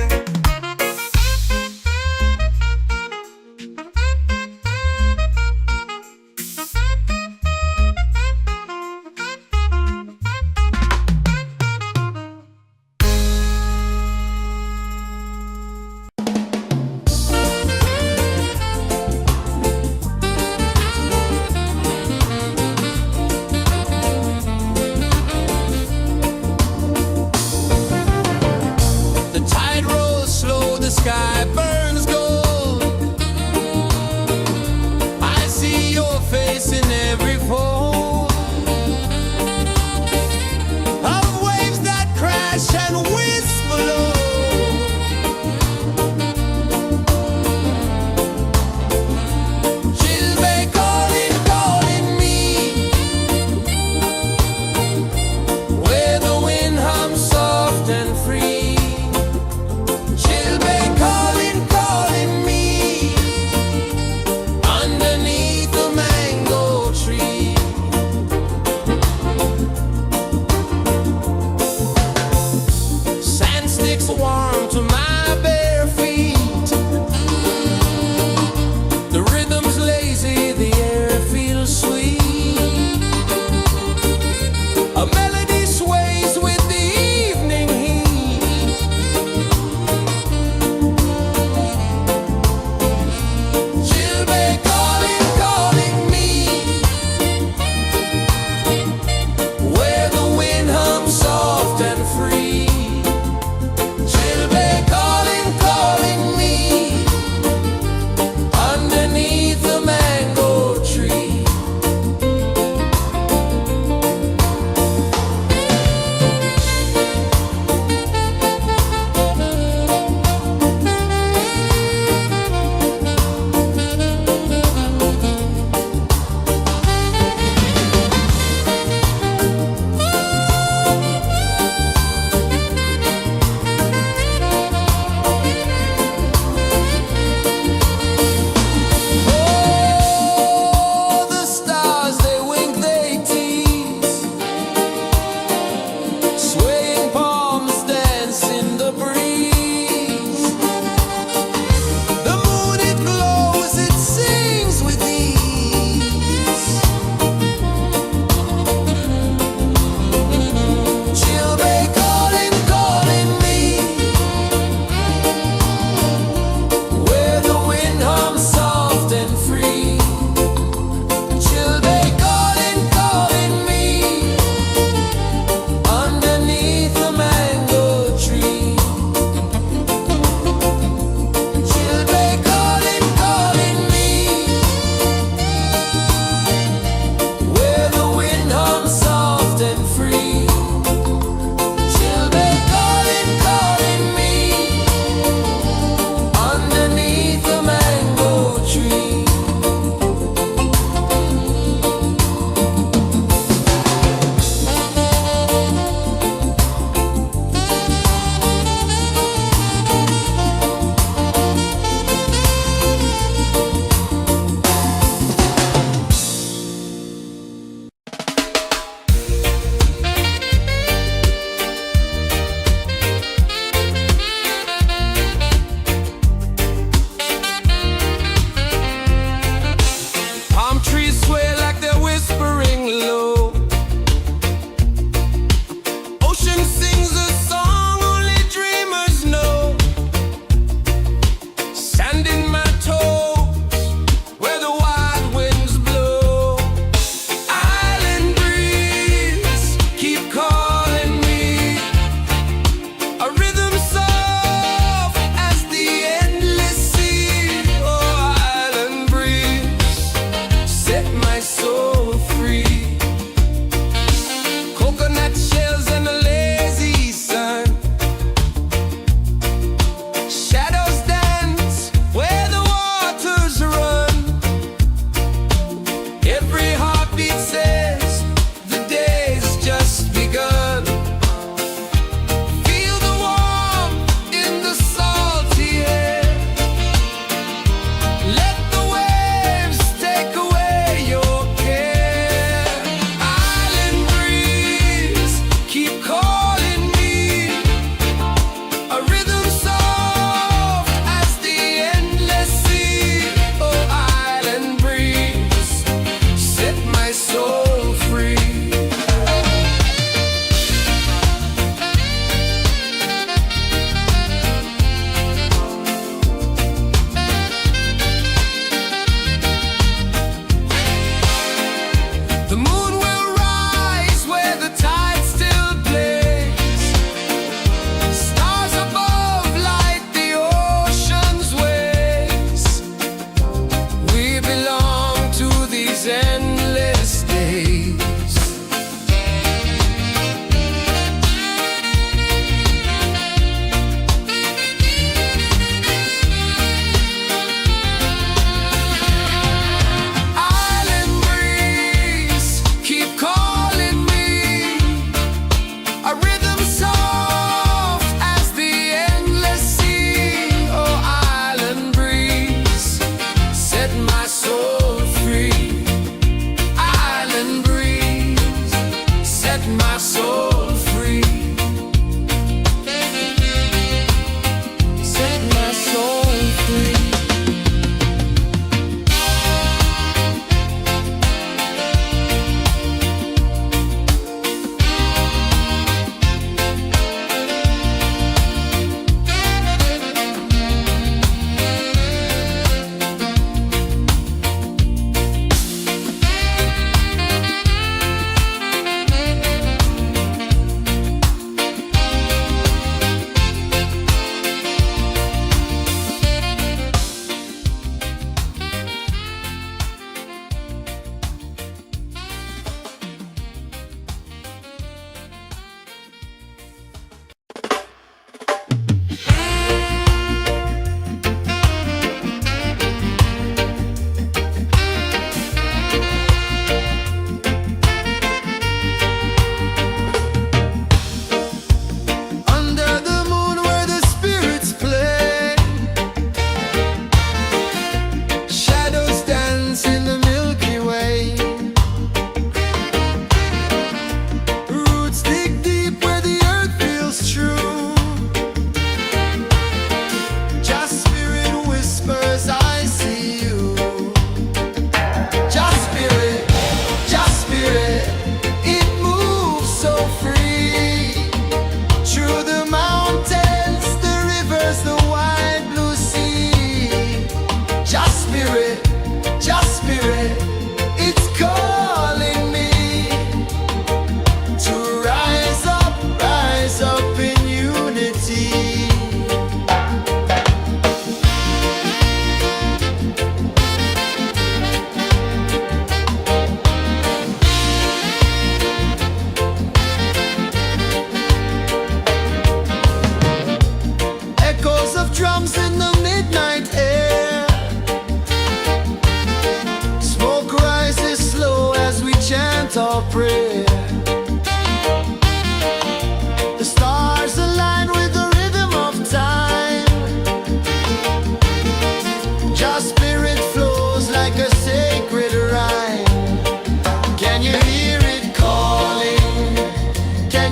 The tide rolls slow, the sky burns gold. I see your face in every fold of waves that crash and whisper low. She'll be calling, calling me, where the wind hums soft and free. She'll be calling,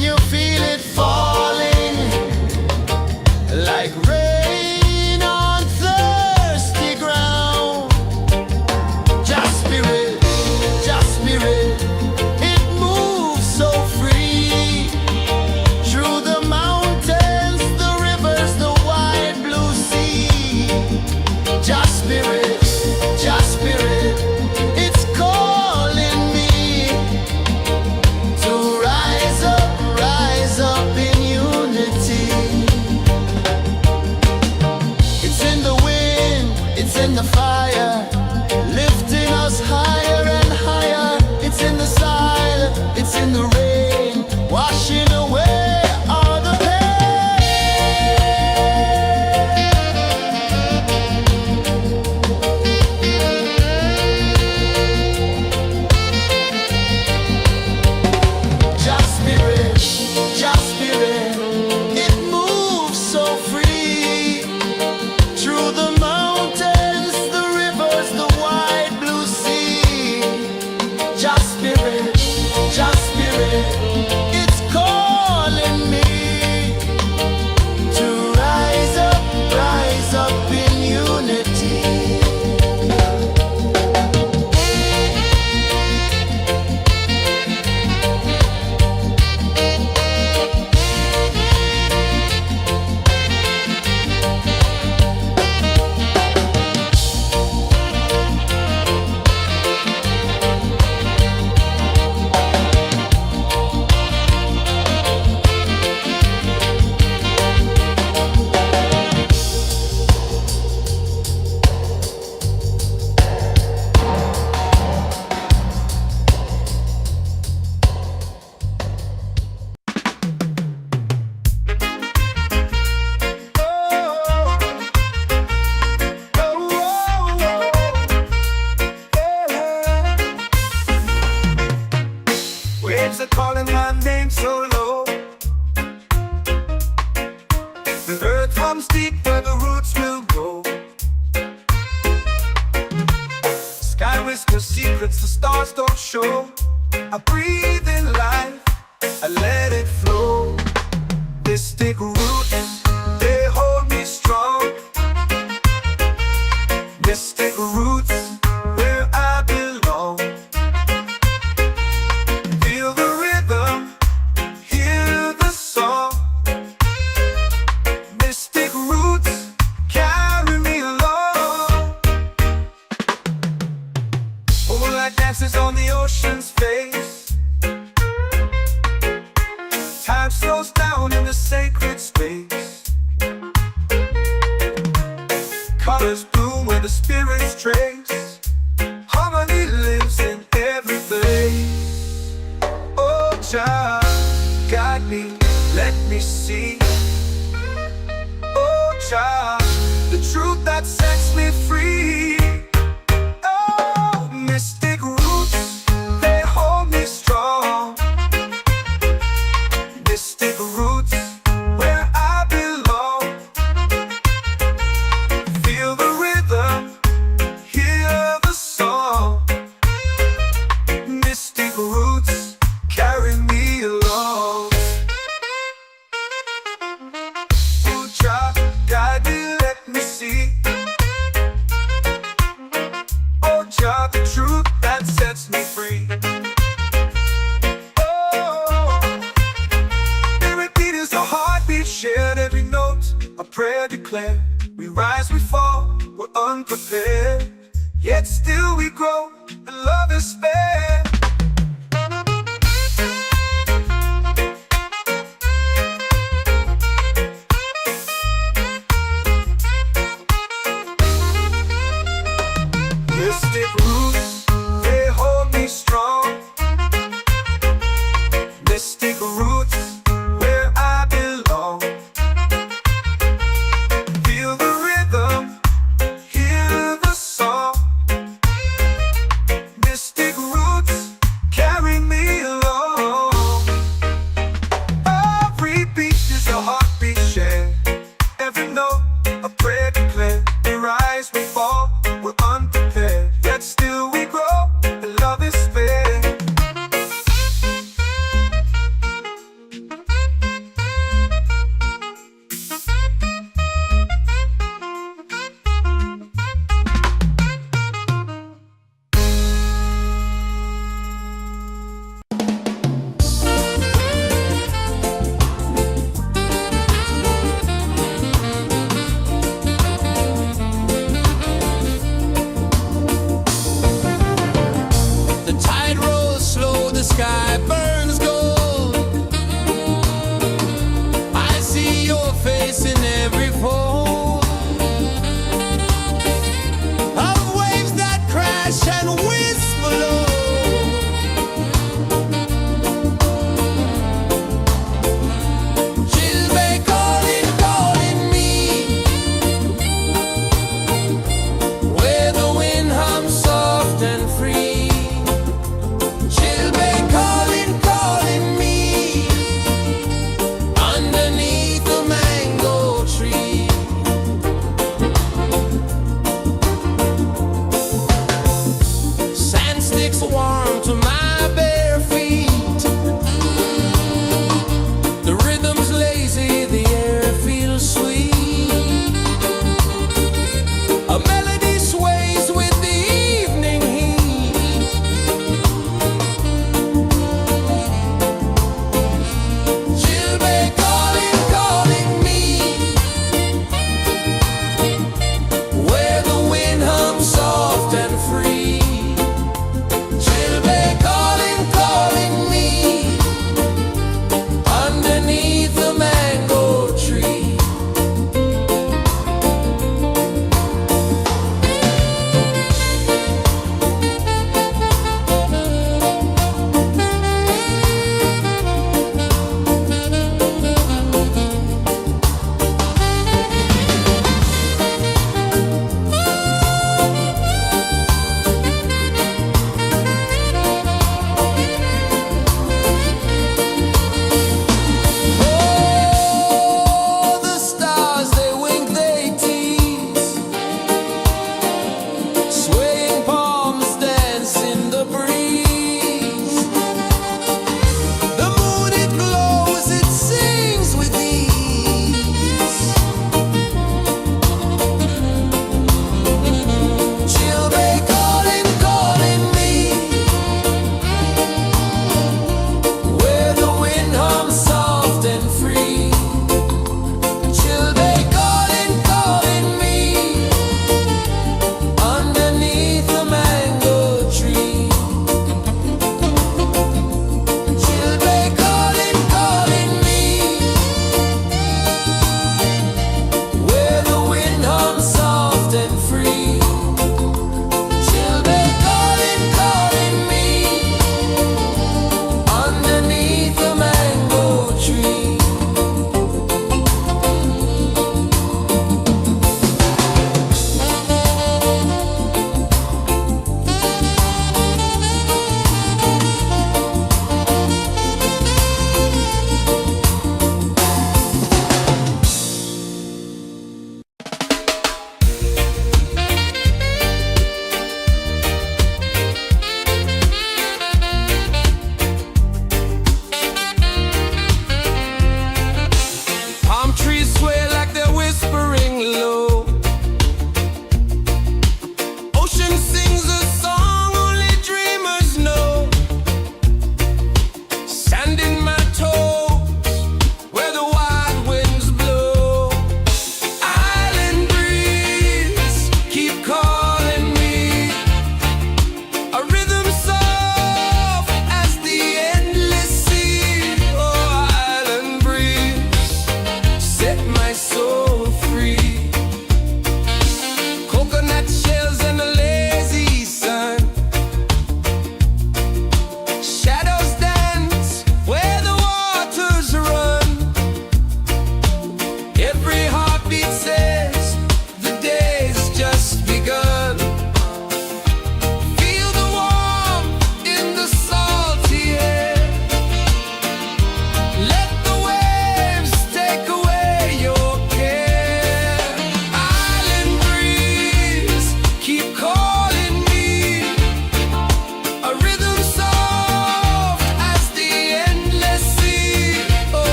Can you feel it falling like rain on thirsty ground? Just spirit, it moves so free through the mountains, the rivers, the wide blue sea. Just spirit, it's calling me to rise up in unity. It's in the wind, it's in the fire, lifting us higher and higher. It's in the silence, it's in the rain, washing away all the pain. Just spirit, it moves so free through the mountains, the rivers, the wide blue sea. Just spirit, it's calling me to rise up in unity.
Waves are calling my name so low. The earth comes deep where the roots will go. Sky whispers secrets the stars don't show. I breathe in life, I let it flow. This take root, they hold me strong. Mystic roots, where I belong. Feel the rhythm, hear the song. Mystic roots, carry me along. Moonlight dances on the ocean's face. Time slows down in the sacred space. Colors bloom where the spirits trace. Harmony lives in every place. Oh, child, guide me, let me see. Oh, child, the truth that sets me free. Oh, mystic roots, they hold me strong. Mystic roots, where I belong. Feel the rhythm, hear the song. Mystic roots, carry me along. Oh, child, guide me, let me see. Oh, child, the truth that sets me free. Oh, spirit beat is a heartbeat, shared every note, a prayer declared. We rise, we fall, we're unprepared, yet still we grow, and love is spared. Mystic roots, they hold me strong. Mystic roots, where I belong. Feel the rhythm, hear the song. Mystic roots,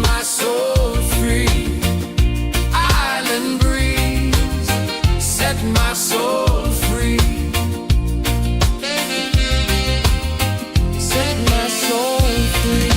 my soul free. Island breeze, set my soul free. Set my soul free.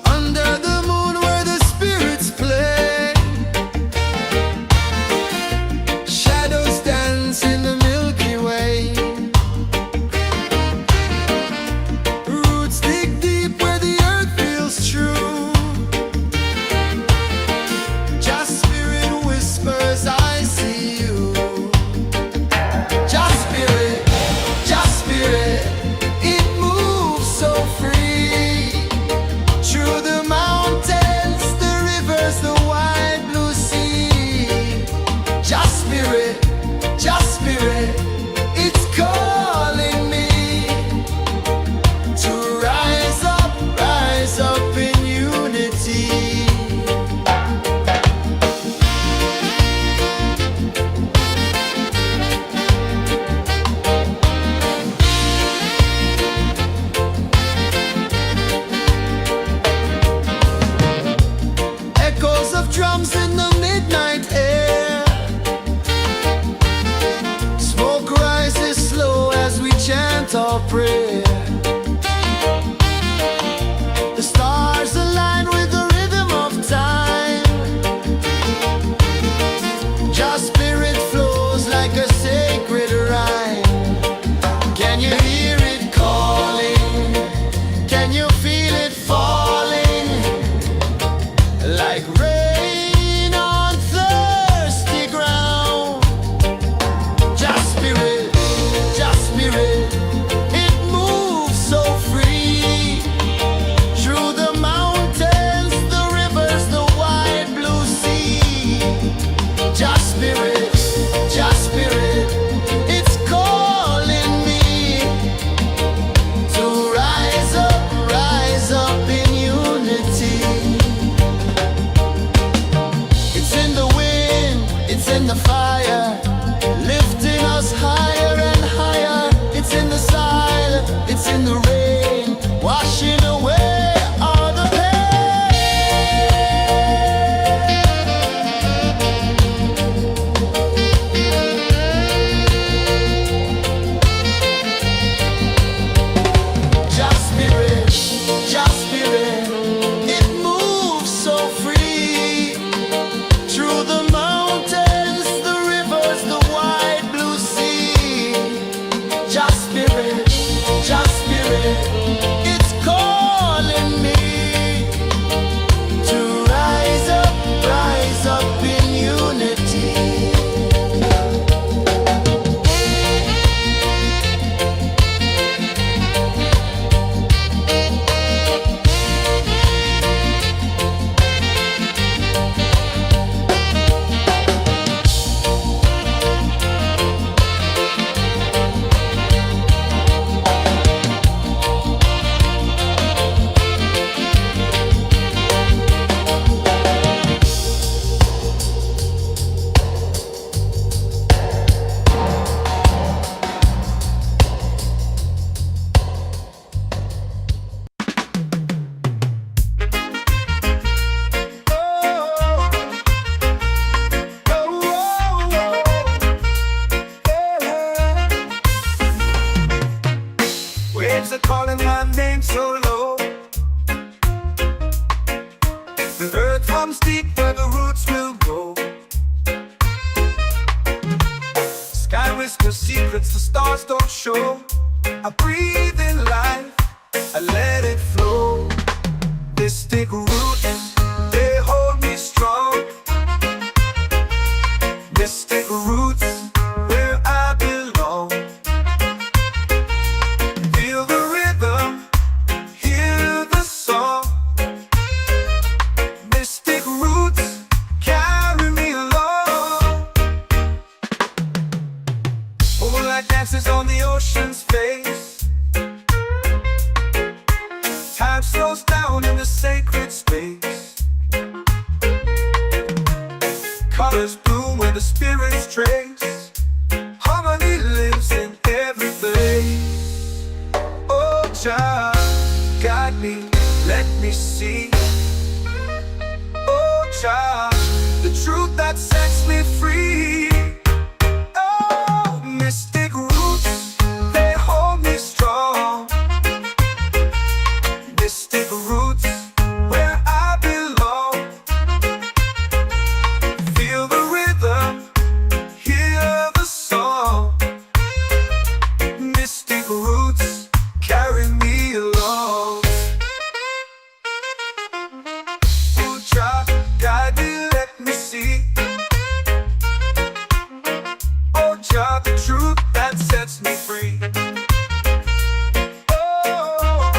Under the moon where the spirits play, shadows dance in the Milky Way. Roots dig deep where the earth feels true. Just spirit whispers, I see you. Just spirit, it moves so free. Through the mountains, the rivers, the wide blue sea. Just spirit, it's calling me to rise up in unity. Echoes of drums in the midnight air. Smoke rises slow as we chant our prayer. The stars align with the rhythm of time. Just spirit flows like a sacred rhyme. Can you hear it calling? Can you feel it falling? Like rain on thirsty ground. Just spirit, it moves so free. Through the mountains, the rivers, the wide blue sea. Just spirit,
whisper secrets the stars don't show. I breathe in life, I let it flow. Mystic roots, they hold me strong. Mystic roots, where I belong. Feel the rhythm, hear the song. Mystic roots, carry me along. Moonlight dances on the ocean's face. Time slows down in the sacred space. Colors bloom where the spirits trace. Harmony lives in every place. Oh, child, guide me, let me see. Oh, child, the truth that sets me free. Oh, mystic roots, they hold me strong. Mystic roots, where I belong. Feel the rhythm, hear the song. Mystic roots, carry me along. Ooh, child, guide me, let me see. Oh, child, the truth that sets me free. Oh,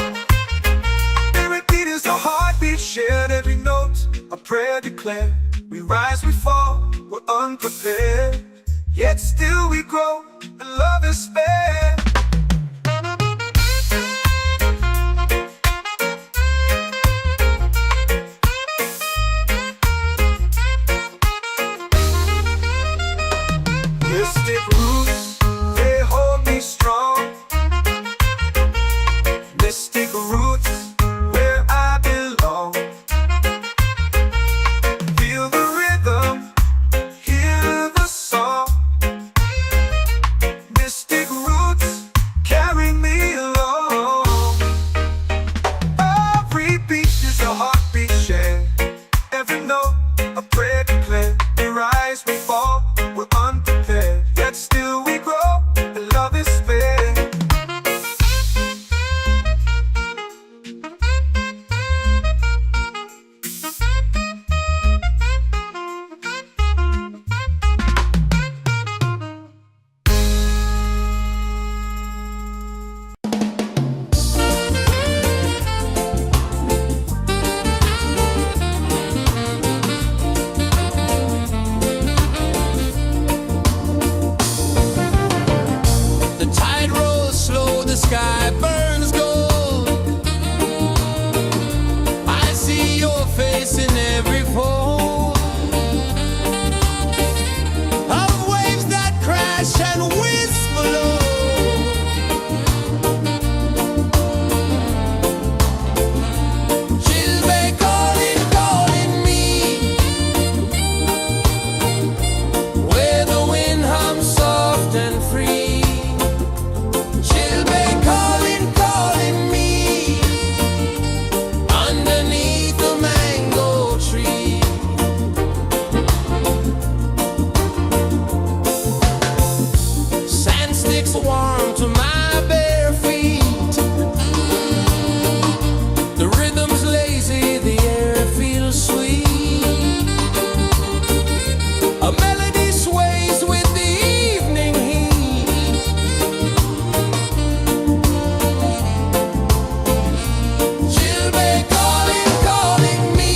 every beat is a heartbeat shared, every note a prayer declared. We rise, we fall, we're unprepared, yet still we grow, and love is spared. Mystic roots, they hold me strong. Mystic roots, where I belong. Feel the rhythm, hear the song. Mystic roots, carry me along. Every beat is a heartbeat shared, every note a prayer declared. We rise, we fall, we're unprepared, yet still we grow, and love is spared.
The tide rolls slow, the sky burns gold. I see your face in every fold of waves that crash and whisper low. She'll be calling, calling me, where the wind hums soft and free. She'll be calling, calling me, underneath the mango tree. Sand sticks warm to my bare feet. The rhythm's lazy, the air feels sweet. A melody sways with the evening heat. She'll be calling, calling me,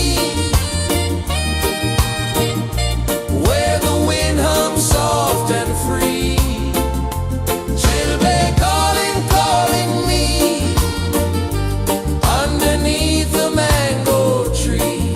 where the wind hums soft and free. She'll be calling, calling me, underneath the mango tree.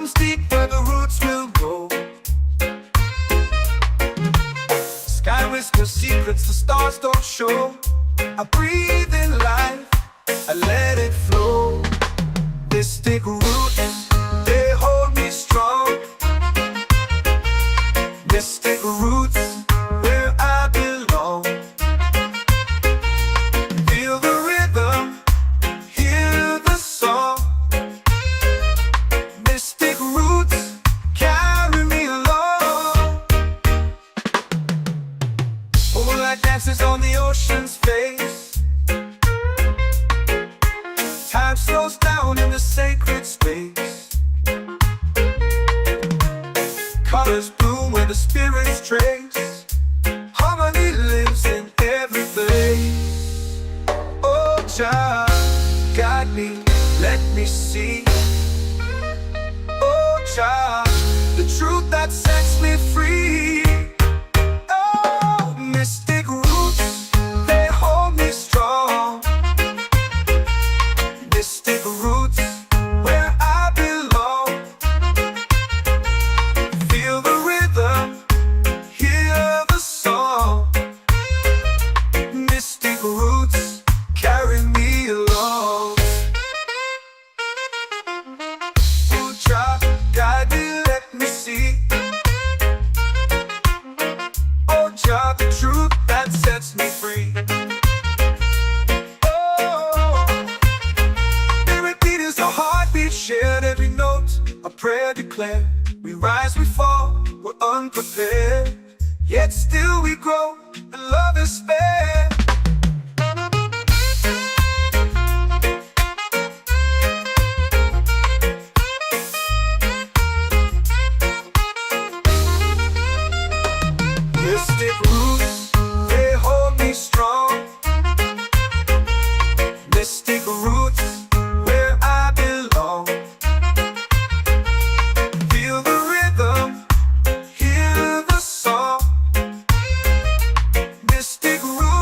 becomes deep where the roots will grow. Sky whispers secrets the stars don't show. I breathe in life, I let it flow. Mystic roots, they hold me strong. Mystic roots, where I belong. Feel the rhythm, hear the song. Mystic roots, carry me along. Moonlight dances on the ocean's face. Time slows down in the sacred space. Colors bloom where the spirits trace. Harmony lives in every place. Oh, child, guide me, let me see. Oh, child, the truth that sets me free. Oh, mystic roots, they hold me strong. Mystic roots, where I belong. Feel the rhythm, hear the song. Mystic roots, carry me along. Oh, child, guide me, let me see. Oh, child, the truth that sets me free. A heartbeat shared, every note a prayer declared. We rise, we fall, we're unprepared, yet still we grow, and love is spared. Mystic roots, they hold me strong. Mystic roots, where I belong. Feel the rhythm, hear the song. Mystic roots.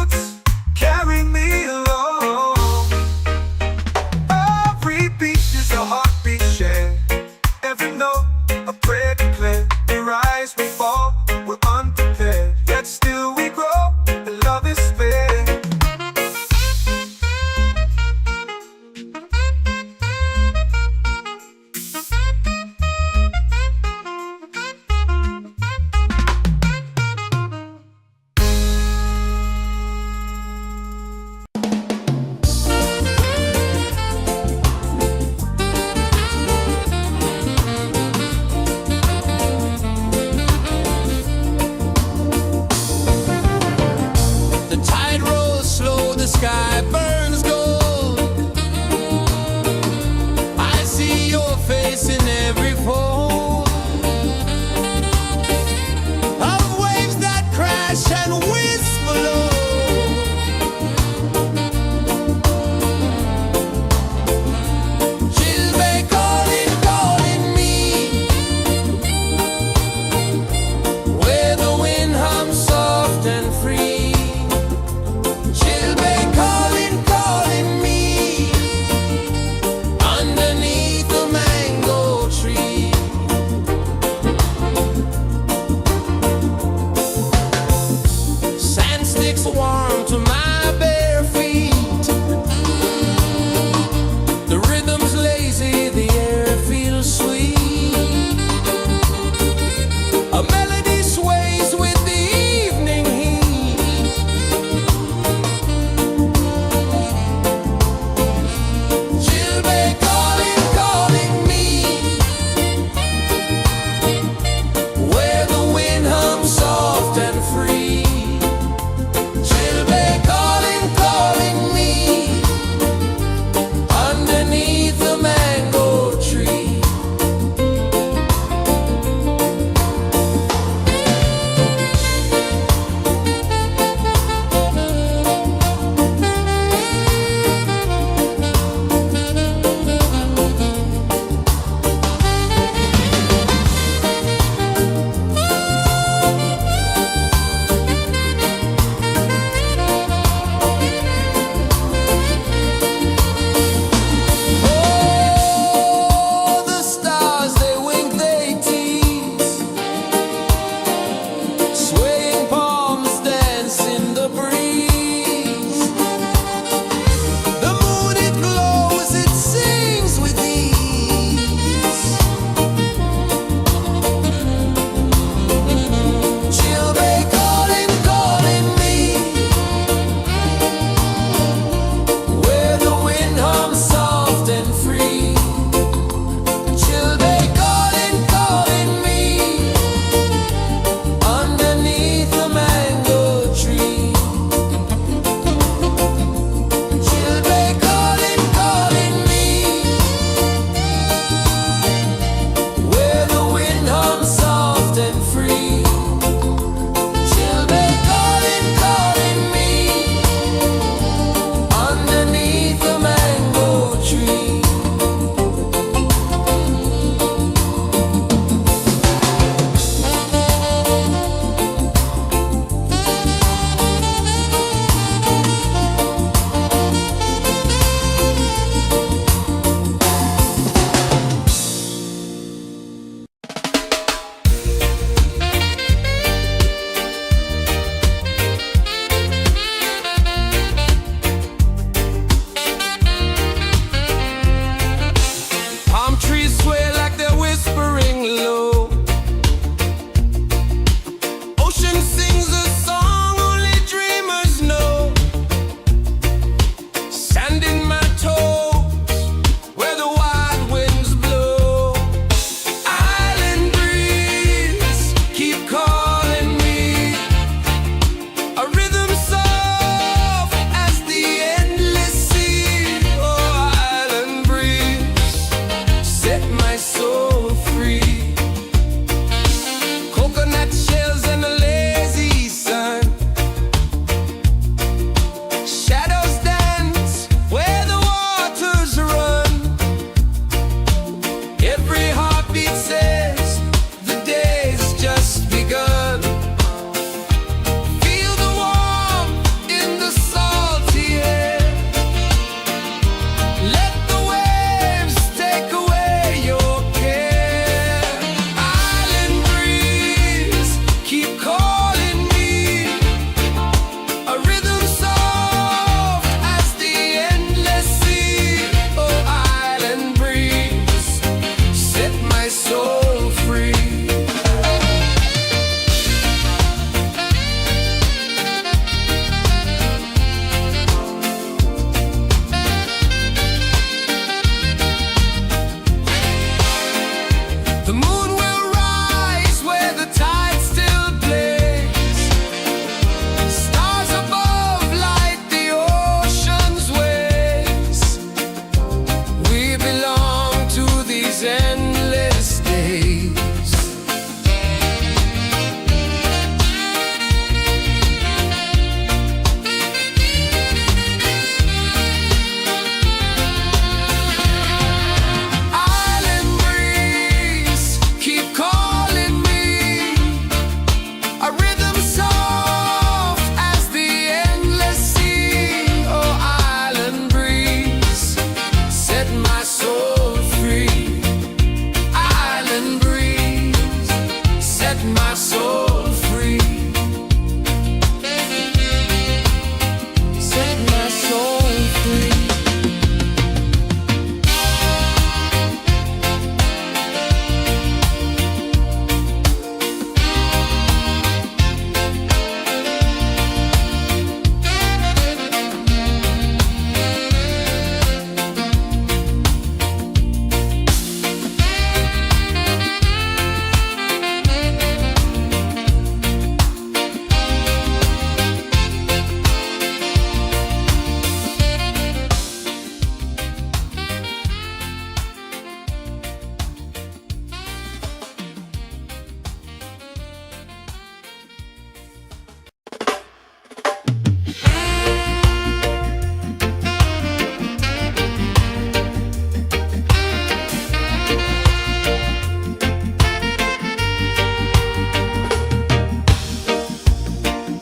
soul free. Coconut shells and a lazy sun. Shadows dance where the waters run. Every heartbeat says the day's just begun. Feel the warmth in the salty air. Let the waves take away your care. Island breeze, keep calling me. A rhythm soft as the endless sea. Oh, island breeze, set my soul free. The moon will rise where the tide still plays. Stars above light the ocean's waves. We belong to these endless days. Island breeze, keep calling me. A rhythm soft as the endless sea. Oh, island breeze, set my soul free. Island breeze, set my soul free. Set my soul free.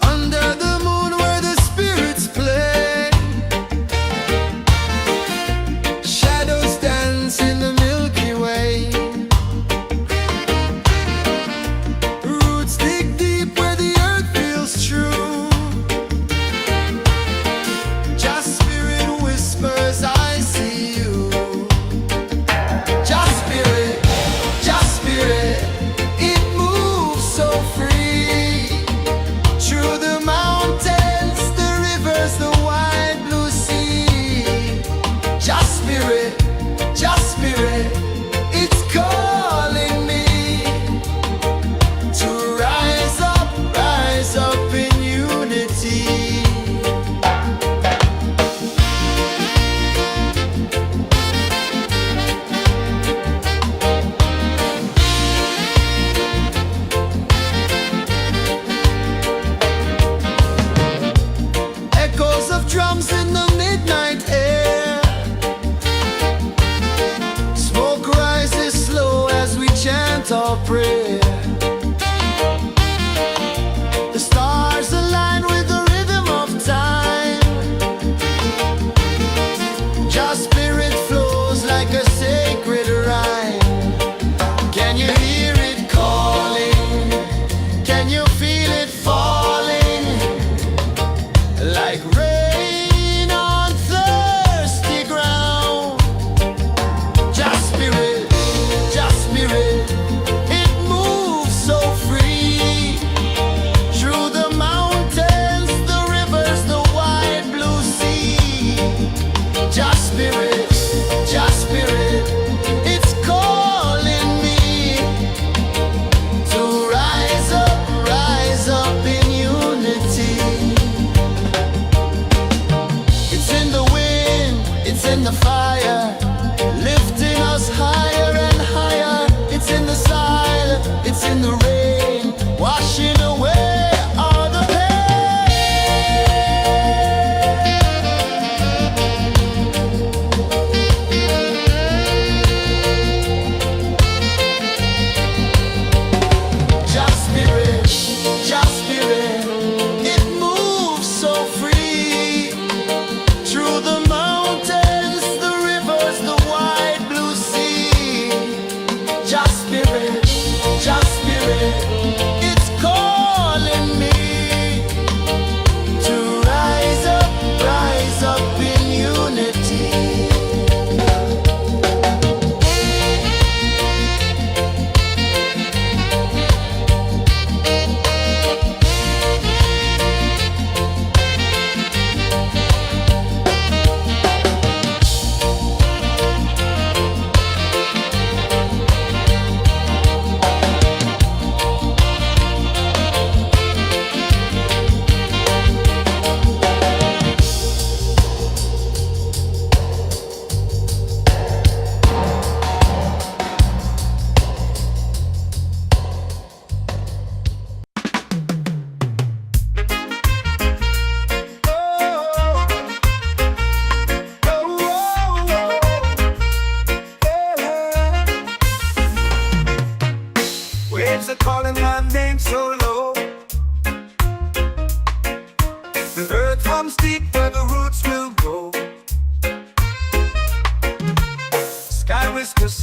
Under the moon where the spirits play. Shadows dance in the Milky Way. Roots dig deep where the earth feels true. Just spirit whispers, I see you. Just spirit, it moves so free. Through the mountains, the rivers, the wide blue sea. Just spirit, it's calling me to rise up in unity. Echoes of drums in the midnight air. Smoke rises slow as we chant our prayer. The stars align with the rhythm of time. Just spirit flows like a sacred rhyme. Can you hear it calling? Can you feel it falling? Like rain on thirsty ground. Just spirit, it moves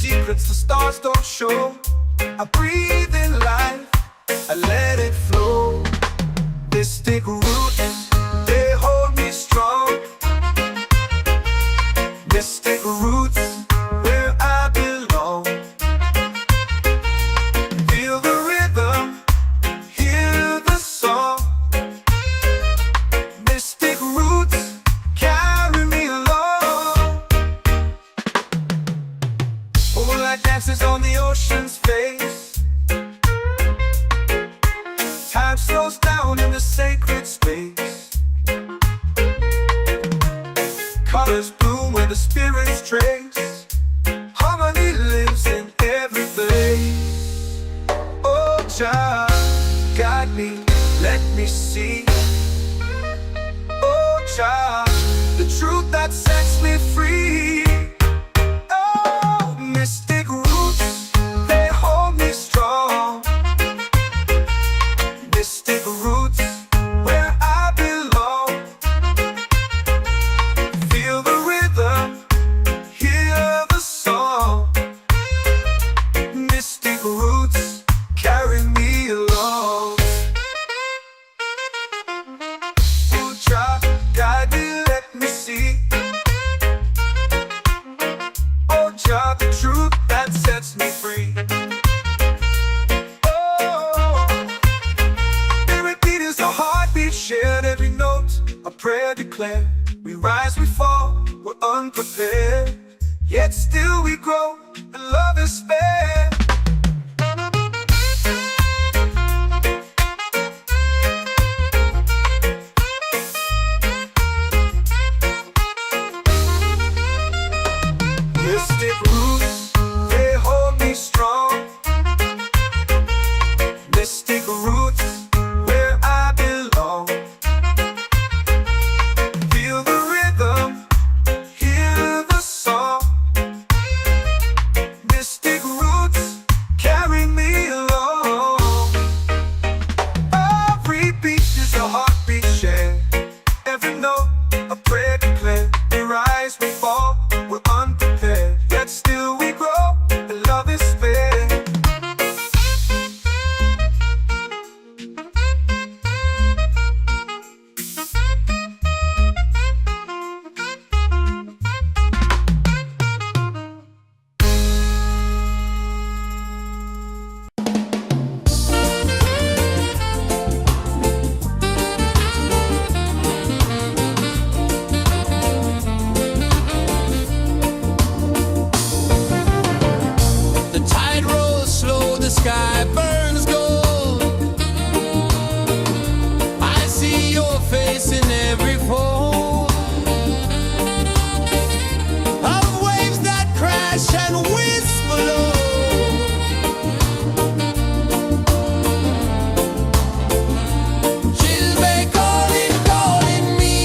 secrets the stars don't show. I breathe in life, I let it flow. This take root, they hold me strong. Mystic roots, where I belong. Feel the rhythm, hear the song. Mystic roots, carry me along. Moonlight dances on the ocean's face. Time slows down in the sacred space. Colors bloom where the spirits trace. Harmony lives in every place. Oh, Jah, guide me, let me see. Oh, Jah, the truth that sets me free. Oh, mystic roots, they hold me strong. Mystic roots, where I belong. Feel the rhythm, hear the song. Mystic roots, carry me along. Oh, Jah, guide me, let me see. Oh, Jah, the truth that sets me free. Oh, spirit beat is a heartbeat shared, every note a prayer declared. We rise, we fall, we're unprepared, yet still we grow, and love is spared. Mystic roots, they hold me strong. Mystic roots, where I belong. Feel the rhythm, hear the song. Mystic roots, carry me along. Every beat is a heartbeat shared, every note a prayer declared. We rise, we fall, we're unprepared, yet still we grow, and love is spared.
The tide rolls slow, the sky burns gold. I see your face in every fold of waves that crash and whisper low. Chilbay calling, calling me,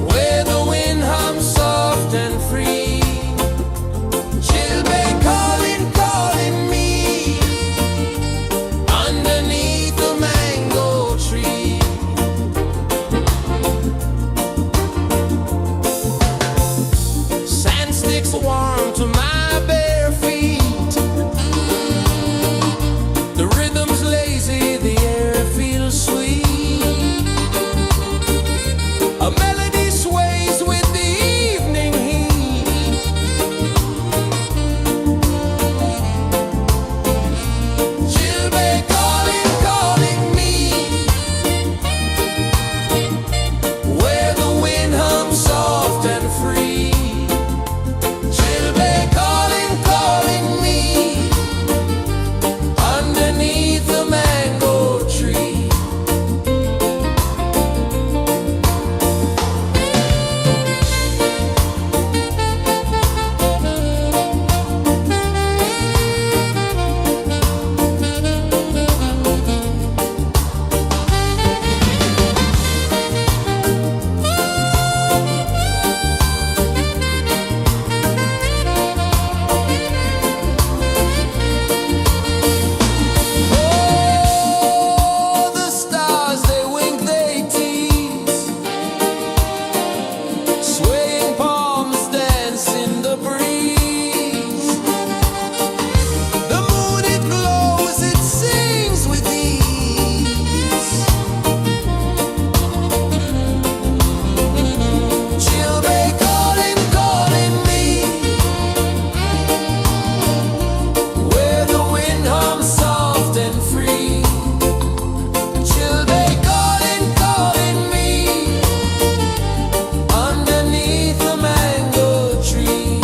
where the wind hums soft and free. Chilbay calling, calling me, underneath the mango tree. Sand sticks warm to my bare feet. The rhythm's lazy, the air feels sweet. A melody sways with the evening heat. Chilbay calling, calling me, where the wind hums soft and free. Chilbay calling, calling me, underneath the mango tree. in the breeze. The moon it glows, it sings with ease. Chilbay calling, calling me, where the wind hums soft and free. Chilbay calling, calling me, underneath the mango tree.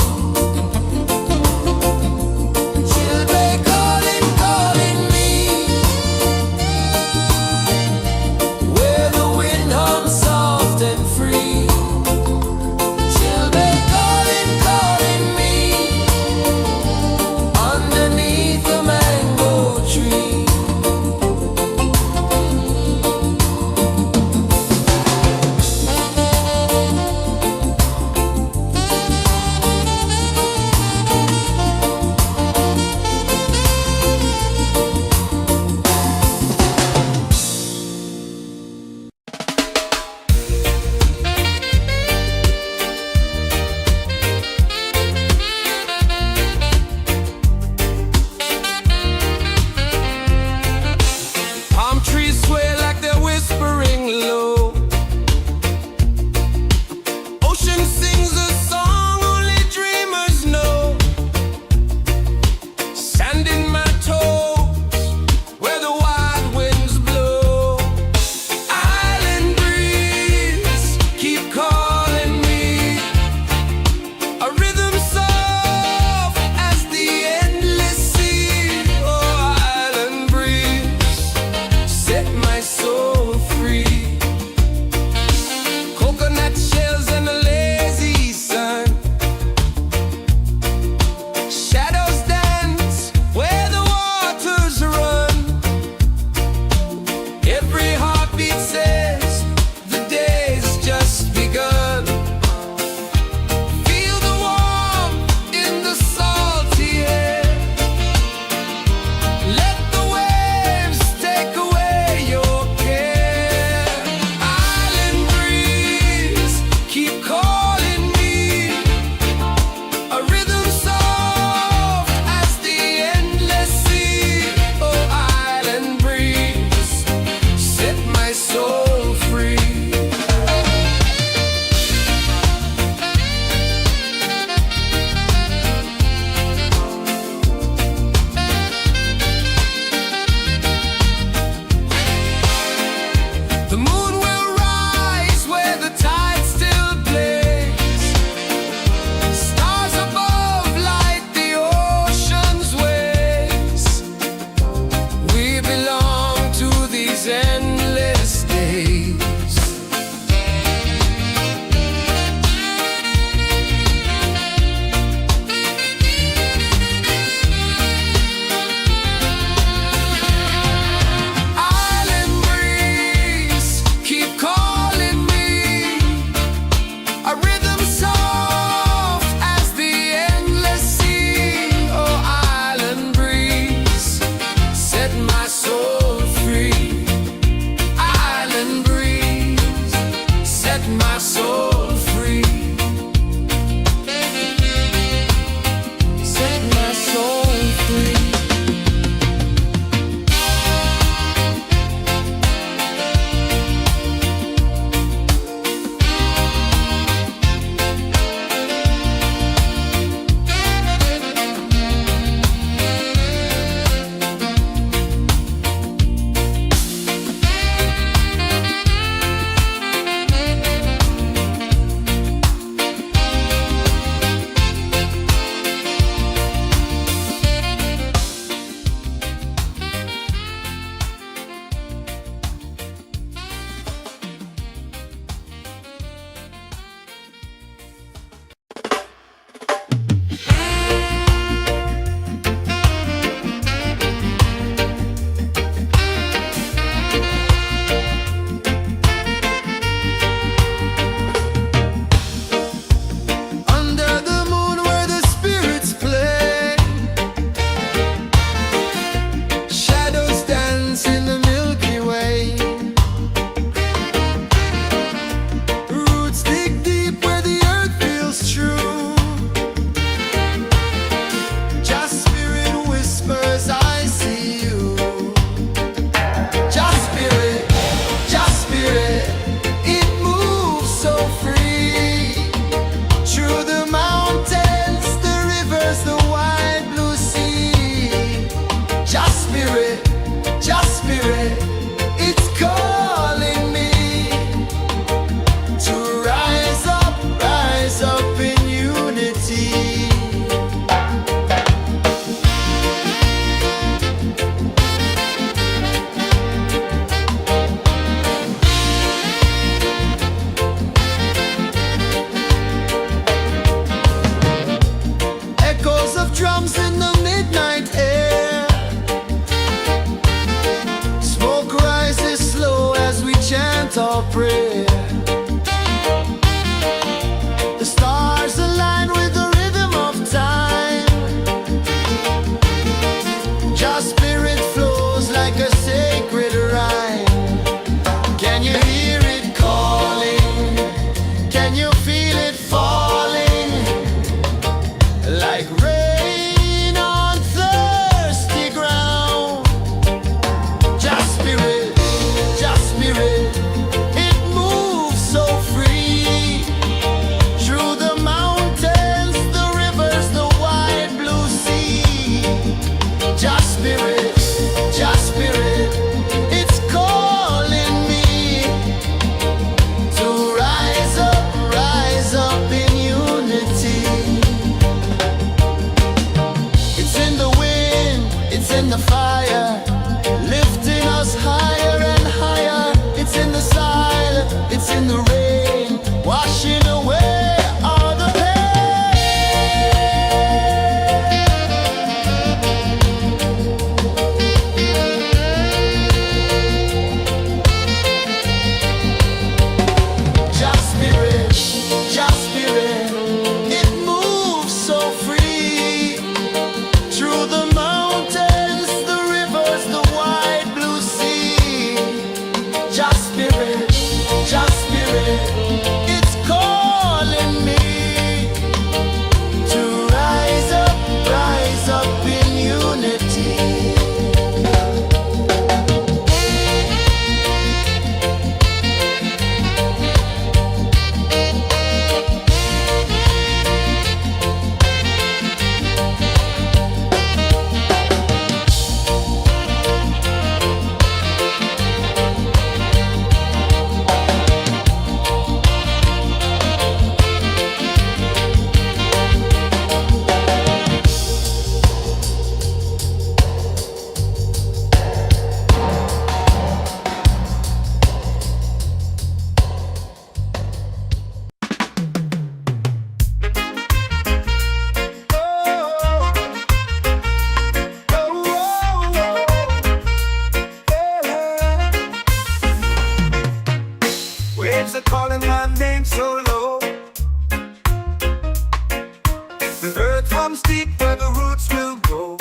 comes deep where the roots will grow.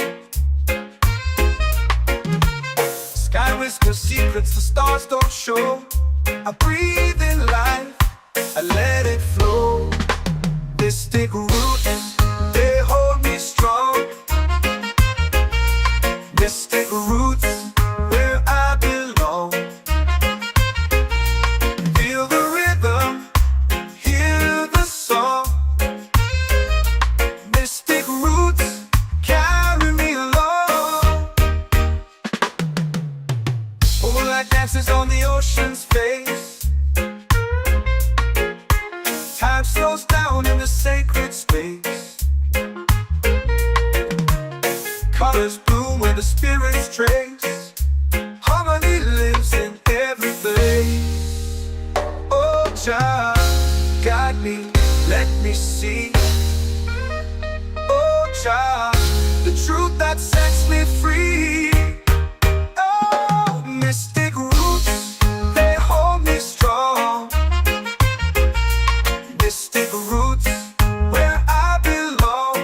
Sky whispers secrets the stars don't show. I breathe in life, I let it flow. Mystic roots, they hold me strong. Mystic roots, where I belong. Feel the rhythm, hear the song. Mystic roots, carry me along. Moonlight dances on the ocean's face. Time slows down in the sacred space. Colors bloom where the spirits trace. Harmony lives in every face. Oh, Jah, guide me, let me see. Oh, Jah, the truth that sets me free. Oh, mystic roots, they hold me strong. Mystic roots, where I belong.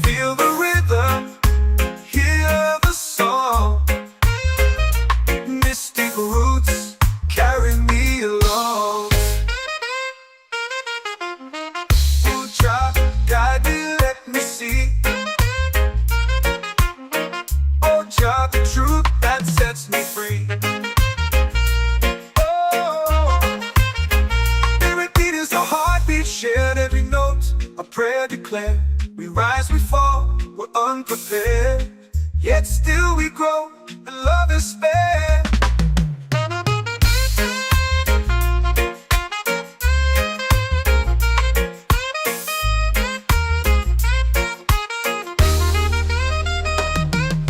Feel the rhythm, hear the song. Mystic roots, carry me along. Oh, Jah, guide me, let me see. Oh, Jah, the truth that sets me free. Shared every note, a prayer declared. We rise, we fall, we're unprepared. Yet still we grow, and love is spared.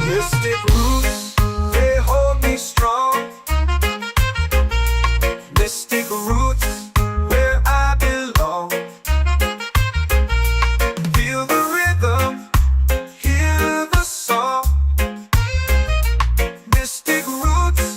Mystic roots, they hold me strong. Mystic roots, where I belong. Feel the rhythm, hear the song. Mystic roots,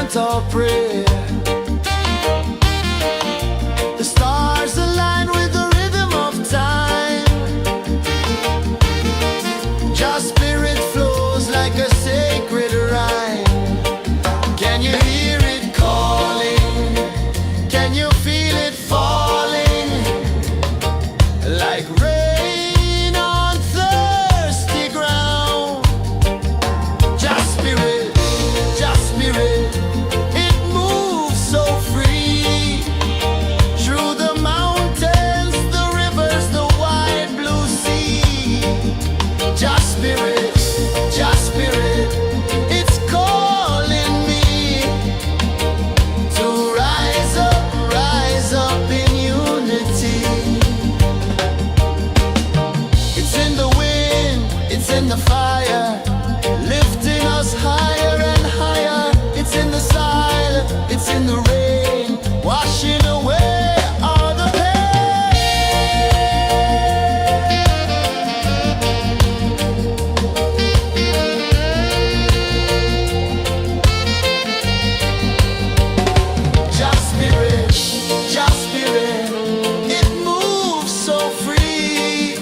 chant or pray. The stars align with the rhythm of time. Your spirit flows like a sacred rhyme. Can you hear it calling? Can you feel it falling? Like rain on thirsty ground. Just spirit, it moves so free. Through the mountains, the rivers, the wide blue sea. Just spirit, it's calling me to rise up in unity. It's in the wind, it's in the fire, lifting us higher and higher. It's in the silence, it's in the rain, washing away all the Just spirit, it moves so free.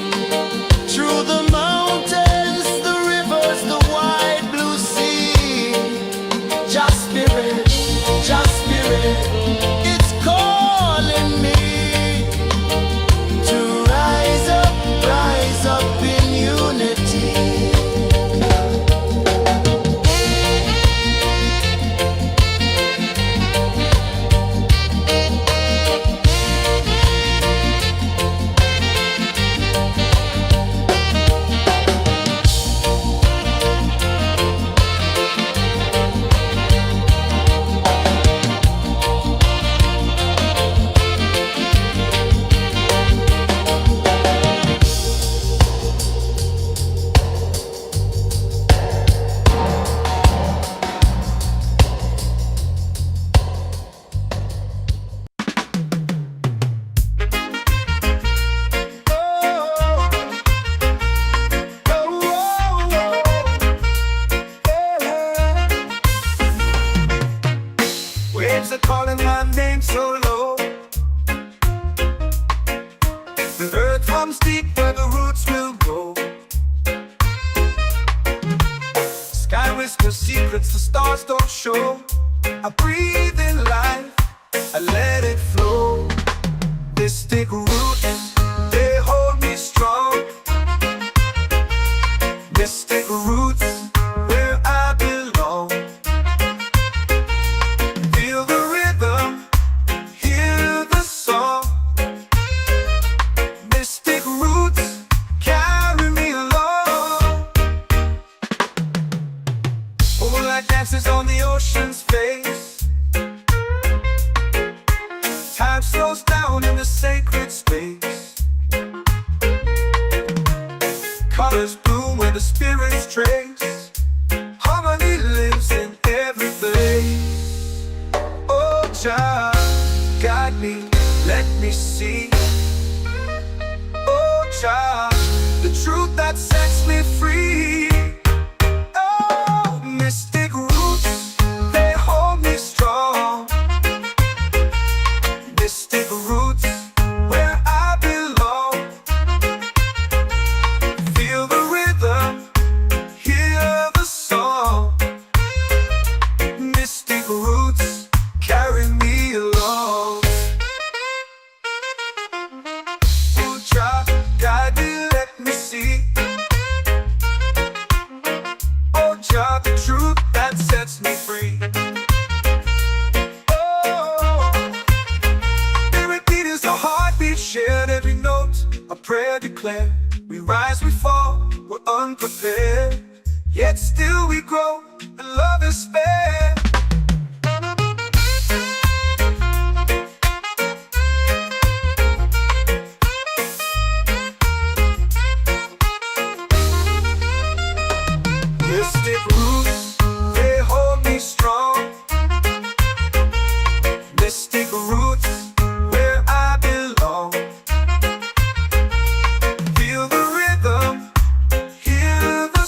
Through the mountains, the rivers, the wide blue sea. Just spirit, it's calling me to rise up in unity.
Waves are calling my name so low. The earth hums deep where the roots will grow. Sky whispers secrets the stars don't show. I breathe in life, I let it flow. Mystic roots, they hold me strong. Mystic roots, where I belong. Feel the rhythm, hear the song. Mystic roots, carry me along. Moonlight dances on the ocean's face. Time slows down in the sacred space. Colors bloom where the spirits trace. Harmony lives in every place. Oh, Jah, guide me, let me see. Oh, Jah, the truth that sets me free. Oh, mystic roots, they hold me strong. Mystic roots, where I belong. Feel the rhythm, hear the song. Mystic roots, carry me along. Oh, Jah, guide me, let me see. Oh, Jah, the truth that sets me free. Shared every note, a prayer declared. We rise, we fall, we're unprepared. Yet still we grow, and love is spared. Mystic roots, they hold me strong. Mystic roots, where I belong. Feel the rhythm, hear the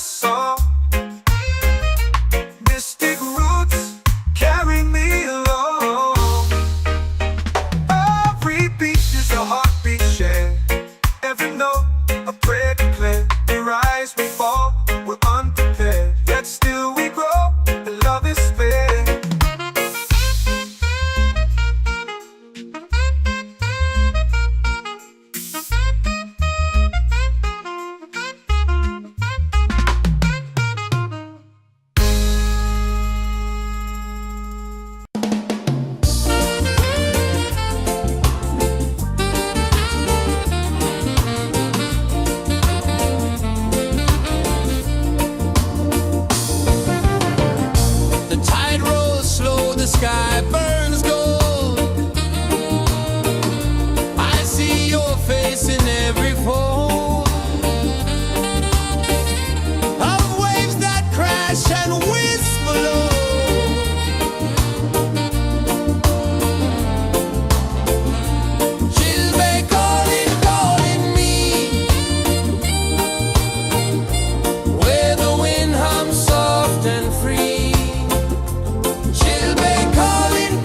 sky burns gold. I see your face in every fold of waves that crash and whisper low. She'll be calling, calling me where the wind hums soft and free. She'll be calling,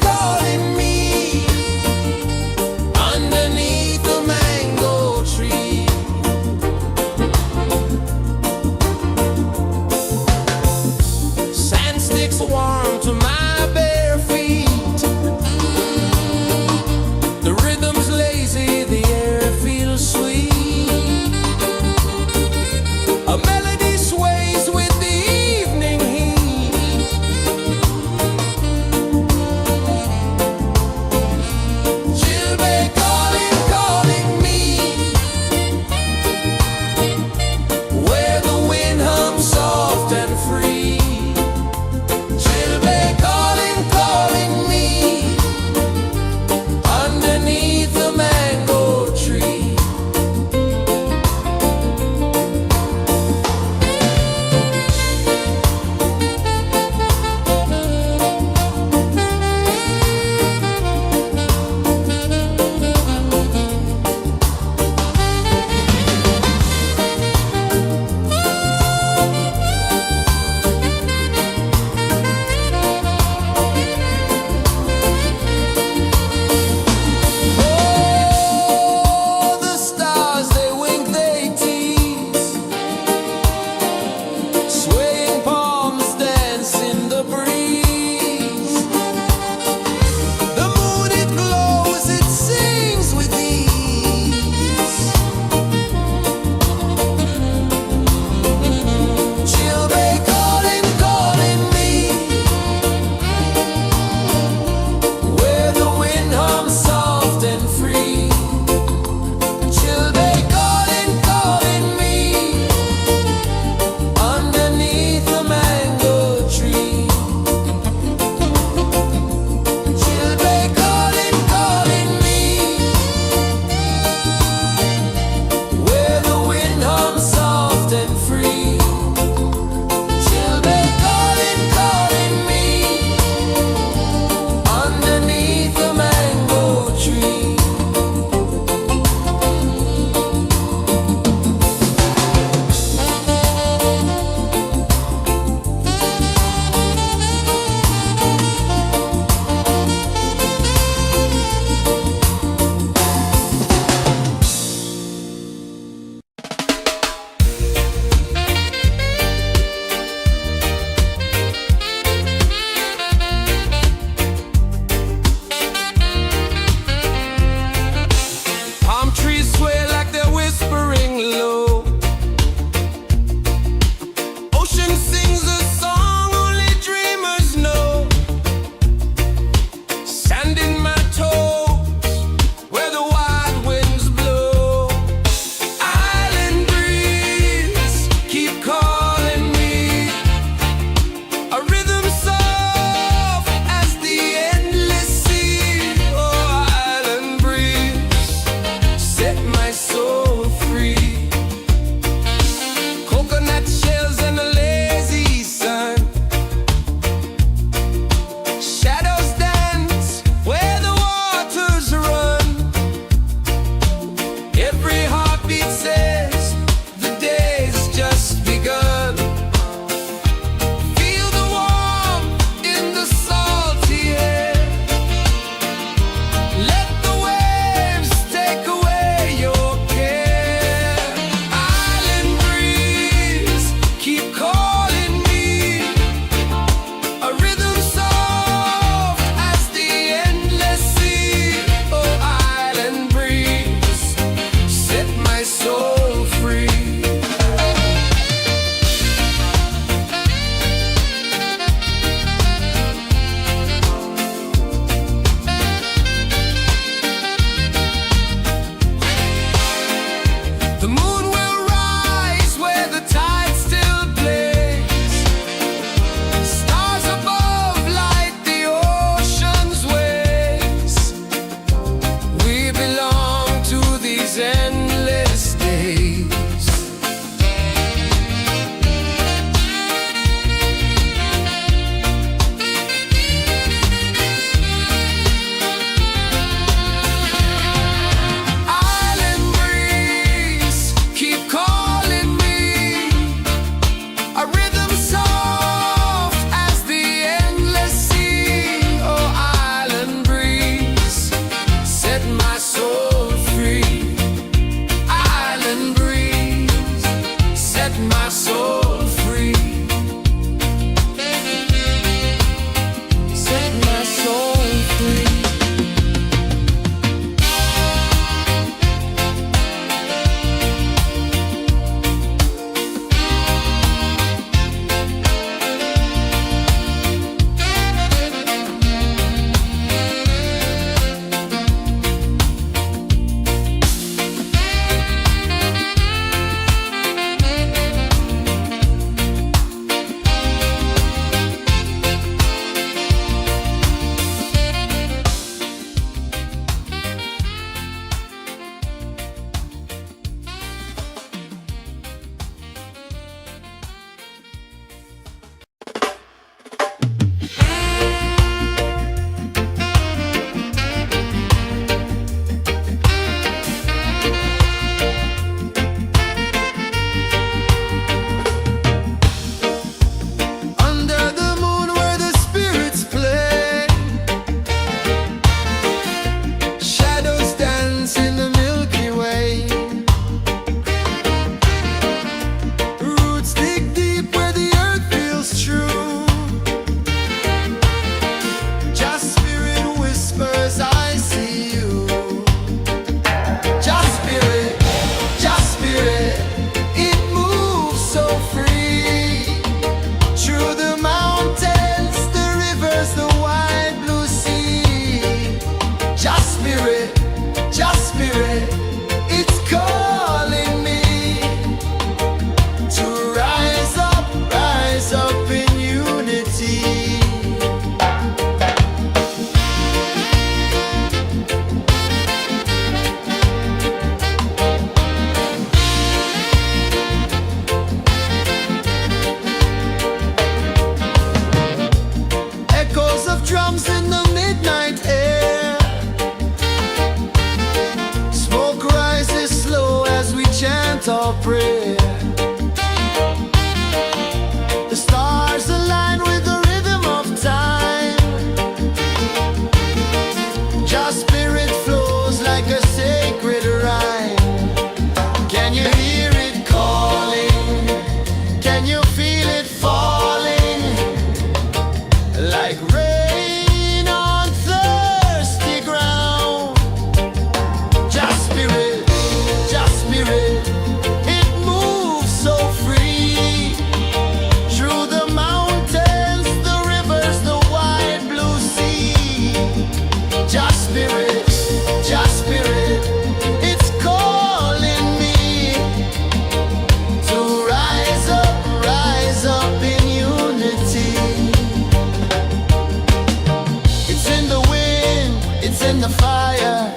in the fire,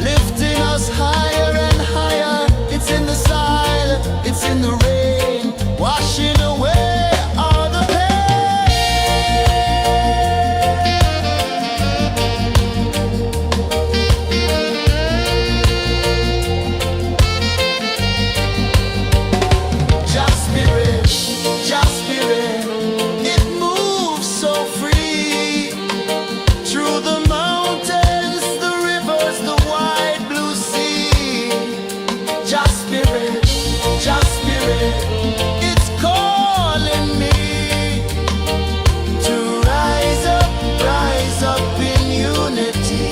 lifting us higher and higher. It's in the silence, it's in the rain, washing away all the pain. Just spirit, it moves so free through the mountains, the rivers, the wide blue sea. Just spirit, it's calling me to rise up in unity.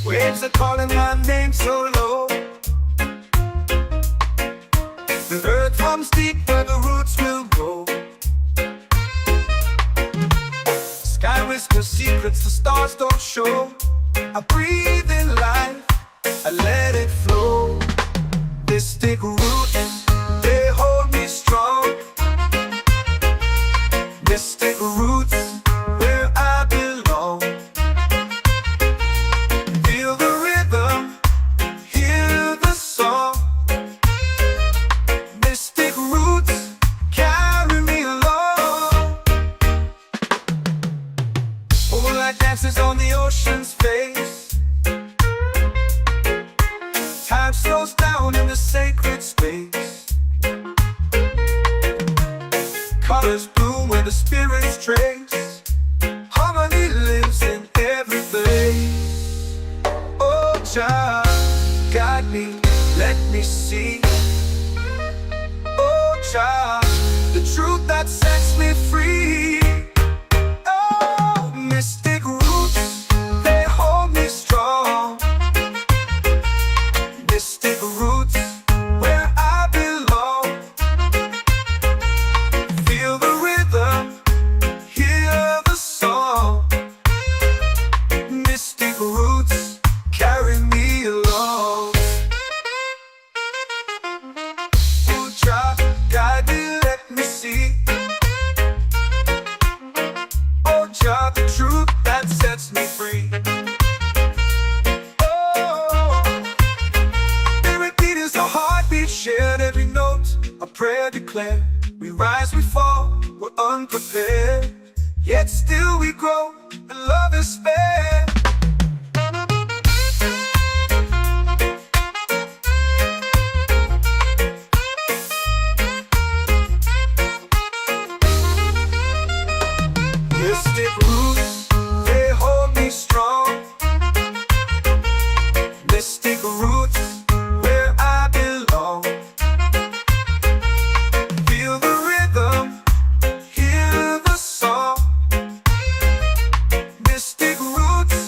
Waves are calling my name so low. The earth runs deep where the roots will grow. Sky whispers secrets the stars don't show. I breathe in life, I let it flow. This take root, they hold me strong. This take roots where I belong. Feel the rhythm, hear the song. Mystic roots carry me along. Moonlight dances on the ocean's face. Time slows down in the sacred space. Colors bloom where the spirits trace. Harmony lives in every place. Oh, Jah, guide me, let me see. Oh, Jah, the truth that sets me free. Oh, mystic roots, they hold me strong. Mystic roots, where I belong. Feel the rhythm, hear the song. Mystic roots carry me along. Oh, Jah, guide me, let me see. Oh, Jah, the truth that sets me free. Oh, spirit beat is a heartbeat, shared every note, a prayer declared. We rise, we fall, we're unprepared, yet still we grow, and love is fair. Mystic roots, they hold me strong. Mystic roots, where I belong. Feel the rhythm, hear the song. Mystic roots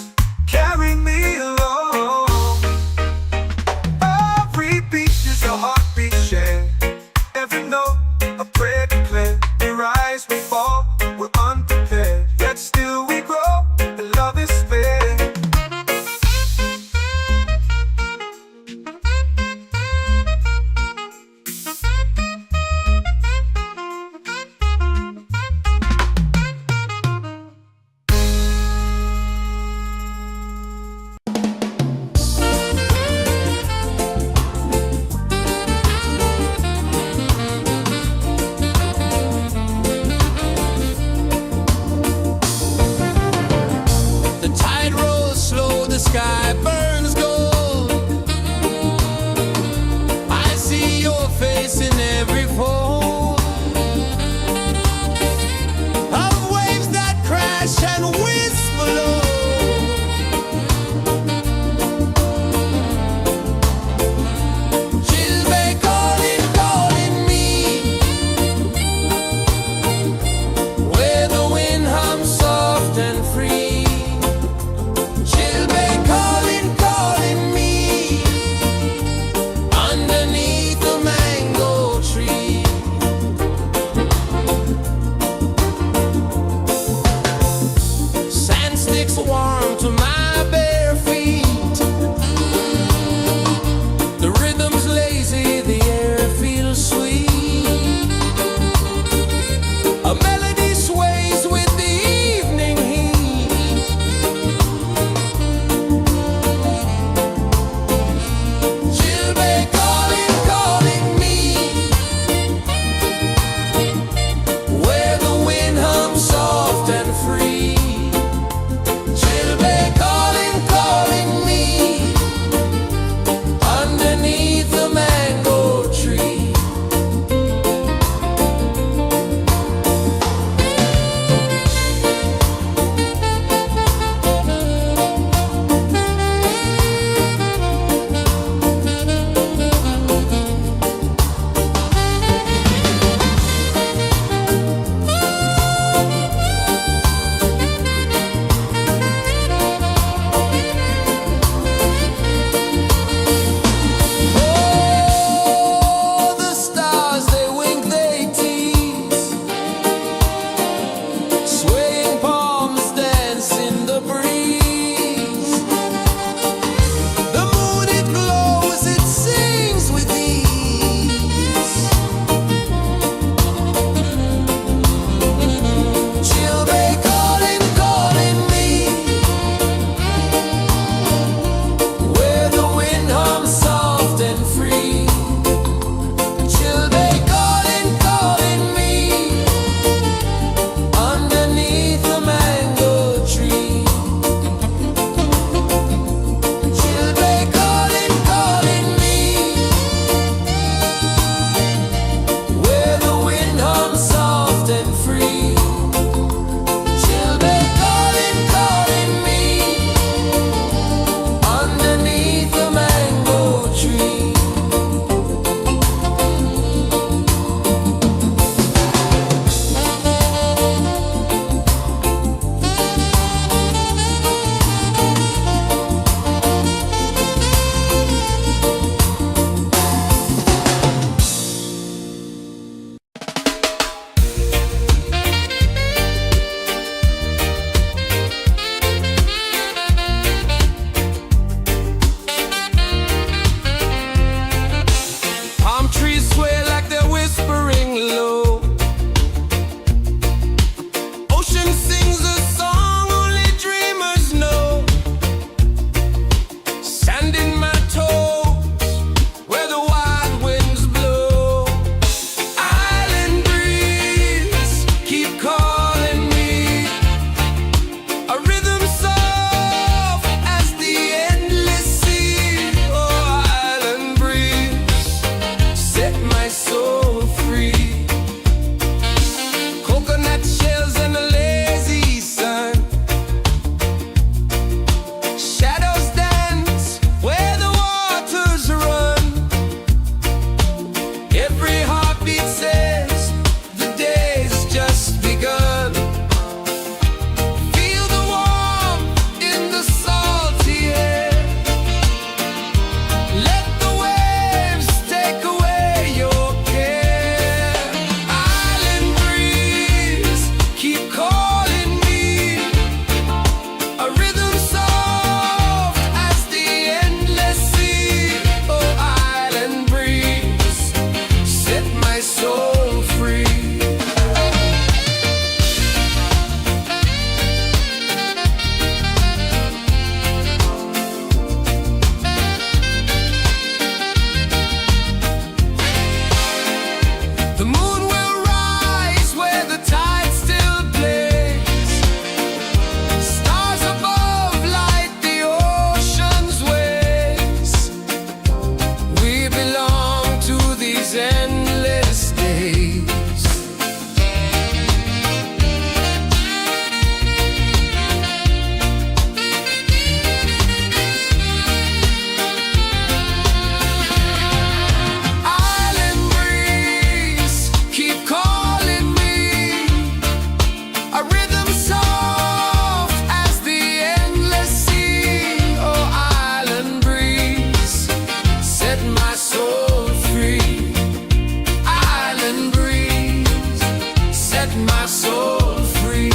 my soul free.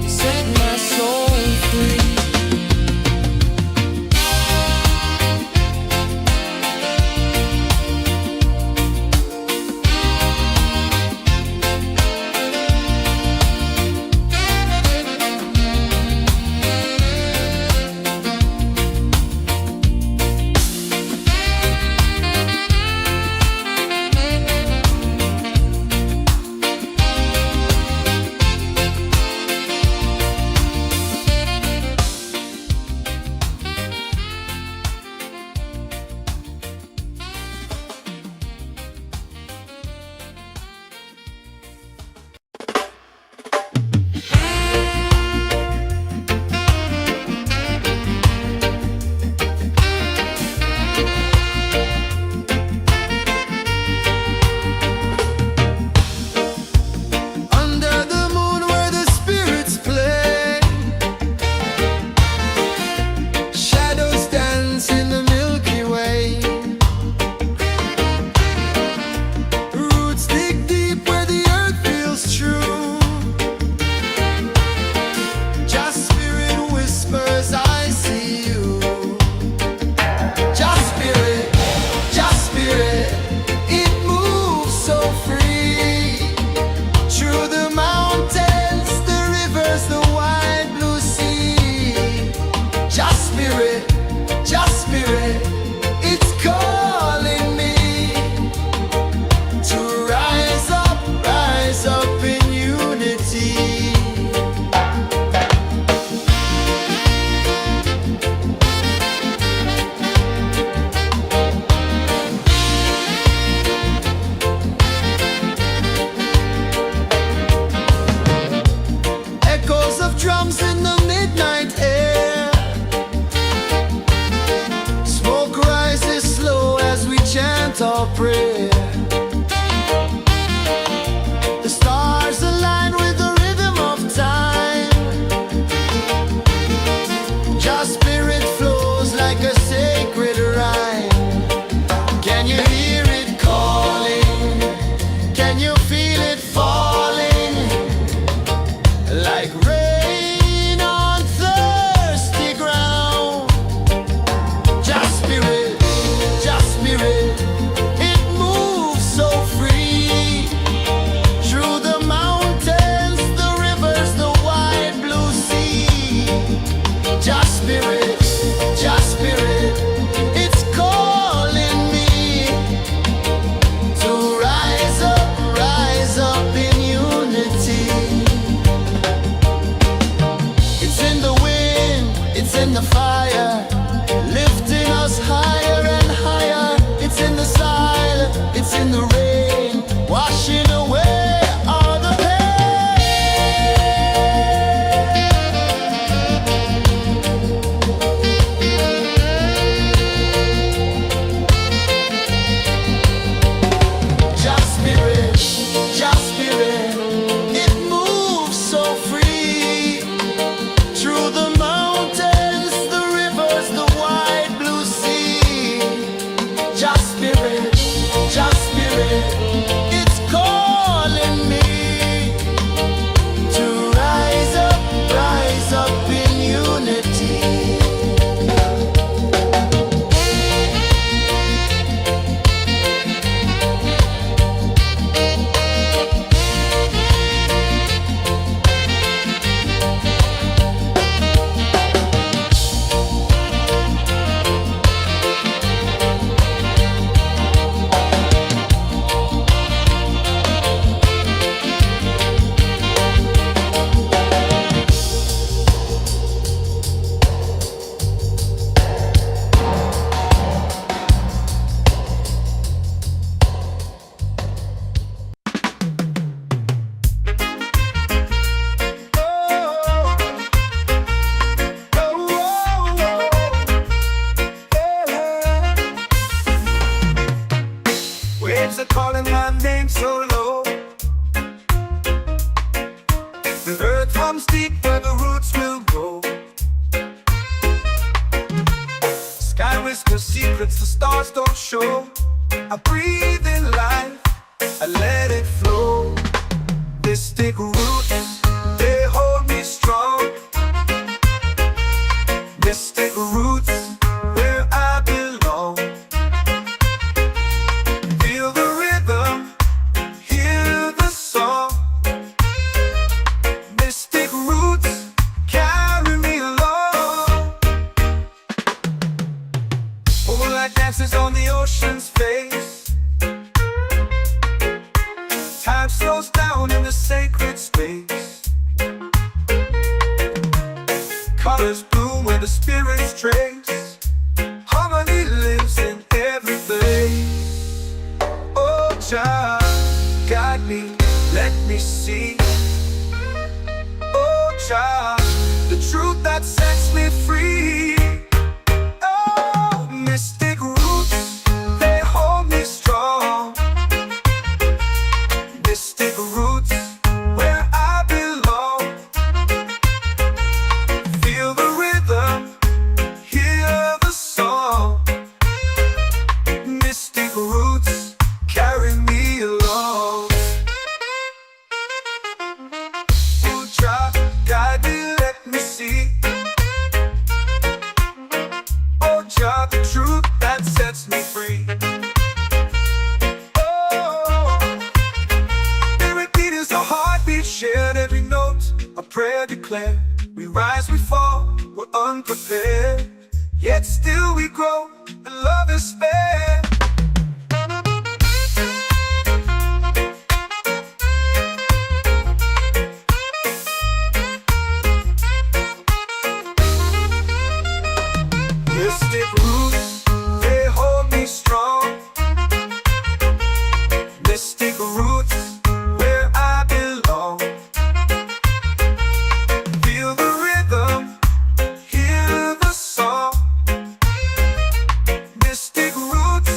Set my soul free.
Under the moon where the spirits play, shadows dance in the Milky Way. Roots dig deep where the earth feels true. Just spirit whispers, I see you. Just spirit, it moves so free. Through the mountains, the rivers, the wide blue sea. Just spirit, it's calling me to rise up in unity. Echoes of drums in the midnight air. Smoke rises slow as we chant our prayer. The stars align with the rhythm of time. Just spirit flows like a sacred rhyme. Can you hear it calling? Can you feel it falling? Like rain on thirsty ground. Just spirit, it moves so free. Through the mountains, the rivers, the wide blue sea. Just spirit, it's calling me to rise up in unity. It's in the wind, it's in the fire, lifting us higher and higher. It's in the silence, it's in the rain, washing away all the pain. Just spirit, it moves so free. Through the mountains, the rivers, the wide blue sea. Just spirit, it's calling me to rise up in unity.
Waves are calling my name so low. The earth hums deep where the roots will grow. Sky whispers secrets the stars don't show. I breathe in life, flows down in the sacred space. Colors bloom where the spirits trace. Harmony lives in every face. Oh, Jah, guide me, let me see. Oh, Jah, the truth that sets me free. Oh, mystic roots, they hold me strong. Mystic roots, where I belong. Feel the rhythm, hear the song. Mystic roots, carry me along. Oh, Jah, guide me, let me see. Oh, Jah, the truth that sets me free. Oh, spirit beat is a heartbeat shared, every note a prayer declared. We rise, we fall, we're unprepared, yet still we grow, and love is spared. Mystic roots, they hold me strong. Mystic roots, where I belong. Feel the rhythm, hear the song. Mystic roots,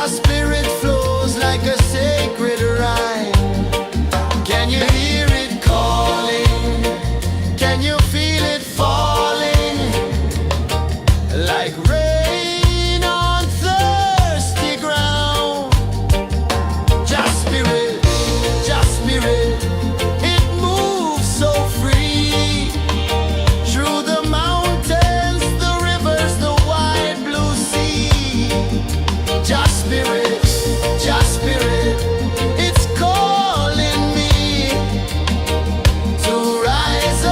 Your spirit flows like a sacred rhyme. Can you hear it calling? Can you feel it falling? Like rain on thirsty ground. Just spirit, it moves so free. Through the mountains, the rivers, the wide blue sea. Just spirit, it's calling me to rise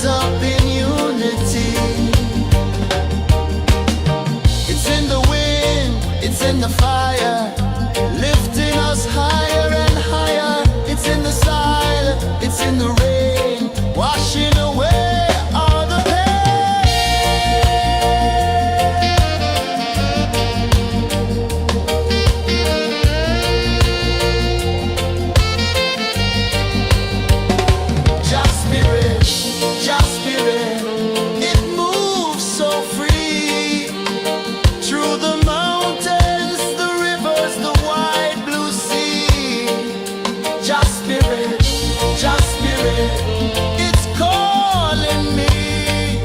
up in unity. It's in the wind, it's in the fire, lifting us higher and higher. It's in the silence, it's in the rain, washing away all the Just spirit, it moves so free. Through the mountains, the rivers, the wide blue sea. Just spirit, it's calling me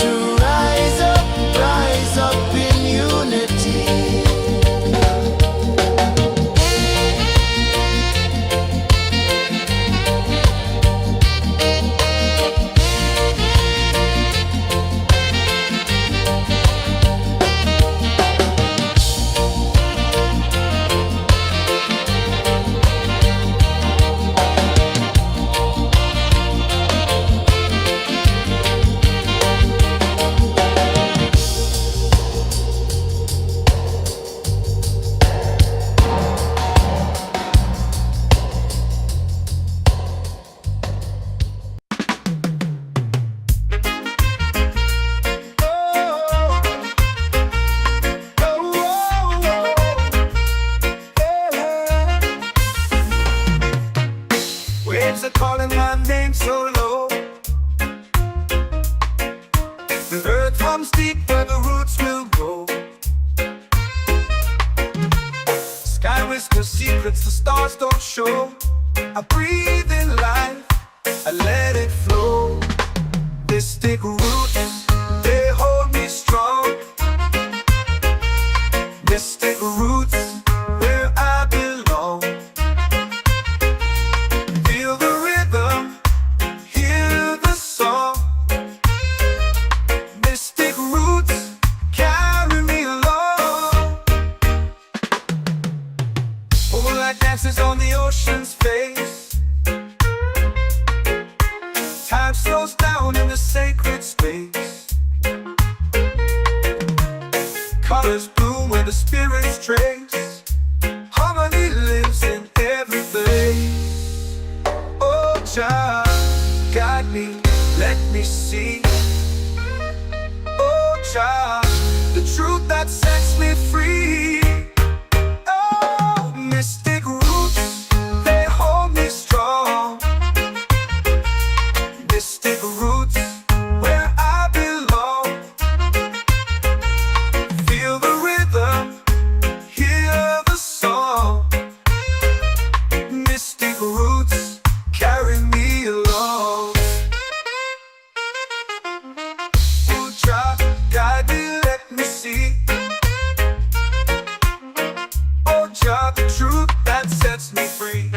to rise up in unity.
Waves are calling my name so low. The earth hums deep where the roots will go. Sky whispers secrets the stars don't show. I breathe in life, I let it flow. Mystic roots, they hold me strong. Mystic roots, where I belong. Feel the rhythm, hear the song. Mystic roots, carry me along. Moonlight dances on the ocean's face. Time slows down in the sacred space. Colors bloom where the spirits trace. Harmony lives in every place. Oh, Jah, guide me, let me see. Oh, Jah, the truth that sets me free. Oh, mystic roots, they hold me strong. Mystic roots, where I belong. Feel the rhythm, hear the song. Mystic roots, carry me along. Oh, Jah, guide me, let me see. Oh, Jah, the truth that sets me free.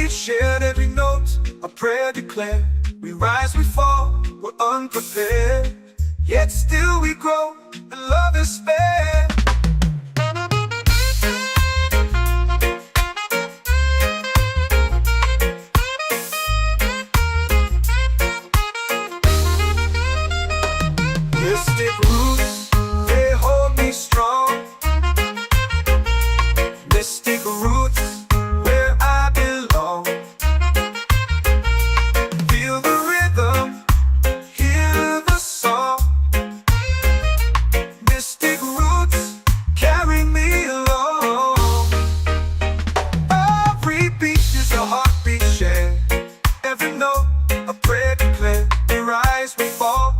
Shared every note, a prayer declared. We rise, we fall, we're unprepared. Yet still we grow, and love is spared. Mystic roots, they hold me strong. Mystic roots, where I belong. Feel the rhythm, hear the song. Mystic roots, carry me along. Every beat is a heartbeat shared. Every note, a prayer declared. We rise, we fall,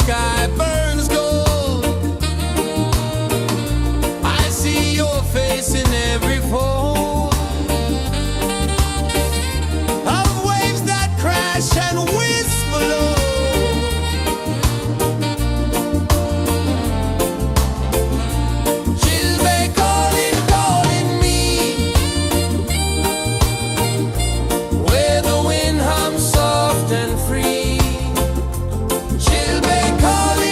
sky burns gold. I see your face in every fold of waves that crash and whisper low. She'll be calling, calling me where the wind hums soft and free. She'll be calling.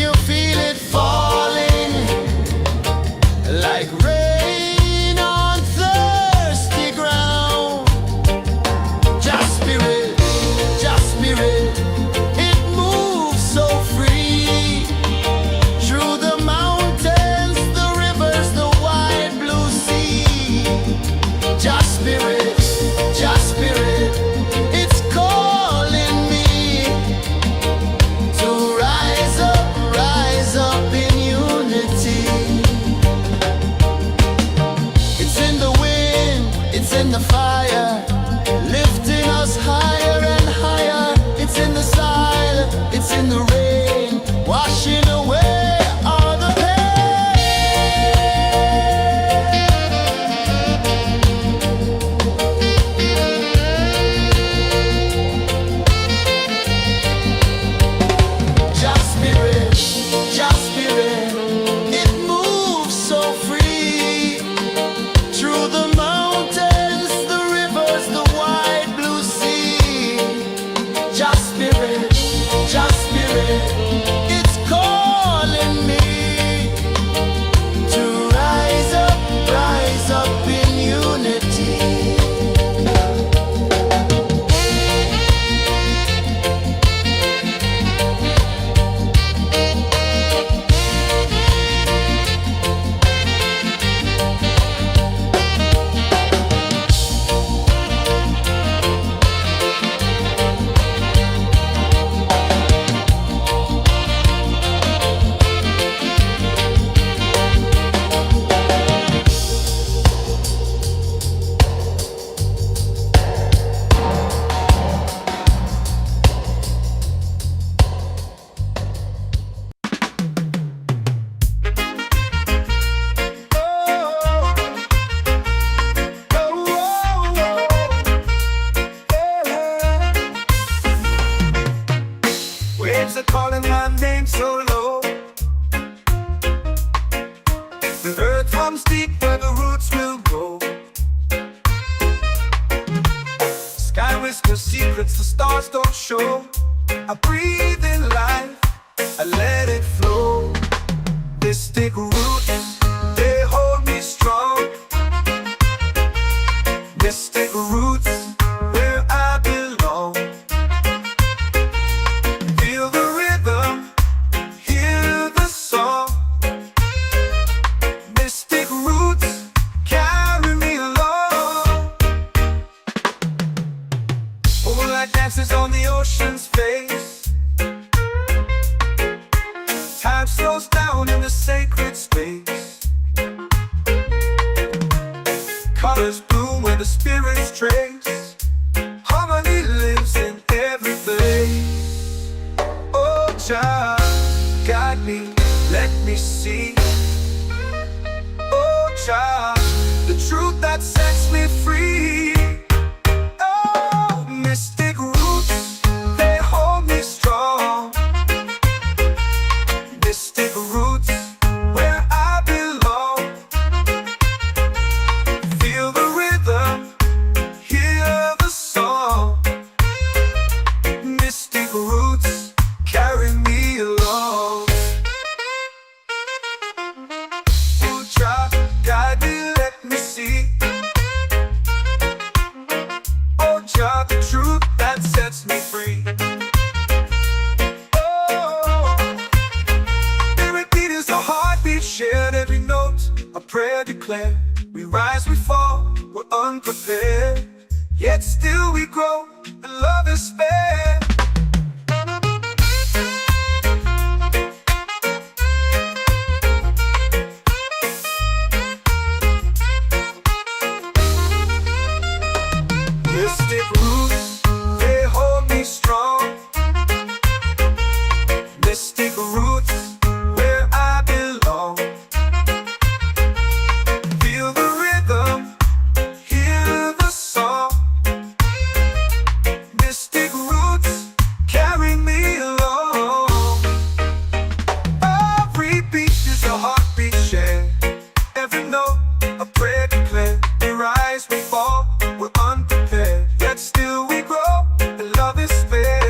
you feel it falling like rain on thirsty ground. Just spirit, it moves so free through the mountains, the rivers, the wide blue sea. Just spirit, it's calling me to rise up in unity. It's in the wind, it's in the fire, lifting us higher and higher. It's in the silence, it's in the rain, washing away all the Just spirit, it moves so free through the mountains, the rivers, the wide blue sea. Just spirit, it's calling me to rise up in unity.
Waves are calling my name so low. The earth runs deep where the roots will grow. Sky whispers secrets the stars don't show. I breathe in life, I let it flow. Mystic roots, they hold me strong. Mystic roots, where I belong. Feel the rhythm, hear the song. Mystic roots, carry me along. Moonlight dances on the ocean's face. Time slows down in the sacred space. Colors bloom where the spirits trace. Harmony lives in every place. Oh, child, guide me, let me see. Oh, child, the truth that sets me free. Oh, mystic roots, they hold me strong. Mystic roots, where I belong. Feel the rhythm, hear the song. Mystic roots, carry me along. Oh, child, guide me, let me see. Oh, child, the truth that sets me free. Oh, spirit beat is a heartbeat shared, every note a prayer declared. We rise, we fall, we're unprepared, yet still we grow, and love is fair. Mystic roots, they hold me strong. Mystic roots, where I belong. Feel the rhythm, hear the song. Mystic roots, carry me along. Every beat is a heartbeat shared, every note a prayer declared. We rise, we fall, we're unprepared, yet still we grow, and love is fair.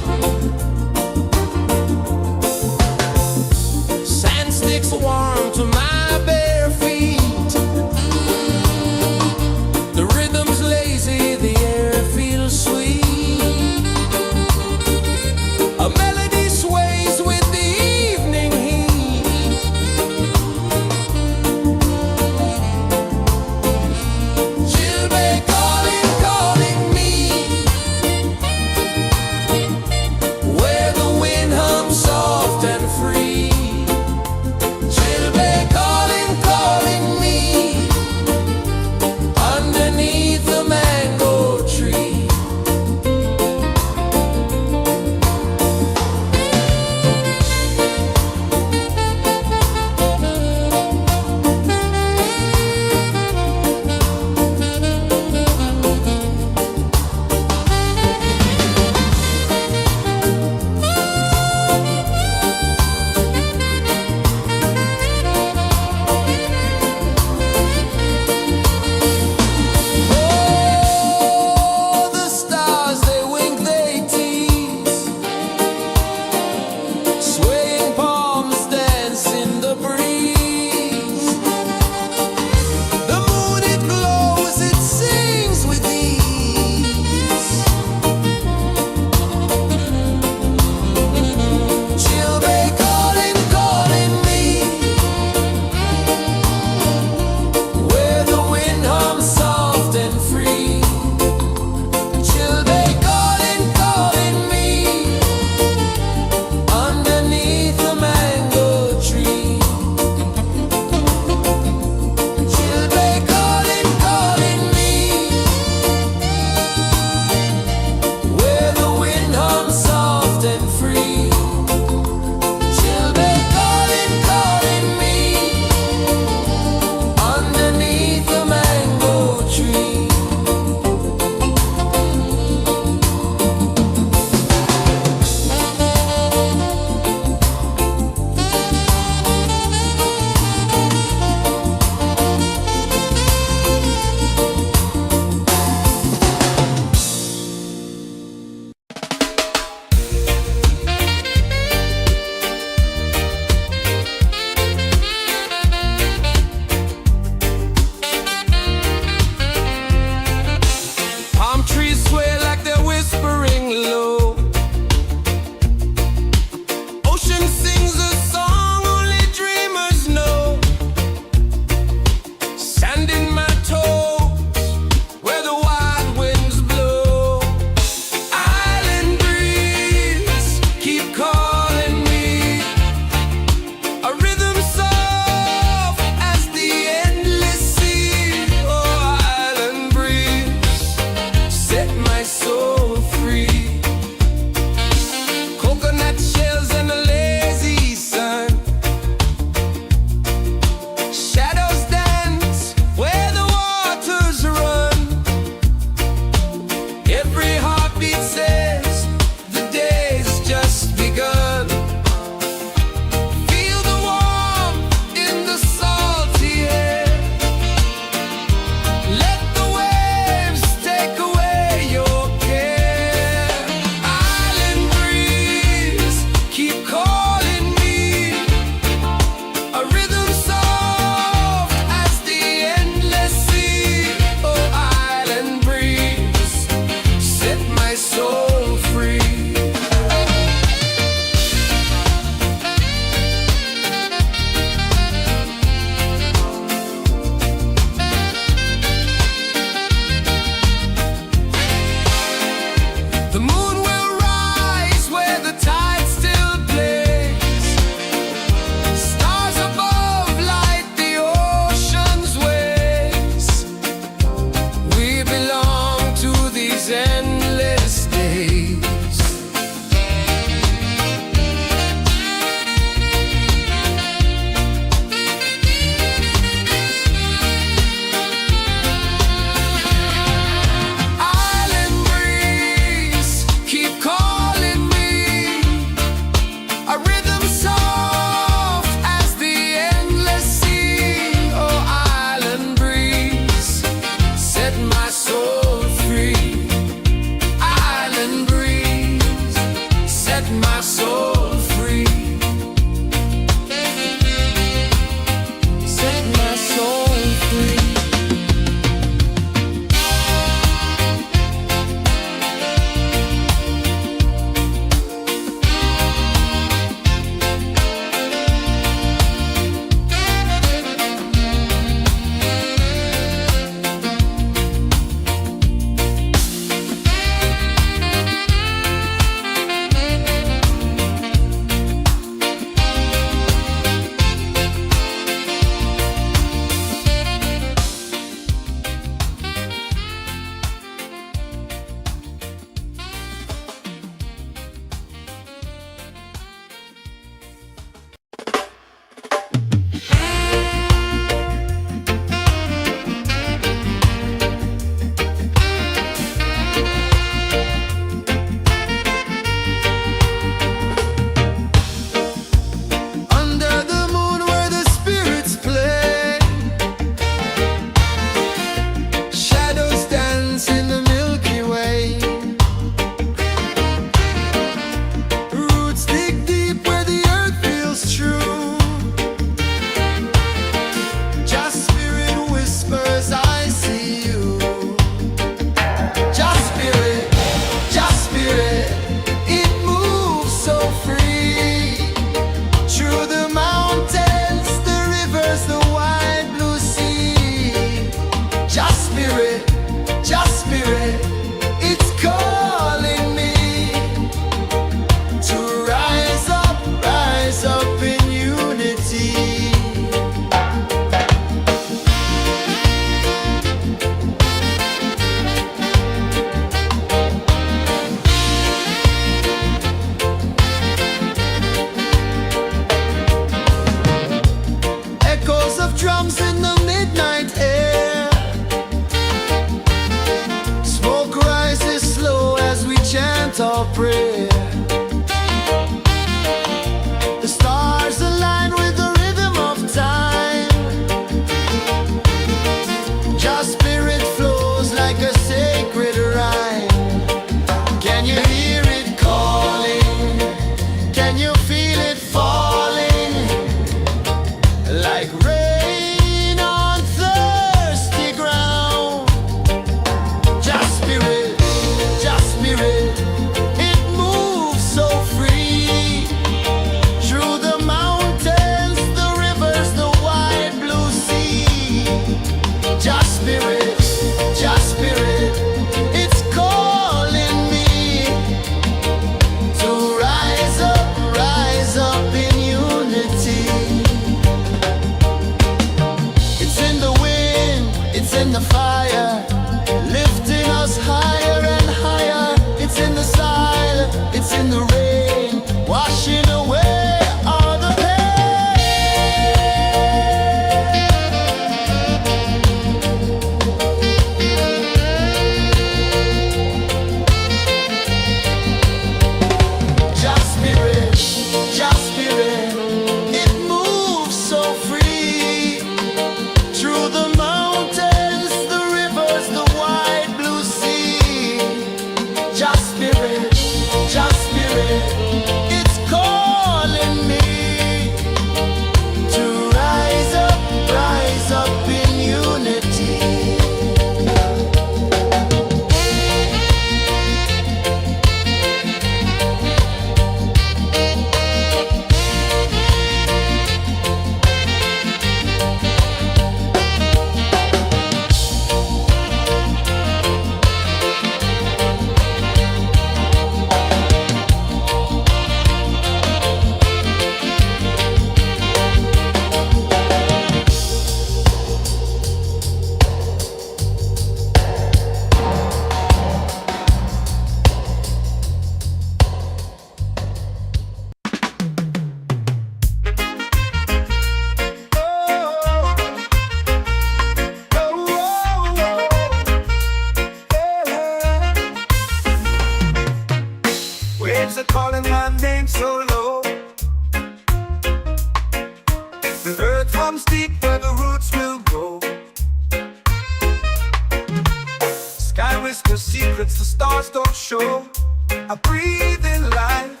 whispers secrets the stars don't show. I breathe in life,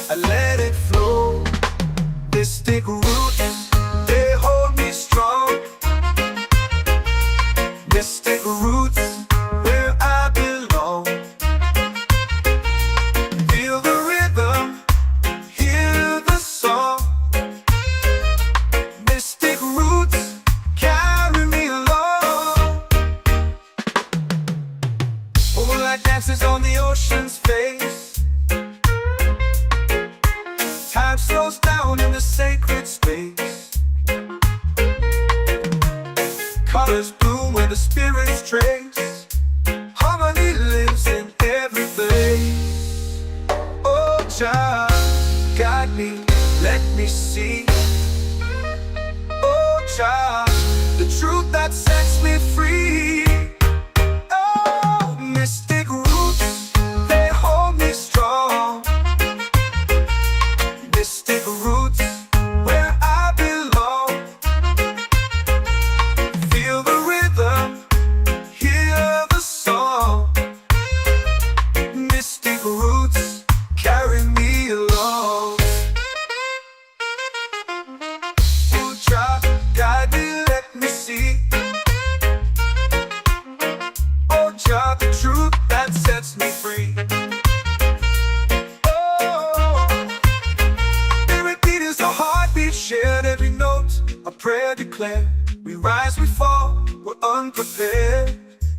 I let it flow. Mystic roots, they hold me strong. Mystic roots, where I belong. Feel the rhythm, hear the song. Mystic roots, carry me along. Moonlight dances on the ocean's face. Time slows down in the sacred space. Colors bloom where the spirits trace. Harmony lives in every face. Oh, Jah, guide me, let me see. Oh, Jah, the truth that sets me free. Oh, mystic roots, they hold me strong. Mystic roots, where I belong. Feel the rhythm, hear the song. Mystic roots, carry me along. Oh, Jah, guide me, let me see. Oh, Jah, the truth that sets me free. Oh, spirit beat is a heartbeat shared, every note a prayer declared. We rise, we fall, we're unprepared,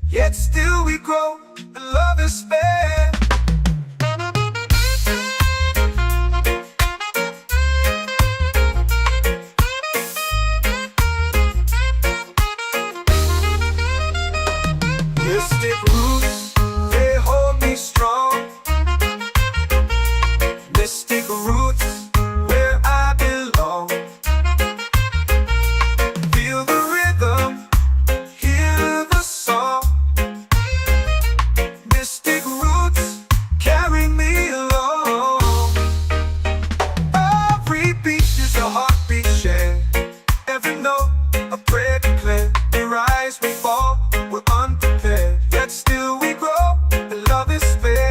yet still we grow, and love is spared. Mystic roots, they hold me strong. Mystic roots, where I belong. Feel the rhythm, hear the song. Mystic roots, carry me along. Every beat is a heartbeat shared, every note a prayer declared. We rise, we fall, we're unprepared, yet still we grow, and love is spared.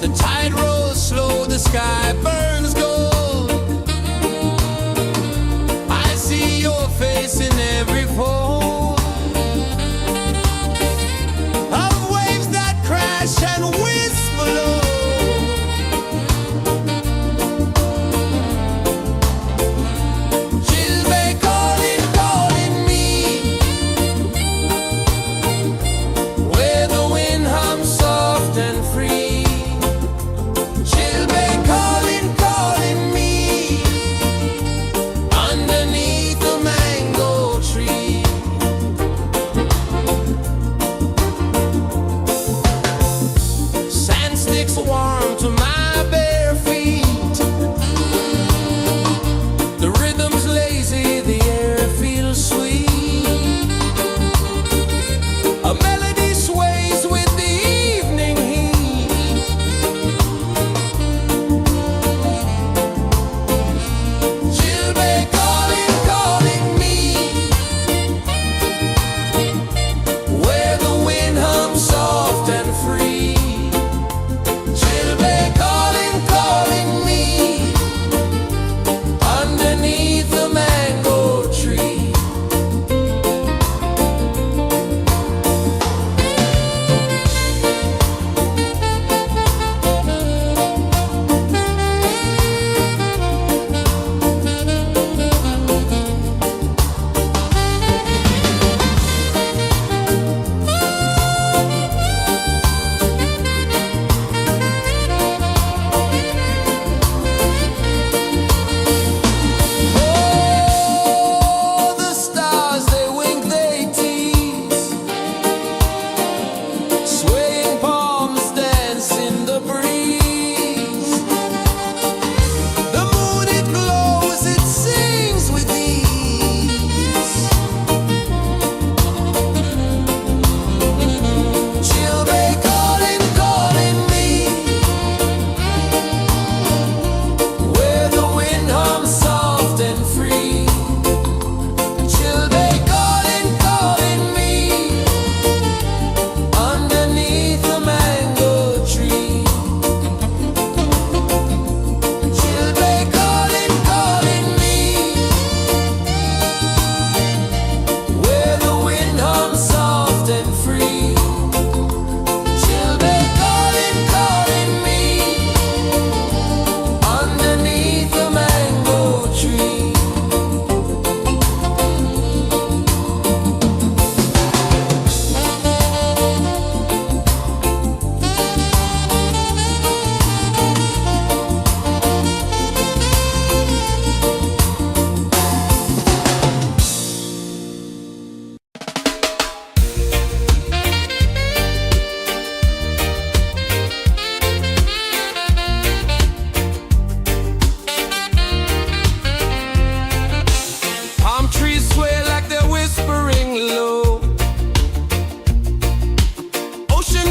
The tide rolls slow, the sky burns gold. I see your face in every fold of waves that crash and whisper low. Chilbay calling, calling me, where the wind hums soft and free. Chilbay calling,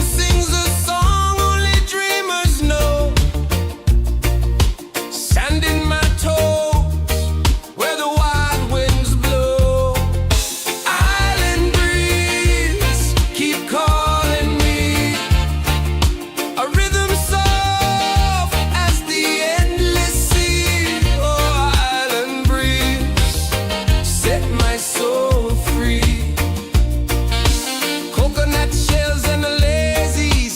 sings a song only dreamers know. Sand in my toes where the wild winds blow. Island breeze, keep calling me. A rhythm soft as the endless sea. Oh, island breeze, set my soul free. Coconut shells and a lazy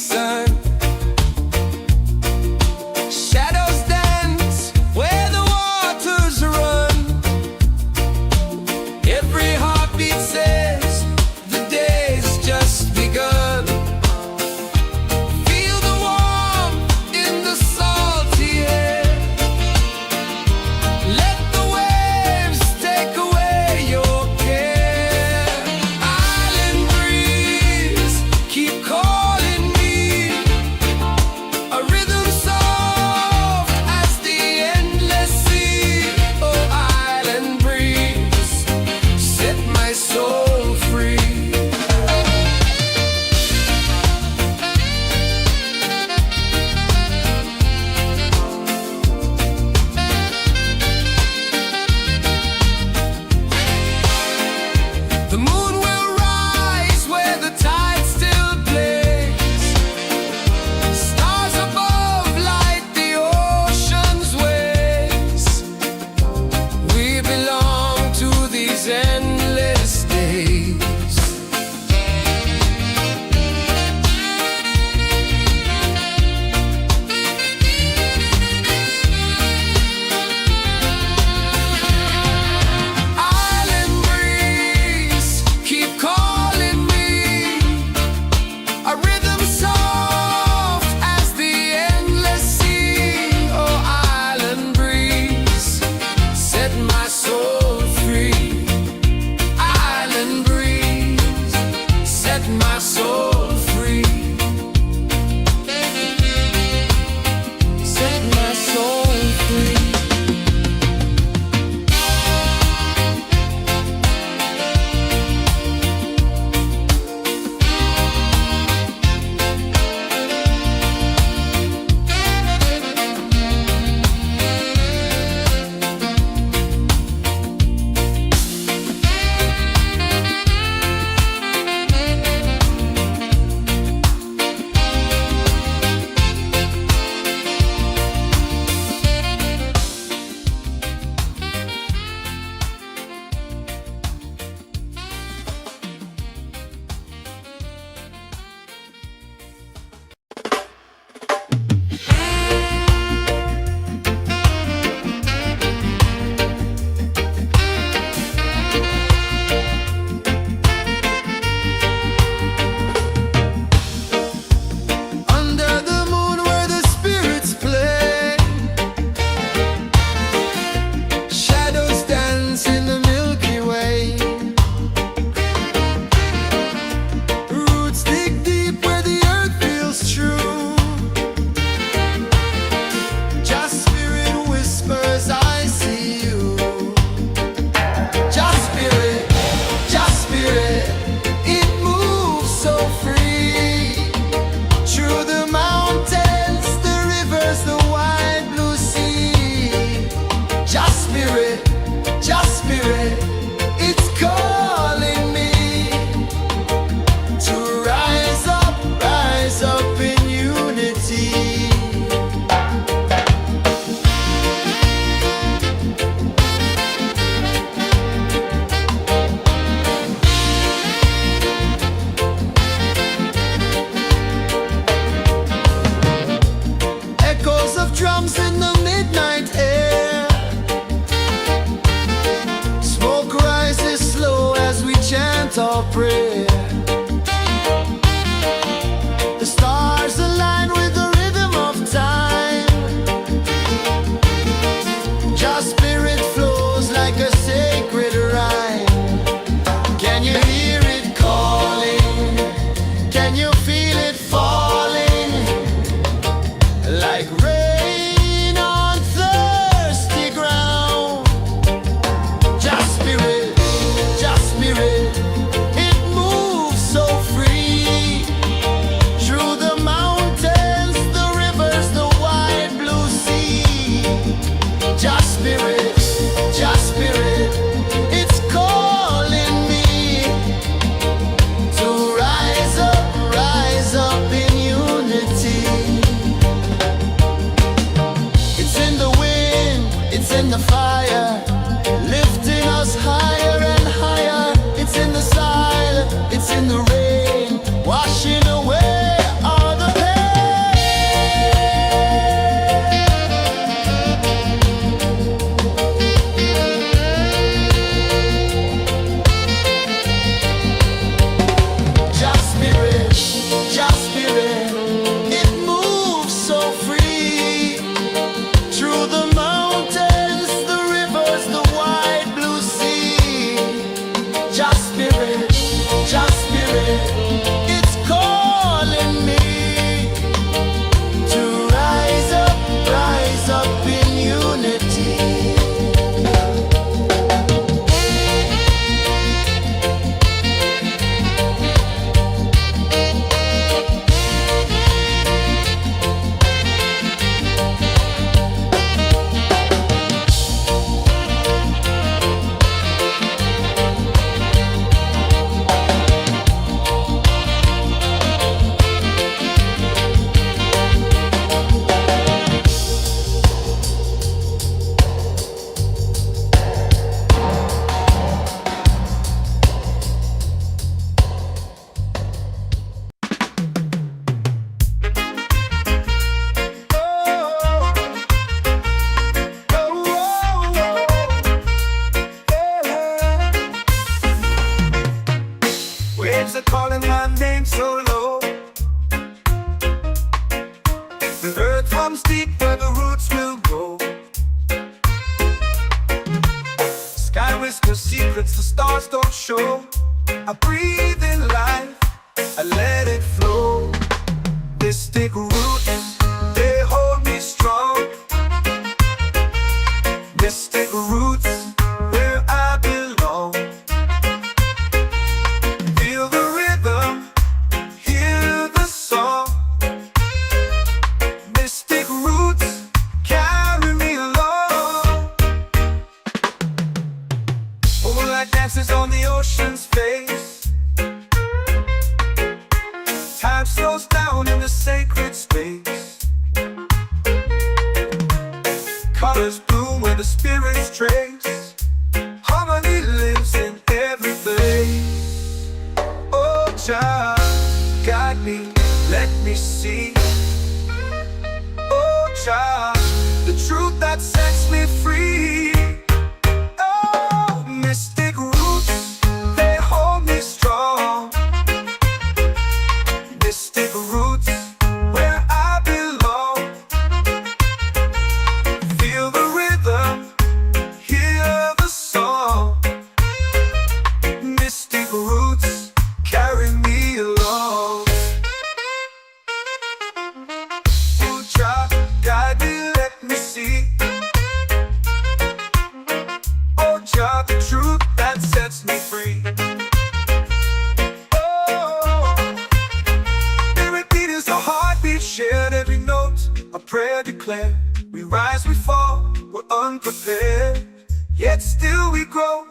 becomes deep where the roots will grow. Sky whispers secrets the stars don't show. I breathe in life, I let it flow. Mystic roots, they hold me strong. Mystic roots, where I belong. Feel the rhythm, hear the song. Mystic roots, carry me along. Moonlight dances on the ocean's face. Time slows down in the sacred space. Colors bloom where the spirits trace. Harmony lives in every place. Oh, Jah, guide me, let me see. Oh, Jah, the truth that sets me free. Oh, mystic roots, they hold me strong. Mystic roots, where I belong. Feel the rhythm, hear the song. Mystic roots, carry me along. Oh, Jah, guide me, let me see. Oh, Jah, the truth that sets me free. Shared every note, a prayer declared. We rise, we fall, we're unprepared. Yet still we grow,